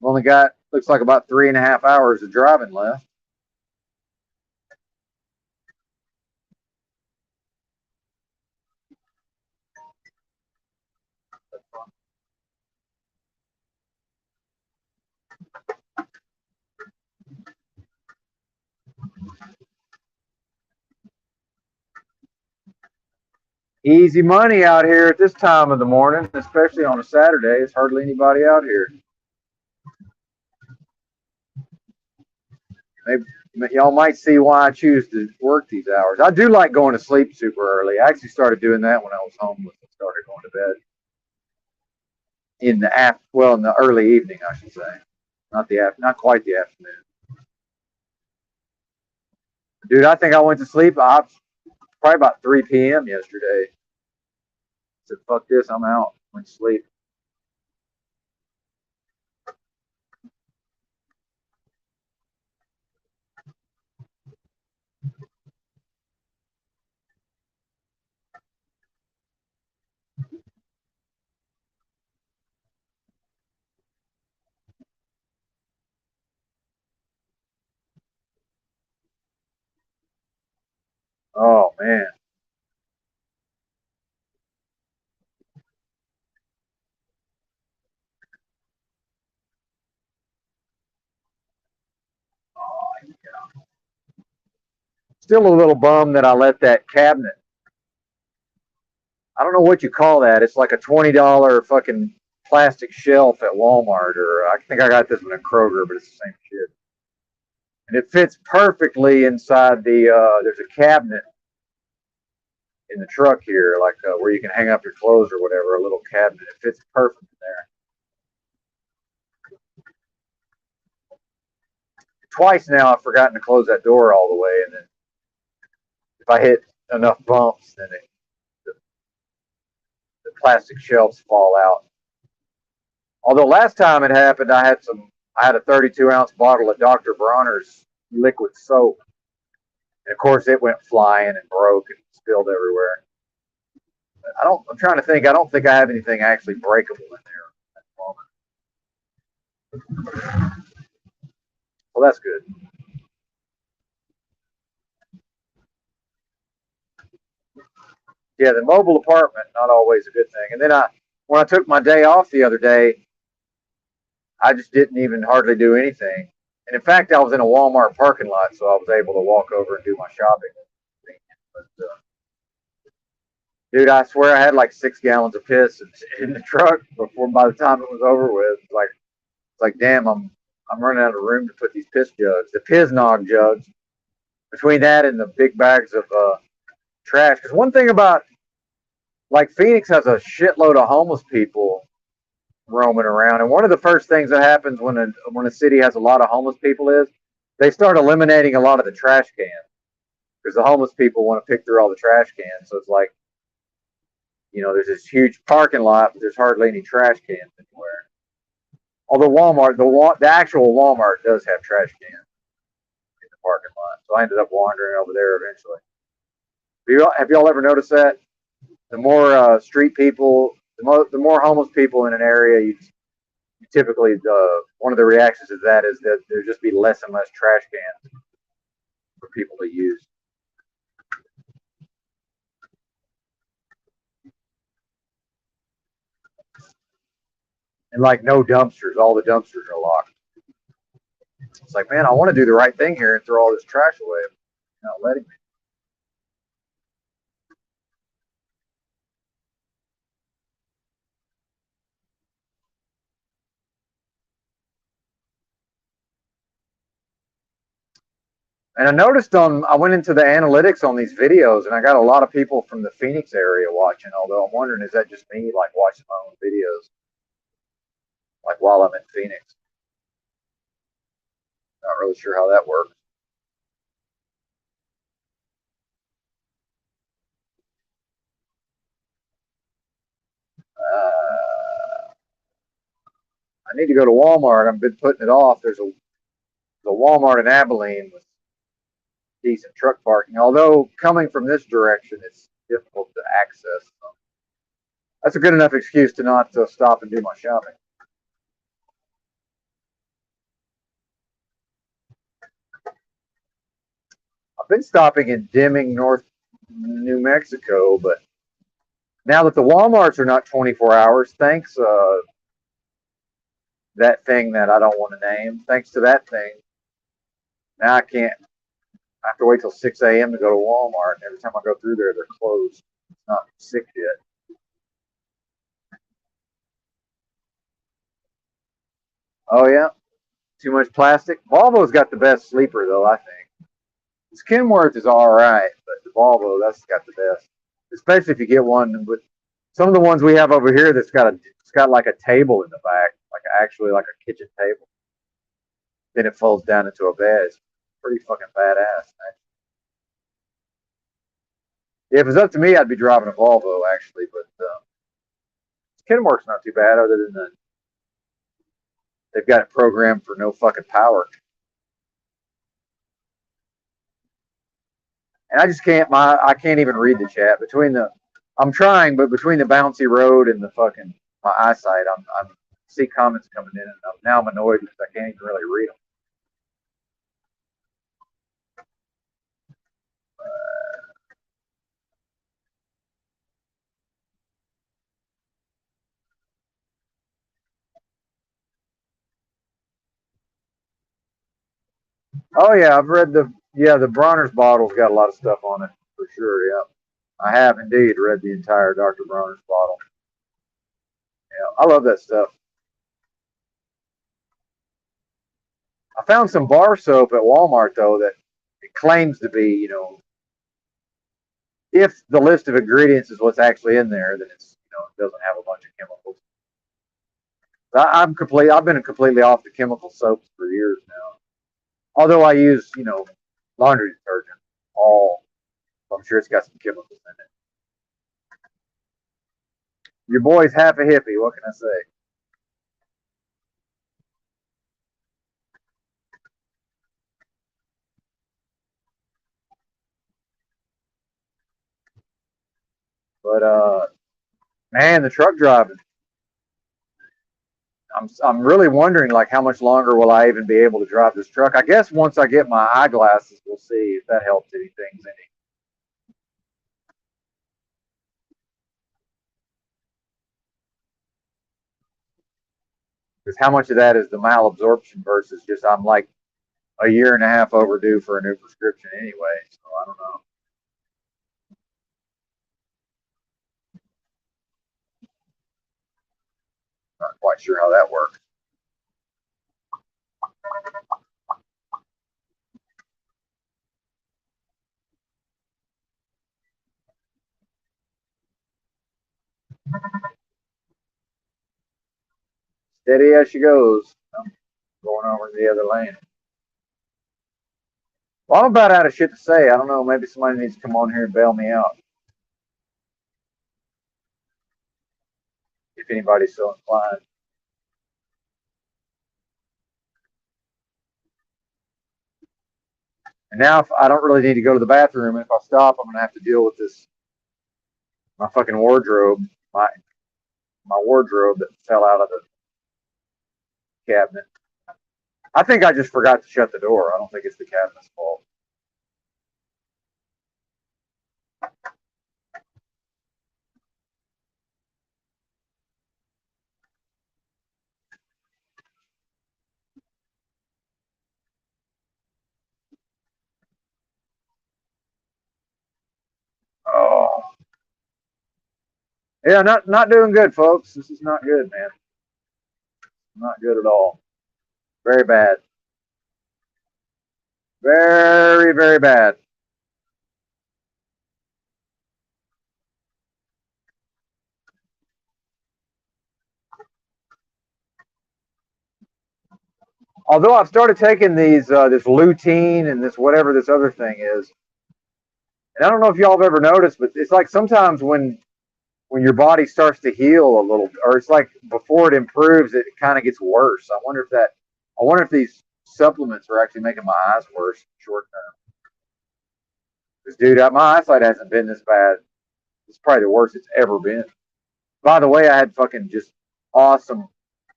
I've only got, looks like about 3.5 hours of driving left. Easy money out here at this time of the morning, especially on a Saturday. There's hardly anybody out here. Maybe y'all might see why I choose to work these hours. I do like going to sleep super early. I actually started doing that when I was homeless and started going to bed in the early evening, I should say, not quite the afternoon. Dude, I think I went to sleep probably about 3 p.m. yesterday. I said, fuck this, I'm out. Went to sleep. Oh, man. Still a little bummed that I let that cabinet. I don't know what you call that. It's like a $20 fucking plastic shelf at Walmart, or I think I got this one at Kroger, but it's the same shit. And it fits perfectly inside there's a cabinet in the truck here, like where you can hang up your clothes or whatever, a little cabinet. It fits perfect in there. Twice now I've forgotten to close that door all the way, and then if I hit enough bumps, then the plastic shelves fall out. Although last time it happened, I had a 32-ounce bottle of Dr. Bronner's liquid soap, and of course it went flying and broke and spilled everywhere. I'm trying to think. I don't think I have anything actually breakable in there at the moment. Well, that's good. Yeah, the mobile apartment, not always a good thing. And then when I took my day off the other day, I just didn't even hardly do anything. And in fact, I was in a Walmart parking lot, so I was able to walk over and do my shopping. But, dude, I swear I had like 6 gallons of piss in the truck by the time it was over with. Like It's like, damn, I'm running out of room to put these piss jugs, the Piznog jugs. Between that and the big bags of trash, because one thing about like Phoenix has a shitload of homeless people roaming around, and one of the first things that happens when a city has a lot of homeless people is they start eliminating a lot of the trash cans because the homeless people want to pick through all the trash cans. So it's like, there's this huge parking lot, but there's hardly any trash cans anywhere. Although Walmart, the actual Walmart does have trash cans in the parking lot, so I ended up wandering over there eventually. Have y'all ever noticed that? The more street people, the more homeless people in an area, you typically one of the reactions to that is that there just be less and less trash cans for people to use. And like no dumpsters, all the dumpsters are locked. It's like, man, I want to do the right thing here and throw all this trash away. You're not letting me. And I went into the analytics on these videos, and I got a lot of people from the Phoenix area watching. Although I'm wondering, is that just me, like watching my own videos, like while I'm in Phoenix? Not really sure how that works. I need to go to Walmart. I've been putting it off. There's a Walmart in Abilene with decent truck parking. Although coming from this direction, it's difficult to access. So that's a good enough excuse to not stop and do my shopping. I've been stopping in Deming, North New Mexico, but now that the Walmarts are not 24 hours, thanks that thing that I don't want to name, thanks to that thing, now I can't. I have to wait till 6 a.m. to go to Walmart. And every time I go through there, they're closed. It's not 6 yet. Oh yeah, too much plastic. Volvo's got the best sleeper though, I think. Kenworth is all right, but the Volvo, that's got the best. Especially if you get one with some of the ones we have over here it's got like a table in the back, like actually like a kitchen table. Then it folds down into a bed. It's pretty fucking badass. Yeah, if it's up to me, I'd be driving a Volvo actually, but Kenworth's not too bad, other than they've got it programmed for no fucking power. And I just can't. I can't even read the chat I'm trying, but between the bouncy road and the fucking my eyesight, I'm see comments coming in, and now I'm annoyed because I can't even really read them. Oh yeah, I've read the Bronner's bottle's got a lot of stuff on it for sure. Yeah, I have indeed read the entire Dr. Bronner's bottle. Yeah, I love that stuff. I found some bar soap at Walmart though that it claims to be, if the list of ingredients is what's actually in there, then it doesn't have a bunch of chemicals. I've been completely off the chemical soaps for years now. Although I use, laundry detergent, all, I'm sure it's got some chemicals in it. Your boy's half a hippie. What can I say? But man, the truck driving. I'm really wondering like how much longer will I even be able to drive this truck? I guess once I get my eyeglasses, we'll see if that helps anything any. Because how much of that is the malabsorption versus just I'm like a year and a half overdue for a new prescription anyway. So I don't know. Not quite sure how that works. Steady as she goes. I'm going over to the other lane. Well, I'm about out of shit to say. I don't know. Maybe somebody needs to come on here and bail me out. If anybody's so inclined. And now if I don't really need to go to the bathroom. If I stop, I'm going to have to deal with this, my fucking wardrobe, my wardrobe that fell out of the cabinet. I think I just forgot to shut the door. I don't think it's the cabinet's fault. Oh. Yeah, not doing good, folks. This is not good, man. Not good at all. Very bad. Very, very bad. Although I've started taking these this lutein and this whatever this other thing is, and I don't know if y'all have ever noticed, but it's like sometimes when your body starts to heal a little, or it's like before it improves, it kind of gets worse. I wonder if these supplements are actually making my eyes worse short term. Because dude, my eyesight hasn't been this bad. It's probably the worst it's ever been. By the way, I had fucking just awesome,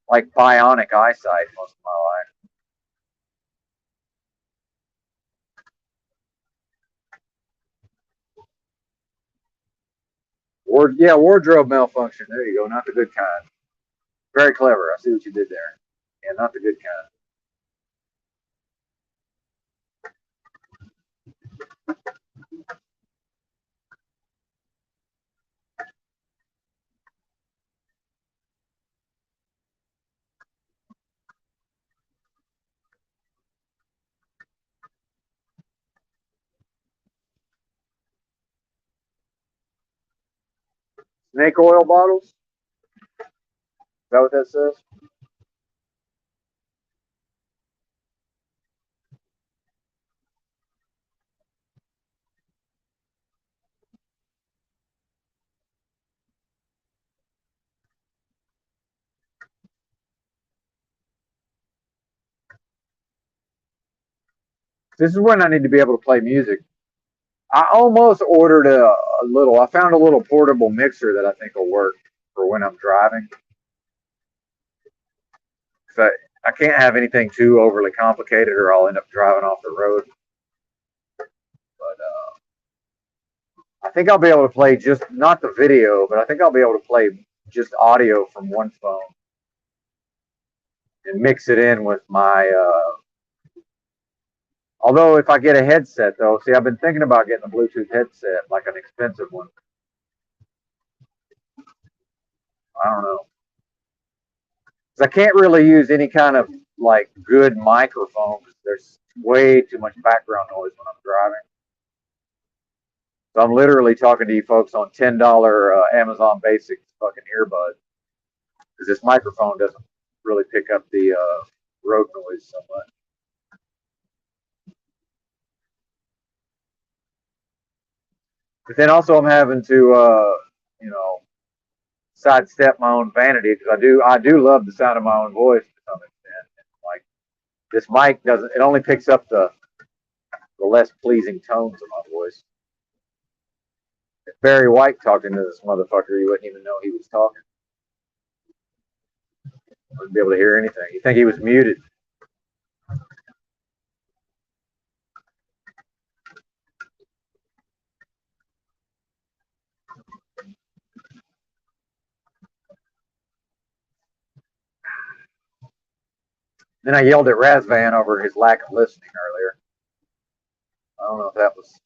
like bionic eyesight most of my life. Wardrobe malfunction. There you go. Not the good kind. Very clever. I see what you did there. Yeah, not the good kind. Snake oil bottles? Is that what that says? This is when I need to be able to play music. I almost ordered I found a little portable mixer that I think will work for when I'm driving. So I can't have anything too overly complicated or I'll end up driving off the road. But I think I'll be able to play just, not the video, but I think I'll be able to play just audio from one phone and mix it in with my, although if I get a headset though, see, I've been thinking about getting a Bluetooth headset, like an expensive one. I don't know. Because I can't really use any kind of like good microphone because there's way too much background noise when I'm driving. So I'm literally talking to you folks on $10 Amazon Basics fucking earbuds because this microphone doesn't really pick up the road noise so much. But then also I'm having to, sidestep my own vanity because I do love the sound of my own voice to some extent. Like this mic doesn't, it only picks up the less pleasing tones of my voice. If Barry White talking to this motherfucker, you wouldn't even know he was talking. Wouldn't be able to hear anything. You think he was muted. Then I yelled at Razvan over his lack of listening earlier. I don't know if that was.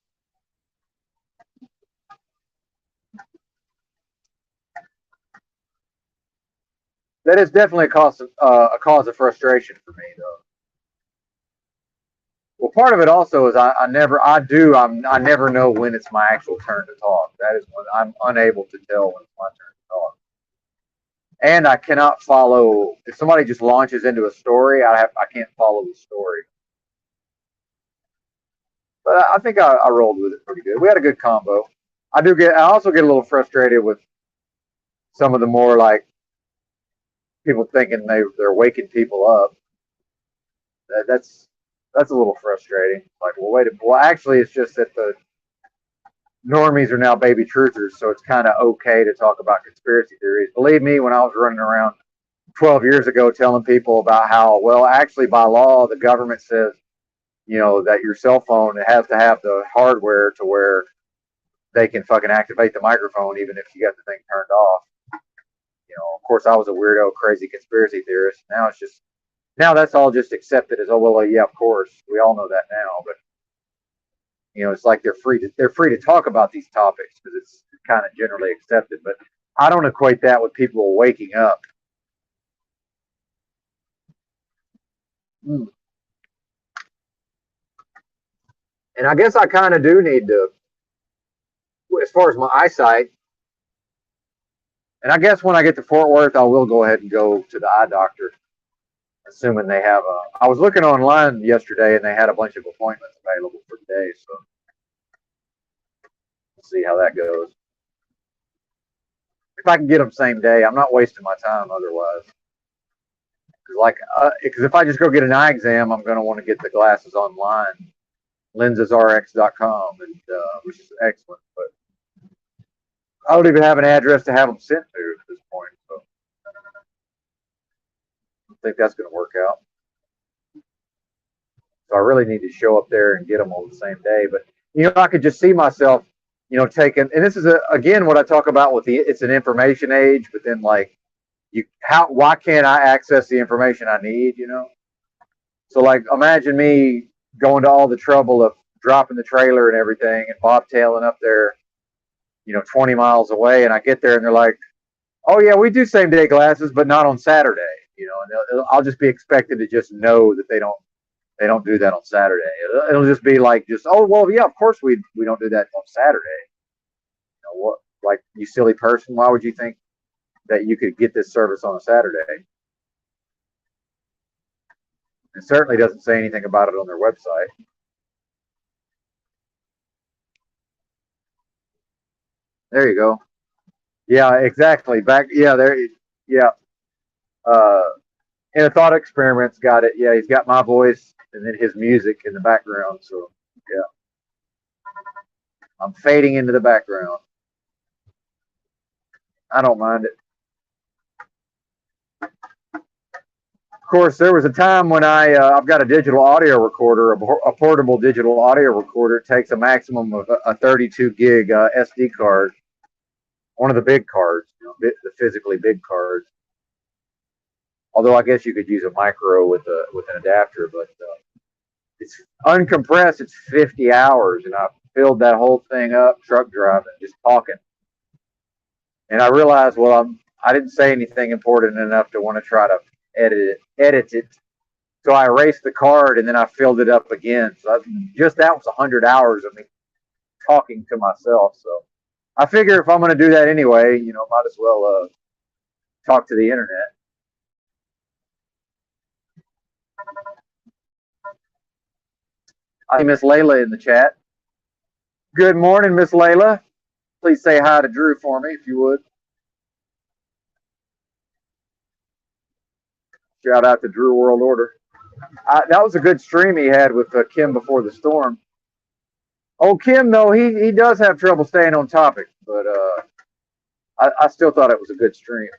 That is definitely a cause of frustration for me, though. Well, part of it also is I never know when it's my actual turn to talk. That is when I'm unable to tell when it's my turn to talk. and I cannot follow if somebody just launches into a story. I can't follow the story. But I think I rolled with it pretty good. We had a good combo. I also get a little frustrated with some of the more like people thinking they're waking people up. That's a little frustrating. Like, well, well, actually, it's just that the normies are now baby truthers, so it's kind of okay to talk about conspiracy theories. Believe me, when I was running around 12 years ago telling people about how, well, actually, by law, the government says, that your cell phone has to have the hardware to where they can fucking activate the microphone even if you got the thing turned off. Of course, I was a weirdo, crazy conspiracy theorist. Now that's all just accepted as, oh well, yeah, of course, we all know that now. But it's like they're free to talk about these topics because it's kind of generally accepted. But I don't equate that with people waking up. And I guess I kind of do need to, as far as my eyesight. And I guess when I get to Fort Worth, I will go ahead and go to the eye doctor, assuming they have a. I was looking online yesterday, and they had a bunch of appointments available for today. So we'll see how that goes. If I can get them same day, I'm not wasting my time otherwise. Because if I just go get an eye exam, I'm going to want to get the glasses online, lensesrx.com, and which is excellent. But I don't even have an address to have them sent to at this point, so I think that's going to work out. So I really need to show up there and get them on the same day. But I could just see myself, taking. And this is again what I talk about with it's an information age. But then why can't I access the information I need? So like imagine me going to all the trouble of dropping the trailer and everything and bobtailing up there, 20 miles away, and I get there and they're like, oh yeah, we do same day glasses, but not on Saturday. And I'll just be expected to just know that they don't do that on Saturday. It'll just be like, oh well, yeah, of course we don't do that on Saturday. What, like, you silly person? Why would you think that you could get this service on a Saturday? It certainly doesn't say anything about it on their website. There you go. Yeah, exactly. Yeah. In a thought experiment's got it. Yeah, he's got my voice and then his music in the background. So yeah, I'm fading into the background. I don't mind it. Of course, there was a time when I've got a digital audio recorder, a portable digital audio recorder. It takes a maximum of a 32 gig SD card, one of the big cards, the physically big cards. Although I guess you could use a micro with an adapter, but it's uncompressed. It's 50 hours, and I filled that whole thing up truck driving, just talking. And I realized, well, I didn't say anything important enough to want to try to edit it. So I erased the card and then I filled it up again. So that was 100 hours of me talking to myself. So I figure if I'm going to do that anyway, might as well talk to the internet. I see Miss Layla in the chat. Good morning, Miss Layla. Please say hi to Drew for me if you would. Shout out to Drew World Order. That was a good stream he had with Kim before the storm. Oh, Kim, though, he does have trouble staying on topic, but I still thought it was a good stream.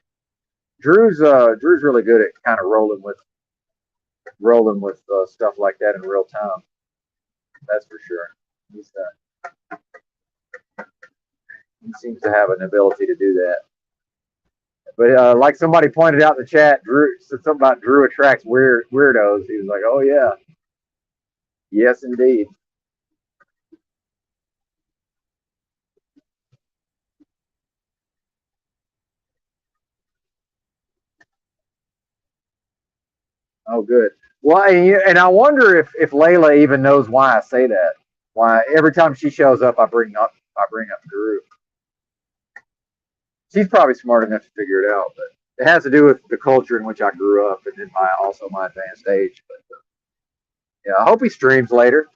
Drew's really good at kind of rolling with stuff like that in real time. That's for sure. He seems to have an ability to do that. But like somebody pointed out in the chat, Drew said something about Drew attracts weirdos. He was like, "Oh yeah, yes indeed." Oh, good. Well, and I wonder if Layla even knows why I say that. Why every time she shows up, I bring up Drew. She's probably smart enough to figure it out, but it has to do with the culture in which I grew up and then my advanced age. But yeah, I hope he streams later.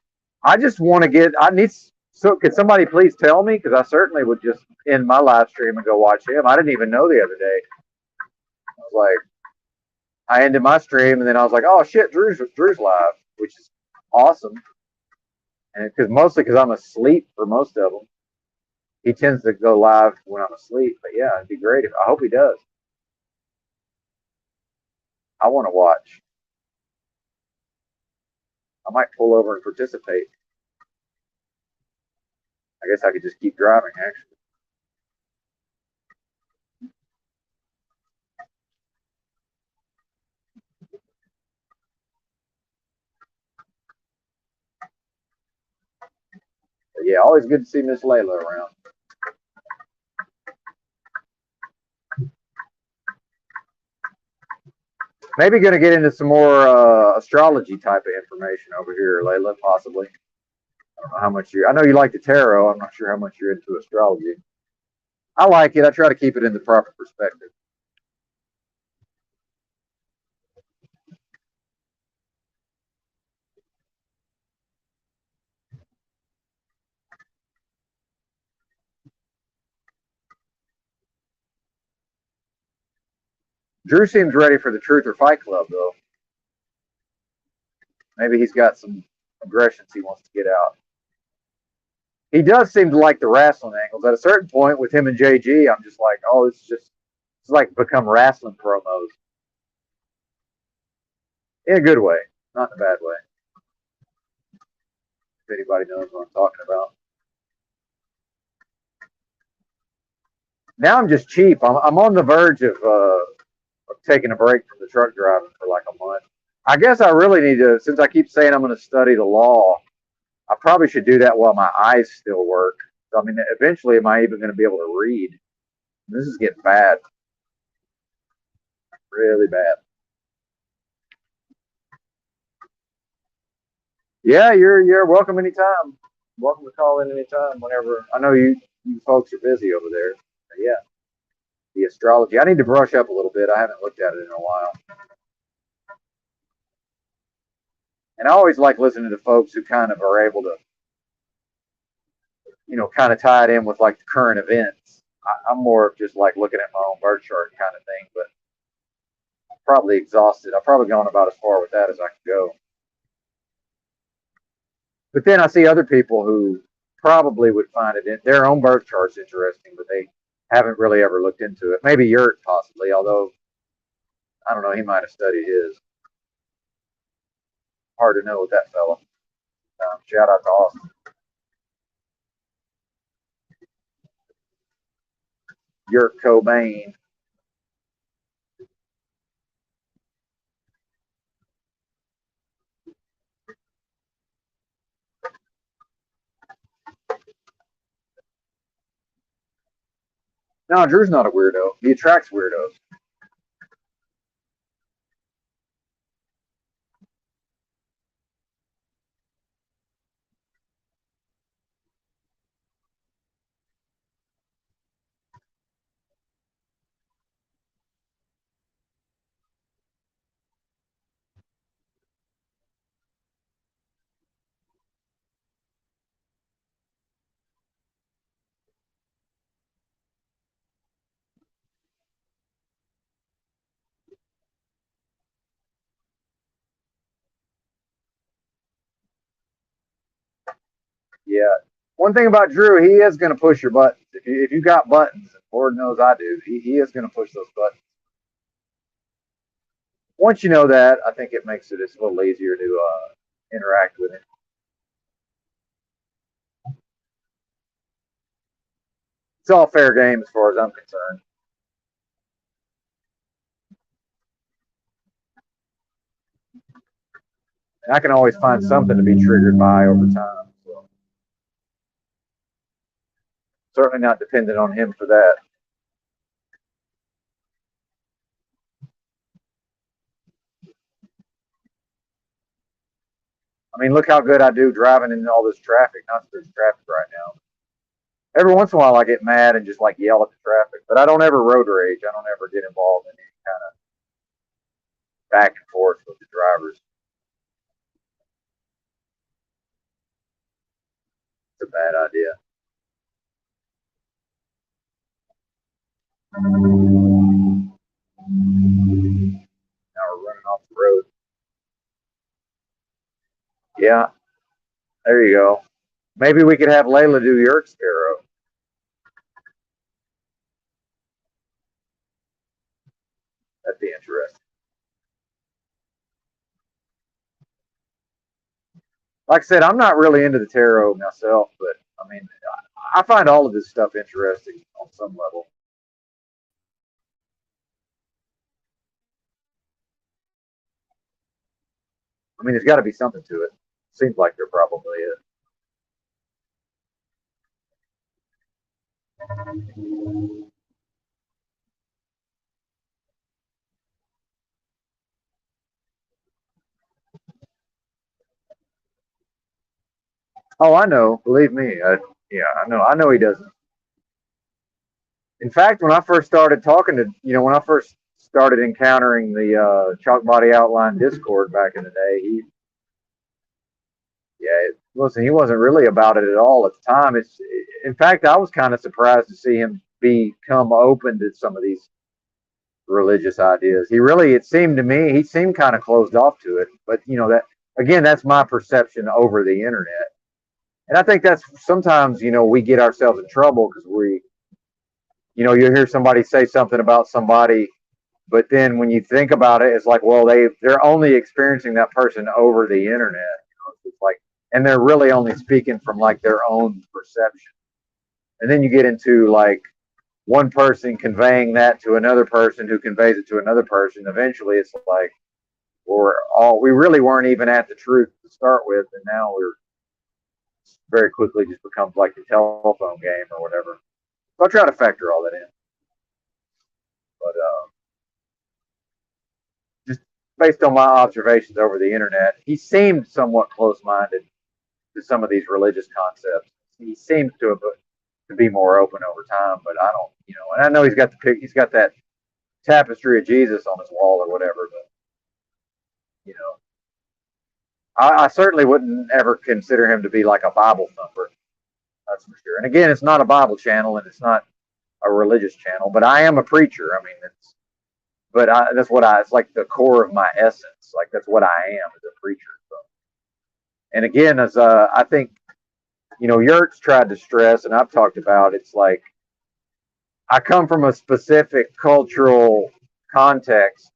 I just want to get. I need. So, could somebody please tell me? Because I certainly would just end my live stream and go watch him. I didn't even know the other day. I was like, I ended my stream and then I was like, oh shit, Drew's live, which is awesome. And mostly because I'm asleep for most of them. He tends to go live when I'm asleep. But yeah, it'd be great. I hope he does. I want to watch. I might pull over and participate. I guess I could just keep driving, actually. But yeah, always good to see Miss Layla around. Maybe going to get into some more astrology type of information over here, Layla, possibly. I don't know how much I know you like the tarot. I'm not sure how much you're into astrology. I like it. I try to keep it in the proper perspective. Drew seems ready for the Truth or Fight Club, though. Maybe he's got some aggressions he wants to get out. He does seem to like the wrestling angles. At a certain point with him and JG, I'm just like, oh, it's like become wrestling promos. In a good way, not in a bad way. If anybody knows what I'm talking about. Now I'm just cheap. I'm on the verge of taking a break from the truck driving for like a month. I guess I really need to, since I keep saying I'm going to study the law, I probably should do that while my eyes still work. I mean, eventually, am I even going to be able to read? This is getting bad, really bad. Yeah, you're welcome anytime. Welcome to call in anytime. Whenever I know you folks are busy over there. But yeah, the astrology. I need to brush up a little bit. I haven't looked at it in a while. And I always like listening to folks who kind of are able to, kind of tie it in with like the current events. I'm more of just like looking at my own birth chart kind of thing, but I'm probably exhausted. I've probably gone about as far with that as I can go. But then I see other people who probably would find it in their own birth charts interesting, but they haven't really ever looked into it. Maybe Yurt possibly, although I don't know, he might have studied his. Hard to know with that fella. Shout out to Austin. Yurt Cobain. No, Drew's not a weirdo. He attracts weirdos. Yeah. One thing about Drew, he is going to push your buttons. If you got buttons, and Lord knows I do, he is going to push those buttons. Once you know that, I think it makes it just a little easier to interact with him. It's all fair game as far as I'm concerned. And I can always find something to be triggered by over time. So certainly not dependent on him for that. I mean, look how good I do driving in all this traffic. Not that there's traffic right now. Every once in a while, I get mad and just like yell at the traffic, but I don't ever road rage. I don't ever get involved in back and forth with the drivers. It's a bad idea. Now we're running off the road. Yeah, there you go. Maybe we could have Layla do your Sparrow. That'd be interesting. Like I said, I'm not really into the tarot myself, but I mean, I find all of this stuff interesting on some level. I mean, there's got to be something to it. Seems like there probably is. Oh, I know. Believe me. Yeah, I know. I know he doesn't. In fact, when I first started talking to, when I first started encountering the Chalk Body Outline Discord back in the day, listen, he wasn't really about it at all at the time. In fact, I was kind of surprised to see him become open to some of these religious ideas. It seemed to me, he seemed kind of closed off to it. But that again, that's my perception over the internet. And I think that's sometimes, we get ourselves in trouble because you hear somebody say something about somebody, but then when you think about it, it's like, well, they're only experiencing that person over the internet. It's like, and they're really only speaking from like their own perception. And then you get into like one person conveying that to another person who conveys it to another person. Eventually, it's like we really weren't even at the truth to start with, and now we're very quickly just becomes like the telephone game or whatever. So I'll try to factor all that in. But just based on my observations over the internet, he seemed somewhat close-minded to some of these religious concepts. He seems to be more open over time, but I don't, and I know he's got that tapestry of Jesus on his wall or whatever, but I certainly wouldn't ever consider him to be like a Bible thumper. That's for sure. And again, it's not a Bible channel and it's not a religious channel, but I am a preacher. I mean, it's like the core of my essence. Like that's what I am as a preacher. So. And again, as I think, Yurt's tried to stress, and I've talked about, it's like I come from a specific cultural context,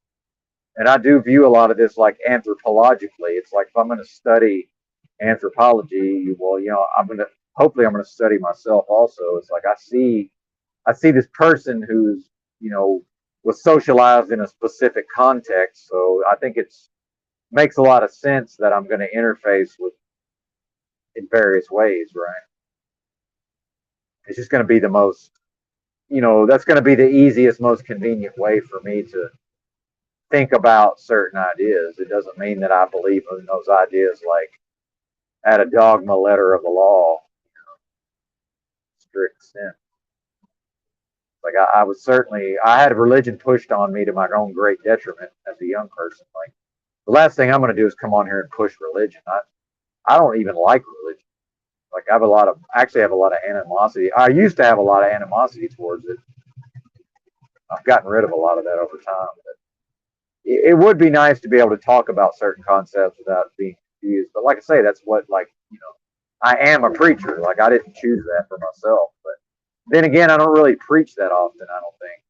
and I do view a lot of this like anthropologically. It's like if I'm going to study anthropology, well, hopefully I'm going to study myself also. It's like I see this person who's, was socialized in a specific context. So I think makes a lot of sense that I'm going to interface with in various ways, right? It's just going to be the most, that's going to be the easiest, most convenient way for me to think about certain ideas. It doesn't mean that I believe in those ideas like at a dogma letter of the law, strict sense. Like I had religion pushed on me to my own great detriment as a young person. Like the last thing I'm going to do is come on here and push religion. I don't even like religion. Like I actually have a lot of animosity. I used to have a lot of animosity towards it. I've gotten rid of a lot of that over time. But it would be nice to be able to talk about certain concepts without being confused. But like I say, that's what I am a preacher. Like I didn't choose that for myself. But then again, I don't really preach that often. I don't think.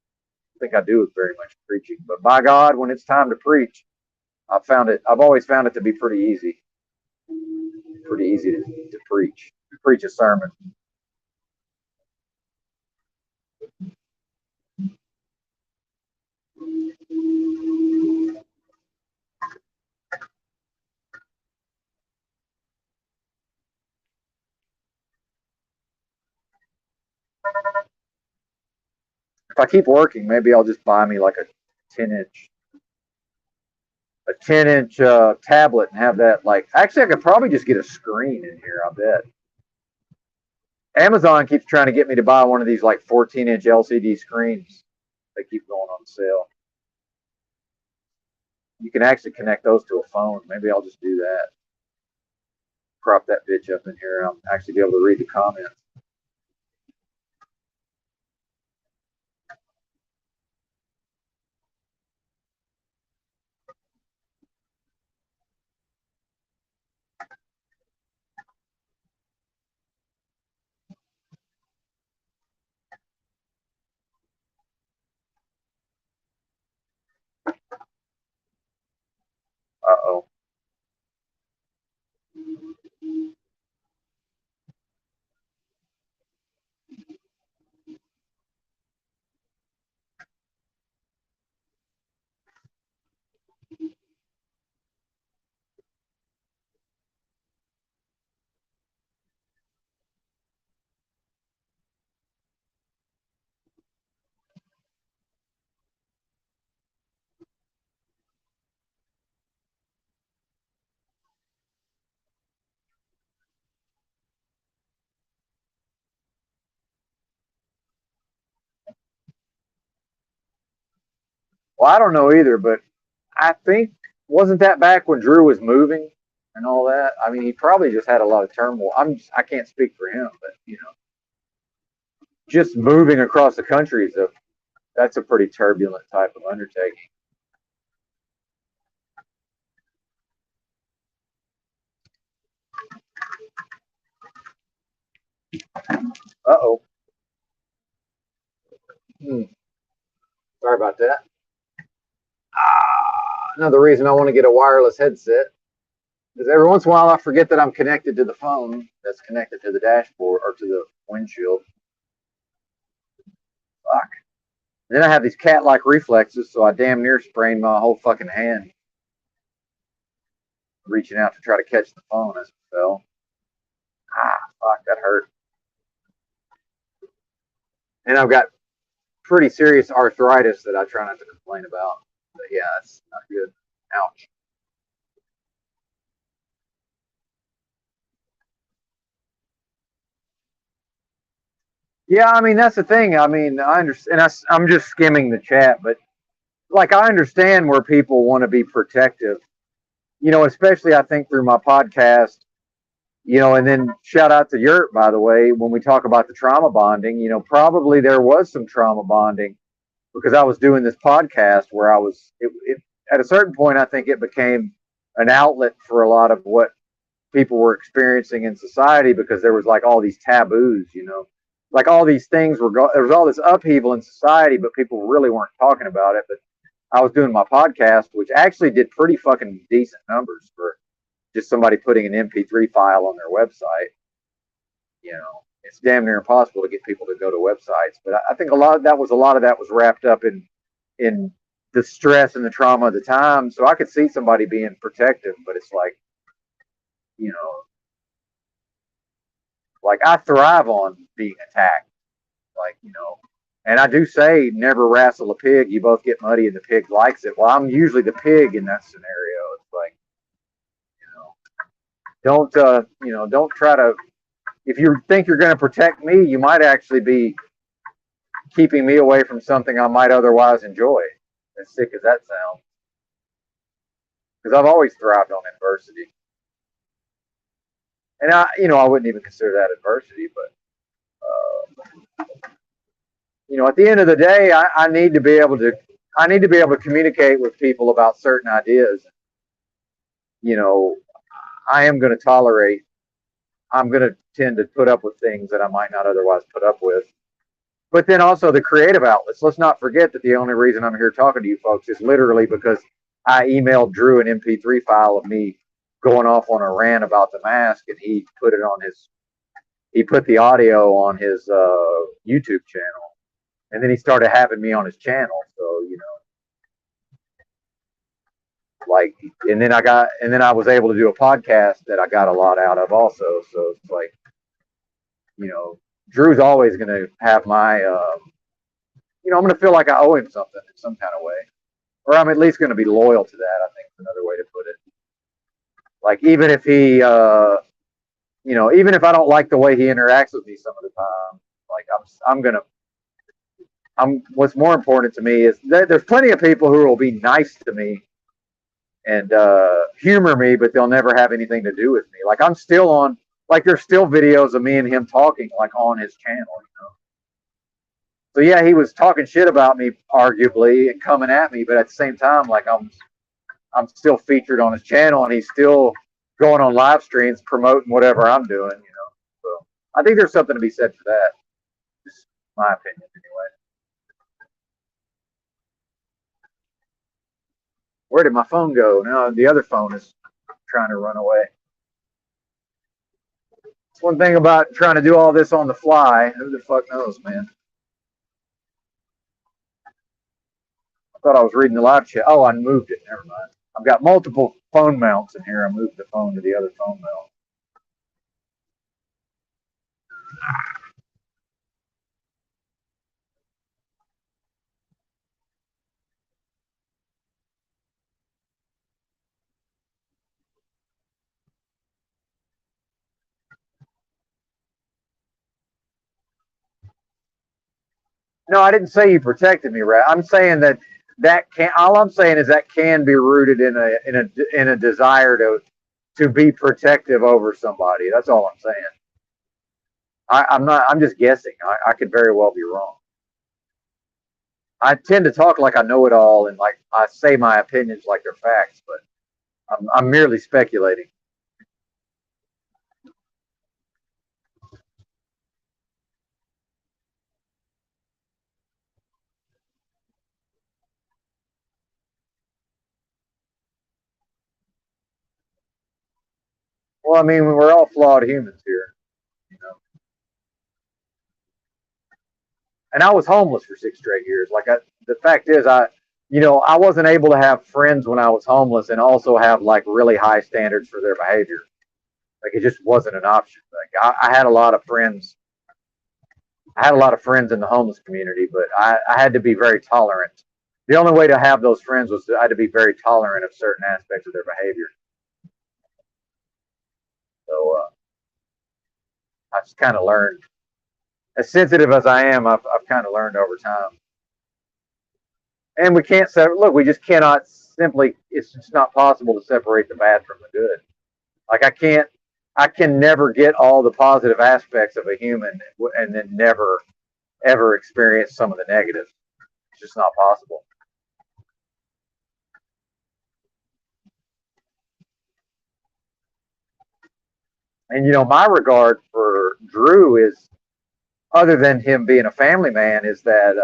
I think I do very much preaching. But by God, when it's time to preach, I've always found it to be pretty easy. Pretty easy to preach a sermon. If I keep working, maybe I'll just buy me like a 10-inch 10-inch tablet and have that. Like, actually, I could probably just get a screen in here. I bet. Amazon keeps trying to get me to buy one of these like 14-inch LCD screens. They keep going on sale. You can actually connect those to a phone. Maybe I'll just do that. Crop that bitch up in here. I'll actually be able to read the comments. Uh-oh. Well, I don't know either, but I think, wasn't that back when Drew was moving and all that? I mean, he probably just had a lot of turmoil. I can't speak for him, but just moving across the country that's a pretty turbulent type of undertaking. Uh-oh. Sorry about that. Another reason I want to get a wireless headset is every once in a while I forget that I'm connected to the phone that's connected to the dashboard or to the windshield. Fuck. And then I have these cat-like reflexes, so I damn near sprained my whole fucking hand reaching out to try to catch the phone as it fell. Fuck, that hurt. And I've got pretty serious arthritis that I try not to complain about. But yeah, it's not good. Ouch. Yeah, I mean that's the thing. I mean, I understand. I'm just skimming the chat, but like I understand where people want to be protective. Especially I think through my podcast. And then shout out to Yurt, by the way, when we talk about the trauma bonding. Probably there was some trauma bonding because I was doing this podcast where I was. At a certain point, I think it became an outlet for a lot of what people were experiencing in society because there was like all these taboos, like all these things there was all this upheaval in society, but people really weren't talking about it. But I was doing my podcast, which actually did pretty fucking decent numbers for just somebody putting an MP3 file on their website. It's damn near impossible to get people to go to websites. But I think a lot of that was wrapped up in the stress and the trauma of the time. So I could see somebody being protective, but it's you know, like I thrive on being attacked, and I do say never wrestle a pig. You both get muddy and the pig likes it. Well, I'm usually the pig in that scenario. It's like, don't try to, if you think you're going to protect me, you might actually be keeping me away from something I might otherwise enjoy, as sick as that sounds. Because I've always thrived on adversity. And I wouldn't even consider that adversity, but at the end of the day, I need to be able to communicate with people about certain ideas. I am going to tolerate. I'm going to tend to put up with things that I might not otherwise put up with. But then also the creative outlets. Let's not forget that the only reason I'm here talking to you folks is literally because I emailed Drew an MP3 file of me going off on a rant about the mask, and he put the audio on his YouTube channel, and then he started having me on his channel. So and then I was able to do a podcast that I got a lot out of also. So it's like, Drew's always going to have my, I'm going to feel like I owe him something in some kind of way, or I'm at least going to be loyal to that. I think is another way to put it. Like even if he, even if I don't like the way he interacts with me some of the time, like what's more important to me is that there's plenty of people who will be nice to me and humor me, but they'll never have anything to do with me. Like I'm still on, like there's still videos of me and him talking, like on his channel, you know. So yeah, he was talking shit about me, arguably, and coming at me, but at the same time, like I'm still featured on his channel, and he's still going on live streams promoting whatever I'm doing, you know. So I think there's something to be said for that. Just my opinion, anyway. Where did my phone go? No, the other phone is trying to run away. It's one thing about trying to do all this on the fly. Who the fuck knows, man? I thought I was reading the live chat. Oh, I moved it. Never mind. I've got multiple phone mounts in here. I moved the phone to the other phone mount. No, I didn't say you protected me, right? I'm saying that can. All I'm saying is that can be rooted in a desire to be protective over somebody. That's all I'm saying. I'm not. I'm just guessing. I could very well be wrong. I tend to talk like I know it all, and like I say my opinions like they're facts, but I'm merely speculating. Well, I mean, we're all flawed humans here, you know. And I was homeless for 6 straight years. The fact is, I wasn't able to have friends when I was homeless, and also have like really high standards for their behavior. Like it just wasn't an option. Like I had a lot of friends. I had a lot of friends in the homeless community, but I had to be very tolerant. The only way to have those friends was I had to be very tolerant of certain aspects of their behavior. So I just kind of learned, as sensitive as I am, I've kind of learned over time. And we can't look. We just cannot simply. It's just not possible to separate the bad from the good. Like I can't. I can never get all the positive aspects of a human and then never ever experience some of the negatives. It's just not possible. And my regard for Drew is, other than him being a family man, is that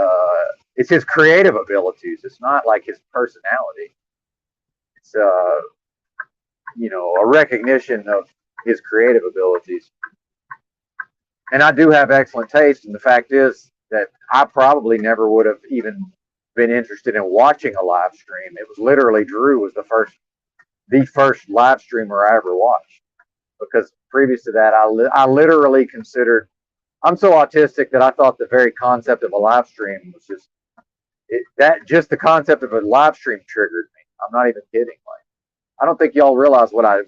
it's his creative abilities. It's not like his personality. It's a recognition of his creative abilities. And I do have excellent taste. And the fact is that I probably never would have even been interested in watching a live stream. It was literally Drew was the first live streamer I ever watched, because previous to that, I literally considered. I'm so autistic that I thought the very concept of a live stream was just the concept of a live stream triggered me. I'm not even kidding. Like, I don't think y'all realize what I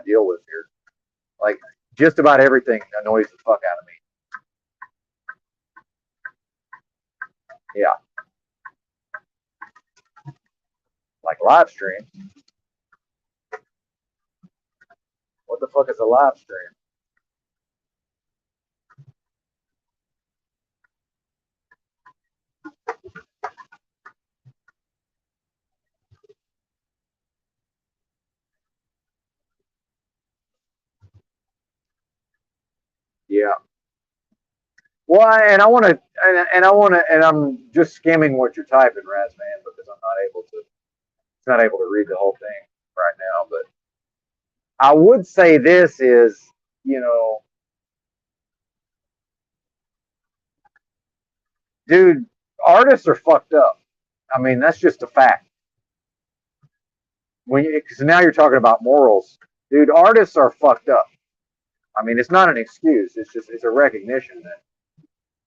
deal with here. Like, just about everything annoys the fuck out of me. Yeah, like live stream. What the fuck is a live stream? Yeah. Well, and I'm just skimming what you're typing, Razman, because I'm not able to read the whole thing right now. But I would say this is, you know, dude, artists are fucked up. I mean, that's just a fact. Because now you're talking about morals, dude. Artists are fucked up. I mean, it's not an excuse. It's a recognition that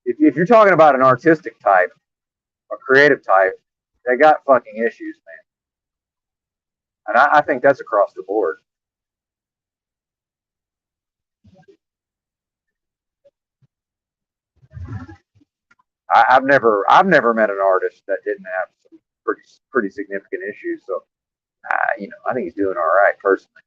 if you're talking about an artistic type, a creative type, they got fucking issues, man. And I think that's across the board. I've never met an artist that didn't have some pretty significant issues. So I think he's doing all right personally.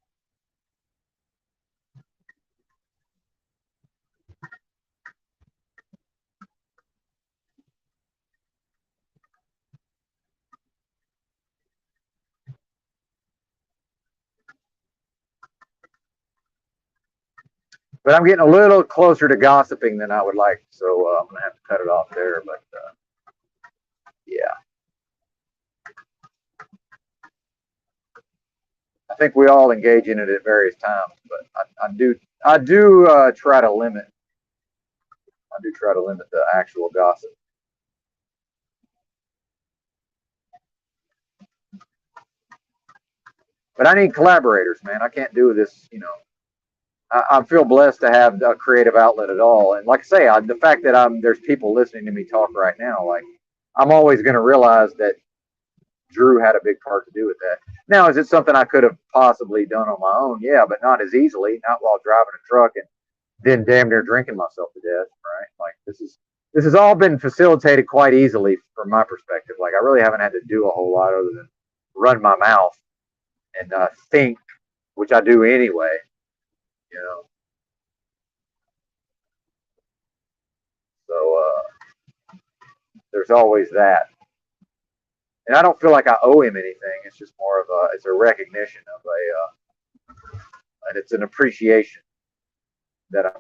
But I'm getting a little closer to gossiping than I would like, so I'm gonna have to cut it off there. But yeah, I think we all engage in it at various times. But I do try to limit. I do try to limit the actual gossip. But I need collaborators, man. I can't do this. I feel blessed to have a creative outlet at all. And like I say, the fact that there's people listening to me talk right now, like I'm always going to realize that Drew had a big part to do with that. Now, is it something I could have possibly done on my own? Yeah, but not as easily, not while driving a truck and then damn near drinking myself to death, right? Like this has all been facilitated quite easily from my perspective. Like I really haven't had to do a whole lot other than run my mouth and think, which I do anyway. You know, so there's always that. And I don't feel like I owe him anything. It's just more of it's a recognition of and it's an appreciation that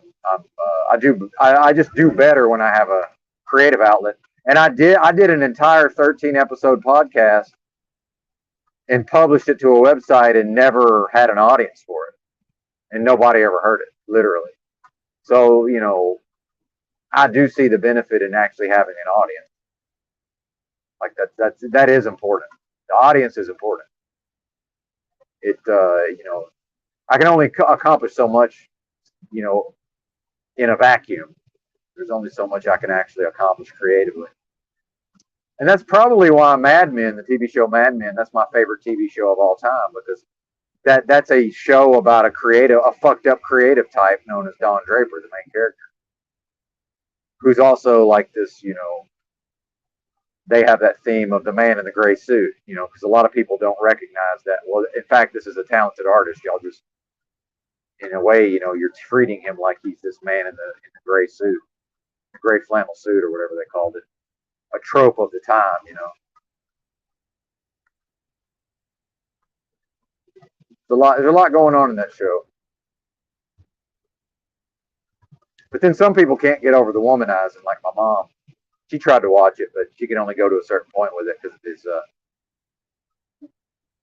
I just do better when I have a creative outlet. And I did an entire 13 episode podcast and published it to a website and never had an audience for it, and nobody ever heard it, literally. So I do see the benefit in actually having an audience. Like that is important. The audience is important. It I can only accomplish so much, you know, in a vacuum. There's only so much I can actually accomplish creatively. And that's probably why Mad Men, the TV show Mad Men, that's my favorite TV show of all time, because that's a show about a fucked up creative type known as Don Draper, the main character, who's also like this, they have that theme of the man in the gray suit, because a lot of people don't recognize that. Well, in fact, this is a talented artist. Y'all just, in a way, you're treating him like he's this man in the gray suit, the gray flannel suit, or whatever they called it, a trope of the time. There's a lot going on in that show. But then some people can't get over the womanizing, like my mom. She tried to watch it, but she can only go to a certain point with it because of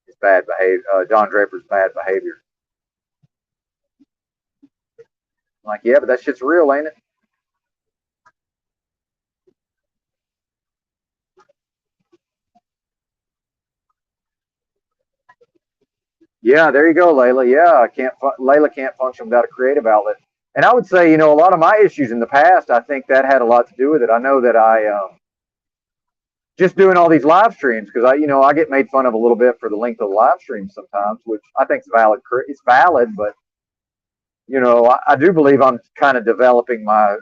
his bad behavior, Don Draper's bad behavior. I'm like, yeah, but that shit's real, ain't it? Yeah, there you go, Layla. Yeah, Layla can't function without a creative outlet. And I would say, a lot of my issues in the past, I think that had a lot to do with it. I know that I just doing all these live streams, because I get made fun of a little bit for the length of the live streams sometimes, which I think is valid. It's valid, but I do believe I'm kind of developing I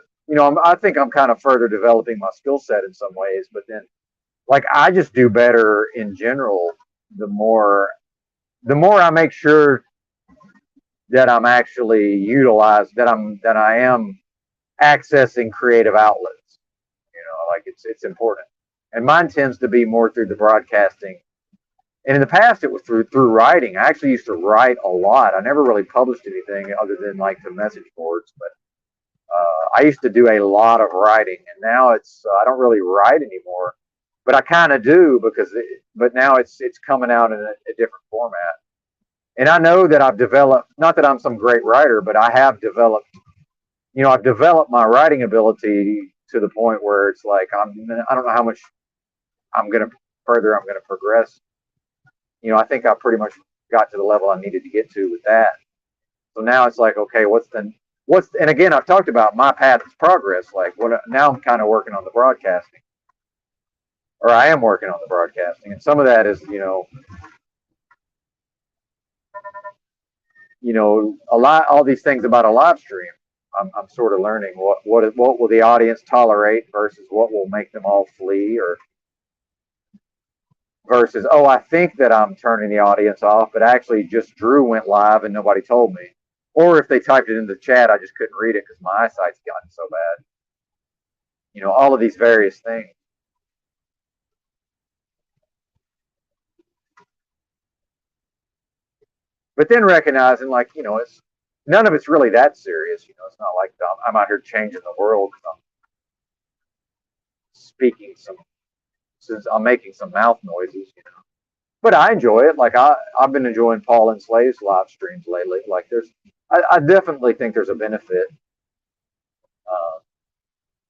think I'm kind of further developing my skill set in some ways. But then, like, I just do better in general the more I make sure that I'm actually that I am accessing creative outlets. Like it's important. And mine tends to be more through the broadcasting. And in the past, it was through writing. I actually used to write a lot. I never really published anything other than like the message boards. But I used to do a lot of writing, and now I don't really write anymore. But I kind of do but now it's coming out in a different format. And I know that I've developed, not that I'm some great writer, but I have developed, I've developed my writing ability to the point where it's like I don't know how much I'm going to I'm going to progress. I think I pretty much got to the level I needed to get to with that. So now it's like, okay, and again, I've talked about my path of progress. Like now I'm kind of working on the broadcasting, or I am working on the broadcasting. And some of that is, all these things about a live stream. I'm sort of learning what will the audience tolerate versus what will make them all flee, or versus, oh, I think that I'm turning the audience off, but actually just Drew went live and nobody told me. Or if they typed it in the chat, I just couldn't read it because my eyesight's gotten so bad. All of these various things. But then recognizing, like, it's none of it's really that serious. It's not like I'm out here changing the world because I'm speaking some, since I'm making some mouth noises. But I enjoy it. Like I've been enjoying Paul and Slave's live streams lately. Like I definitely think there's a benefit,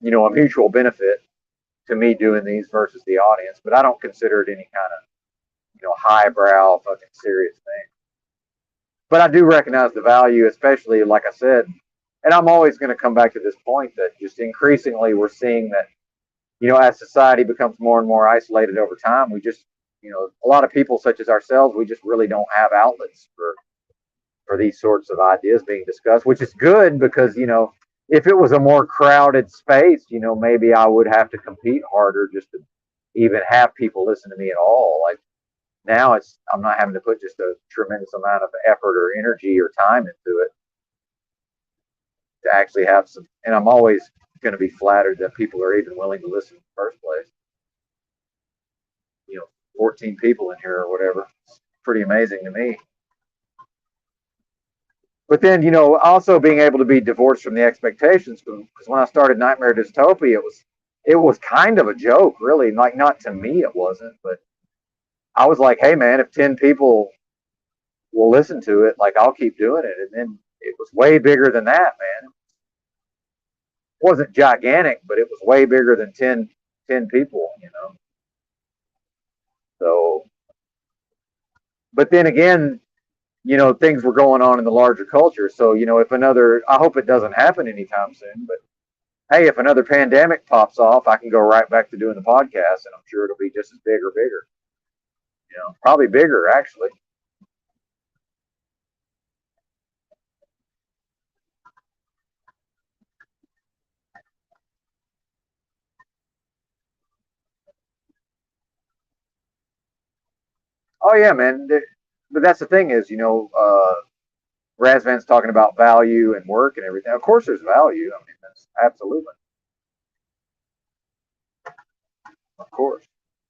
a mutual benefit to me doing these versus the audience. But I don't consider it any kind of, highbrow fucking serious thing. But I do recognize the value, especially like I said, and I'm always going to come back to this point that just increasingly we're seeing that, as society becomes more and more isolated over time, we just, a lot of people such as ourselves, we just really don't have outlets for these sorts of ideas being discussed, which is good because, if it was a more crowded space, maybe I would have to compete harder just to even have people listen to me at all. Like now I'm not having to put just a tremendous amount of effort or energy or time into it to actually have some, and I'm always going to be flattered that people are even willing to listen in the first place. 14 people in here or whatever. It's pretty amazing to me. But then, also being able to be divorced from the expectations, because when I started Nightmare Dystopia, it was kind of a joke, really. Like, not to me, it wasn't, but I was like, hey, man, if 10 people will listen to it, like, I'll keep doing it. And then it was way bigger than that, man. It wasn't gigantic, but it was way bigger than 10 people. So, but then again, things were going on in the larger culture. So, if I hope it doesn't happen anytime soon, but hey, if another pandemic pops off, I can go right back to doing the podcast, and I'm sure it'll be just as big or bigger. Probably bigger actually. Oh yeah, man. But that's the thing is, Razvan's talking about value and work and everything. Of course, there's value. I mean, that's absolutely, of course.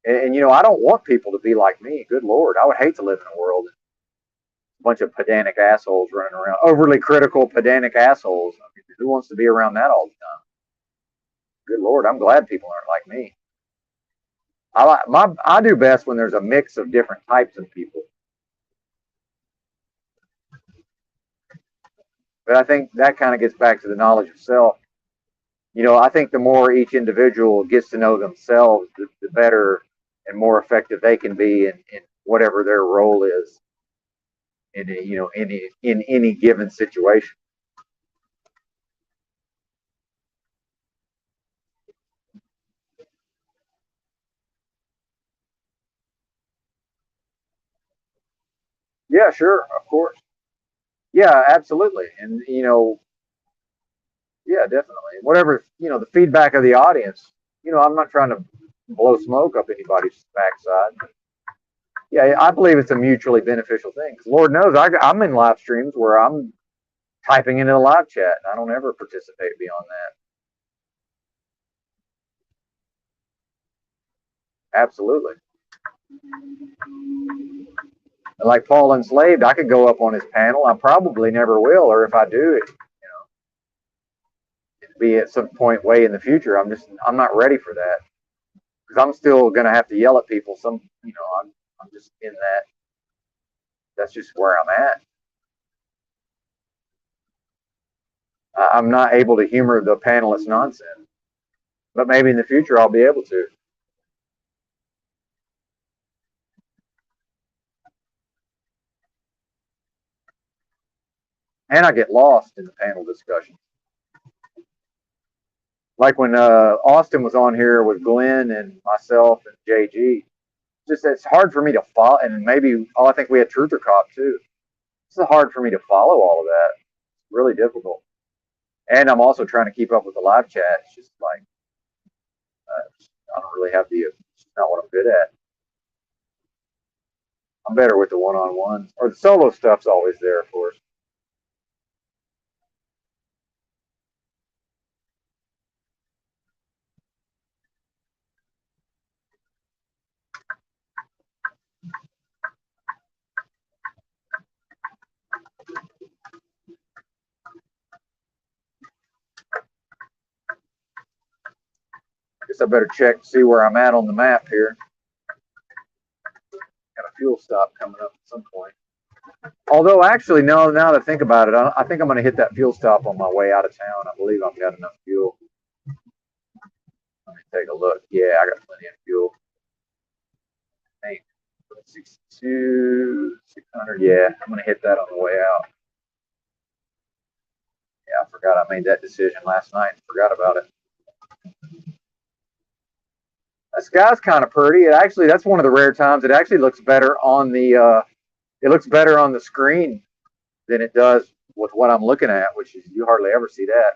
And I don't want people to be like me. Good Lord, I would hate to live in a world a bunch of pedantic assholes running around, overly critical, pedantic assholes. I mean, who wants to be around that all the time? Good Lord, I'm glad people aren't like me. I do best when there's a mix of different types of people. But I think that kind of gets back to the knowledge of self. I think the more each individual gets to know themselves, the better and more effective they can be in whatever their role is in any given situation. Yeah, sure, of course. Yeah, absolutely. And yeah, definitely. Whatever, the feedback of the audience. I'm not trying to blow smoke up anybody's backside. Yeah, I believe it's a mutually beneficial thing. 'Cause Lord knows I'm in live streams where I'm typing into the live chat, and I don't ever participate beyond that. Absolutely. And like Paul Enslaved, I could go up on his panel. I probably never will, or if I do, it'd be at some point way in the future. I'm not ready for that because I'm still gonna have to yell at people. I'm just in that. That's just where I'm at. I'm not able to humor the panelists' nonsense, but maybe in the future I'll be able to. And I get lost in the panel discussion. Like when Austin was on here with Glenn and myself and JG, just it's hard for me to follow. And maybe I think we had Truther Cop too. It's hard for me to follow all of that. It's really difficult. And I'm also trying to keep up with the live chat. It's just like I don't really have the. It's not what I'm good at. I'm better with the one-on-ones, or the solo stuff's always there, of course. Guess I better check to see where I'm at on the map here. Got a fuel stop coming up at some point. Although, actually, no, now that I think about it, I think I'm going to hit that fuel stop on my way out of town. I believe I've got enough fuel. Let me take a look. Yeah, I got plenty of fuel. Hey, 62, 600. Yeah, I'm going to hit that on the way out. Yeah, I forgot I made that decision last night. Forgot about it. That sky's kind of pretty. It actually, that's one of the rare times it actually looks better on the it looks better on the screen than it does with what I'm looking at, which is you hardly ever see that.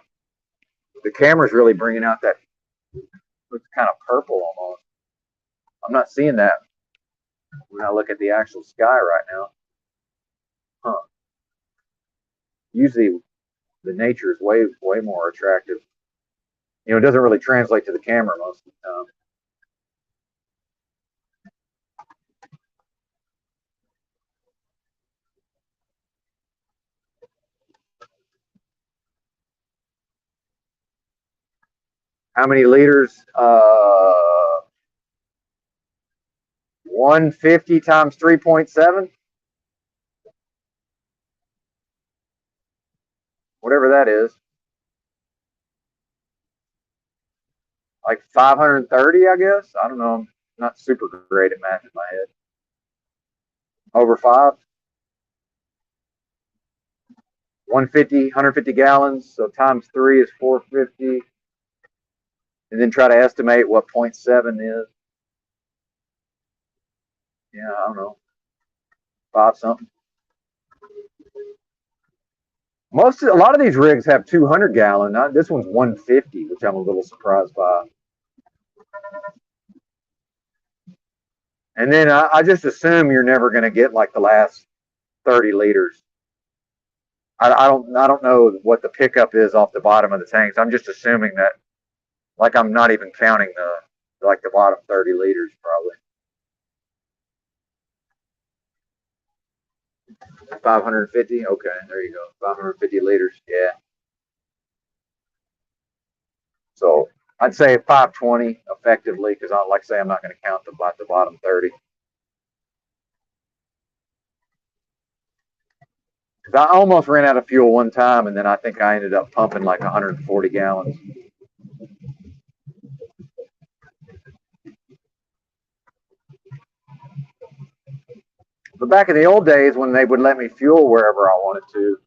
The camera's really bringing out that looks kind of purple almost. I'm not seeing that when I look at the actual sky right now. Huh. Usually the nature is way more attractive. You know, it doesn't really translate to the camera most of the time. How many liters? 150 times 3.7, whatever that is. Like 530, I guess. I don't know. I'm not super great at math in my head. Over 5. 150 gallons. So times 3 is 450. And then try to estimate what 0.7 is. Yeah, I don't know. 5 something. A lot of these rigs have 200 gallon. This one's 150, which I'm a little surprised by. And then I just assume you're never going to get like the last 30 liters. I don't know what the pickup is off the bottom of the tanks. I'm just assuming that, like, I'm not even counting the bottom 30 liters probably. 550. Okay, there you go. 550 liters. Yeah. So I'd say 520 effectively, because like I say, I'm not going to count the bottom 30. I almost ran out of fuel one time, and then I think I ended up pumping like 140 gallons. But back in the old days, when they would let me fuel wherever I wanted to,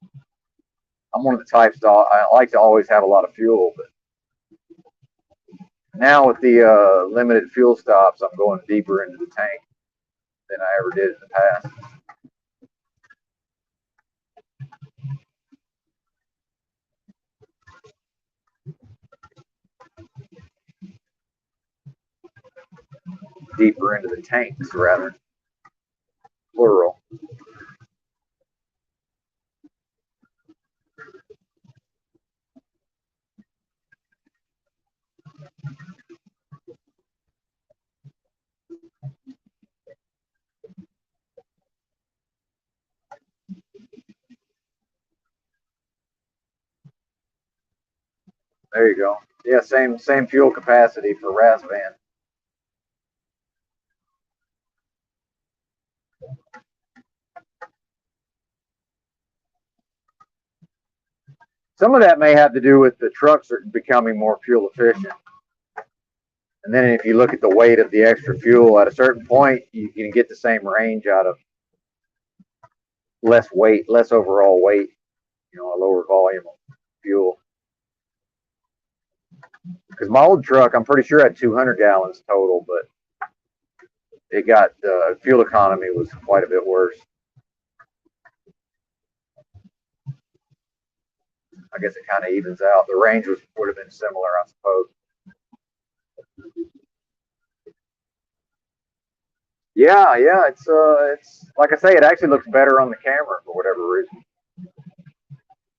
I'm one of the types that I like to always have a lot of fuel. But now with the limited fuel stops, I'm going deeper into the tank than I ever did in the past. Deeper into the tanks, rather. Plural. There you go. Yeah, same fuel capacity for RAS van. Some of that may have to do with the trucks are becoming more fuel efficient. And then if you look at the weight of the extra fuel, at a certain point, you can get the same range out of less weight, less overall weight, a lower volume of fuel. Because my old truck, I'm pretty sure had 200 gallons total, but it got fuel economy was quite a bit worse. I guess it kind of evens out. The range would have been similar, I suppose. Yeah. It's like I say, it actually looks better on the camera for whatever reason.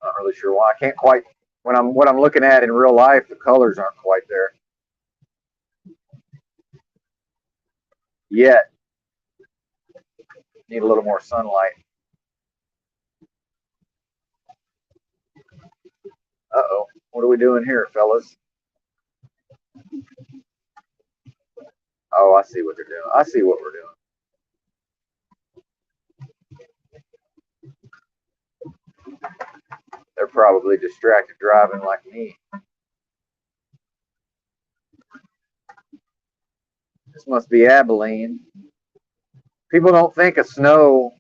Not really sure why. I can't quite when I'm what I'm looking at in real life. The colors aren't quite there yet. Need a little more sunlight. Uh-oh. What are we doing here, fellas? Oh, I see what they're doing. I see what we're doing. They're probably distracted driving like me. This must be Abilene. People don't think of snow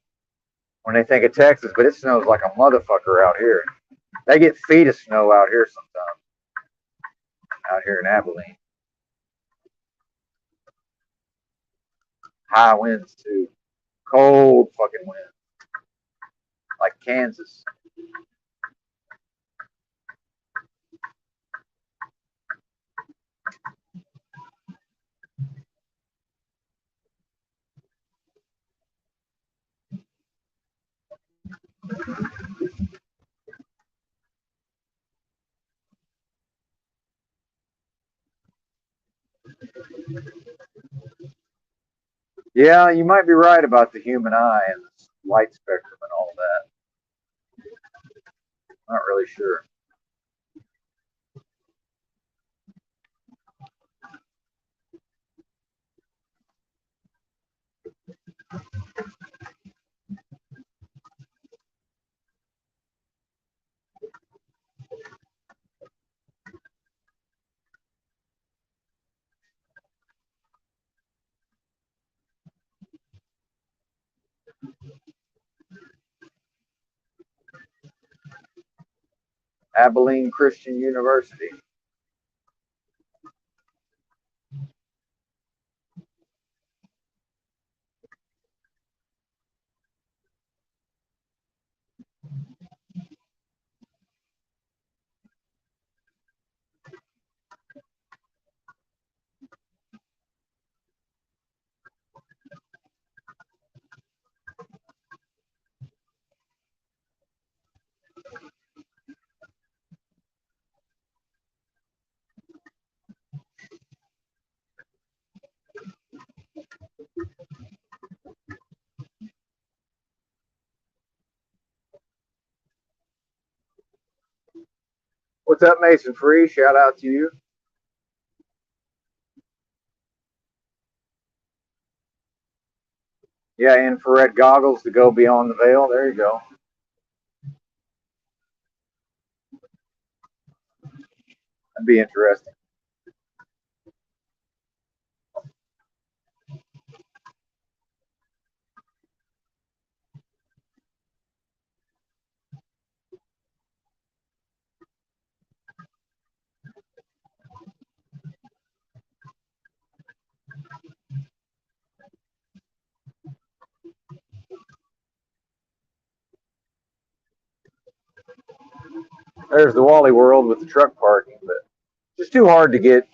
when they think of Texas, but it snows like a motherfucker out here. They get feet of snow out here sometimes, out here in Abilene. High winds, too. Cold fucking winds, like Kansas. Yeah, you might be right about the human eye and the light spectrum and all that. Not really sure. Abilene Christian University. What's up, Mason Free? Shout out to you. Yeah, infrared goggles to go beyond the veil. There you go. That'd be interesting. There's the Wally World with the truck parking, but just too hard to get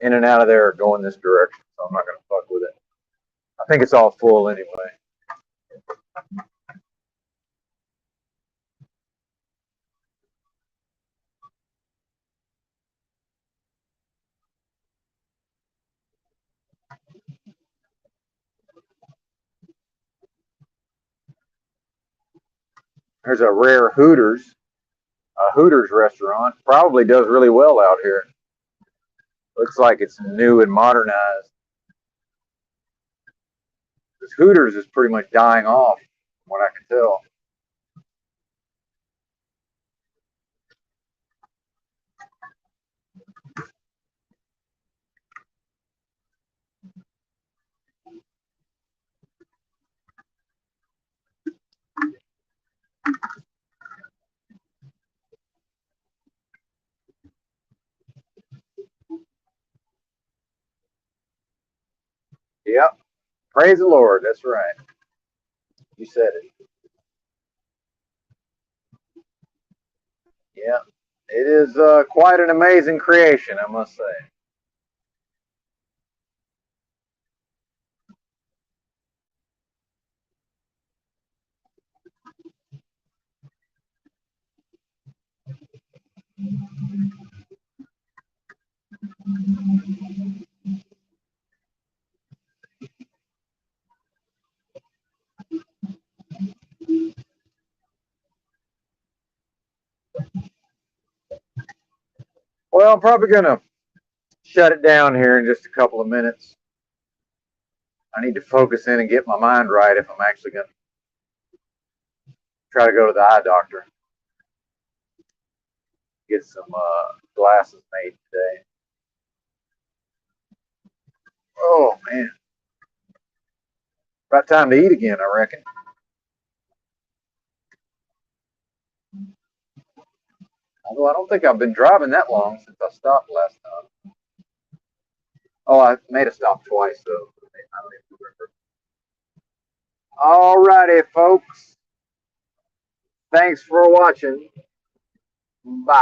in and out of there going this direction, so I'm not going to fuck with it. I think it's all full anyway. There's a rare Hooters restaurant. Probably does really well out here. Looks like it's new and modernized. This Hooters is pretty much dying off, from what I can tell. Yep. Praise the Lord. That's right. You said it. Yeah. It is quite an amazing creation, I must say. Well, I'm probably gonna shut it down here in just a couple of minutes. I need to focus in and get my mind right if I'm actually gonna try to go to the eye doctor, get some glasses made today. Oh man, about time to eat again, I reckon. Although I don't think I've been driving that long since I stopped last time. Oh, I made a stop twice, so I don't even remember. All righty, folks. Thanks for watching. Bye.